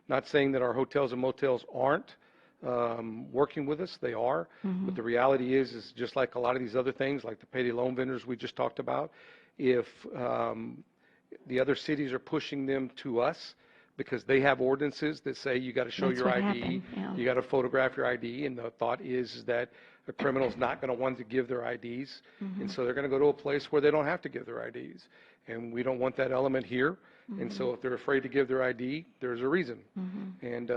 not saying that our hotels and motels aren't working with us. They are, mm-hmm. but the reality is just like a lot of these other things, like the payday loan vendors we just talked about, if The other cities are pushing them to us because they have ordinances that say you got to show That's your what ID, happened, yeah. you got to photograph your ID, and the thought is that a criminal's not going to want to give their IDs, and so they're going to go to a place where they don't have to give their IDs, and we don't want that element here. And so if they're afraid to give their ID, there's a reason. And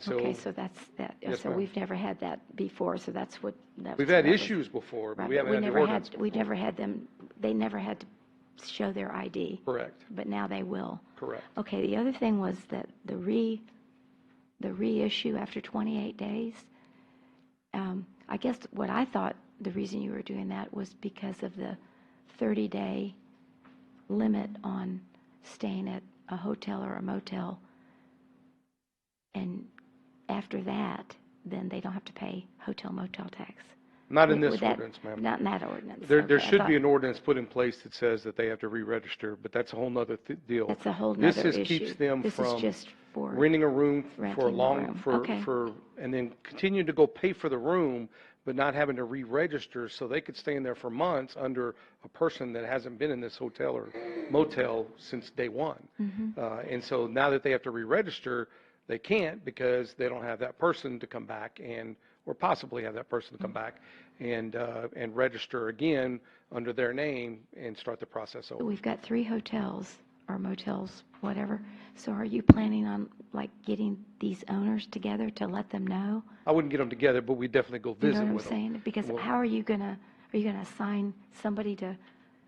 so. Okay, so that's that. Yes, So ma'am. we've never had that before, so that's what. We've had issues before, but Right, we haven't had the never ordinance. we never had them, they never had to show their ID. Correct. But now they will. Correct. Okay, the other thing was that the reissue after 28 days. I guess what I thought the reason you were doing that was because of the 30-day limit on staying at a hotel or a motel. And after that, then they don't have to pay hotel motel tax. Not in this Would that- ordinance, ma'am. Not in that ordinance. There Okay, I should thought- be an ordinance put in place that says that they have to re-register, but that's a whole nother deal. That's a whole This nother is issue. keeps them This is from just for renting a room for a renting the long, room. for, Okay. and then continue to go pay for the room, but not having to re-register, so they could stay in there for months under a person that hasn't been in this hotel or motel since day one. And so now that they have to re-register, they can't because they don't have that person to come back or possibly have that person to come back and register again under their name and start the process over. We've got 3 hotels or motels, whatever. So are you planning on like getting these owners together to let them know? I wouldn't get them together, but we definitely go You know visit what I'm with them. saying? Because Well- how are you gonna assign somebody to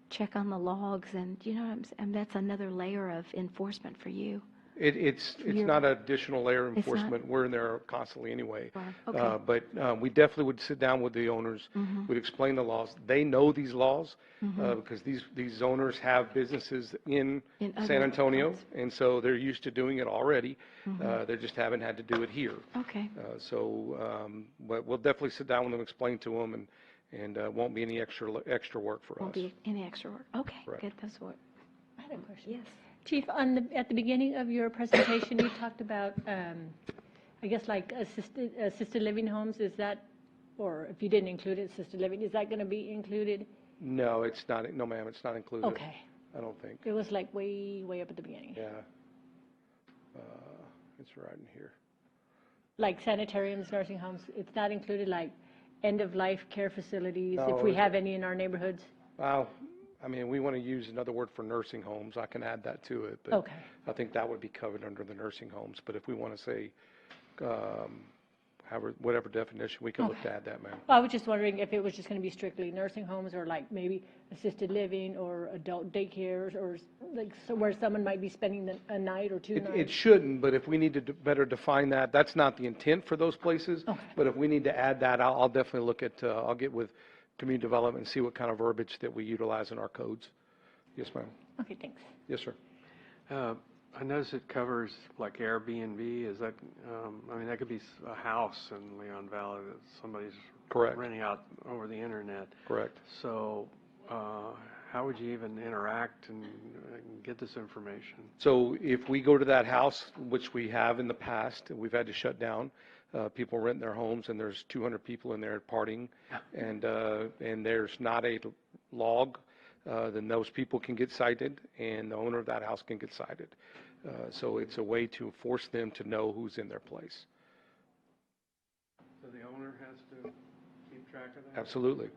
check on the logs and, you know what I'm saying? And that's another layer of enforcement for you. It's You're- not an additional layer of It's not? enforcement. We're in there constantly anyway. Okay. But we definitely would sit down with the owners, would explain the laws. They know these laws because these owners have businesses in In other San Antonio, spots. and so they're used to doing it already. They just haven't had to do it here. Okay. But we'll definitely sit down with them, explain to them, and won't be any extra work for Won't us. be any extra work. Okay, Correct. good, that's what. I had a question. Yes. Chief, at the beginning of your presentation, you talked about, I guess, like assisted living homes. Is that, or if you didn't include it, assisted living, is that going to be included? No, it's not. No, ma'am, it's not included. Okay. I don't think. It was like way up at the beginning. Yeah. It's right in here. Like sanitariums, nursing homes, it's not included, like end-of-life care facilities, No, if we it's- have any in our neighborhoods? Well, I mean, we want to use another word for nursing homes. I can add that to it, but Okay. I think that would be covered under the nursing homes. But if we want to say, whatever definition, we can look to add that, ma'am. Well, I was just wondering if it was just going to be strictly nursing homes or like maybe assisted living or adult daycares or like where someone might be spending a night or 2 It nights. shouldn't, but if we need to better define that, that's not the intent for those places. Okay. But if we need to add that, I'll definitely look at, I'll get with community development and see what kind of verbiage that we utilize in our codes. Yes, ma'am. Okay, thanks. Yes, sir. I notice it covers like Airbnb. Is that, I mean, that could be a house in Leon Valley that somebody's Correct. renting out over the internet. Correct. So how would you even interact and get this information? So if we go to that house, which we have in the past, we've had to shut down, people rent their homes and there's 200 people in there partying and there's not a log, then those people can get cited and the owner of that house can get cited. So it's a way to force them to know who's in their place. So the owner has to keep track of that? Absolutely.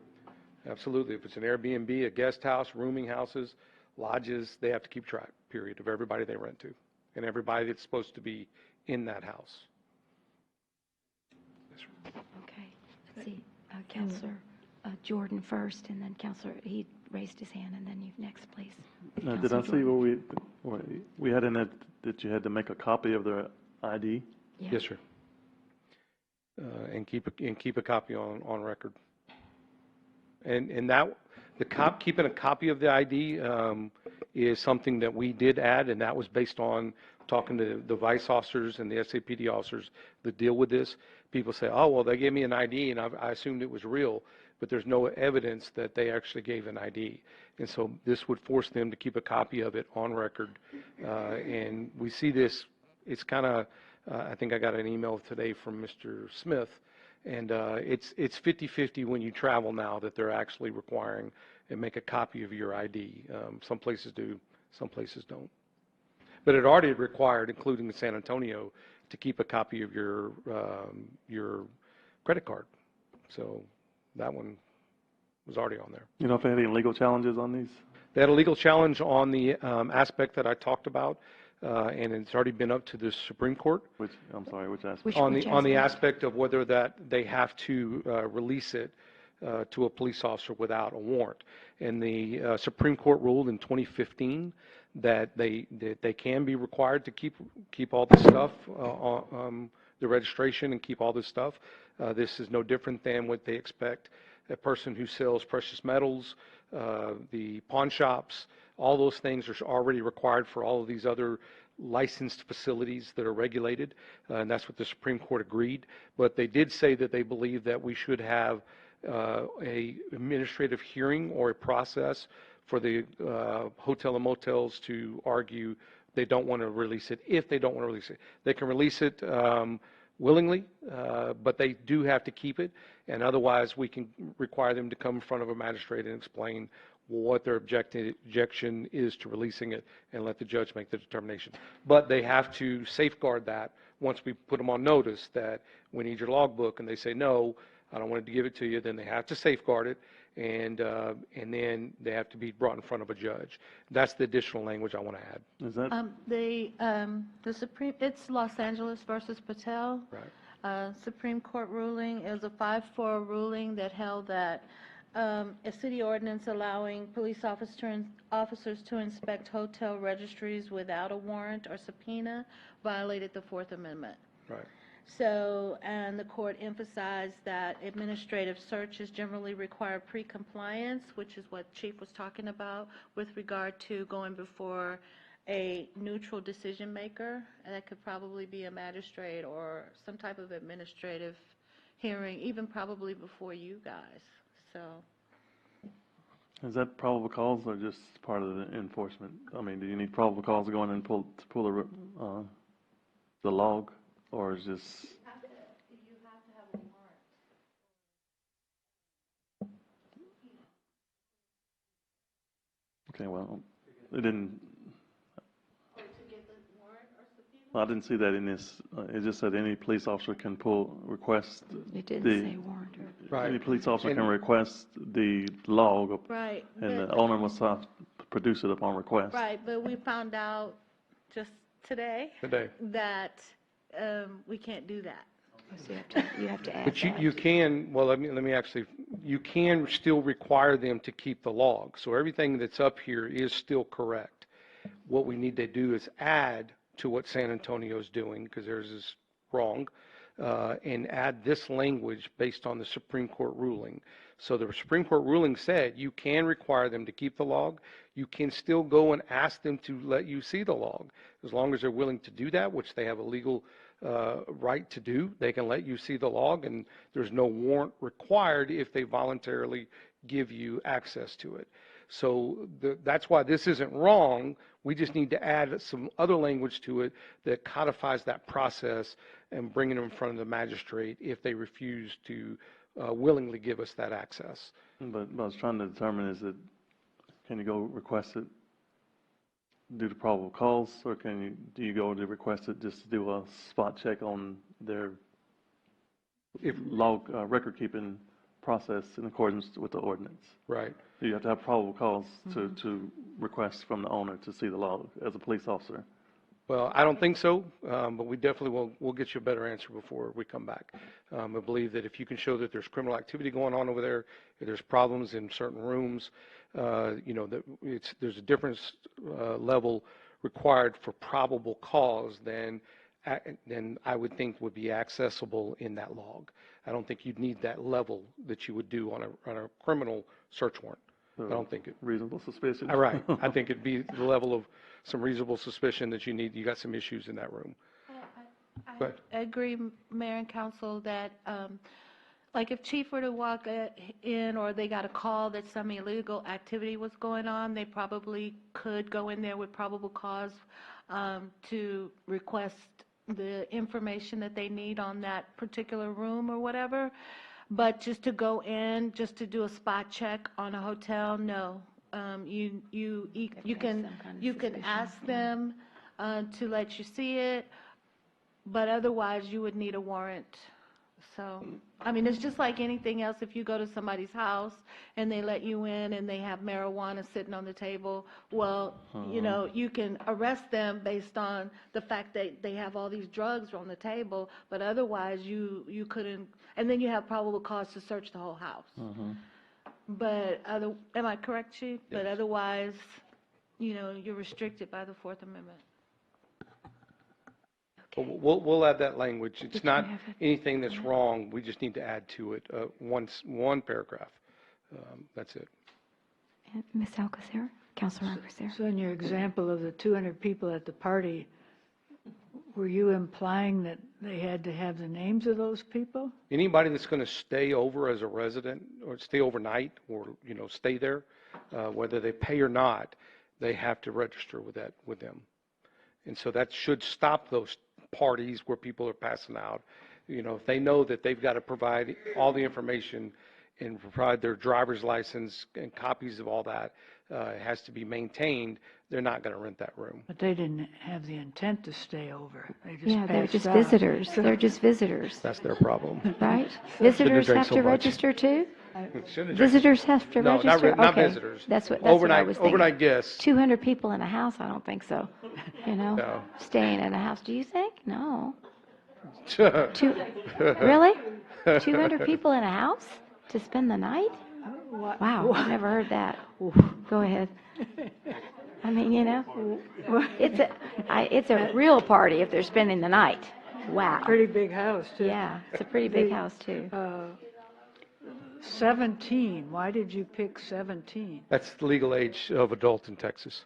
Absolutely. If it's an Airbnb, a guest house, rooming houses, lodges, they have to keep track, period, of everybody they rent to and everybody that's supposed to be in that house. Okay, let's see, Counselor Jordan first, and then Counselor, he raised his hand, and then you next, please. Did I Counselor see Jordan. where we had in it that you had to make a copy of their ID? Yeah. Yes, sir. And keep a copy on record. And that, keeping a copy of the ID is something that we did add, and that was based on talking to the vice officers and the SAPD officers that deal with this. People say, oh, well, they gave me an ID, and I assumed it was real, but there's no evidence that they actually gave an ID. And so this would force them to keep a copy of it on record. And we see this, it's kind of, I think I got an email today from Mr. Smith, and it's 50-50 when you travel now that they're actually requiring and make a copy of your ID. Some places do, Some places don't. But it already required, including in San Antonio, to keep a copy of your credit card. So that one was already on there. You know if they had any legal challenges on these? They had a legal challenge on the aspect that I talked about, and it's already been up to the Supreme Court. Which aspect? On the aspect of whether that they have to release it to a police officer without a warrant. And the Supreme Court ruled in 2015 that they can be required to keep all the stuff, the registration, and keep all this stuff. This is no different than what they expect a person who sells precious metals, the pawn shops. All those things are already required for all of these other licensed facilities that are regulated, and that's what the Supreme Court agreed. But they did say that they believe that we should have a administrative hearing or a process for the hotel and motels to argue they don't want to release it. If they don't want to release it, they can release it willingly, but they do have to keep it, and otherwise we can require them to come in front of a magistrate and explain what their objection is to releasing it and let the judge make the determination. But they have to safeguard that once we put them on notice that we need your logbook, and they say, no, I don't want to give it to you, then they have to safeguard it, and then they have to be brought in front of a judge. That's the additional language I want to add. Is that? The Supreme, it's Los Angeles versus Patel. Right. Supreme Court ruling. It was a 5-4 ruling that held that a city ordinance allowing police officers to inspect hotel registries without a warrant or subpoena violated the Fourth Amendment. Right. So, and the court emphasized that administrative searches generally require pre-compliance, which is what Chief was talking about with regard to going before a neutral decision maker, and that could probably be a magistrate or some type of administrative hearing, even probably before you guys. So, is that probable cause or just part of the enforcement? I mean, do you need probable cause to go in and pull the log, or is just? You have to have a warrant. Okay, well, it didn't. Or to get the warrant or subpoena? Well, I didn't see that in this. It just said any police officer can request. It didn't say warrant. Right. Any police officer can request the log. Right. And the owner must have to produce it upon request. Right, but we found out just today that we can't do that. So you have to add But that. you can, well, let me actually, you can still require them to keep the log. So everything that's up here is still correct. What we need to do is add to what San Antonio is doing, because theirs is wrong, and add this language based on the Supreme Court ruling. So the Supreme Court ruling said you can require them to keep the log. You can still go and ask them to let you see the log. As long as they're willing to do that, which they have a legal right to do, they can let you see the log, and there's no warrant required if they voluntarily give you access to it. So that's why this isn't wrong. We just need to add some other language to it that codifies that process and bring it in front of the magistrate if they refuse to willingly give us that access. But what I was trying to determine is that, can you go request it due to probable cause, or do you go to request it just to do a spot check on their log record keeping process in accordance with the ordinance? Right. So you have to have probable cause to request from the owner to see the log as a police officer. Well, I don't think so, but we definitely we'll get you a better answer before we come back. I believe that if you can show that there's criminal activity going on over there, if there's problems in certain rooms, that there's a different level required for probable cause than I would think would be accessible in that log. I don't think you'd need that level that you would do on a criminal search warrant. So I don't think it. Reasonable suspicion. Right. I think it'd be the level of some reasonable suspicion that you got some issues in that room. I agree, Mayor and Council, that like if Chief were to walk in or they got a call that some illegal activity was going on, they probably could go in there with probable cause to request the information that they need on that particular room or whatever. But just to go in, just to do a spot check on a hotel, no. you can ask them to let you see it, but otherwise you would need a warrant. So, I mean, it's just like anything else. If you go to somebody's house and they let you in and they have marijuana sitting on the table, well, you know, you can arrest them based on the fact that they have all these drugs on the table, but otherwise you couldn't, and then you have probable cause to search the whole house. But am I correct, Chief? But otherwise, you know, you're restricted by the Fourth Amendment. We'll add that language. It's not anything that's wrong. We just need to add to it one paragraph. That's it. Ms. Alcacer, Councilor Alcacer. So in your example of the 200 people at the party, were you implying that they had to have the names of those people? Anybody that's going to stay over as a resident or stay overnight or, you know, stay there, whether they pay or not, they have to register with them. And so that should stop those parties where people are passing out. You know, if they know that they've got to provide all the information and provide their driver's license and copies of all that, it has to be maintained, they're not going to rent that room. But they didn't have the intent to stay over. They just Yeah, they're passed just out. visitors. They're just visitors. That's their problem. Right? Visitors have to register too? Visitors have to register? Not Okay. Visitors. That's what I was thinking. Overnight guests. 200 people in a house? I don't think so. You know? No. Staying in a house, do you think? No. Really? 200 people in a house to spend the night? Wow, I've never heard that. Go ahead. I mean, you know, it's a real party if they're spending the night. Wow. Pretty big house, too. Yeah, it's a pretty big house, too. 17, why did you pick 17? That's the legal age of adult in Texas.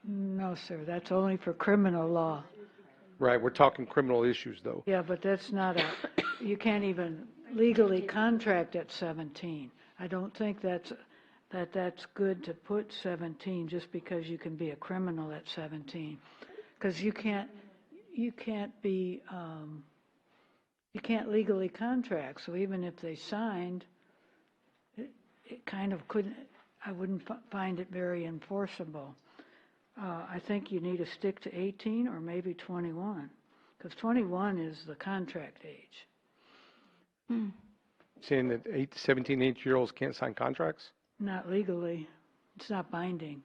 No, sir, that's only for criminal law. Right, we're talking criminal issues, though. Yeah, but that's not you can't even legally contract at 17. I don't think that's good to put 17 just because you can be a criminal at 17. Because you can't legally contract. So even if they signed, it kind of couldn't, I wouldn't find it very enforceable. I think you need to stick to 18 or maybe 21, because 21 is the contract age. Saying that 17, 18-year-olds can't sign contracts? Not legally. It's not binding.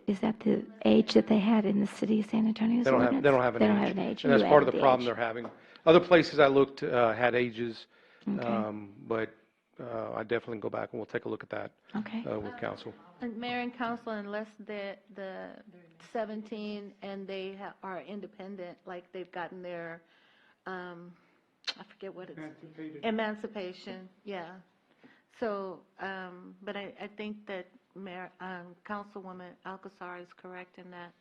Is that the age that they had in the city of San Antonio's ordinance? They don't have an age. And that's part of the problem they're having. Other places I looked had ages, but I definitely go back and we'll take a look at that with council. And Mayor and Council, unless the 17 and they are independent, like they've gotten their, I forget what it's. Emancipation, yeah. So, but I think that Councilwoman Alcazar is correct in that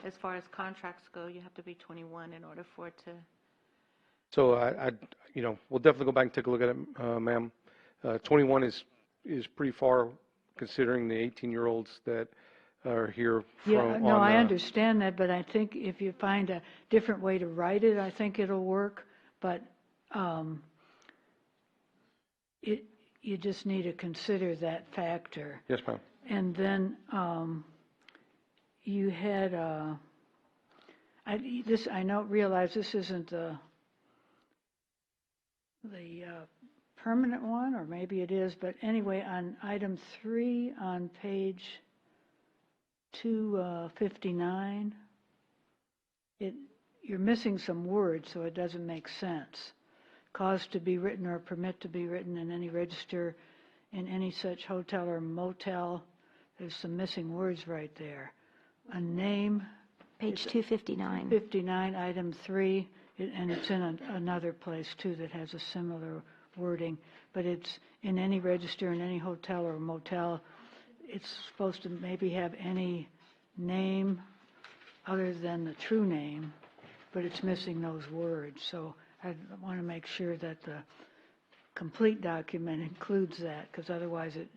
as far as contracts go, you have to be 21 in order for it to. So we'll definitely go back and take a look at it, ma'am. 21 is pretty far considering the 18-year-olds that are here from. Yeah, no, I understand that, but I think if you find a different way to write it, I think it'll work. But you just need to consider that factor. Yes, ma'am. And then you had I realize this isn't the permanent one, or maybe it is, but anyway, on item 3 on page 259, you're missing some words, so it doesn't make sense. Cause to be written or permit to be written in any register in any such hotel or motel. There's some missing words right there. A name. Page 259. 59, item 3, and it's in another place too that has a similar wording, but it's in any register in any hotel or motel. It's supposed to maybe have any name other than the true name, but it's missing those words. So I want to make sure that the complete document includes that, because otherwise it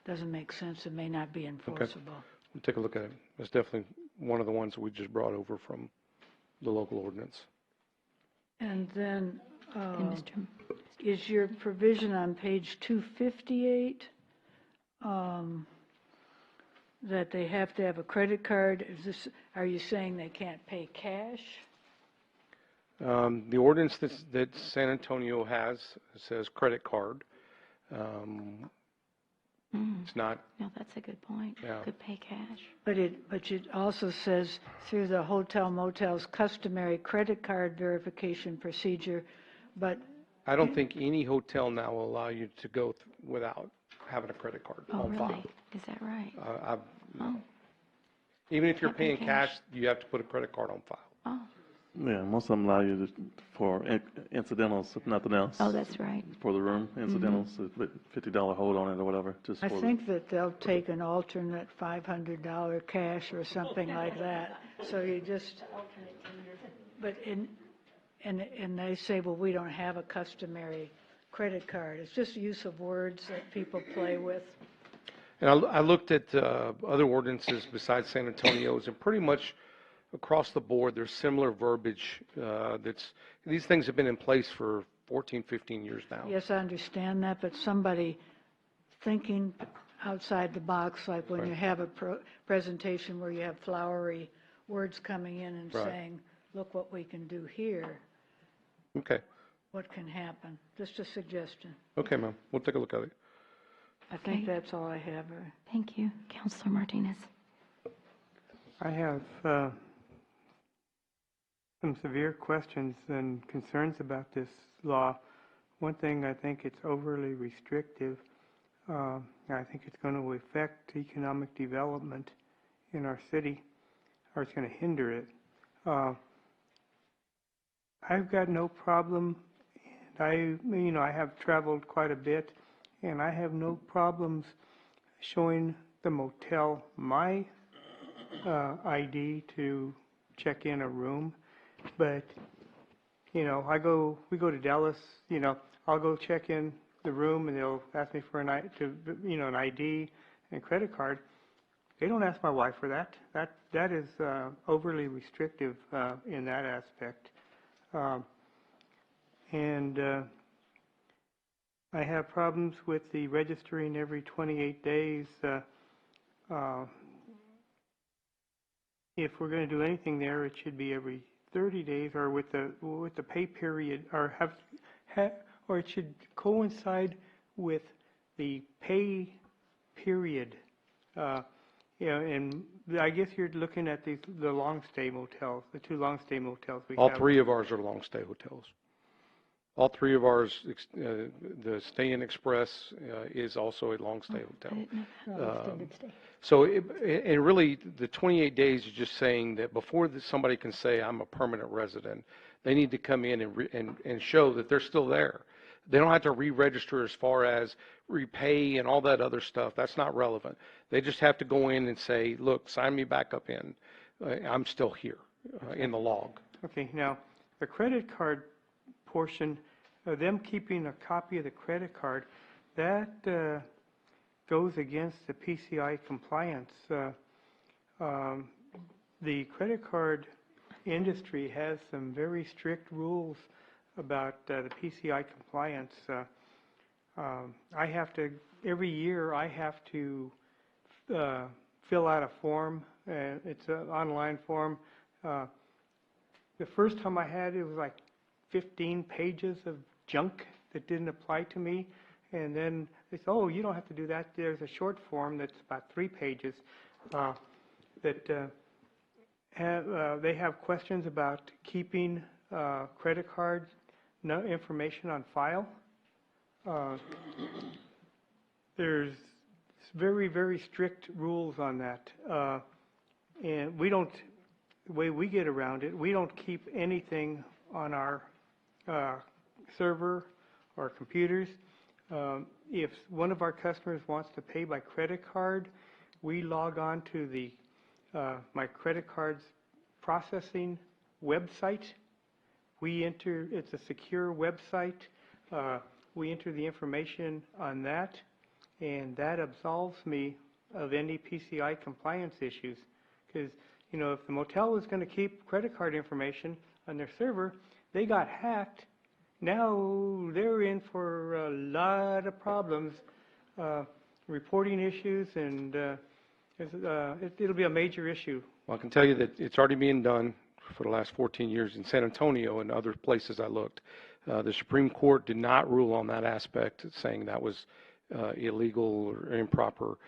doesn't make sense. It may not be enforceable. Okay. We'll take a look at it. It's definitely one of the ones that we just brought over from the local ordinance. And then is your provision on page 258 that they have to have a credit card? Are you saying they can't pay cash? The ordinance that San Antonio has says credit card. It's not. No, that's a good point. Yeah. Could pay cash. But it also says through the hotel motel's customary credit card verification procedure, but. I don't think any hotel now will allow you to go without having a credit card on file. Really? Is that right? Even if you're Can't pay paying cash, you have to put a credit card on file. Oh. Yeah, most of them allow you for incidentals, if nothing else. Oh, that's right. For the room, incidentals, $50 hold on it or whatever. I think that they'll take an alternate $500 cash or something like that. So you just, but and they say, well, we don't have a customary credit card. It's just use of words that people play with. And I looked at other ordinances besides San Antonio's, and pretty much across the board, there's similar verbiage. These things have been in place for 14, 15 years now. Yes, I understand that, but somebody thinking outside the box, like when you have a presentation where you have flowery words coming in and saying, look what we can do here. Okay. What can happen? Just a suggestion. Okay, ma'am. We'll take a look at it. I think that's all I have. Thank you. Councilor Martinez. I have some severe questions and concerns about this law. One thing, I think it's overly restrictive. I think it's going to affect economic development in our city, or it's going to hinder it. I've got no problem, and I have traveled quite a bit, and I have no problems showing the motel my ID to check in a room. But, we go to Dallas, I'll go check in the room and they'll ask me for an ID and credit card. They don't ask my wife for that. That is overly restrictive in that aspect. And I have problems with the registering every 28 days. If we're going to do anything there, it should be every 30 days, or with the pay period, or or it should coincide with the pay period. And I guess you're looking at the long stay motels, the two long stay motels we have. All three of ours are long stay hotels. All three of ours, the Stay In Express is also a long stay hotel. So, and really, the 28 days is just saying that before somebody can say, I'm a permanent resident, they need to come in and show that they're still there. They don't have to re-register as far as repay and all that other stuff. That's not relevant. They just have to go in and say, look, sign me back up in. I'm still here in the log. Okay, now, the credit card portion, them keeping a copy of the credit card, that goes against the PCI compliance. The credit card industry has some very strict rules about the PCI compliance. I have to, every year I have to fill out a form. It's an online form. The first time I had it was like 15 pages of junk that didn't apply to me. And then they said, oh, you don't have to do that. There's a short form that's about 3 pages that they have questions about keeping credit cards, no information on file. There's very, very strict rules on that. And we don't, the way we get around it, we don't keep anything on our server or computers. If one of our customers wants to pay by credit card, we log on to the my credit card's processing website. We enter, it's a secure website. We enter the information on that, and that absolves me of any PCI compliance issues. Because, if the motel is going to keep credit card information on their server, they got hacked. Now they're in for a lot of problems reporting issues, and it'll be a major issue. Well, I can tell you that it's already being done for the last 14 years in San Antonio and other places I looked. The Supreme Court did not rule on that aspect, saying that was illegal or improper.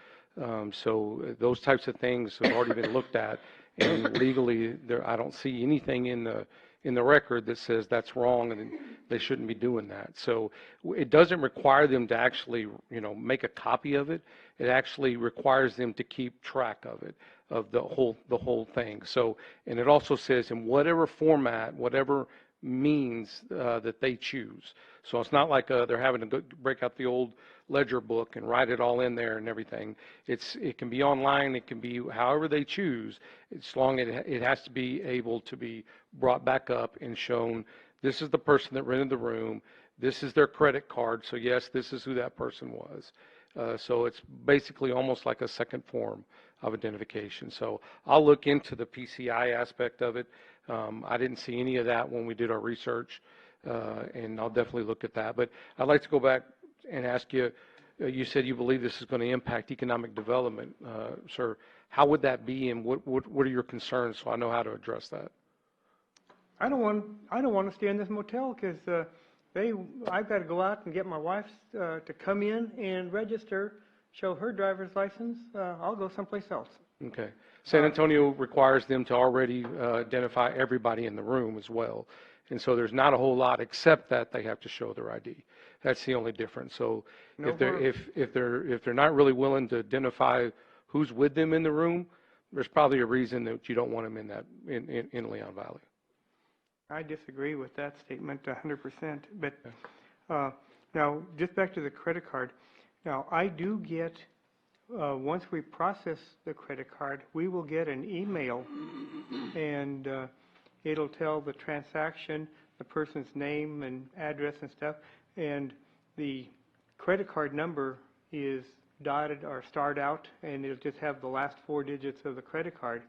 So those types of things have already been looked at, and legally, I don't see anything in the record that says that's wrong and they shouldn't be doing that. So it doesn't require them to actually, make a copy of it. It actually requires them to keep track of it, of the whole thing. So, and it also says in whatever format, whatever means that they choose. So it's not like they're having to break out the old ledger book and write it all in there and everything. It can be online, it can be however they choose, as long as it has to be able to be brought back up and shown, this is the person that rented the room, this is their credit card, so yes, this is who that person was. So it's basically almost like a second form of identification. So I'll look into the PCI aspect of it. I didn't see any of that when we did our research, and I'll definitely look at that. But I'd like to go back and ask you, you said you believe this is going to impact economic development. Sir, how would that be, and what are your concerns, so I know how to address that? I don't want to stay in this motel because I've got to go out and get my wife to come in and register, show her driver's license. I'll go someplace else. Okay. San Antonio requires them to already identify everybody in the room as well. And so there's not a whole lot except that they have to show their ID. That's the only difference. So if they're not really willing to identify who's with them in the room, there's probably a reason that you don't want them in Leon Valley. I disagree with that statement 100%. But now, just back to the credit card. Now, I do get, once we process the credit card, we will get an email, and it'll tell the transaction, the person's name and address and stuff, and the credit card number is dotted or starred out, and it'll just have the last 4 digits of the credit card.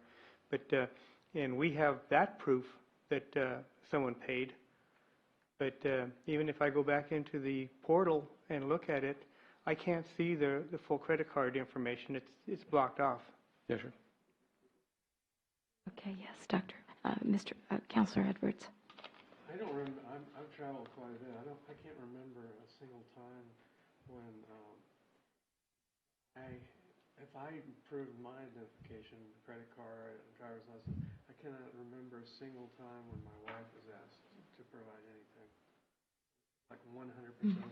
But and we have that proof that someone paid. But even if I go back into the portal and look at it, I can't see the full credit card information. It's blocked off. Yes, sir. Okay, yes, Councilor Edwards. I don't remember. I've traveled quite a bit. I can't remember a single time when if I proved my identification, credit card, driver's license, I cannot remember a single time when my wife was asked to provide anything. Like 100% of the time.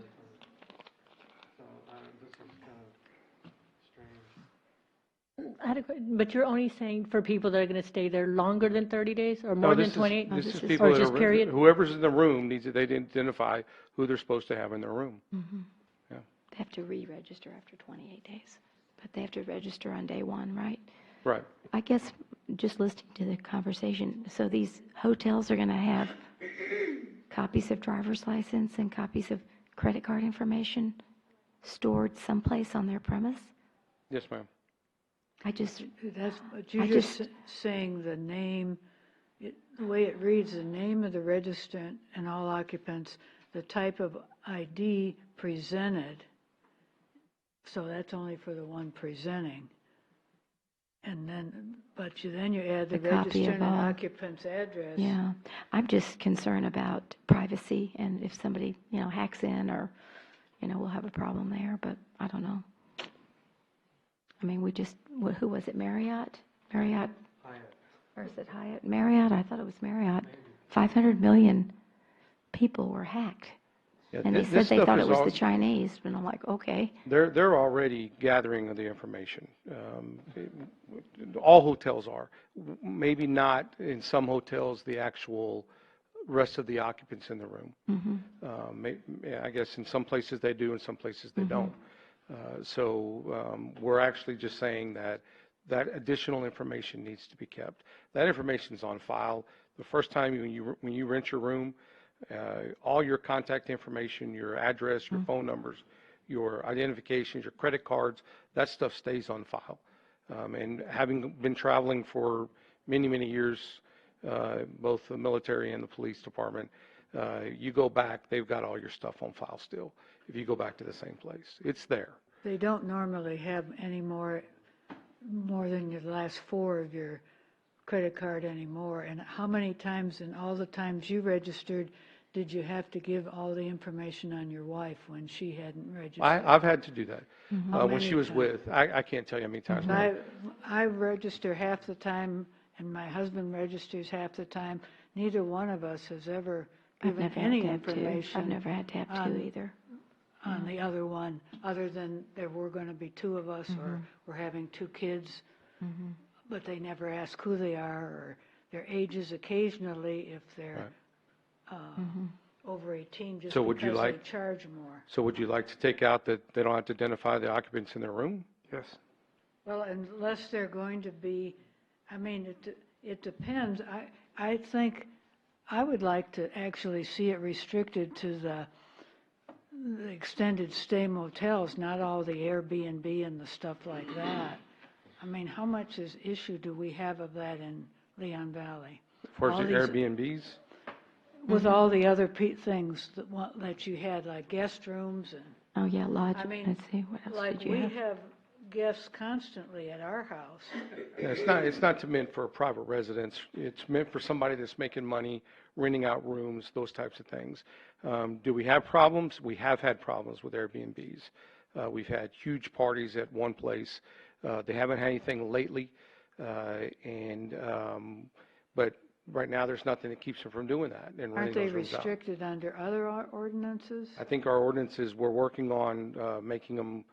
So this is kind of strange. But you're only saying for people that are going to stay there longer than 30 days or more than 28? This is people or just period? Whoever's in the room needs to identify who they're supposed to have in their room. Mm-hmm. Yeah. They have to re-register after 28 days, but they have to register on day 1, right? Right. I guess just listening to the conversation, so these hotels are going to have copies of driver's license and copies of credit card information stored someplace on their premise? Yes, ma'am. But you're just saying the name, the way it reads, the name of the registrant and all occupants, the type of ID presented. So that's only for the one presenting. And then, then you add the registrant and occupant's address. Yeah, I'm just concerned about privacy, and if somebody, hacks in, or, we'll have a problem there, but I don't know. I mean, who was it, Marriott? Hyatt. Or is it Hyatt? Marriott? I thought it was Marriott. 500 million people were hacked. Yeah, and they said they thought it was the Chinese, and I'm like, okay. They're already gathering the information. All hotels are. Maybe not in some hotels the actual rest of the occupants in the room. Mm-hmm. I guess in some places they do, in some places they don't. We're actually just saying that additional information needs to be kept. That information is on file. The first time when you rent your room, all your contact information, your address, your phone numbers, your identifications, your credit cards, that stuff stays on file. And having been traveling for many, many years, both the military and the police department, you go back, they've got all your stuff on file still. If you go back to the same place, it's there. they don't normally have any more than your last 4 of your credit card anymore. And how many times in all the times you registered did you have to give all the information on your wife when she hadn't registered? I've had to do that. How When she many was times? with, I can't tell you how many times. I register half the time, and my husband registers half the time. Neither one of us has ever I've given never had any to have two. information. I've never had to have two either. On the other one, other than there were going to be 2 of us, or we're having 2 kids, but they never ask who they are or their ages occasionally if they're over 18, just So would you because like- they charge more. So would you like to take out that they don't have to identify the occupants in their room? Yes. Well, unless they're going to be, I mean, it depends. I think I would like to actually see it restricted to the extended stay motels, not all the Airbnb and the stuff like that. I mean, how much issue do we have of that in Leon Valley? For All the these- Airbnbs? With all the other things that you had, like guest rooms and. Oh, yeah, lodge. I mean, Let's see, what else like did you we have? have guests constantly at our house. Yeah, it's not meant for a private residence. It's meant for somebody that's making money, renting out rooms, those types of things. Do we have problems? We have had problems with Airbnbs. We've had huge parties at one place. They haven't had anything lately, but right now there's nothing that keeps them from doing that and Aren't renting they those rooms out. restricted under other ordinances? I think our ordinances, we're working on making them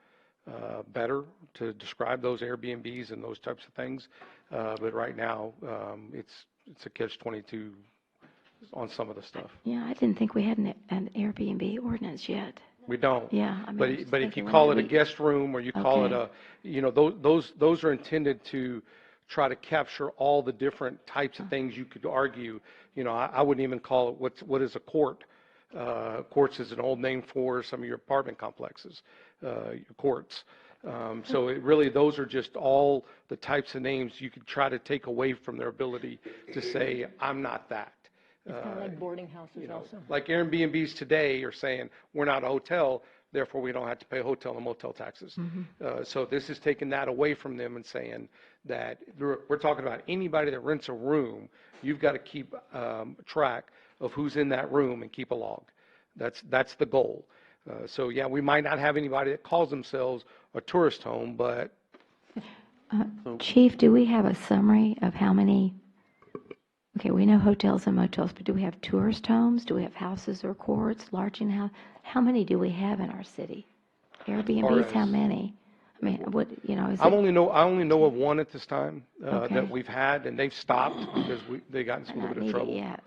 better to describe those Airbnbs and those types of things. But right now, it's a catch-22 on some of the stuff. Yeah, I didn't think we had an Airbnb ordinance yet. We don't. Yeah, I mean, I was just But if thinking you we call might it a be- guest room or you call it those are intended to try to capture all the different types of things you could argue. I wouldn't even call it what is a court. Courts is an old name for some of your apartment complexes, your courts. So it really, those are just all the types of names you could try to take away from their ability to say, I'm not that. It's kind of like boarding houses also. Like Airbnbs today are saying, we're not a hotel, therefore we don't have to pay hotel and motel taxes. So this is taking that away from them and saying that we're talking about anybody that rents a room, you've got to keep track of who's in that room and keep a log. That's the goal. So yeah, we might not have anybody that calls themselves a tourist home, but. Chief, do we have a summary of how many, okay, we know hotels and motels, but do we have tourist homes? Do we have houses or courts, large in-house? How many do we have in our city? Airbnbs, how many? I mean, what, is I it? only know of one at this time Okay. that we've had, and they've stopped because they got in some little bit of trouble. Yet.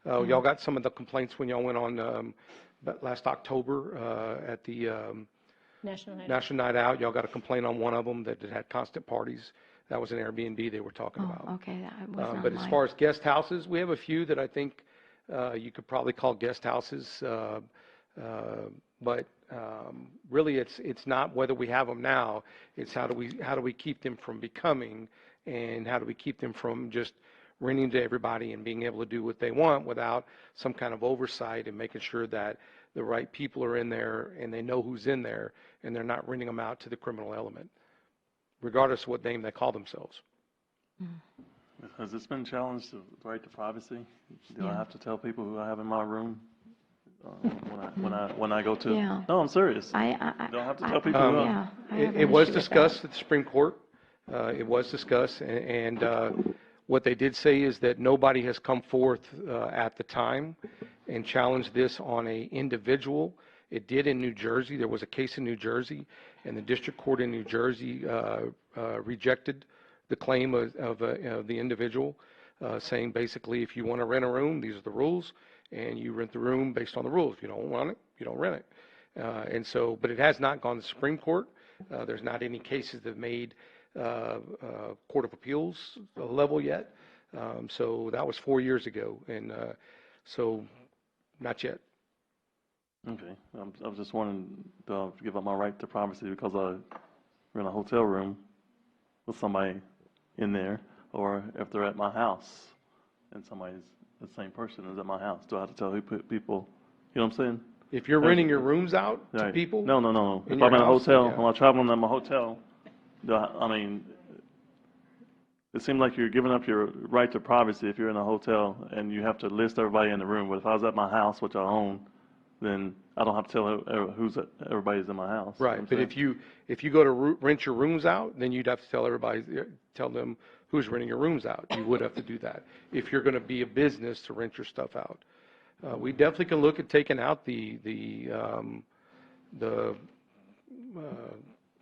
Y'all got some of the complaints when y'all went on last October at the National Night Out. Y'all got a complaint on one of them that it had constant parties. That was an Airbnb they were talking about. Okay, that was on But as far as guest houses, we have a few that I think you could probably call guest houses. But really, it's not whether we have them now. It's how do we keep them from becoming, and how do we keep them from just renting to everybody and being able to do what they want without some kind of oversight and making sure that the right people are in there and they know who's in there and they're not renting them out to the criminal element, regardless of what name they call themselves. Has this been challenged, the right to privacy? Do I Yeah. have to tell people who I have in my room when I go to? Yeah. No, I'm serious. I don't have to tell people who yeah, I have an It was issue with discussed at the Supreme Court. It was discussed, and what they did say is that nobody has come forth at the time and challenged this on a individual. It did in New Jersey. There was a case in New Jersey, and the district court in New Jersey rejected the claim of the individual, saying basically, if you want to rent a room, these are the rules, and you rent the room based on the rules. If you don't want it, you don't rent it. And so, but it has not gone to the Supreme Court. There's not any cases that have made Court of Appeals level yet. So that was 4 years ago, and so not yet. Okay, I was just wanting to give up my right to privacy because I rent a hotel room with somebody in there, or if they're at my house and somebody's the same person is at my house. Do I have to tell people, you know what I'm saying? If you're renting your rooms out to Right. people. No. in If your I'm in a house, hotel, yeah. when I'm traveling in my hotel, I mean, it seems like you're giving up your right to privacy if you're in a hotel and you have to list everybody in the room. But if I was at my house, which I own, then I don't have to tell everybody's in my house. You know what Right, I'm but saying? if you go to rent your rooms out, then you'd have to tell them who's renting your rooms out. You would have to do that if you're going to be a business to rent your stuff out. We definitely can look at taking out the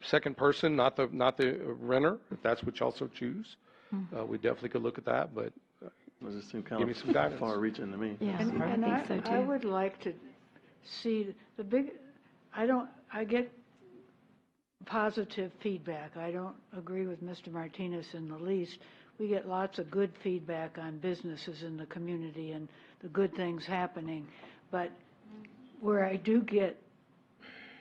second person, not the renter, if that's what you also choose. We definitely could look at that, but It just seems kind give me some guidance. far-reaching to me. Yeah, And I think so too. I would like to see I get positive feedback. I don't agree with Mr. Martinez in the least. We get lots of good feedback on businesses in the community and the good things happening. But where I do get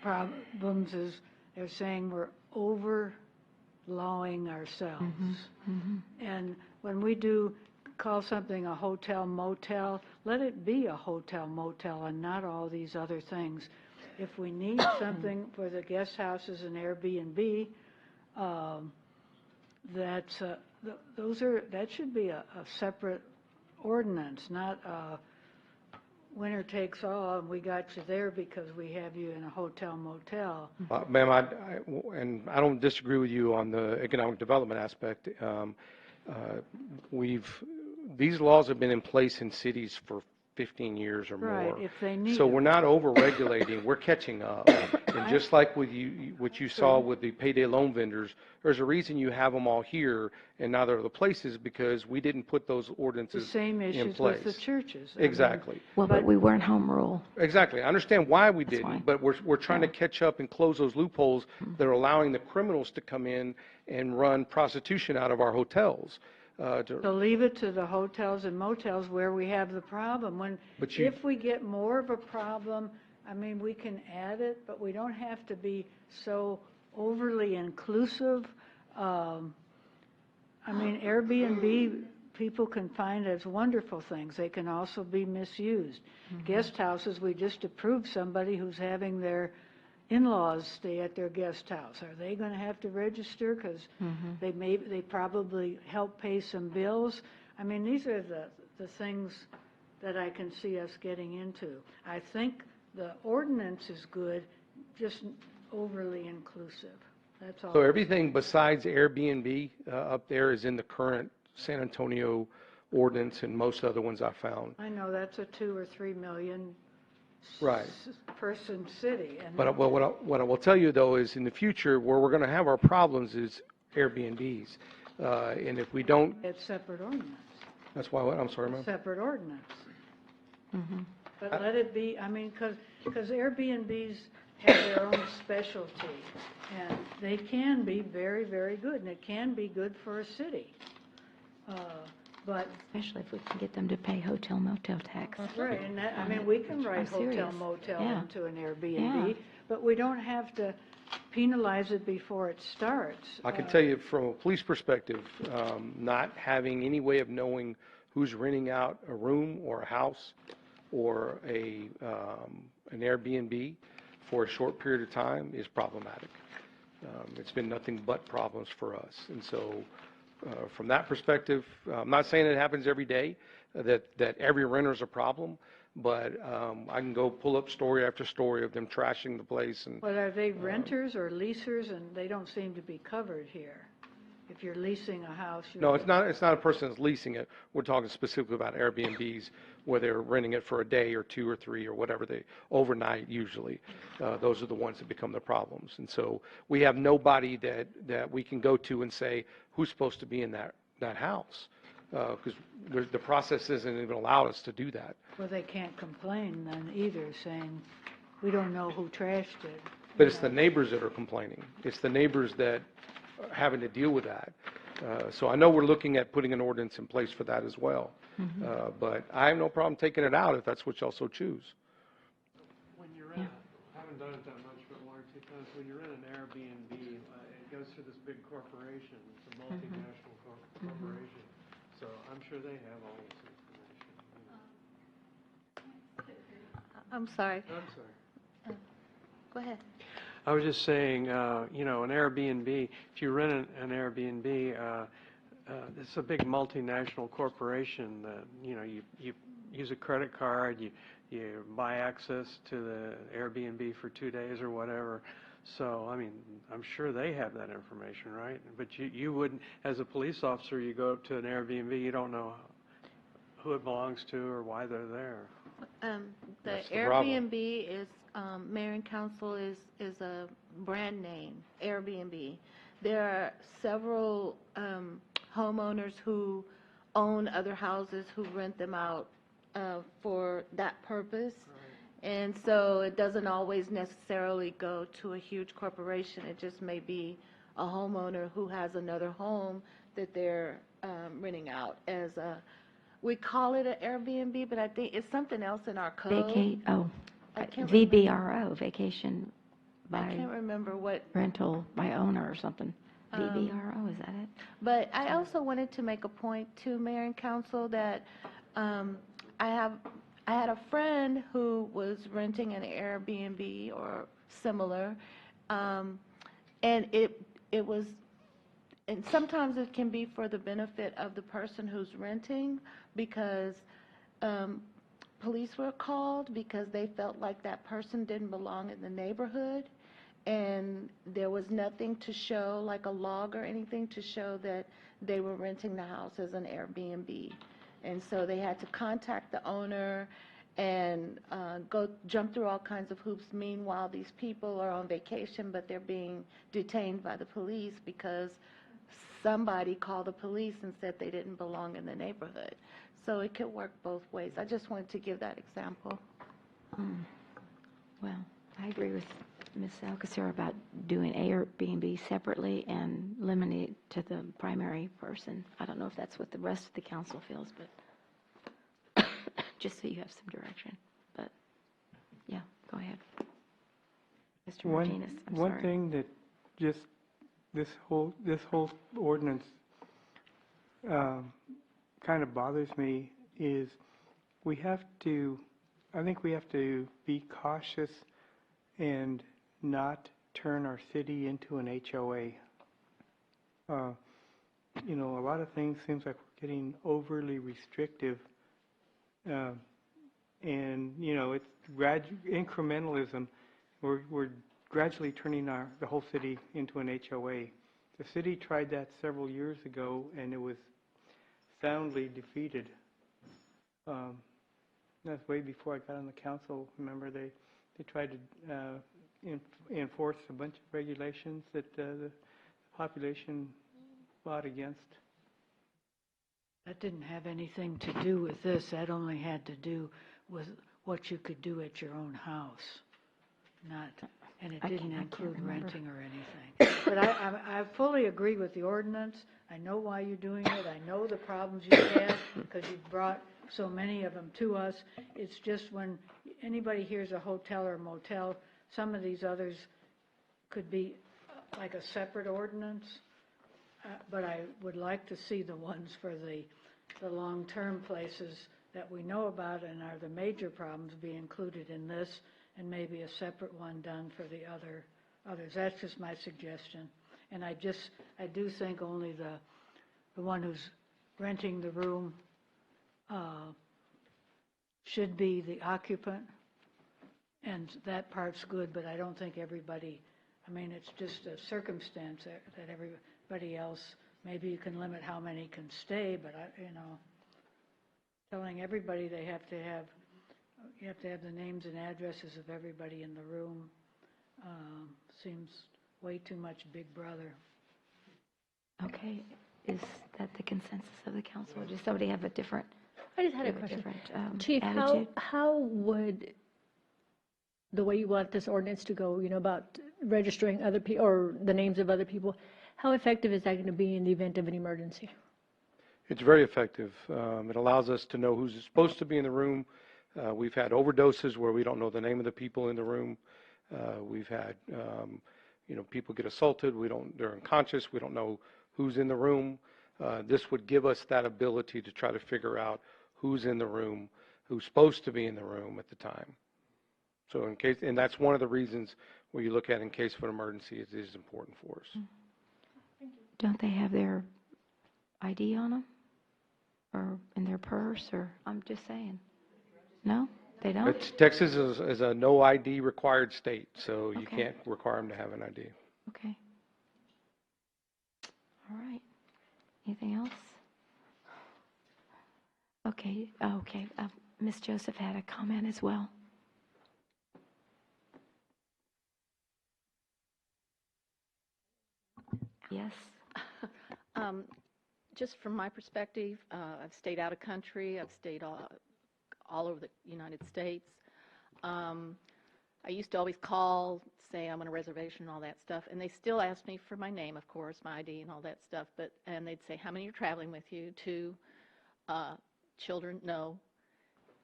problems is they're saying we're overlawing ourselves. And when we do call something a hotel motel, let it be a hotel motel and not all these other things. If we need something for the guest houses and Airbnb, that should be a separate ordinance, not a winner takes all, and we got you there because we have you in a hotel motel. Ma'am, I don't disagree with you on the economic development aspect. These laws have been in place in cities for 15 years or more. Right, if they need So them. we're not over-regulating, we're catching up. And just like with what you saw with the payday loan vendors, there's a reason you have them all here and not other places, because we didn't put those The ordinances same in issues place. with the churches. I mean, Exactly. Well, but we weren't home rule. Exactly. I understand why we That's didn't, fine. but we're trying to catch up and close those loopholes that are allowing the criminals to come in and run prostitution out of our hotels. So leave it to the hotels and motels where we have the problem. If we get more of a problem, I mean, we can add it, but we don't have to be so overly inclusive. I mean, Airbnb, people can find as wonderful things. They can also be misused. Guest houses, we just approved somebody who's having their in-laws stay at their guest house. Are they going to have to register because they probably help pay some bills? I mean, these are the things that I can see us getting into. I think the ordinance is good, just overly inclusive. That's all. So everything besides Airbnb up there is in the current San Antonio ordinance and most other ones I found. I know that's a 2 or 3 million Right. person city. And But what I will tell you, though, is in the future, where we're going to have our problems is Airbnbs. And if we don't, it's separate ordinance. that's why, I'm sorry, ma'am. Separate ordinance. But let it be, I mean, because Airbnbs have their own specialty, and they can be very, very good, and it can be good for a city. But, Especially if we can get them to pay hotel motel tax. right, and that, I mean, we can write I'm hotel serious. motel Yeah. into an Airbnb, Yeah. but we don't have to penalize it before it starts. I can tell you from a police perspective, not having any way of knowing who's renting out a room or a house or an Airbnb for a short period of time is problematic. It's been nothing but problems for us. And so from that perspective, I'm not saying it happens every day, that every renter is a problem, but I can go pull up story after story of them trashing the place. And But are they renters or leasers, and they don't seem to be covered here? If you're leasing a house, no, it's not a person that's leasing it. We're talking specifically about Airbnbs, where they're renting it for a day or 2 or 3 or whatever, overnight usually. Those are the ones that become the problems. And so we have nobody that we can go to and say, who's supposed to be in that house? Because the process isn't even allowed us to do that. Well, they can't complain then either, saying, we don't know who trashed it. But it's the neighbors that are complaining. It's the neighbors that are having to deal with that. So I know we're looking at putting an ordinance in place for that as well. But I have no problem taking it out if that's what you also choose. When you rent, I haven't done it that much, but 1 or 2 times, when you rent an Airbnb, it goes through this big corporation. It's a multinational corporation. So I'm sure they have all this information. I'm sorry. I'm sorry. Go ahead. I was just saying, you know, an Airbnb, if you rent an Airbnb, it's a big multinational corporation that, you know, you use a credit card, you buy access to the Airbnb for 2 days or whatever. So, I mean, I'm sure they have that information, right? But you wouldn't, as a police officer, you go up to an Airbnb, you don't know who it belongs to or why they're there. The That's the problem. Airbnb is, mayor and council is a brand name, Airbnb. There are several homeowners who own other houses who rent them out for that purpose. And so it doesn't always necessarily go to a huge corporation. It just may be a homeowner who has another home that they're renting out as a, we call it an Airbnb, but I think it's something else in our code. I can't VBRO, vacation I by can't remember what. rental by owner or something. VBRO, is that it? But I also wanted to make a point to Mayor and Council that I had a friend who was renting an Airbnb or similar, and it was, and sometimes it can be for the benefit of the person who's renting, because police were called because they felt like that person didn't belong in the neighborhood, and there was nothing to show, like a log or anything to show that they were renting the house as an Airbnb. And so they had to contact the owner and jump through all kinds of hoops. Meanwhile, these people are on vacation, but they're being detained by the police because somebody called the police and said they didn't belong in the neighborhood. So it could work both ways. I just wanted to give that example. Well, I agree with Ms. Alcacer about doing Airbnb separately and limiting it to the primary person. I don't know if that's what the rest of the council feels, but just so you have some direction. But yeah, go ahead. Mr. Martinez, I'm sorry. One thing that just this whole ordinance kind of bothers me is I think we have to be cautious and not turn our city into an HOA. You know, a lot of things seems like we're getting overly restrictive, and you know, it's incrementalism. We're gradually turning the whole city into an HOA. The city tried that several years ago, and it was soundly defeated. That's way before I got on the council. Remember, they tried to enforce a bunch of regulations that the population fought against. That didn't have anything to do with this. That only had to do with what you could do at your own house, and it didn't include renting or anything. But I fully agree with the ordinance. I know why you're doing it. I know the problems you have because you brought so many of them to us. It's just when anybody hears a hotel or motel, some of these others could be like a separate ordinance. But I would like to see the ones for the long-term places that we know about and are the major problems be included in this, and maybe a separate one done for the others. That's just my suggestion. And I do think only the one who's renting the room should be the occupant, and that part's good, but I don't think everybody, I mean, it's just a circumstance that everybody else, maybe you can limit how many can stay, but telling everybody you have to have the names and addresses of everybody in the room seems way too much Big Brother. Okay, is that the consensus of the council, or does somebody have a different? I just had a question. Chief, attitude? how would the way you want this ordinance to go, you know, about registering other people or the names of other people, how effective is that going to be in the event of an emergency? It's very effective. It allows us to know who's supposed to be in the room. We've had overdoses where we don't know the name of the people in the room. We've had, people get assaulted. They're unconscious. We don't know who's in the room. This would give us that ability to try to figure out who's in the room, who's supposed to be in the room at the time. So in case, and that's one of the reasons when you look at in case of an emergency, it is important for us. Don't they have their ID on them? Or in their purse, or, I'm just saying. No, they don't? Texas is a no ID required state, so you Okay. can't require them to have an ID. Okay. All right. Anything else? Okay, okay. Ms. Joseph had a comment as well. Yes. Just from my perspective, I've stayed out of country. I've stayed all over the United States. I used to always call, say I'm on a reservation and all that stuff, and they still ask me for my name, of course, my ID and all that stuff, and they'd say, how many are traveling with you? 2 children? No.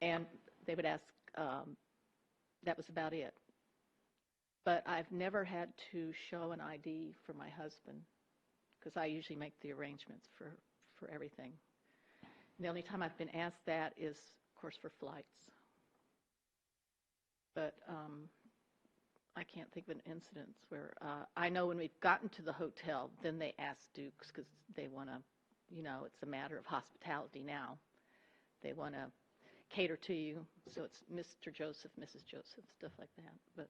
And they would ask, that was about it. But I've never had to show an ID for my husband, because I usually make the arrangements for everything. The only time I've been asked that is, of course, for flights. But I can't think of an incident where I know when we've gotten to the hotel, then they ask Dukes because they want to, it's a matter of hospitality now. They want to cater to you, so it's Mr. Joseph, Mrs. Joseph, stuff like that. But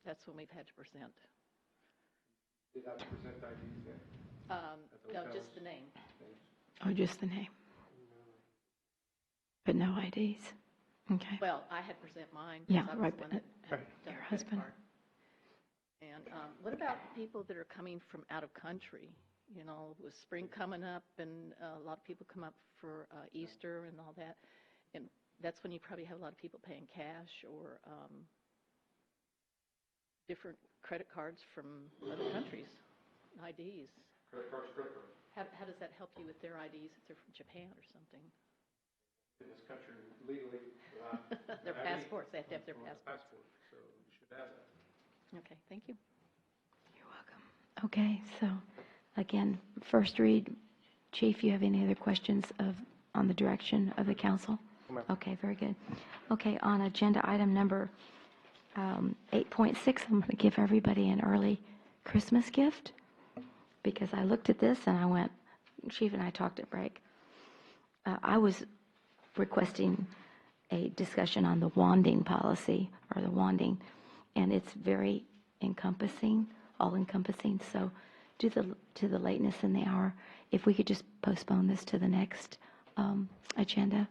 that's when we've had to present. Did I present IDs then? No, just the name. Oh, just the name. But no IDs. Okay. Well, I had to present mine. Yeah, I was right. the one that had done Your the husband. card. And what about people that are coming from out of country? With spring coming up, and a lot of people come up for Easter and all that. And that's when you probably have a lot of people paying cash or different credit cards from other countries, IDs. Credit cards, credit cards. How does that help you with their IDs if they're from Japan or something? In this country, legally. Their passports, they have to have their passports. So you should have that. Okay, thank you. Okay, so again, first read. Chief, you have any other questions on the direction of the council? Okay, very good. Okay, on agenda item number 8.6, I'm going to give everybody an early Christmas gift because I looked at this and I went, Chief and I talked at break. I was requesting a discussion on the wanding policy or the wanding, and it's very encompassing, all-encompassing. So due to the lateness in the hour, if we could just postpone this to the next agenda,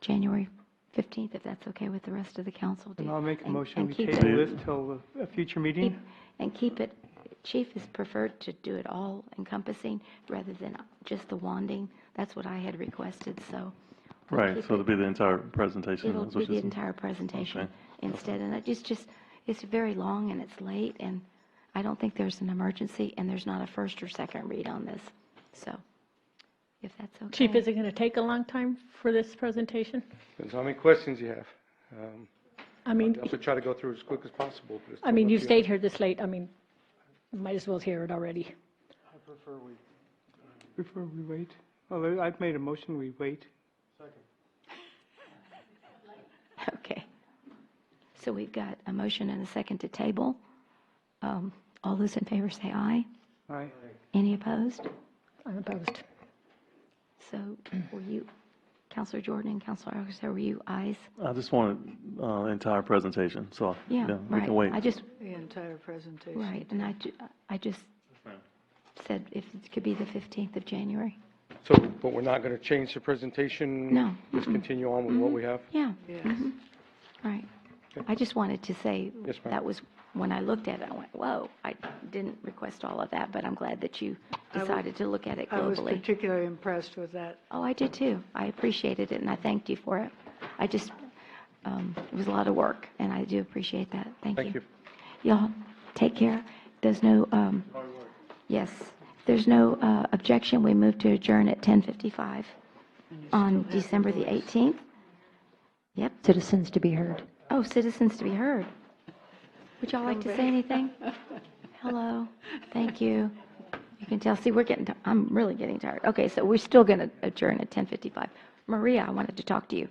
January 15th, if that's okay with the rest of the council. And I'll make a motion, we keep table it- this till a future meeting. Keep it, Chief is preferred to do it all encompassing rather than just the wanding. That's what I had requested, so. we'll Right, keep so it'll it- be the entire presentation. It'll is be what the you're saying? entire presentation Okay. instead, and it's very long and it's late, and I don't think there's an emergency, and there's not a first or second read on this, so, if that's okay. Chief, is it going to take a long time for this presentation? Depends how many questions you have. I mean, I'll also try to go through as quick as possible. But it's I mean, up you to stayed here this late. I mean, might as well hear it already. I prefer we wait. Well, I've made a motion, we wait. Okay. So we've got a motion and a second to table. All those in favor say aye. Aye. Any opposed? Unopposed. So were you, Counselor Jordan and Counselor Auguste, were you ayes? I just wanted the entire presentation, so Yeah, we right. can wait. I just, The entire presentation. right, and I just said if it could be the 15th of January. So, but we're not going to change the presentation? No. Just continue on with what we have? Yeah. Yes. Mhm. Right. I just wanted to say Yes, ma'am. that was, when I looked at it, I went, whoa, I didn't request all of that, but I'm glad that you decided to look at it I was globally. particularly impressed with that. Oh, I did too. I appreciated it, and I thanked you for it. I just, it was a lot of work, and I do appreciate that. Thank you. Thank you. Y'all, take care. There's no, yes, there's no objection. We move to adjourn at 10:55 on December the 18th. Yep. Citizens to be heard. Oh, citizens to be heard. Would y'all like to say anything? Hello. Thank you. You can tell, see, I'm really getting tired. Okay, so we're still going to adjourn at 10:55. Maria, I wanted to talk to you.